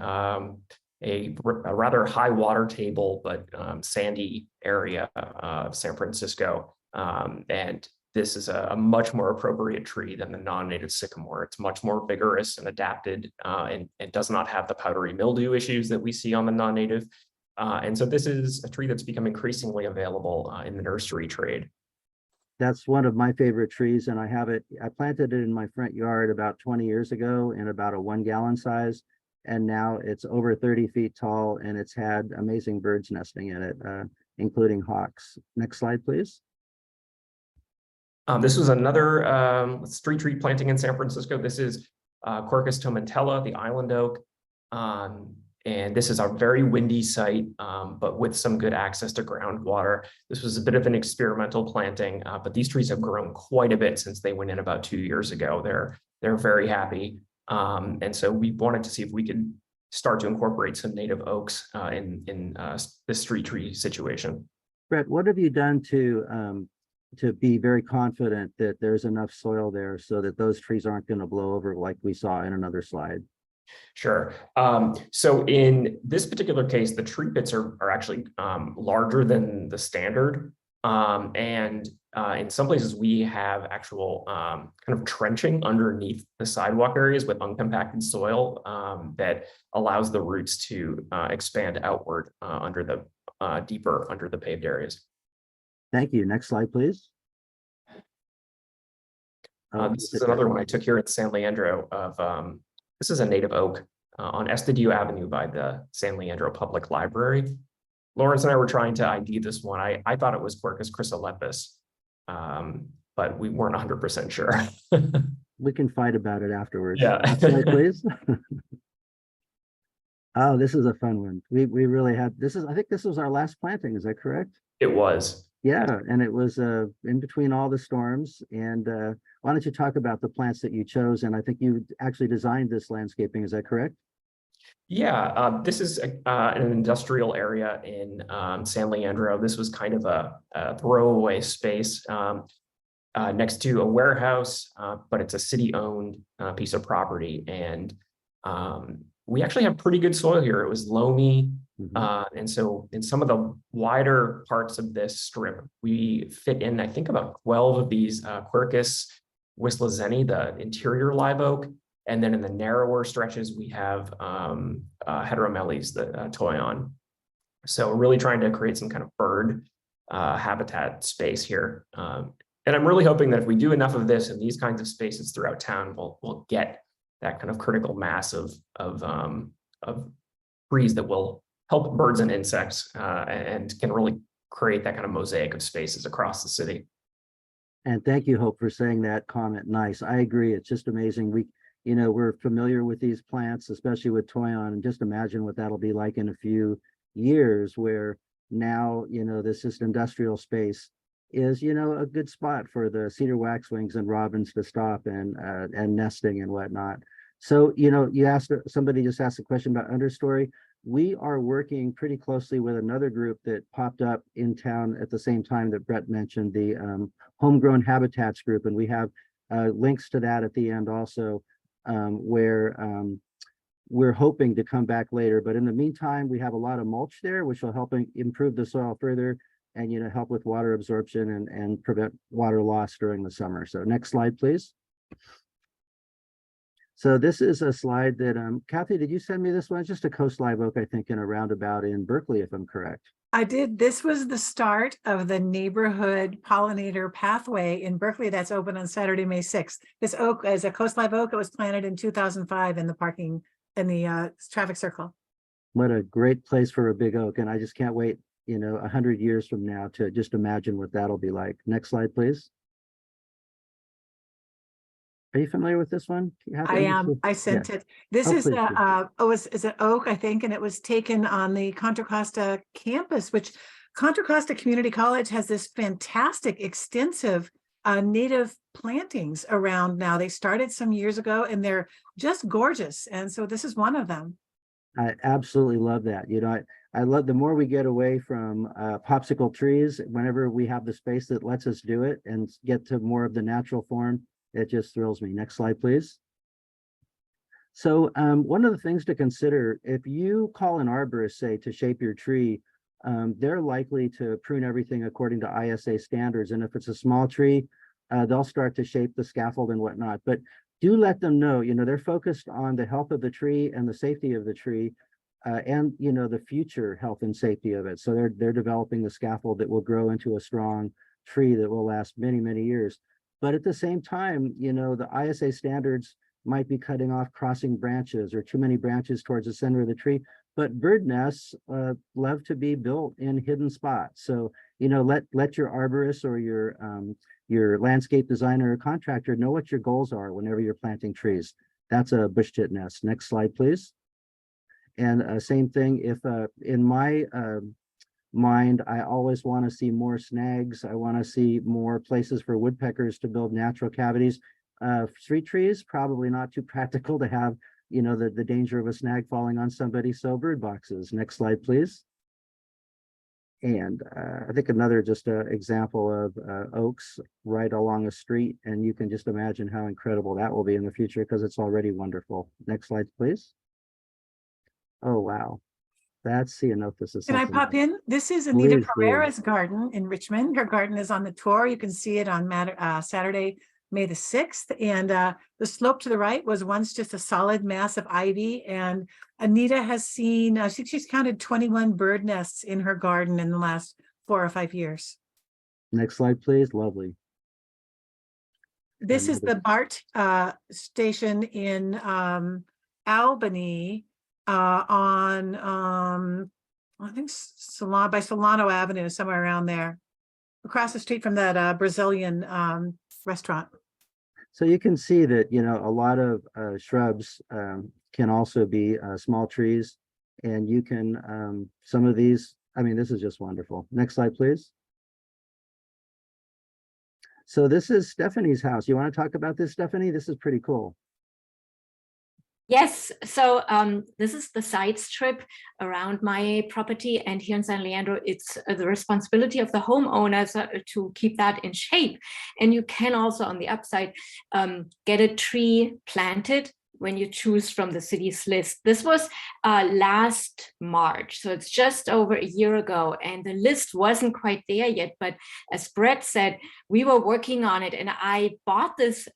[SPEAKER 15] a rather high water table, but sandy area of San Francisco. And this is a much more appropriate tree than the non-native sycamore. It's much more vigorous and adapted, and does not have the powdery mildew issues that we see on the non-native. And so this is a tree that's become increasingly available in the nursery trade.
[SPEAKER 13] That's one of my favorite trees, and I planted it in my front yard about 20 years ago in about a 1-gallon size. And now it's over 30 feet tall, and it's had amazing birds nesting in it, including hawks. Next slide, please.
[SPEAKER 15] This was another street tree planting in San Francisco. This is Quercus tomentella, the island oak. And this is a very windy site, but with some good access to groundwater. This was a bit of an experimental planting, but these trees have grown quite a bit since they went in about 2 years ago. They're very happy. And so we wanted to see if we could start to incorporate some native oaks in this street tree situation.
[SPEAKER 13] Brett, what have you done to be very confident that there's enough soil there so that those trees aren't going to blow over like we saw in another slide?
[SPEAKER 15] Sure. So in this particular case, the tree pits are actually larger than the standard. And in some places we have actual kind of trenching underneath the sidewalk areas with uncompacted soil that allows the roots to expand outward deeper under the paved areas.
[SPEAKER 13] Thank you. Next slide, please.
[SPEAKER 15] This is another one I took here at San Leandro of, this is a native oak on Estudillo Avenue by the San Leandro Public Library. Lawrence and I were trying to ID this one. I thought it was Quercus chrysolepis, but we weren't 100% sure.
[SPEAKER 13] We can fight about it afterwards.
[SPEAKER 15] Yeah.
[SPEAKER 13] Next slide, please. Oh, this is a fun one. We really had, I think this was our last planting. Is that correct?
[SPEAKER 15] It was.
[SPEAKER 13] Yeah, and it was in between all the storms. And why don't you talk about the plants that you chose? And I think you actually designed this landscaping, is that correct?
[SPEAKER 15] Yeah, this is an industrial area in San Leandro. This was kind of a throwaway space next to a warehouse, but it's a city-owned piece of property. And we actually have pretty good soil here. It was loamy. And so in some of the wider parts of this strip, we fit in, I think, about 12 of these Quercus whistlezeni, the interior live oak. And then in the narrower stretches, we have Heteromeles, the toyon. So we're really trying to create some kind of bird habitat space here. And I'm really hoping that if we do enough of this in these kinds of spaces throughout town, we'll get that kind of critical mass of trees that will help birds and insects and can really create that kind of mosaic of spaces across the city.
[SPEAKER 13] And thank you, Hope, for saying that comment. Nice. I agree. It's just amazing. We're familiar with these plants, especially with toyon, and just imagine what that'll be like in a few years, where now, this just industrial space is, a good spot for the cedar waxwings and robins to stop and nesting and whatnot. So, somebody just asked a question about understory. We are working pretty closely with another group that popped up in town at the same time that Brett mentioned, the Homegrown Habitats group, and we have links to that at the end also. Where we're hoping to come back later. But in the meantime, we have a lot of mulch there, which will help improve the soil further and, help with water absorption and prevent water loss during the summer. So next slide, please. So this is a slide that, Kathy, did you send me this one? It's just a coast live oak, I think, in a roundabout in Berkeley, if I'm correct.
[SPEAKER 1] I did. This was the start of the neighborhood pollinator pathway in Berkeley that's open on Saturday, May 6th. This oak is a coast live oak. It was planted in 2005 in the traffic circle.
[SPEAKER 13] What a great place for a big oak. And I just can't wait, 100 years from now to just imagine what that'll be like. Next slide, please. Are you familiar with this one?
[SPEAKER 1] I am. I sent it. This is is an oak, I think, and it was taken on the Contra Costa campus, which Contra Costa Community College has this fantastic, extensive native plantings around now. They started some years ago and they're just gorgeous. And so this is one of them.
[SPEAKER 13] I absolutely love that. I love the more we get away from popsicle trees, whenever we have the space that lets us do it and get to more of the natural form. It just thrills me. Next slide, please. So one of the things to consider, if you call an arborist, say, to shape your tree, they're likely to prune everything according to ISA standards. And if it's a small tree, they'll start to shape the scaffold and whatnot. But do let them know, they're focused on the health of the tree and the safety of the tree and, the future health and safety of it. So they're developing the scaffold that will grow into a strong tree that will last many, many years. But at the same time, the ISA standards might be cutting off crossing branches or too many branches towards the center of the tree. But bird nests love to be built in hidden spots. So, let your arborist or your landscape designer or contractor know what your goals are whenever you're planting trees. That's a bush tit nest. Next slide, please. And same thing, if in my mind, I always want to see more snags. I want to see more places for woodpeckers to build natural cavities. Street trees, probably not too practical to have, the danger of a snag falling on somebody. So bird boxes. Next slide, please. And I think another just example of oaks right along a street. And you can just imagine how incredible that will be in the future because it's already wonderful. Next slide, please. Oh, wow. That's Ceanothus.
[SPEAKER 1] Can I pop in? This is Anita Pereira's garden in Richmond. Her garden is on the tour. You can see it on Saturday, May the 6th. And the slope to the right was once just a solid mass of ivy. And Anita has seen, she's counted 21 bird nests in her garden in the last 4 or 5 years.
[SPEAKER 13] Next slide, please. Lovely.
[SPEAKER 1] This is the BART station in Albany. On I think by Solano Avenue, somewhere around there, across the street from that Brazilian restaurant.
[SPEAKER 13] So you can see that, a lot of shrubs can also be small trees, and you can, some of these, this is just wonderful. Next slide, please. So this is Stephanie's house. You want to talk about this, Stephanie? This is pretty cool.
[SPEAKER 12] Yes, so this is the side strip around my property, and here in San Leandro, it's the responsibility of the homeowners to keep that in shape. And you can also, on the upside, get a tree planted when you choose from the city's list. This was last March, so it's just over a year ago, and the list wasn't quite there yet. But as Brett said, we were working on it, and I bought this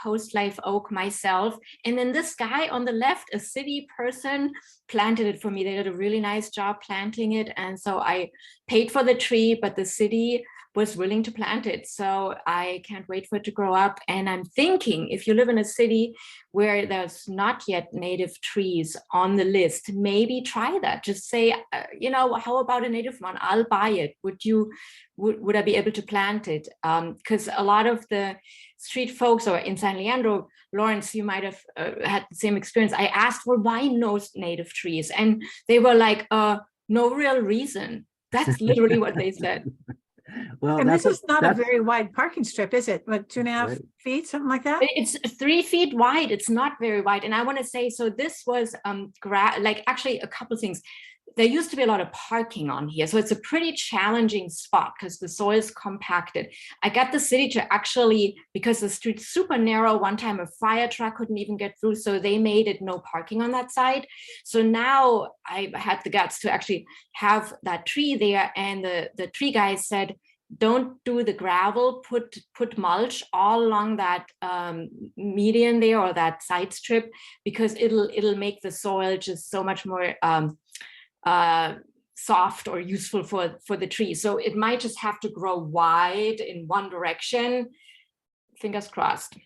[SPEAKER 12] Coast Live Oak myself. And then this guy on the left, a city person, planted it for me. They did a really nice job planting it, and so I paid for the tree, but the city was willing to plant it. So I can't wait for it to grow up. And I'm thinking, if you live in a city where there's not yet native trees on the list, maybe try that. Just say, how about a native one? I'll buy it. Would I be able to plant it? Because a lot of the street folks, or in San Leandro, Lawrence, you might have had the same experience. I asked, well, why no native trees? And they were like, no real reason. That's literally what they said.
[SPEAKER 13] Well,
[SPEAKER 1] and this is not a very wide parking strip, is it? Like 2.5 feet, something like that?
[SPEAKER 12] It's 3 feet wide. It's not very wide. And I want to say, so this was actually a couple of things. There used to be a lot of parking on here. So it's a pretty challenging spot because the soil is compacted. I got the city to actually, because the street's super narrow, one time a fire truck couldn't even get through. So they made it no parking on that side. So now I had the guts to actually have that tree there. And the tree guy said, don't do the gravel, put mulch all along that median there, or that side strip, because it'll make the soil just so much more soft or useful for the tree. So it might just have to grow wide in one direction. Fingers crossed.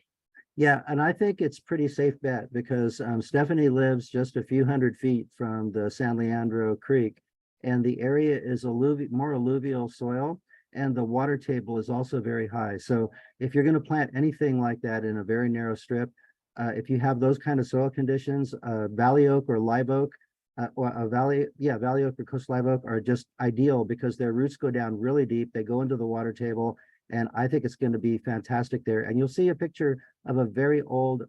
[SPEAKER 13] Yeah, and I think it's pretty safe bet because Stephanie lives just a few hundred feet from the San Leandro Creek, and the area is more alluvial soil, and the water table is also very high. So if you're going to plant anything like that in a very narrow strip, if you have those kind of soil conditions, valley oak or live oak, valley oak or coast live oak are just ideal because their roots go down really deep. They go into the water table, and I think it's going to be fantastic there. And you'll see a picture of a very old,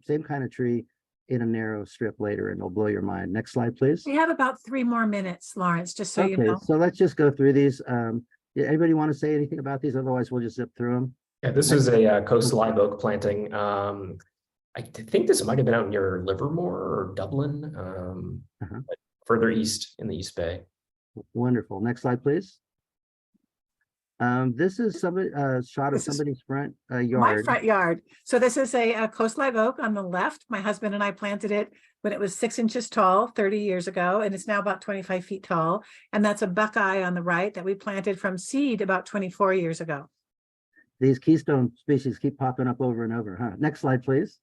[SPEAKER 13] same kind of tree in a narrow strip later, and it'll blow your mind. Next slide, please.
[SPEAKER 1] We have about 3 more minutes, Lawrence, just so you know.
[SPEAKER 13] So let's just go through these. Anybody want to say anything about these? Otherwise, we'll just zip through them.
[SPEAKER 15] Yeah, this is a Coast Live Oak planting. I think this might have been out near Livermore or Dublin, but further east in the East Bay.
[SPEAKER 13] Wonderful. Next slide, please. This is somebody shot of somebody's front yard.
[SPEAKER 1] My front yard. So this is a Coast Live Oak on the left. My husband and I planted it when it was 6 inches tall 30 years ago, and it's now about 25 feet tall. And that's a Buckeye on the right that we planted from seed about 24 years ago.
[SPEAKER 13] These keystone species keep popping up over and over, huh? Next slide, please.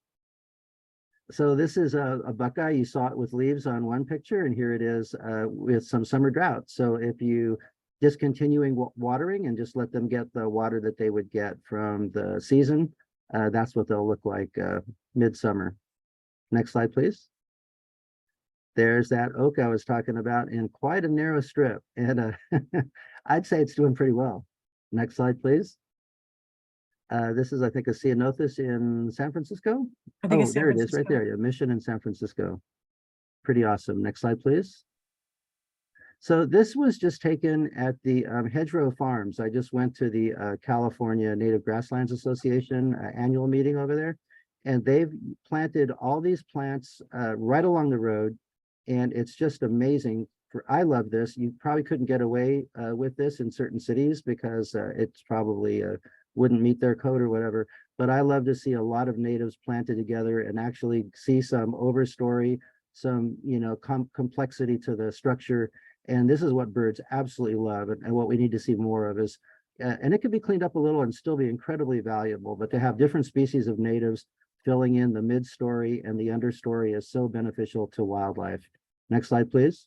[SPEAKER 13] So this is a Buckeye. You saw it with leaves on one picture, and here it is with some summer drought. So if you discontinuing watering and just let them get the water that they would get from the season, that's what they'll look like midsummer. Next slide, please. There's that oak I was talking about in quite a narrow strip, and I'd say it's doing pretty well. Next slide, please. This is, I think, a Ceanothus in San Francisco.
[SPEAKER 1] I think it's San
[SPEAKER 13] there it is,
[SPEAKER 1] Francisco.
[SPEAKER 13] right there. Yeah, Mission in San Francisco. Pretty awesome. Next slide, please. So this was just taken at the Hedgerow Farms. I just went to the California Native Grasslands Association annual meeting over there, and they've planted all these plants right along the road, and it's just amazing. I love this. You probably couldn't get away with this in certain cities because it's probably wouldn't meet their code or whatever. But I love to see a lot of natives planted together and actually see some overstory, some complexity to the structure. And this is what birds absolutely love, and what we need to see more of is, and it can be cleaned up a little and still be incredibly valuable, but to have different species of natives filling in the mid-story and the understory is so beneficial to wildlife. Next slide, please.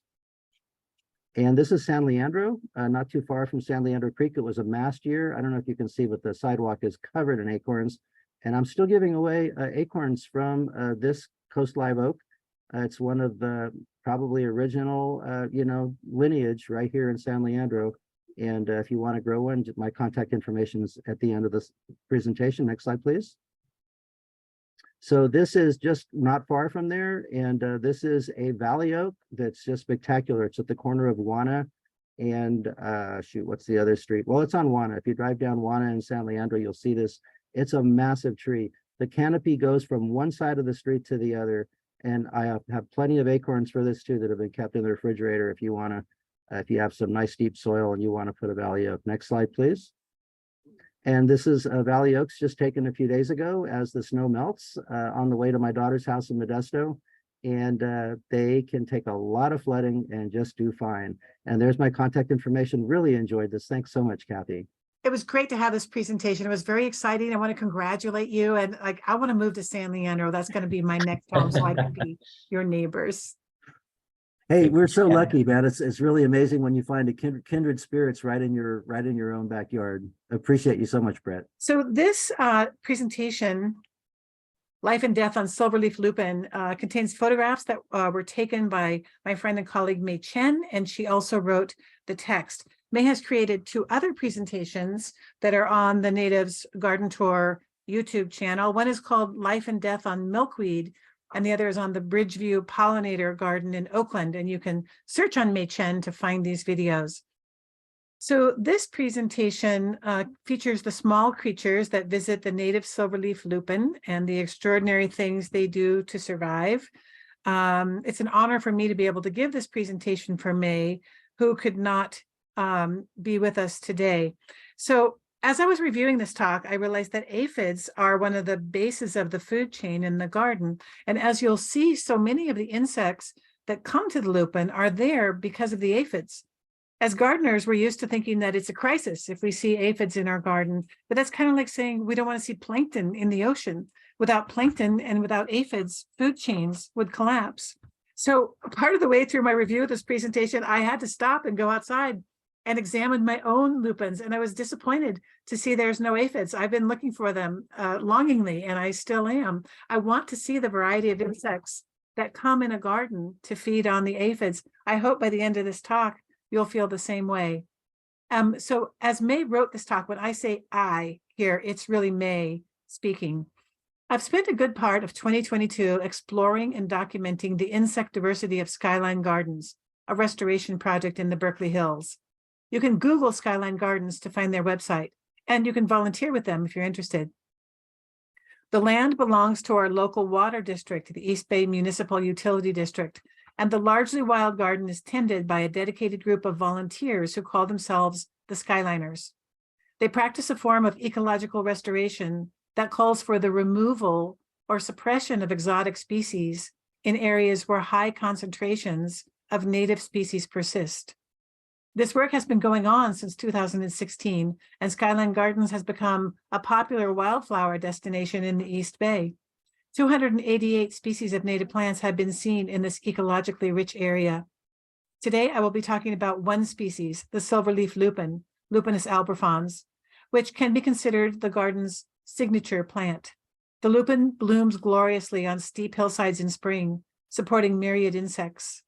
[SPEAKER 13] And this is San Leandro, not too far from San Leandro Creek. It was a mast year. I don't know if you can see, but the sidewalk is covered in acorns. And I'm still giving away acorns from this Coast Live Oak. It's one of the probably original, lineage right here in San Leandro. And if you want to grow one, my contact information is at the end of this presentation. Next slide, please. So this is just not far from there. And this is a valley oak that's just spectacular. It's at the corner of Juana and shoot, what's the other street? Well, it's on Juana. If you drive down Juana in San Leandro, you'll see this. It's a massive tree. The canopy goes from one side of the street to the other. And I have plenty of acorns for this too that have been kept in the refrigerator if you want to, if you have some nice deep soil and you want to put a valley oak. Next slide, please. And this is valley oaks just taken a few days ago as the snow melts on the way to my daughter's house in Modesto. And they can take a lot of flooding and just do fine. And there's my contact information. Really enjoyed this. Thanks so much, Kathy.
[SPEAKER 1] It was great to have this presentation. It was very exciting. I want to congratulate you. And like, I want to move to San Leandro. That's going to be my next home so I can be your neighbors.
[SPEAKER 13] Hey, we're so lucky, man. It's really amazing when you find a kindred spirits right in your own backyard. Appreciate you so much, Brett.
[SPEAKER 1] So this presentation, Life and Death on Silverleaf Lupin, contains photographs that were taken by my friend and colleague Mei Chen, and she also wrote the text. Mei has created 2 other presentations that are on the Natives Garden Tour YouTube channel. One is called Life and Death on Milkweed, and the other is on the Bridgeview Pollinator Garden in Oakland. And you can search on Mei Chen to find these videos. So this presentation features the small creatures that visit the native silverleaf lupin and the extraordinary things they do to survive. It's an honor for me to be able to give this presentation for Mei, who could not be with us today. So as I was reviewing this talk, I realized that aphids are one of the bases of the food chain in the garden. And as you'll see, so many of the insects that come to the lupin are there because of the aphids. As gardeners, we're used to thinking that it's a crisis if we see aphids in our garden, but that's kind of like saying we don't want to see plankton in the ocean. Without plankton and without aphids, food chains would collapse. So part of the way through my review of this presentation, I had to stop and go outside and examine my own lupins, and I was disappointed to see there's no aphids. I've been looking for them longingly, and I still am. I want to see the variety of insects that come in a garden to feed on the aphids. I hope by the end of this talk, you'll feel the same way. So as Mei wrote this talk, when I say I here, it's really Mei speaking. I've spent a good part of 2022 exploring and documenting the insect diversity of Skyline Gardens, a restoration project in the Berkeley Hills. You can Google Skyline Gardens to find their website, and you can volunteer with them if you're interested. The land belongs to our local water district, the East Bay Municipal Utility District, and the largely wild garden is tended by a dedicated group of volunteers who call themselves the Skyliners. They practice a form of ecological restoration that calls for the removal or suppression of exotic species in areas where high concentrations of native species persist. This work has been going on since 2016, and Skyline Gardens has become a popular wildflower destination in the East Bay. 288 species of native plants have been seen in this ecologically rich area. Today, I will be talking about one species, the silverleaf lupin, Lupinus albrifons, which can be considered the garden's signature plant. The lupin blooms gloriously on steep hillsides in spring, supporting myriad insects.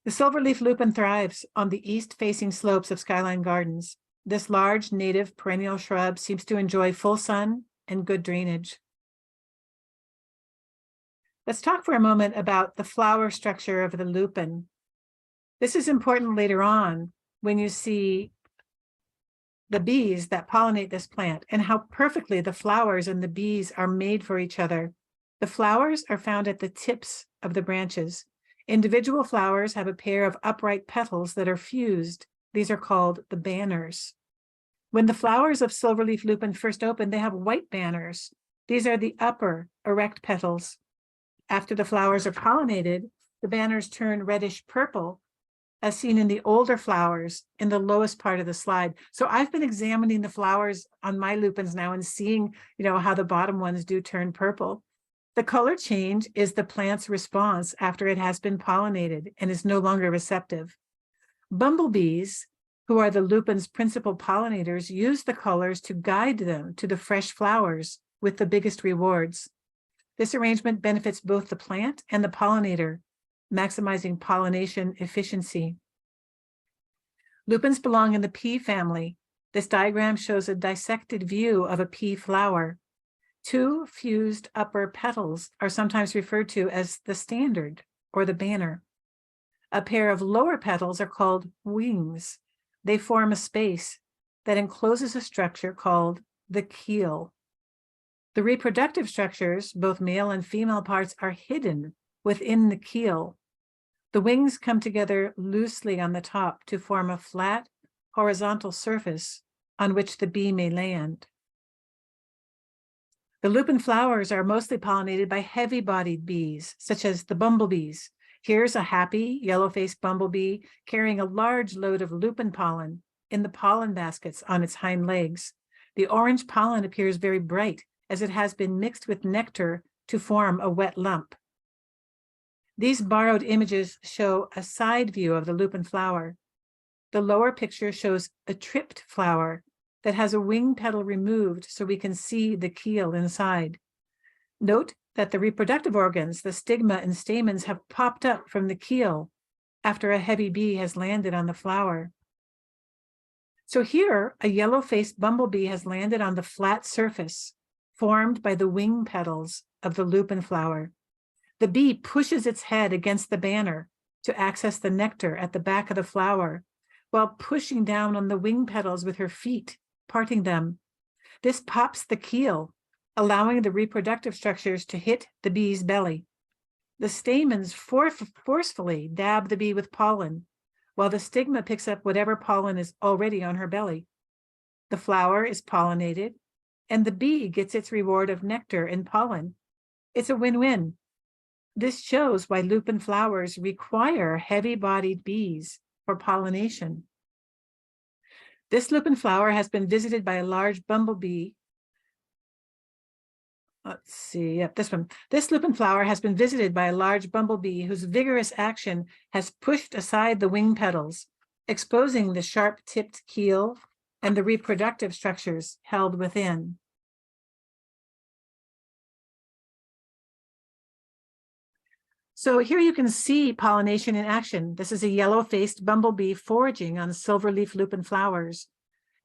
[SPEAKER 1] The silverleaf lupin thrives on the east-facing slopes of Skyline Gardens. This large native perennial shrub seems to enjoy full sun and good drainage. Let's talk for a moment about the flower structure of the lupin. This is important later on when you see the bees that pollinate this plant and how perfectly the flowers and the bees are made for each other. The flowers are found at the tips of the branches. Individual flowers have a pair of upright petals that are fused. These are called the banners. When the flowers of silverleaf lupin first open, they have white banners. These are the upper erect petals. After the flowers are pollinated, the banners turn reddish purple, as seen in the older flowers in the lowest part of the slide. So I've been examining the flowers on my lupins now and seeing, how the bottom ones do turn purple. The color change is the plant's response after it has been pollinated and is no longer receptive. Bumblebees, who are the lupin's principal pollinators, use the colors to guide them to the fresh flowers with the biggest rewards. This arrangement benefits both the plant and the pollinator, maximizing pollination efficiency. Lupins belong in the pea family. This diagram shows a dissected view of a pea flower. Two fused upper petals are sometimes referred to as the standard or the banner. A pair of lower petals are called wings. They form a space that encloses a structure called the keel. The reproductive structures, both male and female parts, are hidden within the keel. The wings come together loosely on the top to form a flat, horizontal surface on which the bee may land. The lupin flowers are mostly pollinated by heavy-bodied bees, such as the bumblebees. Here's a happy yellow-faced bumblebee carrying a large load of lupin pollen in the pollen baskets on its hind legs. The orange pollen appears very bright as it has been mixed with nectar to form a wet lump. These borrowed images show a side view of the lupin flower. The lower picture shows a tripped flower that has a wing petal removed so we can see the keel inside. Note that the reproductive organs, the stigma and stamens, have popped up from the keel after a heavy bee has landed on the flower. So here, a yellow-faced bumblebee has landed on the flat surface formed by the wing petals of the lupin flower. The bee pushes its head against the banner to access the nectar at the back of the flower, while pushing down on the wing petals with her feet, parting them. This pops the keel, allowing the reproductive structures to hit the bee's belly. The stamens forcefully dab the bee with pollen, while the stigma picks up whatever pollen is already on her belly. The flower is pollinated, and the bee gets its reward of nectar and pollen. It's a win-win. This shows why lupin flowers require heavy-bodied bees for pollination. This lupin flower has been visited by a large bumblebee. Let's see, yep, this one. This lupin flower has been visited by a large bumblebee whose vigorous action has pushed aside the wing petals, exposing the sharp-tipped keel and the reproductive structures held within. So here you can see pollination in action. This is a yellow-faced bumblebee foraging on silverleaf lupin flowers.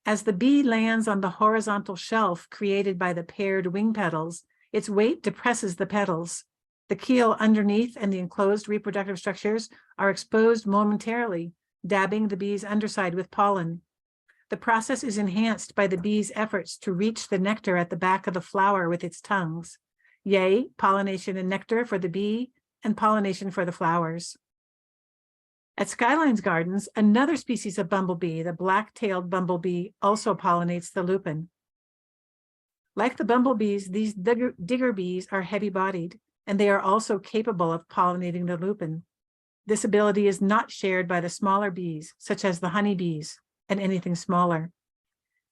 [SPEAKER 1] As the bee lands on the horizontal shelf created by the paired wing petals, its weight depresses the petals. The keel underneath and the enclosed reproductive structures are exposed momentarily, dabbing the bee's underside with pollen. The process is enhanced by the bee's efforts to reach the nectar at the back of the flower with its tongues. Yay, pollination and nectar for the bee, and pollination for the flowers. At Skylines Gardens, another species of bumblebee, the black-tailed bumblebee, also pollinates the lupin. Like the bumblebees, these digger bees are heavy-bodied, and they are also capable of pollinating the lupin. This ability is not shared by the smaller bees, such as the honeybees and anything smaller.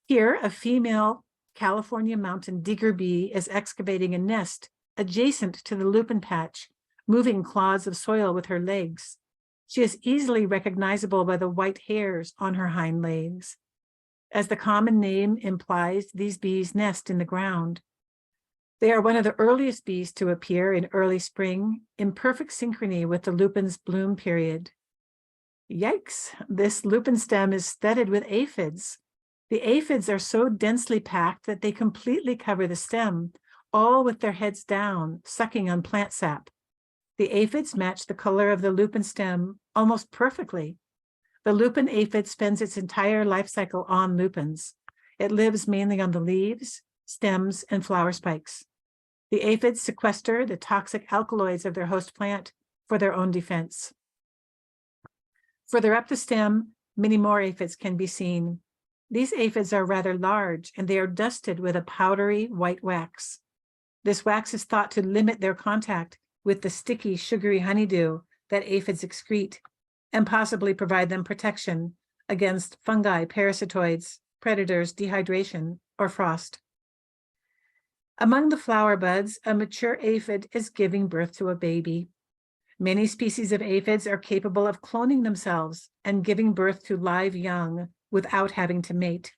[SPEAKER 1] Here, a female California mountain digger bee is excavating a nest adjacent to the lupin patch, moving clods of soil with her legs. She is easily recognizable by the white hairs on her hind legs. As the common name implies, these bees nest in the ground. They are one of the earliest bees to appear in early spring, in perfect synchrony with the lupin's bloom period. Yikes, this lupin stem is studded with aphids. The aphids are so densely packed that they completely cover the stem, all with their heads down, sucking on plant sap. The aphids match the color of the lupin stem almost perfectly. The lupin aphid spends its entire life cycle on lupins. It lives mainly on the leaves, stems, and flower spikes. The aphids sequester the toxic alkaloids of their host plant for their own defense. Further up the stem, many more aphids can be seen. These aphids are rather large, and they are dusted with a powdery white wax. This wax is thought to limit their contact with the sticky, sugary honeydew that aphids excrete, and possibly provide them protection against fungi, parasitoids, predators, dehydration, or frost. Among the flower buds, a mature aphid is giving birth to a baby. Many species of aphids are capable of cloning themselves and giving birth to live young without having to mate.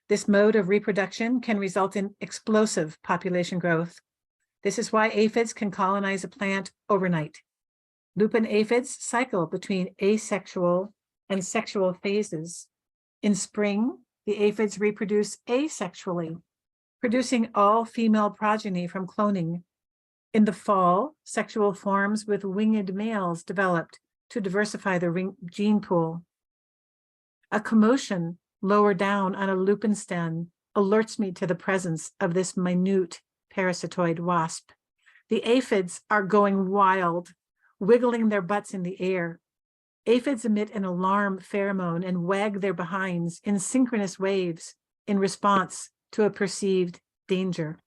[SPEAKER 1] This mode of reproduction can result in explosive population growth. This is why aphids can colonize a plant overnight. Lupin aphids cycle between asexual and sexual phases. In spring, the aphids reproduce asexually, producing all female progeny from cloning. In the fall, sexual forms with winged males developed to diversify the gene pool. A commotion lower down on a lupin stem alerts me to the presence of this minute parasitoid wasp. The aphids are going wild, wiggling their butts in the air. Aphids emit an alarm pheromone and wag their behinds in synchronous waves in response to a perceived danger.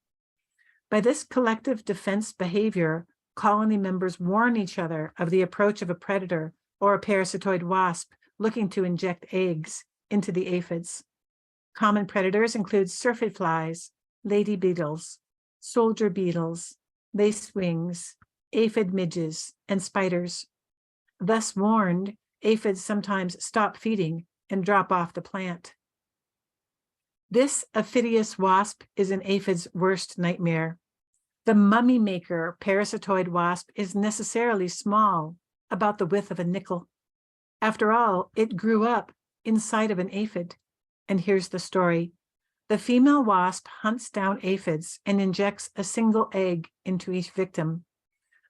[SPEAKER 1] By this collective defense behavior, colony members warn each other of the approach of a predator or a parasitoid wasp looking to inject eggs into the aphids. Common predators include syrphid flies, lady beetles, soldier beetles, lacewings, aphid midges, and spiders. Thus warned, aphids sometimes stop feeding and drop off the plant. This aphidious wasp is an aphid's worst nightmare. The mummy maker parasitoid wasp is necessarily small, about the width of a nickel. After all, it grew up inside of an aphid. And here's the story. The female wasp hunts down aphids and injects a single egg into each victim.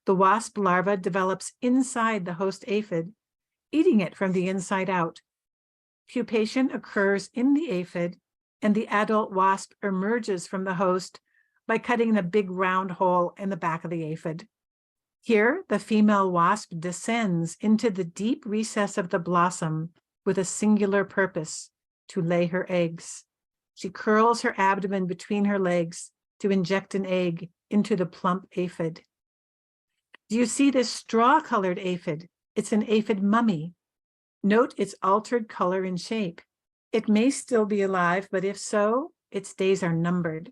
[SPEAKER 1] The wasp larva develops inside the host aphid, eating it from the inside out. Pupation occurs in the aphid, and the adult wasp emerges from the host by cutting a big round hole in the back of the aphid. Here, the female wasp descends into the deep recess of the blossom with a singular purpose: to lay her eggs. She curls her abdomen between her legs to inject an egg into the plump aphid. Do you see this straw-colored aphid? It's an aphid mummy. Note its altered color and shape. It may still be alive, but if so, its days are numbered.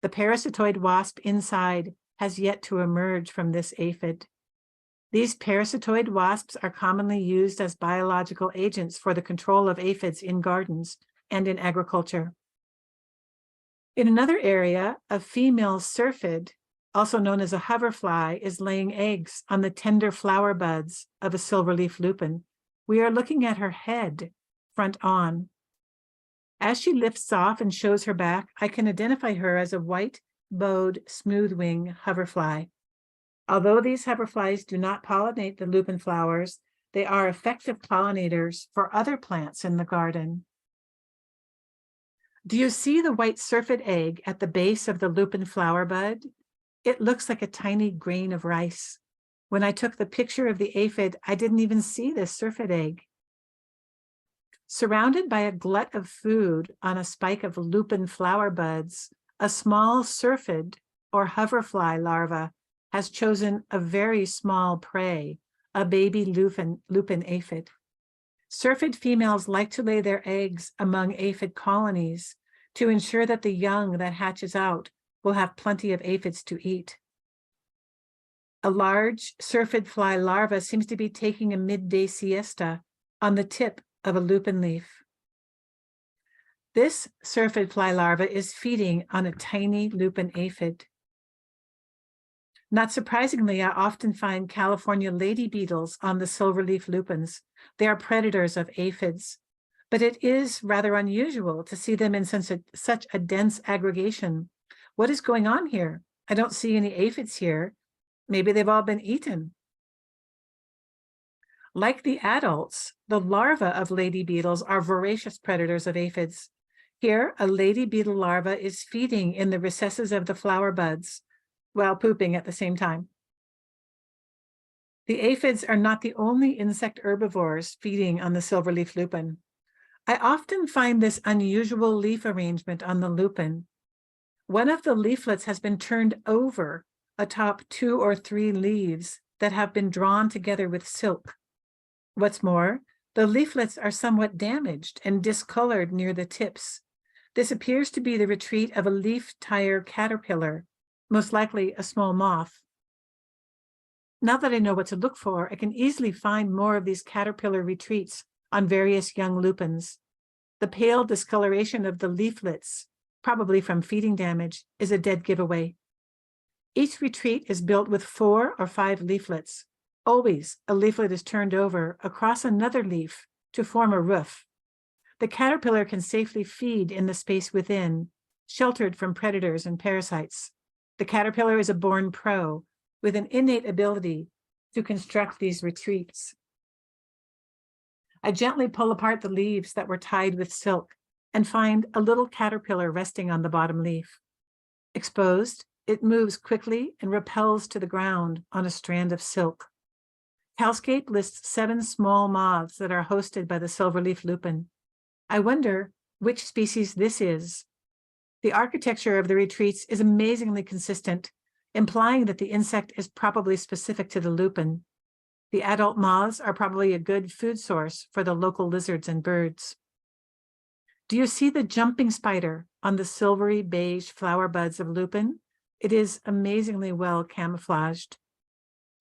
[SPEAKER 1] The parasitoid wasp inside has yet to emerge from this aphid. These parasitoid wasps are commonly used as biological agents for the control of aphids in gardens and in agriculture. In another area, a female syrphid, also known as a hoverfly, is laying eggs on the tender flower buds of a silverleaf lupin. We are looking at her head, front on. As she lifts off and shows her back, I can identify her as a white-bowed smoothwing hoverfly. Although these hoverflies do not pollinate the lupin flowers, they are effective pollinators for other plants in the garden. Do you see the white syrphid egg at the base of the lupin flower bud? It looks like a tiny grain of rice. When I took the picture of the aphid, I didn't even see this syrphid egg. Surrounded by a glut of food on a spike of lupin flower buds, a small syrphid or hoverfly larva has chosen a very small prey, a baby lupin aphid. Syrphid females like to lay their eggs among aphid colonies to ensure that the young that hatches out will have plenty of aphids to eat. A large syrphid fly larva seems to be taking a midday siesta on the tip of a lupin leaf. This syrphid fly larva is feeding on a tiny lupin aphid. Not surprisingly, I often find California lady beetles on the silverleaf lupins. They are predators of aphids, but it is rather unusual to see them in such a dense aggregation. What is going on here? I don't see any aphids here. Maybe they've all been eaten. Like the adults, the larvae of lady beetles are voracious predators of aphids. Here, a lady beetle larva is feeding in the recesses of the flower buds while pooping at the same time. The aphids are not the only insect herbivores feeding on the silverleaf lupin. I often find this unusual leaf arrangement on the lupin. One of the leaflets has been turned over atop 2 or 3 leaves that have been drawn together with silk. What's more, the leaflets are somewhat damaged and discolored near the tips. This appears to be the retreat of a leaf tire caterpillar, most likely a small moth. Now that I know what to look for, I can easily find more of these caterpillar retreats on various young lupins. The pale discoloration of the leaflets, probably from feeding damage, is a dead giveaway. Each retreat is built with 4 or 5 leaflets. Always, a leaflet is turned over across another leaf to form a roof. The caterpillar can safely feed in the space within, sheltered from predators and parasites. The caterpillar is a born pro with an innate ability to construct these retreats. I gently pull apart the leaves that were tied with silk and find a little caterpillar resting on the bottom leaf. Exposed, it moves quickly and repels to the ground on a strand of silk. Calscape lists 7 small moths that are hosted by the silverleaf lupin. I wonder which species this is. The architecture of the retreats is amazingly consistent, implying that the insect is probably specific to the lupin. The adult moths are probably a good food source for the local lizards and birds. Do you see the jumping spider on the silvery beige flower buds of lupin? It is amazingly well camouflaged.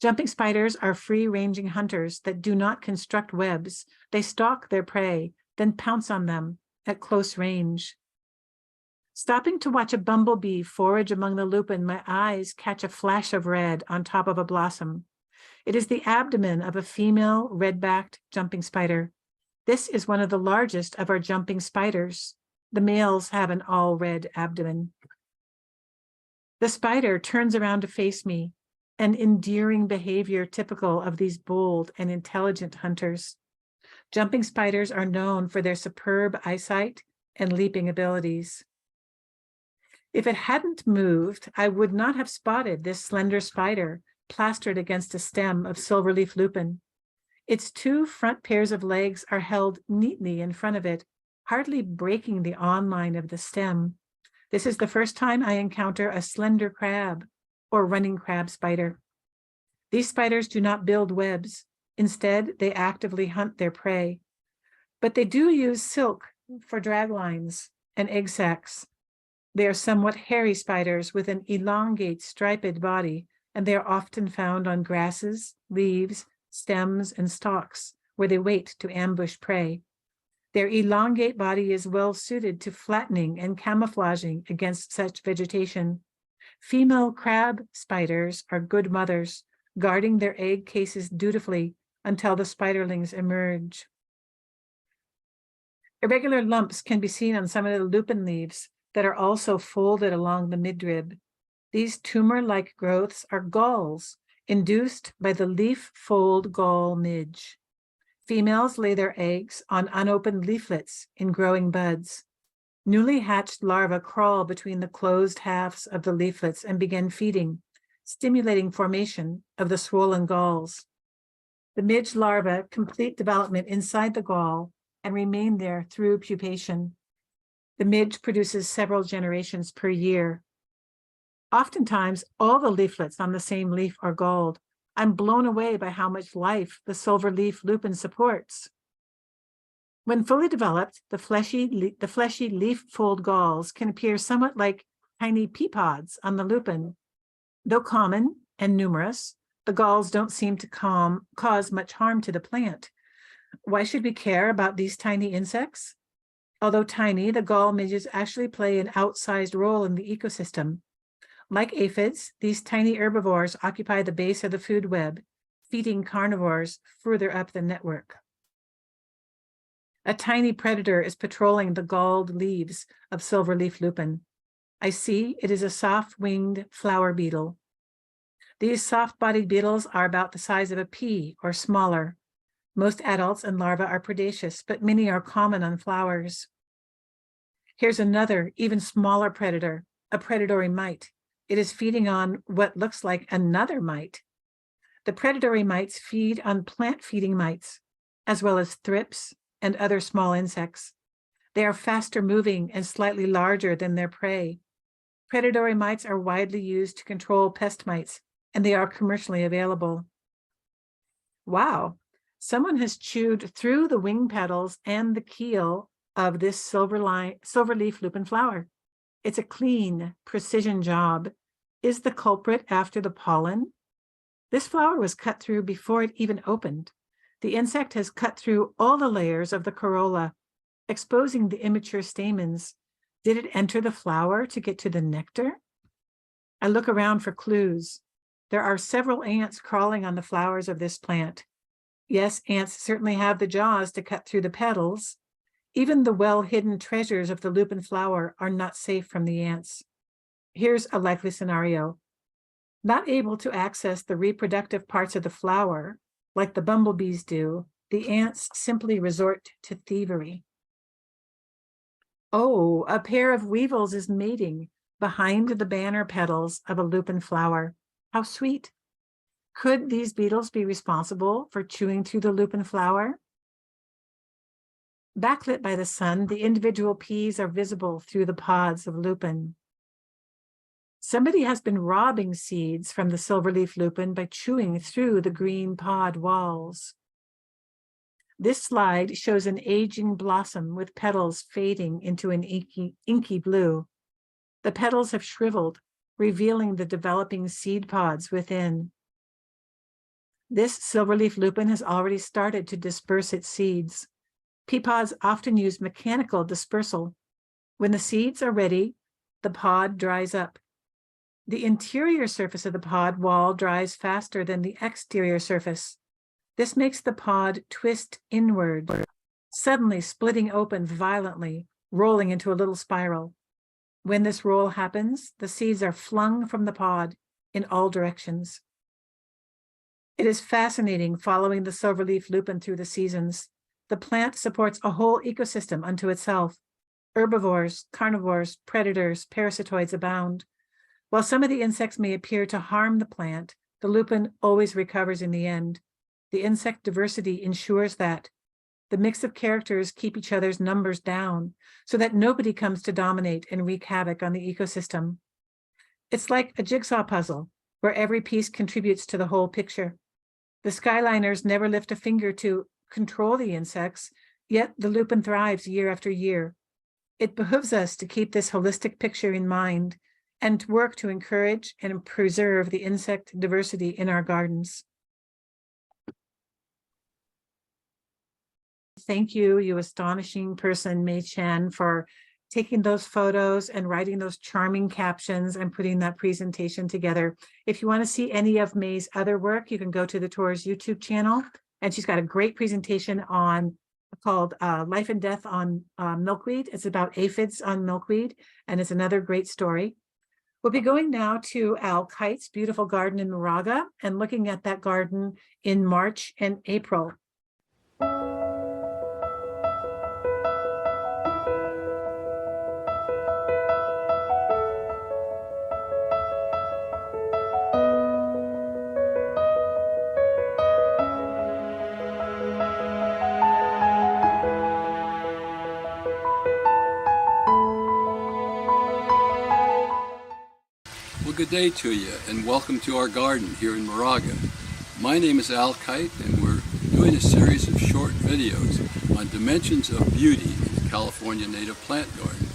[SPEAKER 1] Jumping spiders are free-ranging hunters that do not construct webs. They stalk their prey, then pounce on them at close range. Stopping to watch a bumblebee forage among the lupin, my eyes catch a flash of red on top of a blossom. It is the abdomen of a female red-backed jumping spider. This is one of the largest of our jumping spiders. The males have an all-red abdomen. The spider turns around to face me, an endearing behavior typical of these bold and intelligent hunters. Jumping spiders are known for their superb eyesight and leaping abilities. If it hadn't moved, I would not have spotted this slender spider plastered against a stem of silverleaf lupin. Its 2 front pairs of legs are held neatly in front of it, hardly breaking the on-line of the stem. This is the first time I encounter a slender crab or running crab spider. These spiders do not build webs. Instead, they actively hunt their prey. But they do use silk for drag lines and egg sacs. They are somewhat hairy spiders with an elongate striped body, and they are often found on grasses, leaves, stems, and stalks, where they wait to ambush prey. Their elongate body is well suited to flattening and camouflaging against such vegetation. Female crab spiders are good mothers, guarding their egg cases dutifully until the spiderlings emerge. Irregular lumps can be seen on some of the lupin leaves that are also folded along the midrib. These tumor-like growths are galls induced by the leaf fold gall midge. Females lay their eggs on unopened leaflets in growing buds. Newly hatched larvae crawl between the closed halves of the leaflets and begin feeding, stimulating formation of the swollen galls. The midge larvae complete development inside the gall and remain there through pupation. The midge produces several generations per year. Oftentimes, all the leaflets on the same leaf are galled. I'm blown away by how much life the silverleaf lupin supports. When fully developed, the fleshy leaf fold galls can appear somewhat like tiny pea pods on the lupin. Though common and numerous, the galls don't seem to cause much harm to the plant. Why should we care about these tiny insects? Although tiny, the gall midges actually play an outsized role in the ecosystem. Like aphids, these tiny herbivores occupy the base of the food web, feeding carnivores further up the network. A tiny predator is patrolling the galled leaves of silverleaf lupin. I see it is a soft-winged flower beetle. These soft-bodied beetles are about the size of a pea or smaller. Most adults and larvae are predaceous, but many are common on flowers. Here's another, even smaller predator, a predatory mite. It is feeding on what looks like another mite. The predatory mites feed on plant-feeding mites, as well as thrips and other small insects. They are faster moving and slightly larger than their prey. Predatory mites are widely used to control pest mites, and they are commercially available. Wow, someone has chewed through the wing petals and the keel of this silverleaf lupin flower. It's a clean, precision job. Is the culprit after the pollen? This flower was cut through before it even opened. The insect has cut through all the layers of the corolla, exposing the immature stamens. Did it enter the flower to get to the nectar? I look around for clues. There are several ants crawling on the flowers of this plant. Yes, ants certainly have the jaws to cut through the petals. Even the well-hidden treasures of the lupin flower are not safe from the ants. Here's a likely scenario. Not able to access the reproductive parts of the flower, like the bumblebees do, the ants simply resort to thievery. Oh, a pair of weevils is mating behind the banner petals of a lupin flower. How sweet. Could these beetles be responsible for chewing through the lupin flower? Backlit by the sun, the individual peas are visible through the pods of lupin. Somebody has been robbing seeds from the silverleaf lupin by chewing through the green pod walls. This slide shows an aging blossom with petals fading into an inky blue. The petals have shriveled, revealing the developing seed pods within. This silverleaf lupin has already started to disperse its seeds. Pea pods often use mechanical dispersal. When the seeds are ready, the pod dries up. The interior surface of the pod wall dries faster than the exterior surface. This makes the pod twist inward, suddenly splitting open violently, rolling into a little spiral. When this roll happens, the seeds are flung from the pod in all directions. It is fascinating following the silverleaf lupin through the seasons. The plant supports a whole ecosystem unto itself. Herbivores, carnivores, predators, parasitoids abound. While some of the insects may appear to harm the plant, the lupin always recovers in the end. The insect diversity ensures that. The mix of characters keep each other's numbers down so that nobody comes to dominate and wreak havoc on the ecosystem. It's like a jigsaw puzzle where every piece contributes to the whole picture. The skyliners never lift a finger to control the insects, yet the lupin thrives year after year. It behooves us to keep this holistic picture in mind and to work to encourage and preserve the insect diversity in our gardens. Thank you, you astonishing person, Mei Chen, for taking those photos and writing those charming captions and putting that presentation together. If you want to see any of Mei's other work, you can go to the Tours YouTube channel, and she's got a great presentation on called Life and Death on Milkweed. It's about aphids on milkweed, and it's another great story. We'll be going now to Al Kite's beautiful garden in Moraga and looking at that garden in March and April.
[SPEAKER 16] Good day to you and welcome to our garden here in Moraga. My name is Al Kite and we're doing a series of short videos on dimensions of beauty in the California native plant garden.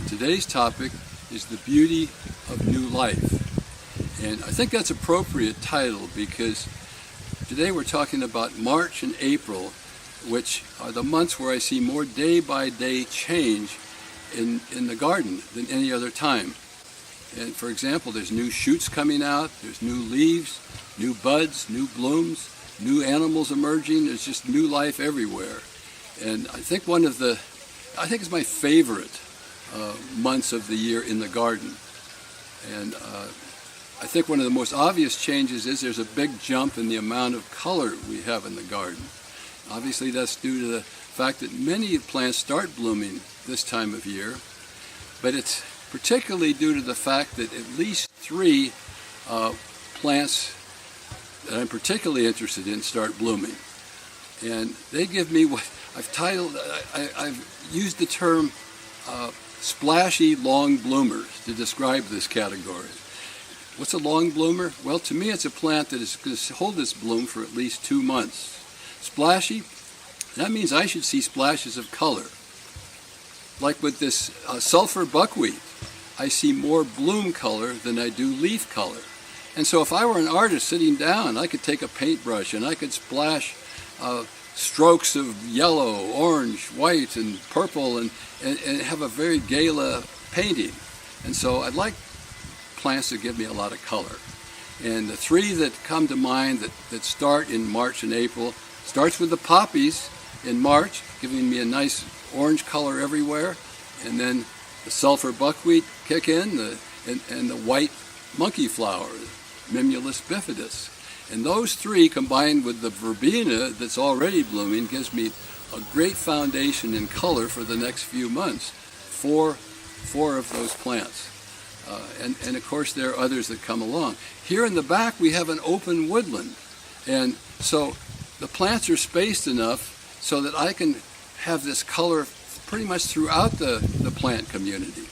[SPEAKER 16] Today's topic is the beauty of new life. And I think that's an appropriate title because today we're talking about March and April, which are the months where I see more day-by-day change in the garden than any other time. And for example, there's new shoots coming out, there's new leaves, new buds, new blooms, new animals emerging. There's just new life everywhere. And I think it's my favorite months of the year in the garden. And I think one of the most obvious changes is there's a big jump in the amount of color we have in the garden. Obviously that's due to the fact that many plants start blooming this time of year, but it's particularly due to the fact that at least 3 plants that I'm particularly interested in start blooming. And they give me what I've titled, I've used the term splashy long bloomers to describe this category. What's a long bloomer? Well, to me it's a plant that is going to hold its bloom for at least 2 months. Splashy, that means I should see splashes of color. Like with this sulfur buckwheat, I see more bloom color than I do leaf color. And so if I were an artist sitting down, I could take a paintbrush and I could splash strokes of yellow, orange, white, and purple and have a very gala painting. And so I'd like plants that give me a lot of color. And the 3 that come to mind that start in March and April starts with the poppies in March, giving me a nice orange color everywhere, and then the sulfur buckwheat kick in, and the white monkey flower, Mimulus bifidus. And those three combined with the verbena that's already blooming gives me a great foundation in color for the next few months. Four of those plants. And of course there are others that come along. Here in the back we have an open woodland. And so the plants are spaced enough so that I can have this color pretty much throughout the plant community.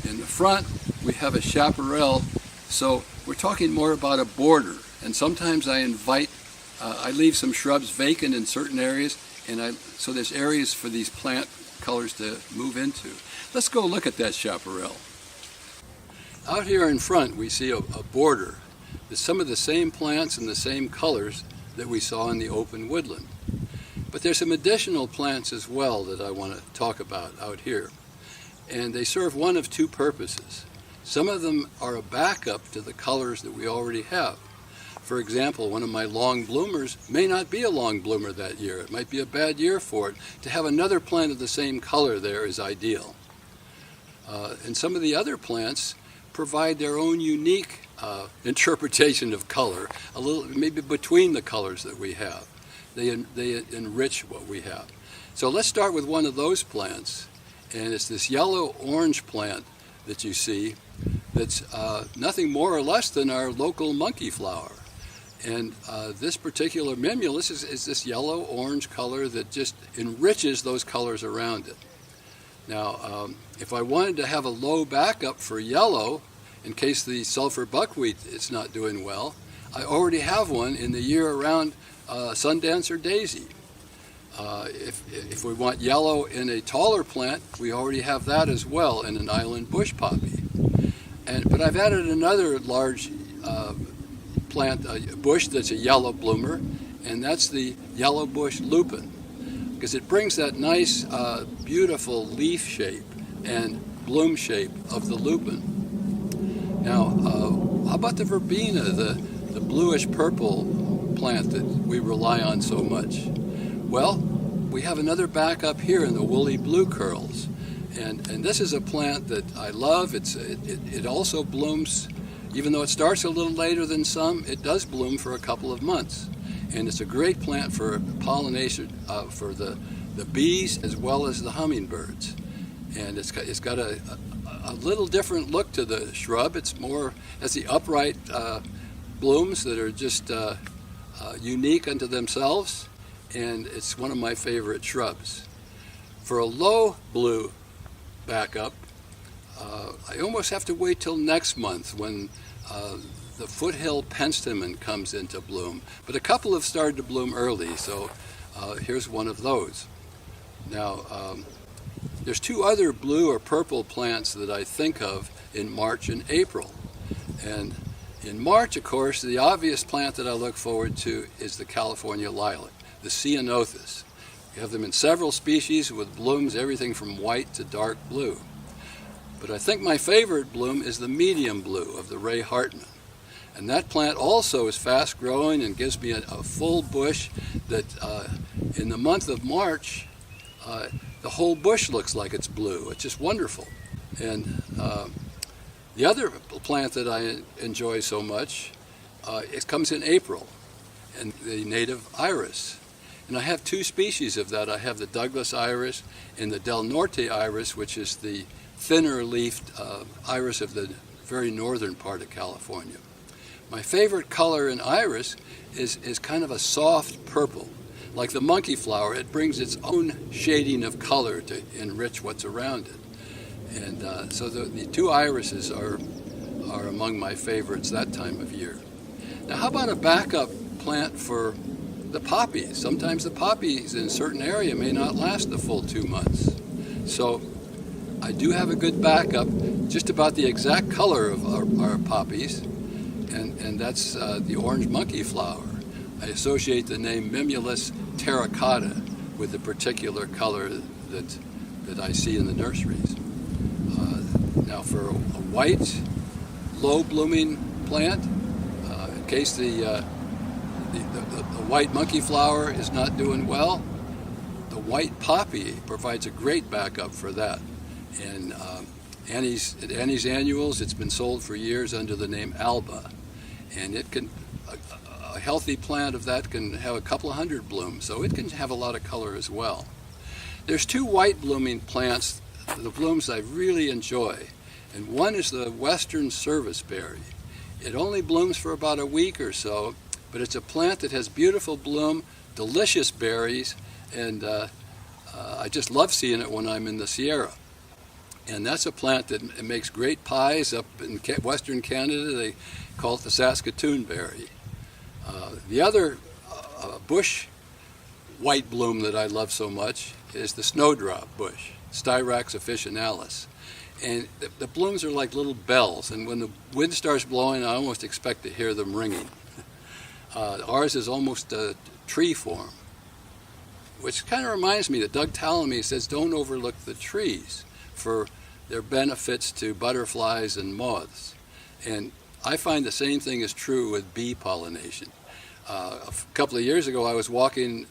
[SPEAKER 16] In the front we have a chaparral, so we're talking more about a border. And sometimes I leave some shrubs vacant in certain areas, and so there's areas for these plant colors to move into. Let's go look at that chaparral. Out here in front we see a border. There's some of the same plants and the same colors that we saw in the open woodland. But there's some additional plants as well that I want to talk about out here. And they serve one of two purposes. Some of them are a backup to the colors that we already have. For example, one of my long bloomers may not be a long bloomer that year. It might be a bad year for it. To have another plant of the same color there is ideal. And some of the other plants provide their own unique interpretation of color, a little maybe between the colors that we have. They enrich what we have. So let's start with one of those plants, and it's this yellow-orange plant that you see that's nothing more or less than our local monkey flower. And this particular Mimulus is this yellow-orange color that just enriches those colors around it. Now, if I wanted to have a low backup for yellow, in case the sulfur buckwheat is not doing well, I already have one in the year-round Sundancer daisy. If we want yellow in a taller plant, we already have that as well in an island bush poppy. But I've added another large plant, a bush that's a yellow bloomer, and that's the yellow bush lupin, because it brings that nice, beautiful leaf shape and bloom shape of the lupin. Now, how about the verbena, the bluish purple plant that we rely on so much? Well, we have another backup here in the woolly blue curls. And this is a plant that I love. It also blooms, even though it starts a little later than some, it does bloom for a couple of months. And it's a great plant for pollination for the bees as well as the hummingbirds. And it's got a little different look to the shrub. It's more as the upright blooms that are just unique unto themselves. And it's one of my favorite shrubs. For a low blue backup, I almost have to wait till next month when the foothill penstemon comes into bloom. But a couple have started to bloom early, so here's one of those. Now, there's two other blue or purple plants that I think of in March and April. And in March, of course, the obvious plant that I look forward to is the California lilac, the Ceanothus. We have them in several species with blooms everything from white to dark blue. But I think my favorite bloom is the medium blue of the Ray Hartman. And that plant also is fast growing and gives me a full bush that in the month of March, the whole bush looks like it's blue. It's just wonderful. And the other plant that I enjoy so much, it comes in April, and the native iris. And I have two species of that. I have the Douglas iris and the Del Norte iris, which is the thinner leafed iris of the very northern part of California. My favorite color in iris is kind of a soft purple. Like the monkey flower, it brings its own shading of color to enrich what's around it. And so the two irises are among my favorites that time of year. Now, how about a backup plant for the poppies? Sometimes the poppies in a certain area may not last the full 2 months. So I do have a good backup, just about the exact color of our poppies, and that's the orange monkey flower. I associate the name Mimulus terracotta with the particular color that I see in the nurseries. Now for a white, low-blooming plant, in case the white monkey flower is not doing well, the white poppy provides a great backup for that. And at Annie's Annuals, it's been sold for years under the name Alba. And it can, a healthy plant of that can have a couple of hundred blooms, so it can have a lot of color as well. There's two white blooming plants, the blooms I really enjoy. And one is the Western serviceberry. It only blooms for about a week or so, but it's a plant that has beautiful bloom, delicious berries, and I just love seeing it when I'm in the Sierra. And that's a plant that makes great pies up in Western Canada. They call it the Saskatoon berry. The other bush white bloom that I love so much is the snowdrop bush, Styrax officinalis. And the blooms are like little bells, and when the wind starts blowing, I almost expect to hear them ringing. Ours is almost a tree form, which kind of reminds me that Doug Tallamy says don't overlook the trees for their benefits to butterflies and moths. And I find the same thing is true with bee pollination. A couple of years ago, I was walking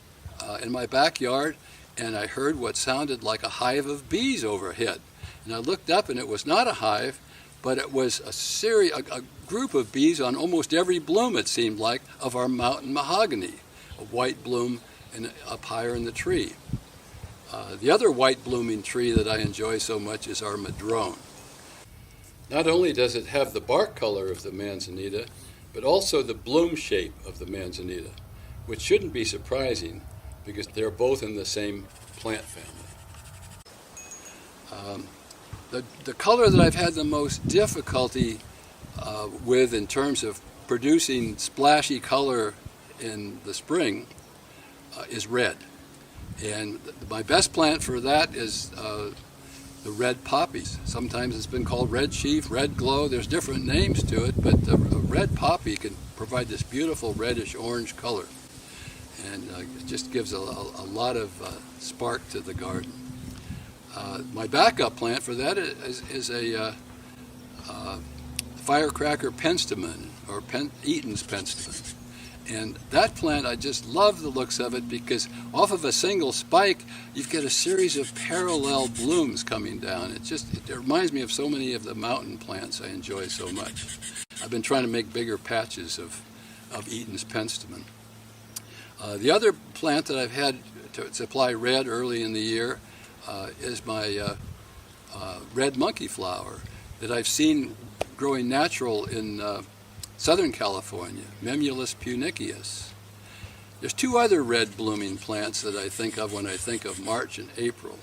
[SPEAKER 16] in my backyard, and I heard what sounded like a hive of bees overhead. And I looked up, and it was not a hive, but it was a group of bees on almost every bloom, it seemed like, of our mountain mahogany, a white bloom up higher in the tree. The other white blooming tree that I enjoy so much is our madrone. Not only does it have the bark color of the manzanita, but also the bloom shape of the manzanita, which shouldn't be surprising because they're both in the same plant family. The color that I've had the most difficulty with in terms of producing splashy color in the spring is red. And my best plant for that is the red poppies. Sometimes it's been called red chief, red glow. There's different names to it, but a red poppy can provide this beautiful reddish orange color. And it just gives a lot of spark to the garden. My backup plant for that is a firecracker penstemon, or Eaton's penstemon. And that plant, I just love the looks of it because off of a single spike, you've got a series of parallel blooms coming down. It reminds me of so many of the mountain plants I enjoy so much. I've been trying to make bigger patches of Eaton's penstemon. The other plant that I've had to supply red early in the year is my red monkey flower that I've seen growing natural in Southern California, Memulus puniceus. There's two other red blooming plants that I think of when I think of March and April.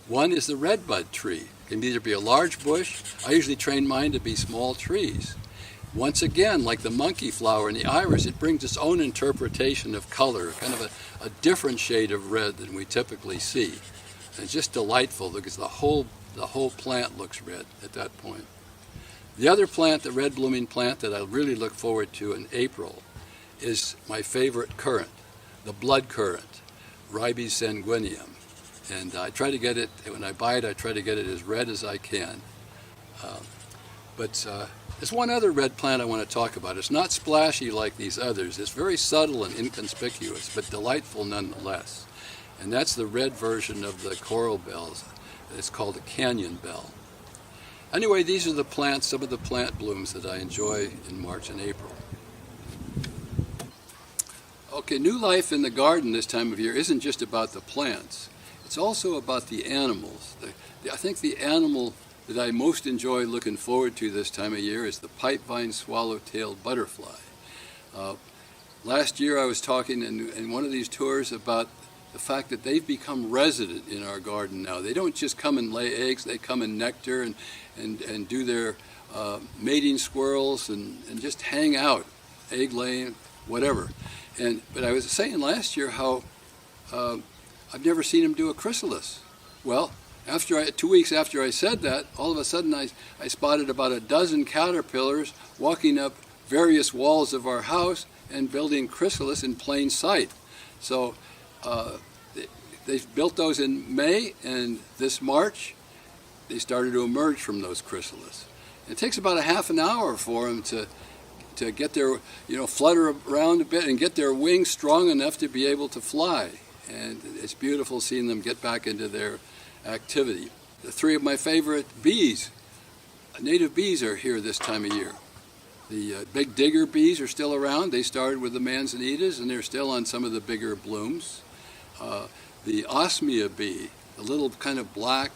[SPEAKER 16] One is the redbud tree. It can either be a large bush. I usually train mine to be small trees. Once again, like the monkey flower and the iris, it brings its own interpretation of color, kind of a different shade of red than we typically see. And it's just delightful because the whole plant looks red at that point. The other plant, the red blooming plant that I really look forward to in April, is my favorite currant, the blood currant, Ribes sanguineum. And I try to get it, when I buy it, I try to get it as red as I can. But there's one other red plant I want to talk about. It's not splashy like these others. It's very subtle and inconspicuous, but delightful nonetheless. And that's the red version of the coral bells. It's called a canyon bell. Anyway, these are the plants, some of the plant blooms that I enjoy in March and April. Okay, new life in the garden this time of year isn't just about the plants. It's also about the animals. I think the animal that I most enjoy looking forward to this time of year is the pipevine swallow-tailed butterfly. Last year I was talking in one of these tours about the fact that they've become resident in our garden now. They don't just come and lay eggs, they come and nectar and do their mating swirls and just hang out, egg laying, whatever. But I was saying last year how I've never seen them do a chrysalis. Well, 2 weeks after I said that, all of a sudden I spotted about a dozen caterpillars walking up various walls of our house and building chrysalis in plain sight. So they built those in May, and this March they started to emerge from those chrysalis. It takes about a half an hour for them to get their, flutter around a bit and get their wings strong enough to be able to fly. and it's beautiful seeing them get back into their activity. The three of my favorite bees, native bees, are here this time of year. The big digger bees are still around. They started with the manzanitas, and they're still on some of the bigger blooms. The osmia bee, the little kind of black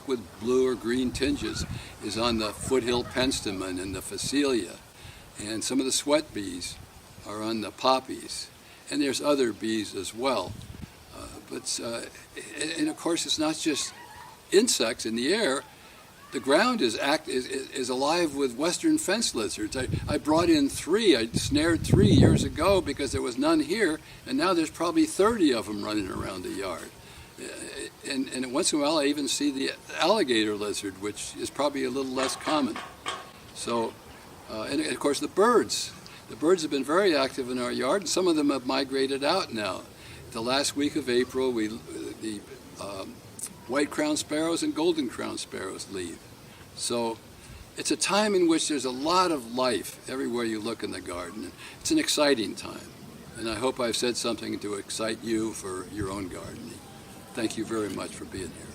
[SPEAKER 16] with blue or green tinges, is on the foothill penstemon and the phacelia. And some of the sweat bees are on the poppies. And there's other bees as well. And of course, it's not just insects in the air. The ground is alive with western fence lizards. I brought in 3. I snared 3 years ago because there was none here, and now there's probably 30 of them running around the yard. And once in a while, I even see the alligator lizard, which is probably a little less common. So, and of course, the birds. The birds have been very active in our yard, and some of them have migrated out now. The last week of April, the white-crowned sparrows and golden-crowned sparrows leave. So it's a time in which there's a lot of life everywhere you look in the garden. It's an exciting time, and I hope I've said something to excite you for your own gardening. Thank you very much for being here.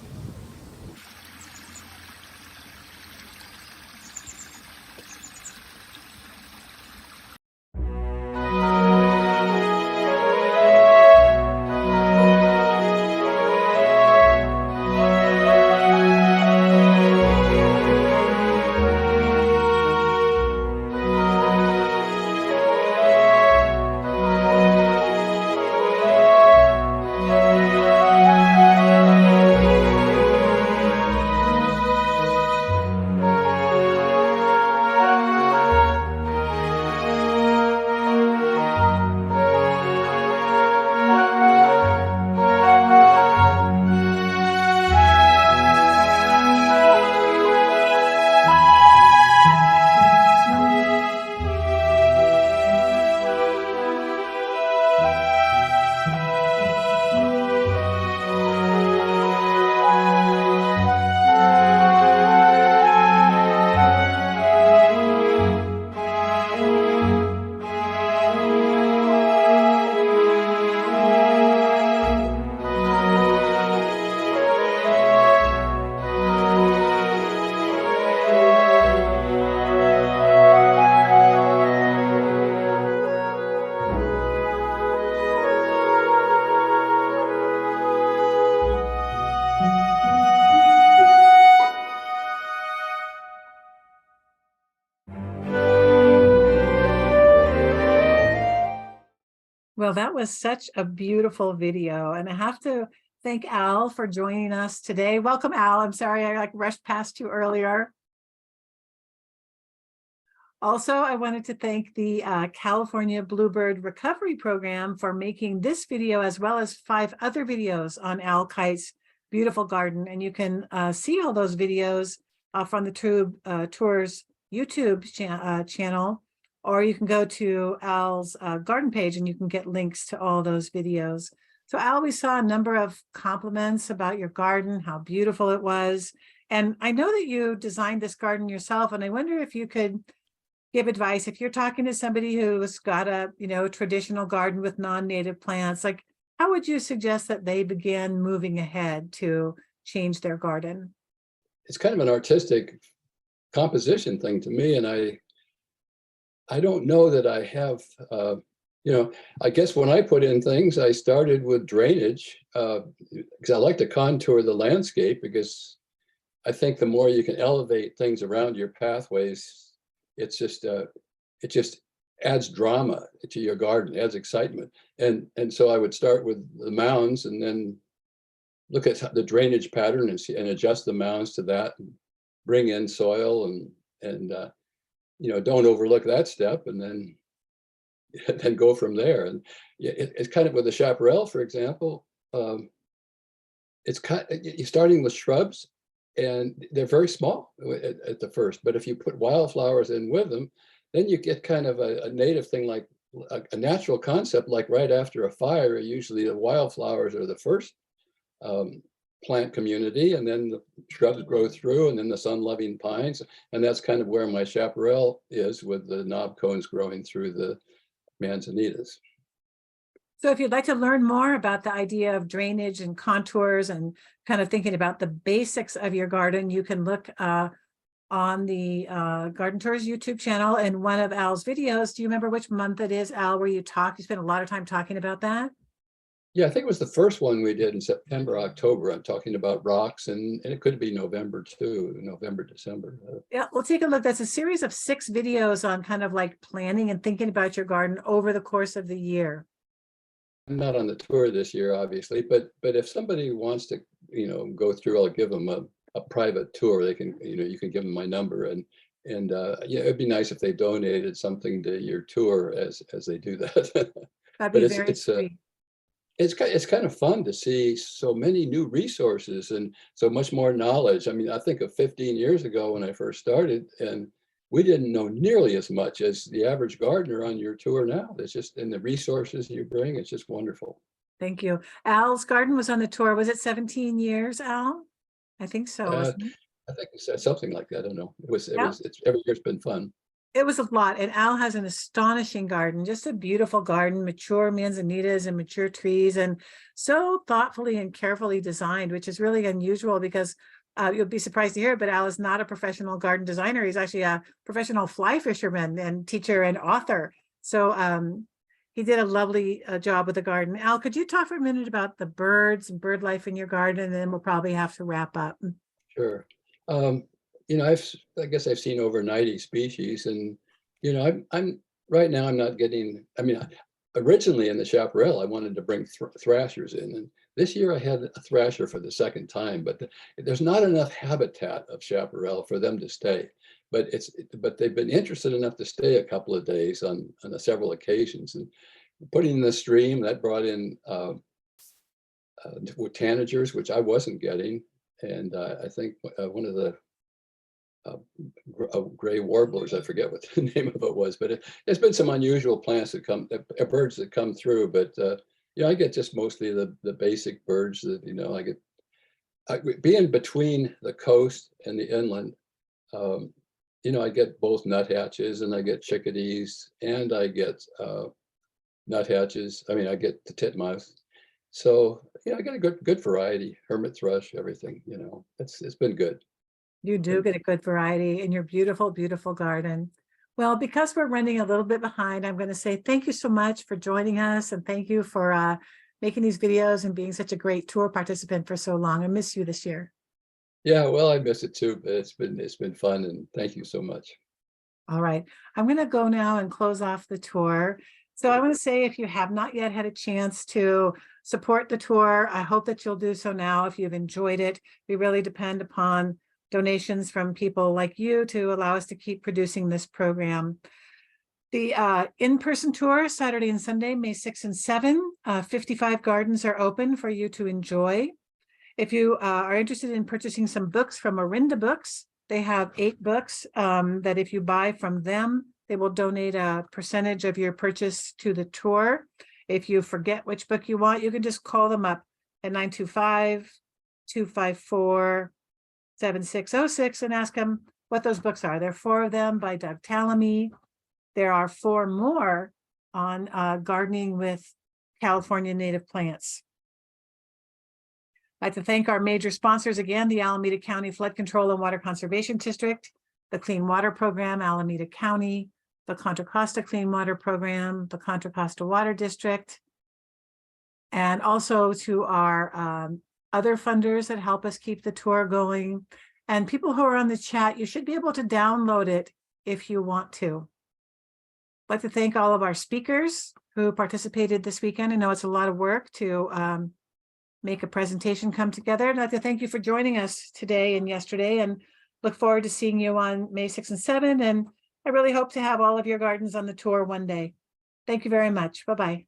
[SPEAKER 1] Well, that was such a beautiful video, and I have to thank Al for joining us today. Welcome, Al. I'm sorry I rushed past you earlier. Also, I wanted to thank the California Bluebird Recovery Program for making this video, as well as 5 other videos on Al Kite's beautiful garden. And you can see all those videos from the Tours YouTube channel, or you can go to Al's garden page and you can get links to all those videos. So Al, we saw a number of compliments about your garden, how beautiful it was. And I know that you designed this garden yourself, and I wonder if you could give advice if you're talking to somebody who's got a traditional garden with non-native plants. Like, how would you suggest that they begin moving ahead to change their garden?
[SPEAKER 16] It's kind of an artistic composition thing to me, and I don't know that I have. I guess when I put in things, I started with drainage because I like to contour the landscape, because I think the more you can elevate things around your pathways, it just adds drama to your garden, adds excitement. And so I would start with the mounds and then look at the drainage pattern and adjust the mounds to that, and bring in soil and don't overlook that step, and then go from there. And it's kind of with the chaparral, for example, you're starting with shrubs, and they're very small at the first, but if you put wildflowers in with them, then you get kind of a native thing, like a natural concept, like right after a fire, usually the wildflowers are the first plant community, and then the shrubs grow through, and then the sun-loving pines. And that's kind of where my chaparral is, with the knob cones growing through the manzanitas.
[SPEAKER 1] So if you'd like to learn more about the idea of drainage and contours and kind of thinking about the basics of your garden, you can look on the Garden Tours YouTube channel and one of Al's videos. Do you remember which month it is, Al, where you spent a lot of time talking about that?
[SPEAKER 16] Yeah, I think it was the first one we did in September, October. I'm talking about rocks, and it could be November too, November, December.
[SPEAKER 1] Yeah, we'll take a look. That's a series of 6 videos on kind of like planning and thinking about your garden over the course of the year.
[SPEAKER 16] I'm not on the tour this year, obviously, but if somebody wants to, go through, I'll give them a private tour. They can, you can give them my number, and yeah, it'd be nice if they donated something to your tour as they do that.
[SPEAKER 1] That'd be very sweet.
[SPEAKER 16] It's kind of fun to see so many new resources and so much more knowledge. I mean, I think of 15 years ago when I first started, and we didn't know nearly as much as the average gardener on your tour now. It's just, and the resources you bring, it's just wonderful.
[SPEAKER 1] Thank you. Al's garden was on the tour. Was it 17 years, Al? I think so. Wasn't it?
[SPEAKER 16] I think it's something like that. I don't know. It's every year's been fun.
[SPEAKER 1] It was a lot. And Al has an astonishing garden, just a beautiful garden, mature manzanitas and mature trees, and so thoughtfully and carefully designed, which is really unusual because you'll be surprised to hear, but Al is not a professional garden designer. He's actually a professional fly fisherman and teacher and author. So he did a lovely job with the garden. Al, could you talk for a minute about the birds and bird life in your garden, and then we'll probably have to wrap up.
[SPEAKER 16] Sure. I guess I've seen over 90 species, and I'm right now I'm not getting. I mean, originally in the chaparral, I wanted to bring thrashers in, and this year I had a thrasher for the second time, but there's not enough habitat of chaparral for them to stay. But they've been interested enough to stay a couple of days on several occasions, and putting in the stream that brought in tanagers, which I wasn't getting, and I think one of the gray warblers, I forget what the name of it was, but there's been some unusual plants that birds that come through, but I get just mostly the basic birds that I get. Being between the coast and the inland, I get both nuthatches, and I get chickadees, and I get nuthatches. I mean, I get the titmouse. So I got a good variety, hermit thrush, everything. It's been good.
[SPEAKER 1] You do get a good variety in your beautiful, beautiful garden. Well, because we're running a little bit behind, I'm going to say thank you so much for joining us, and thank you for making these videos and being such a great tour participant for so long. I miss you this year.
[SPEAKER 16] Yeah, well, I miss it too, but it's been fun, and thank you so much.
[SPEAKER 1] All right, I'm going to go now and close off the tour. So I want to say, if you have not yet had a chance to support the tour, I hope that you'll do so now if you've enjoyed it. We really depend upon donations from people like you to allow us to keep producing this program. The in-person tour, Saturday and Sunday, May 6 and 7, 55 gardens are open for you to enjoy. If you are interested in purchasing some books from Orinda Books, they have 8 books that if you buy from them, they will donate a percentage of your purchase to the tour. If you forget which book you want, you can just call them up at 925-254-7606 and ask them what those books are. There are 4 of them by Doug Tallamy. There are 4 more on gardening with California native plants. I'd like to thank our major sponsors again, the Alameda County Flood Control and Water Conservation District, the Clean Water Program, Alameda County, the Contra Costa Clean Water Program, the Contra Costa Water District, and also to our other funders that help us keep the tour going. And people who are on the chat, you should be able to download it if you want to. I'd like to thank all of our speakers who participated this weekend. I know it's a lot of work to make a presentation come together. I'd like to thank you for joining us today and yesterday, and look forward to seeing you on May 6 and 7. And I really hope to have all of your gardens on the tour one day. Thank you very much. Bye-bye.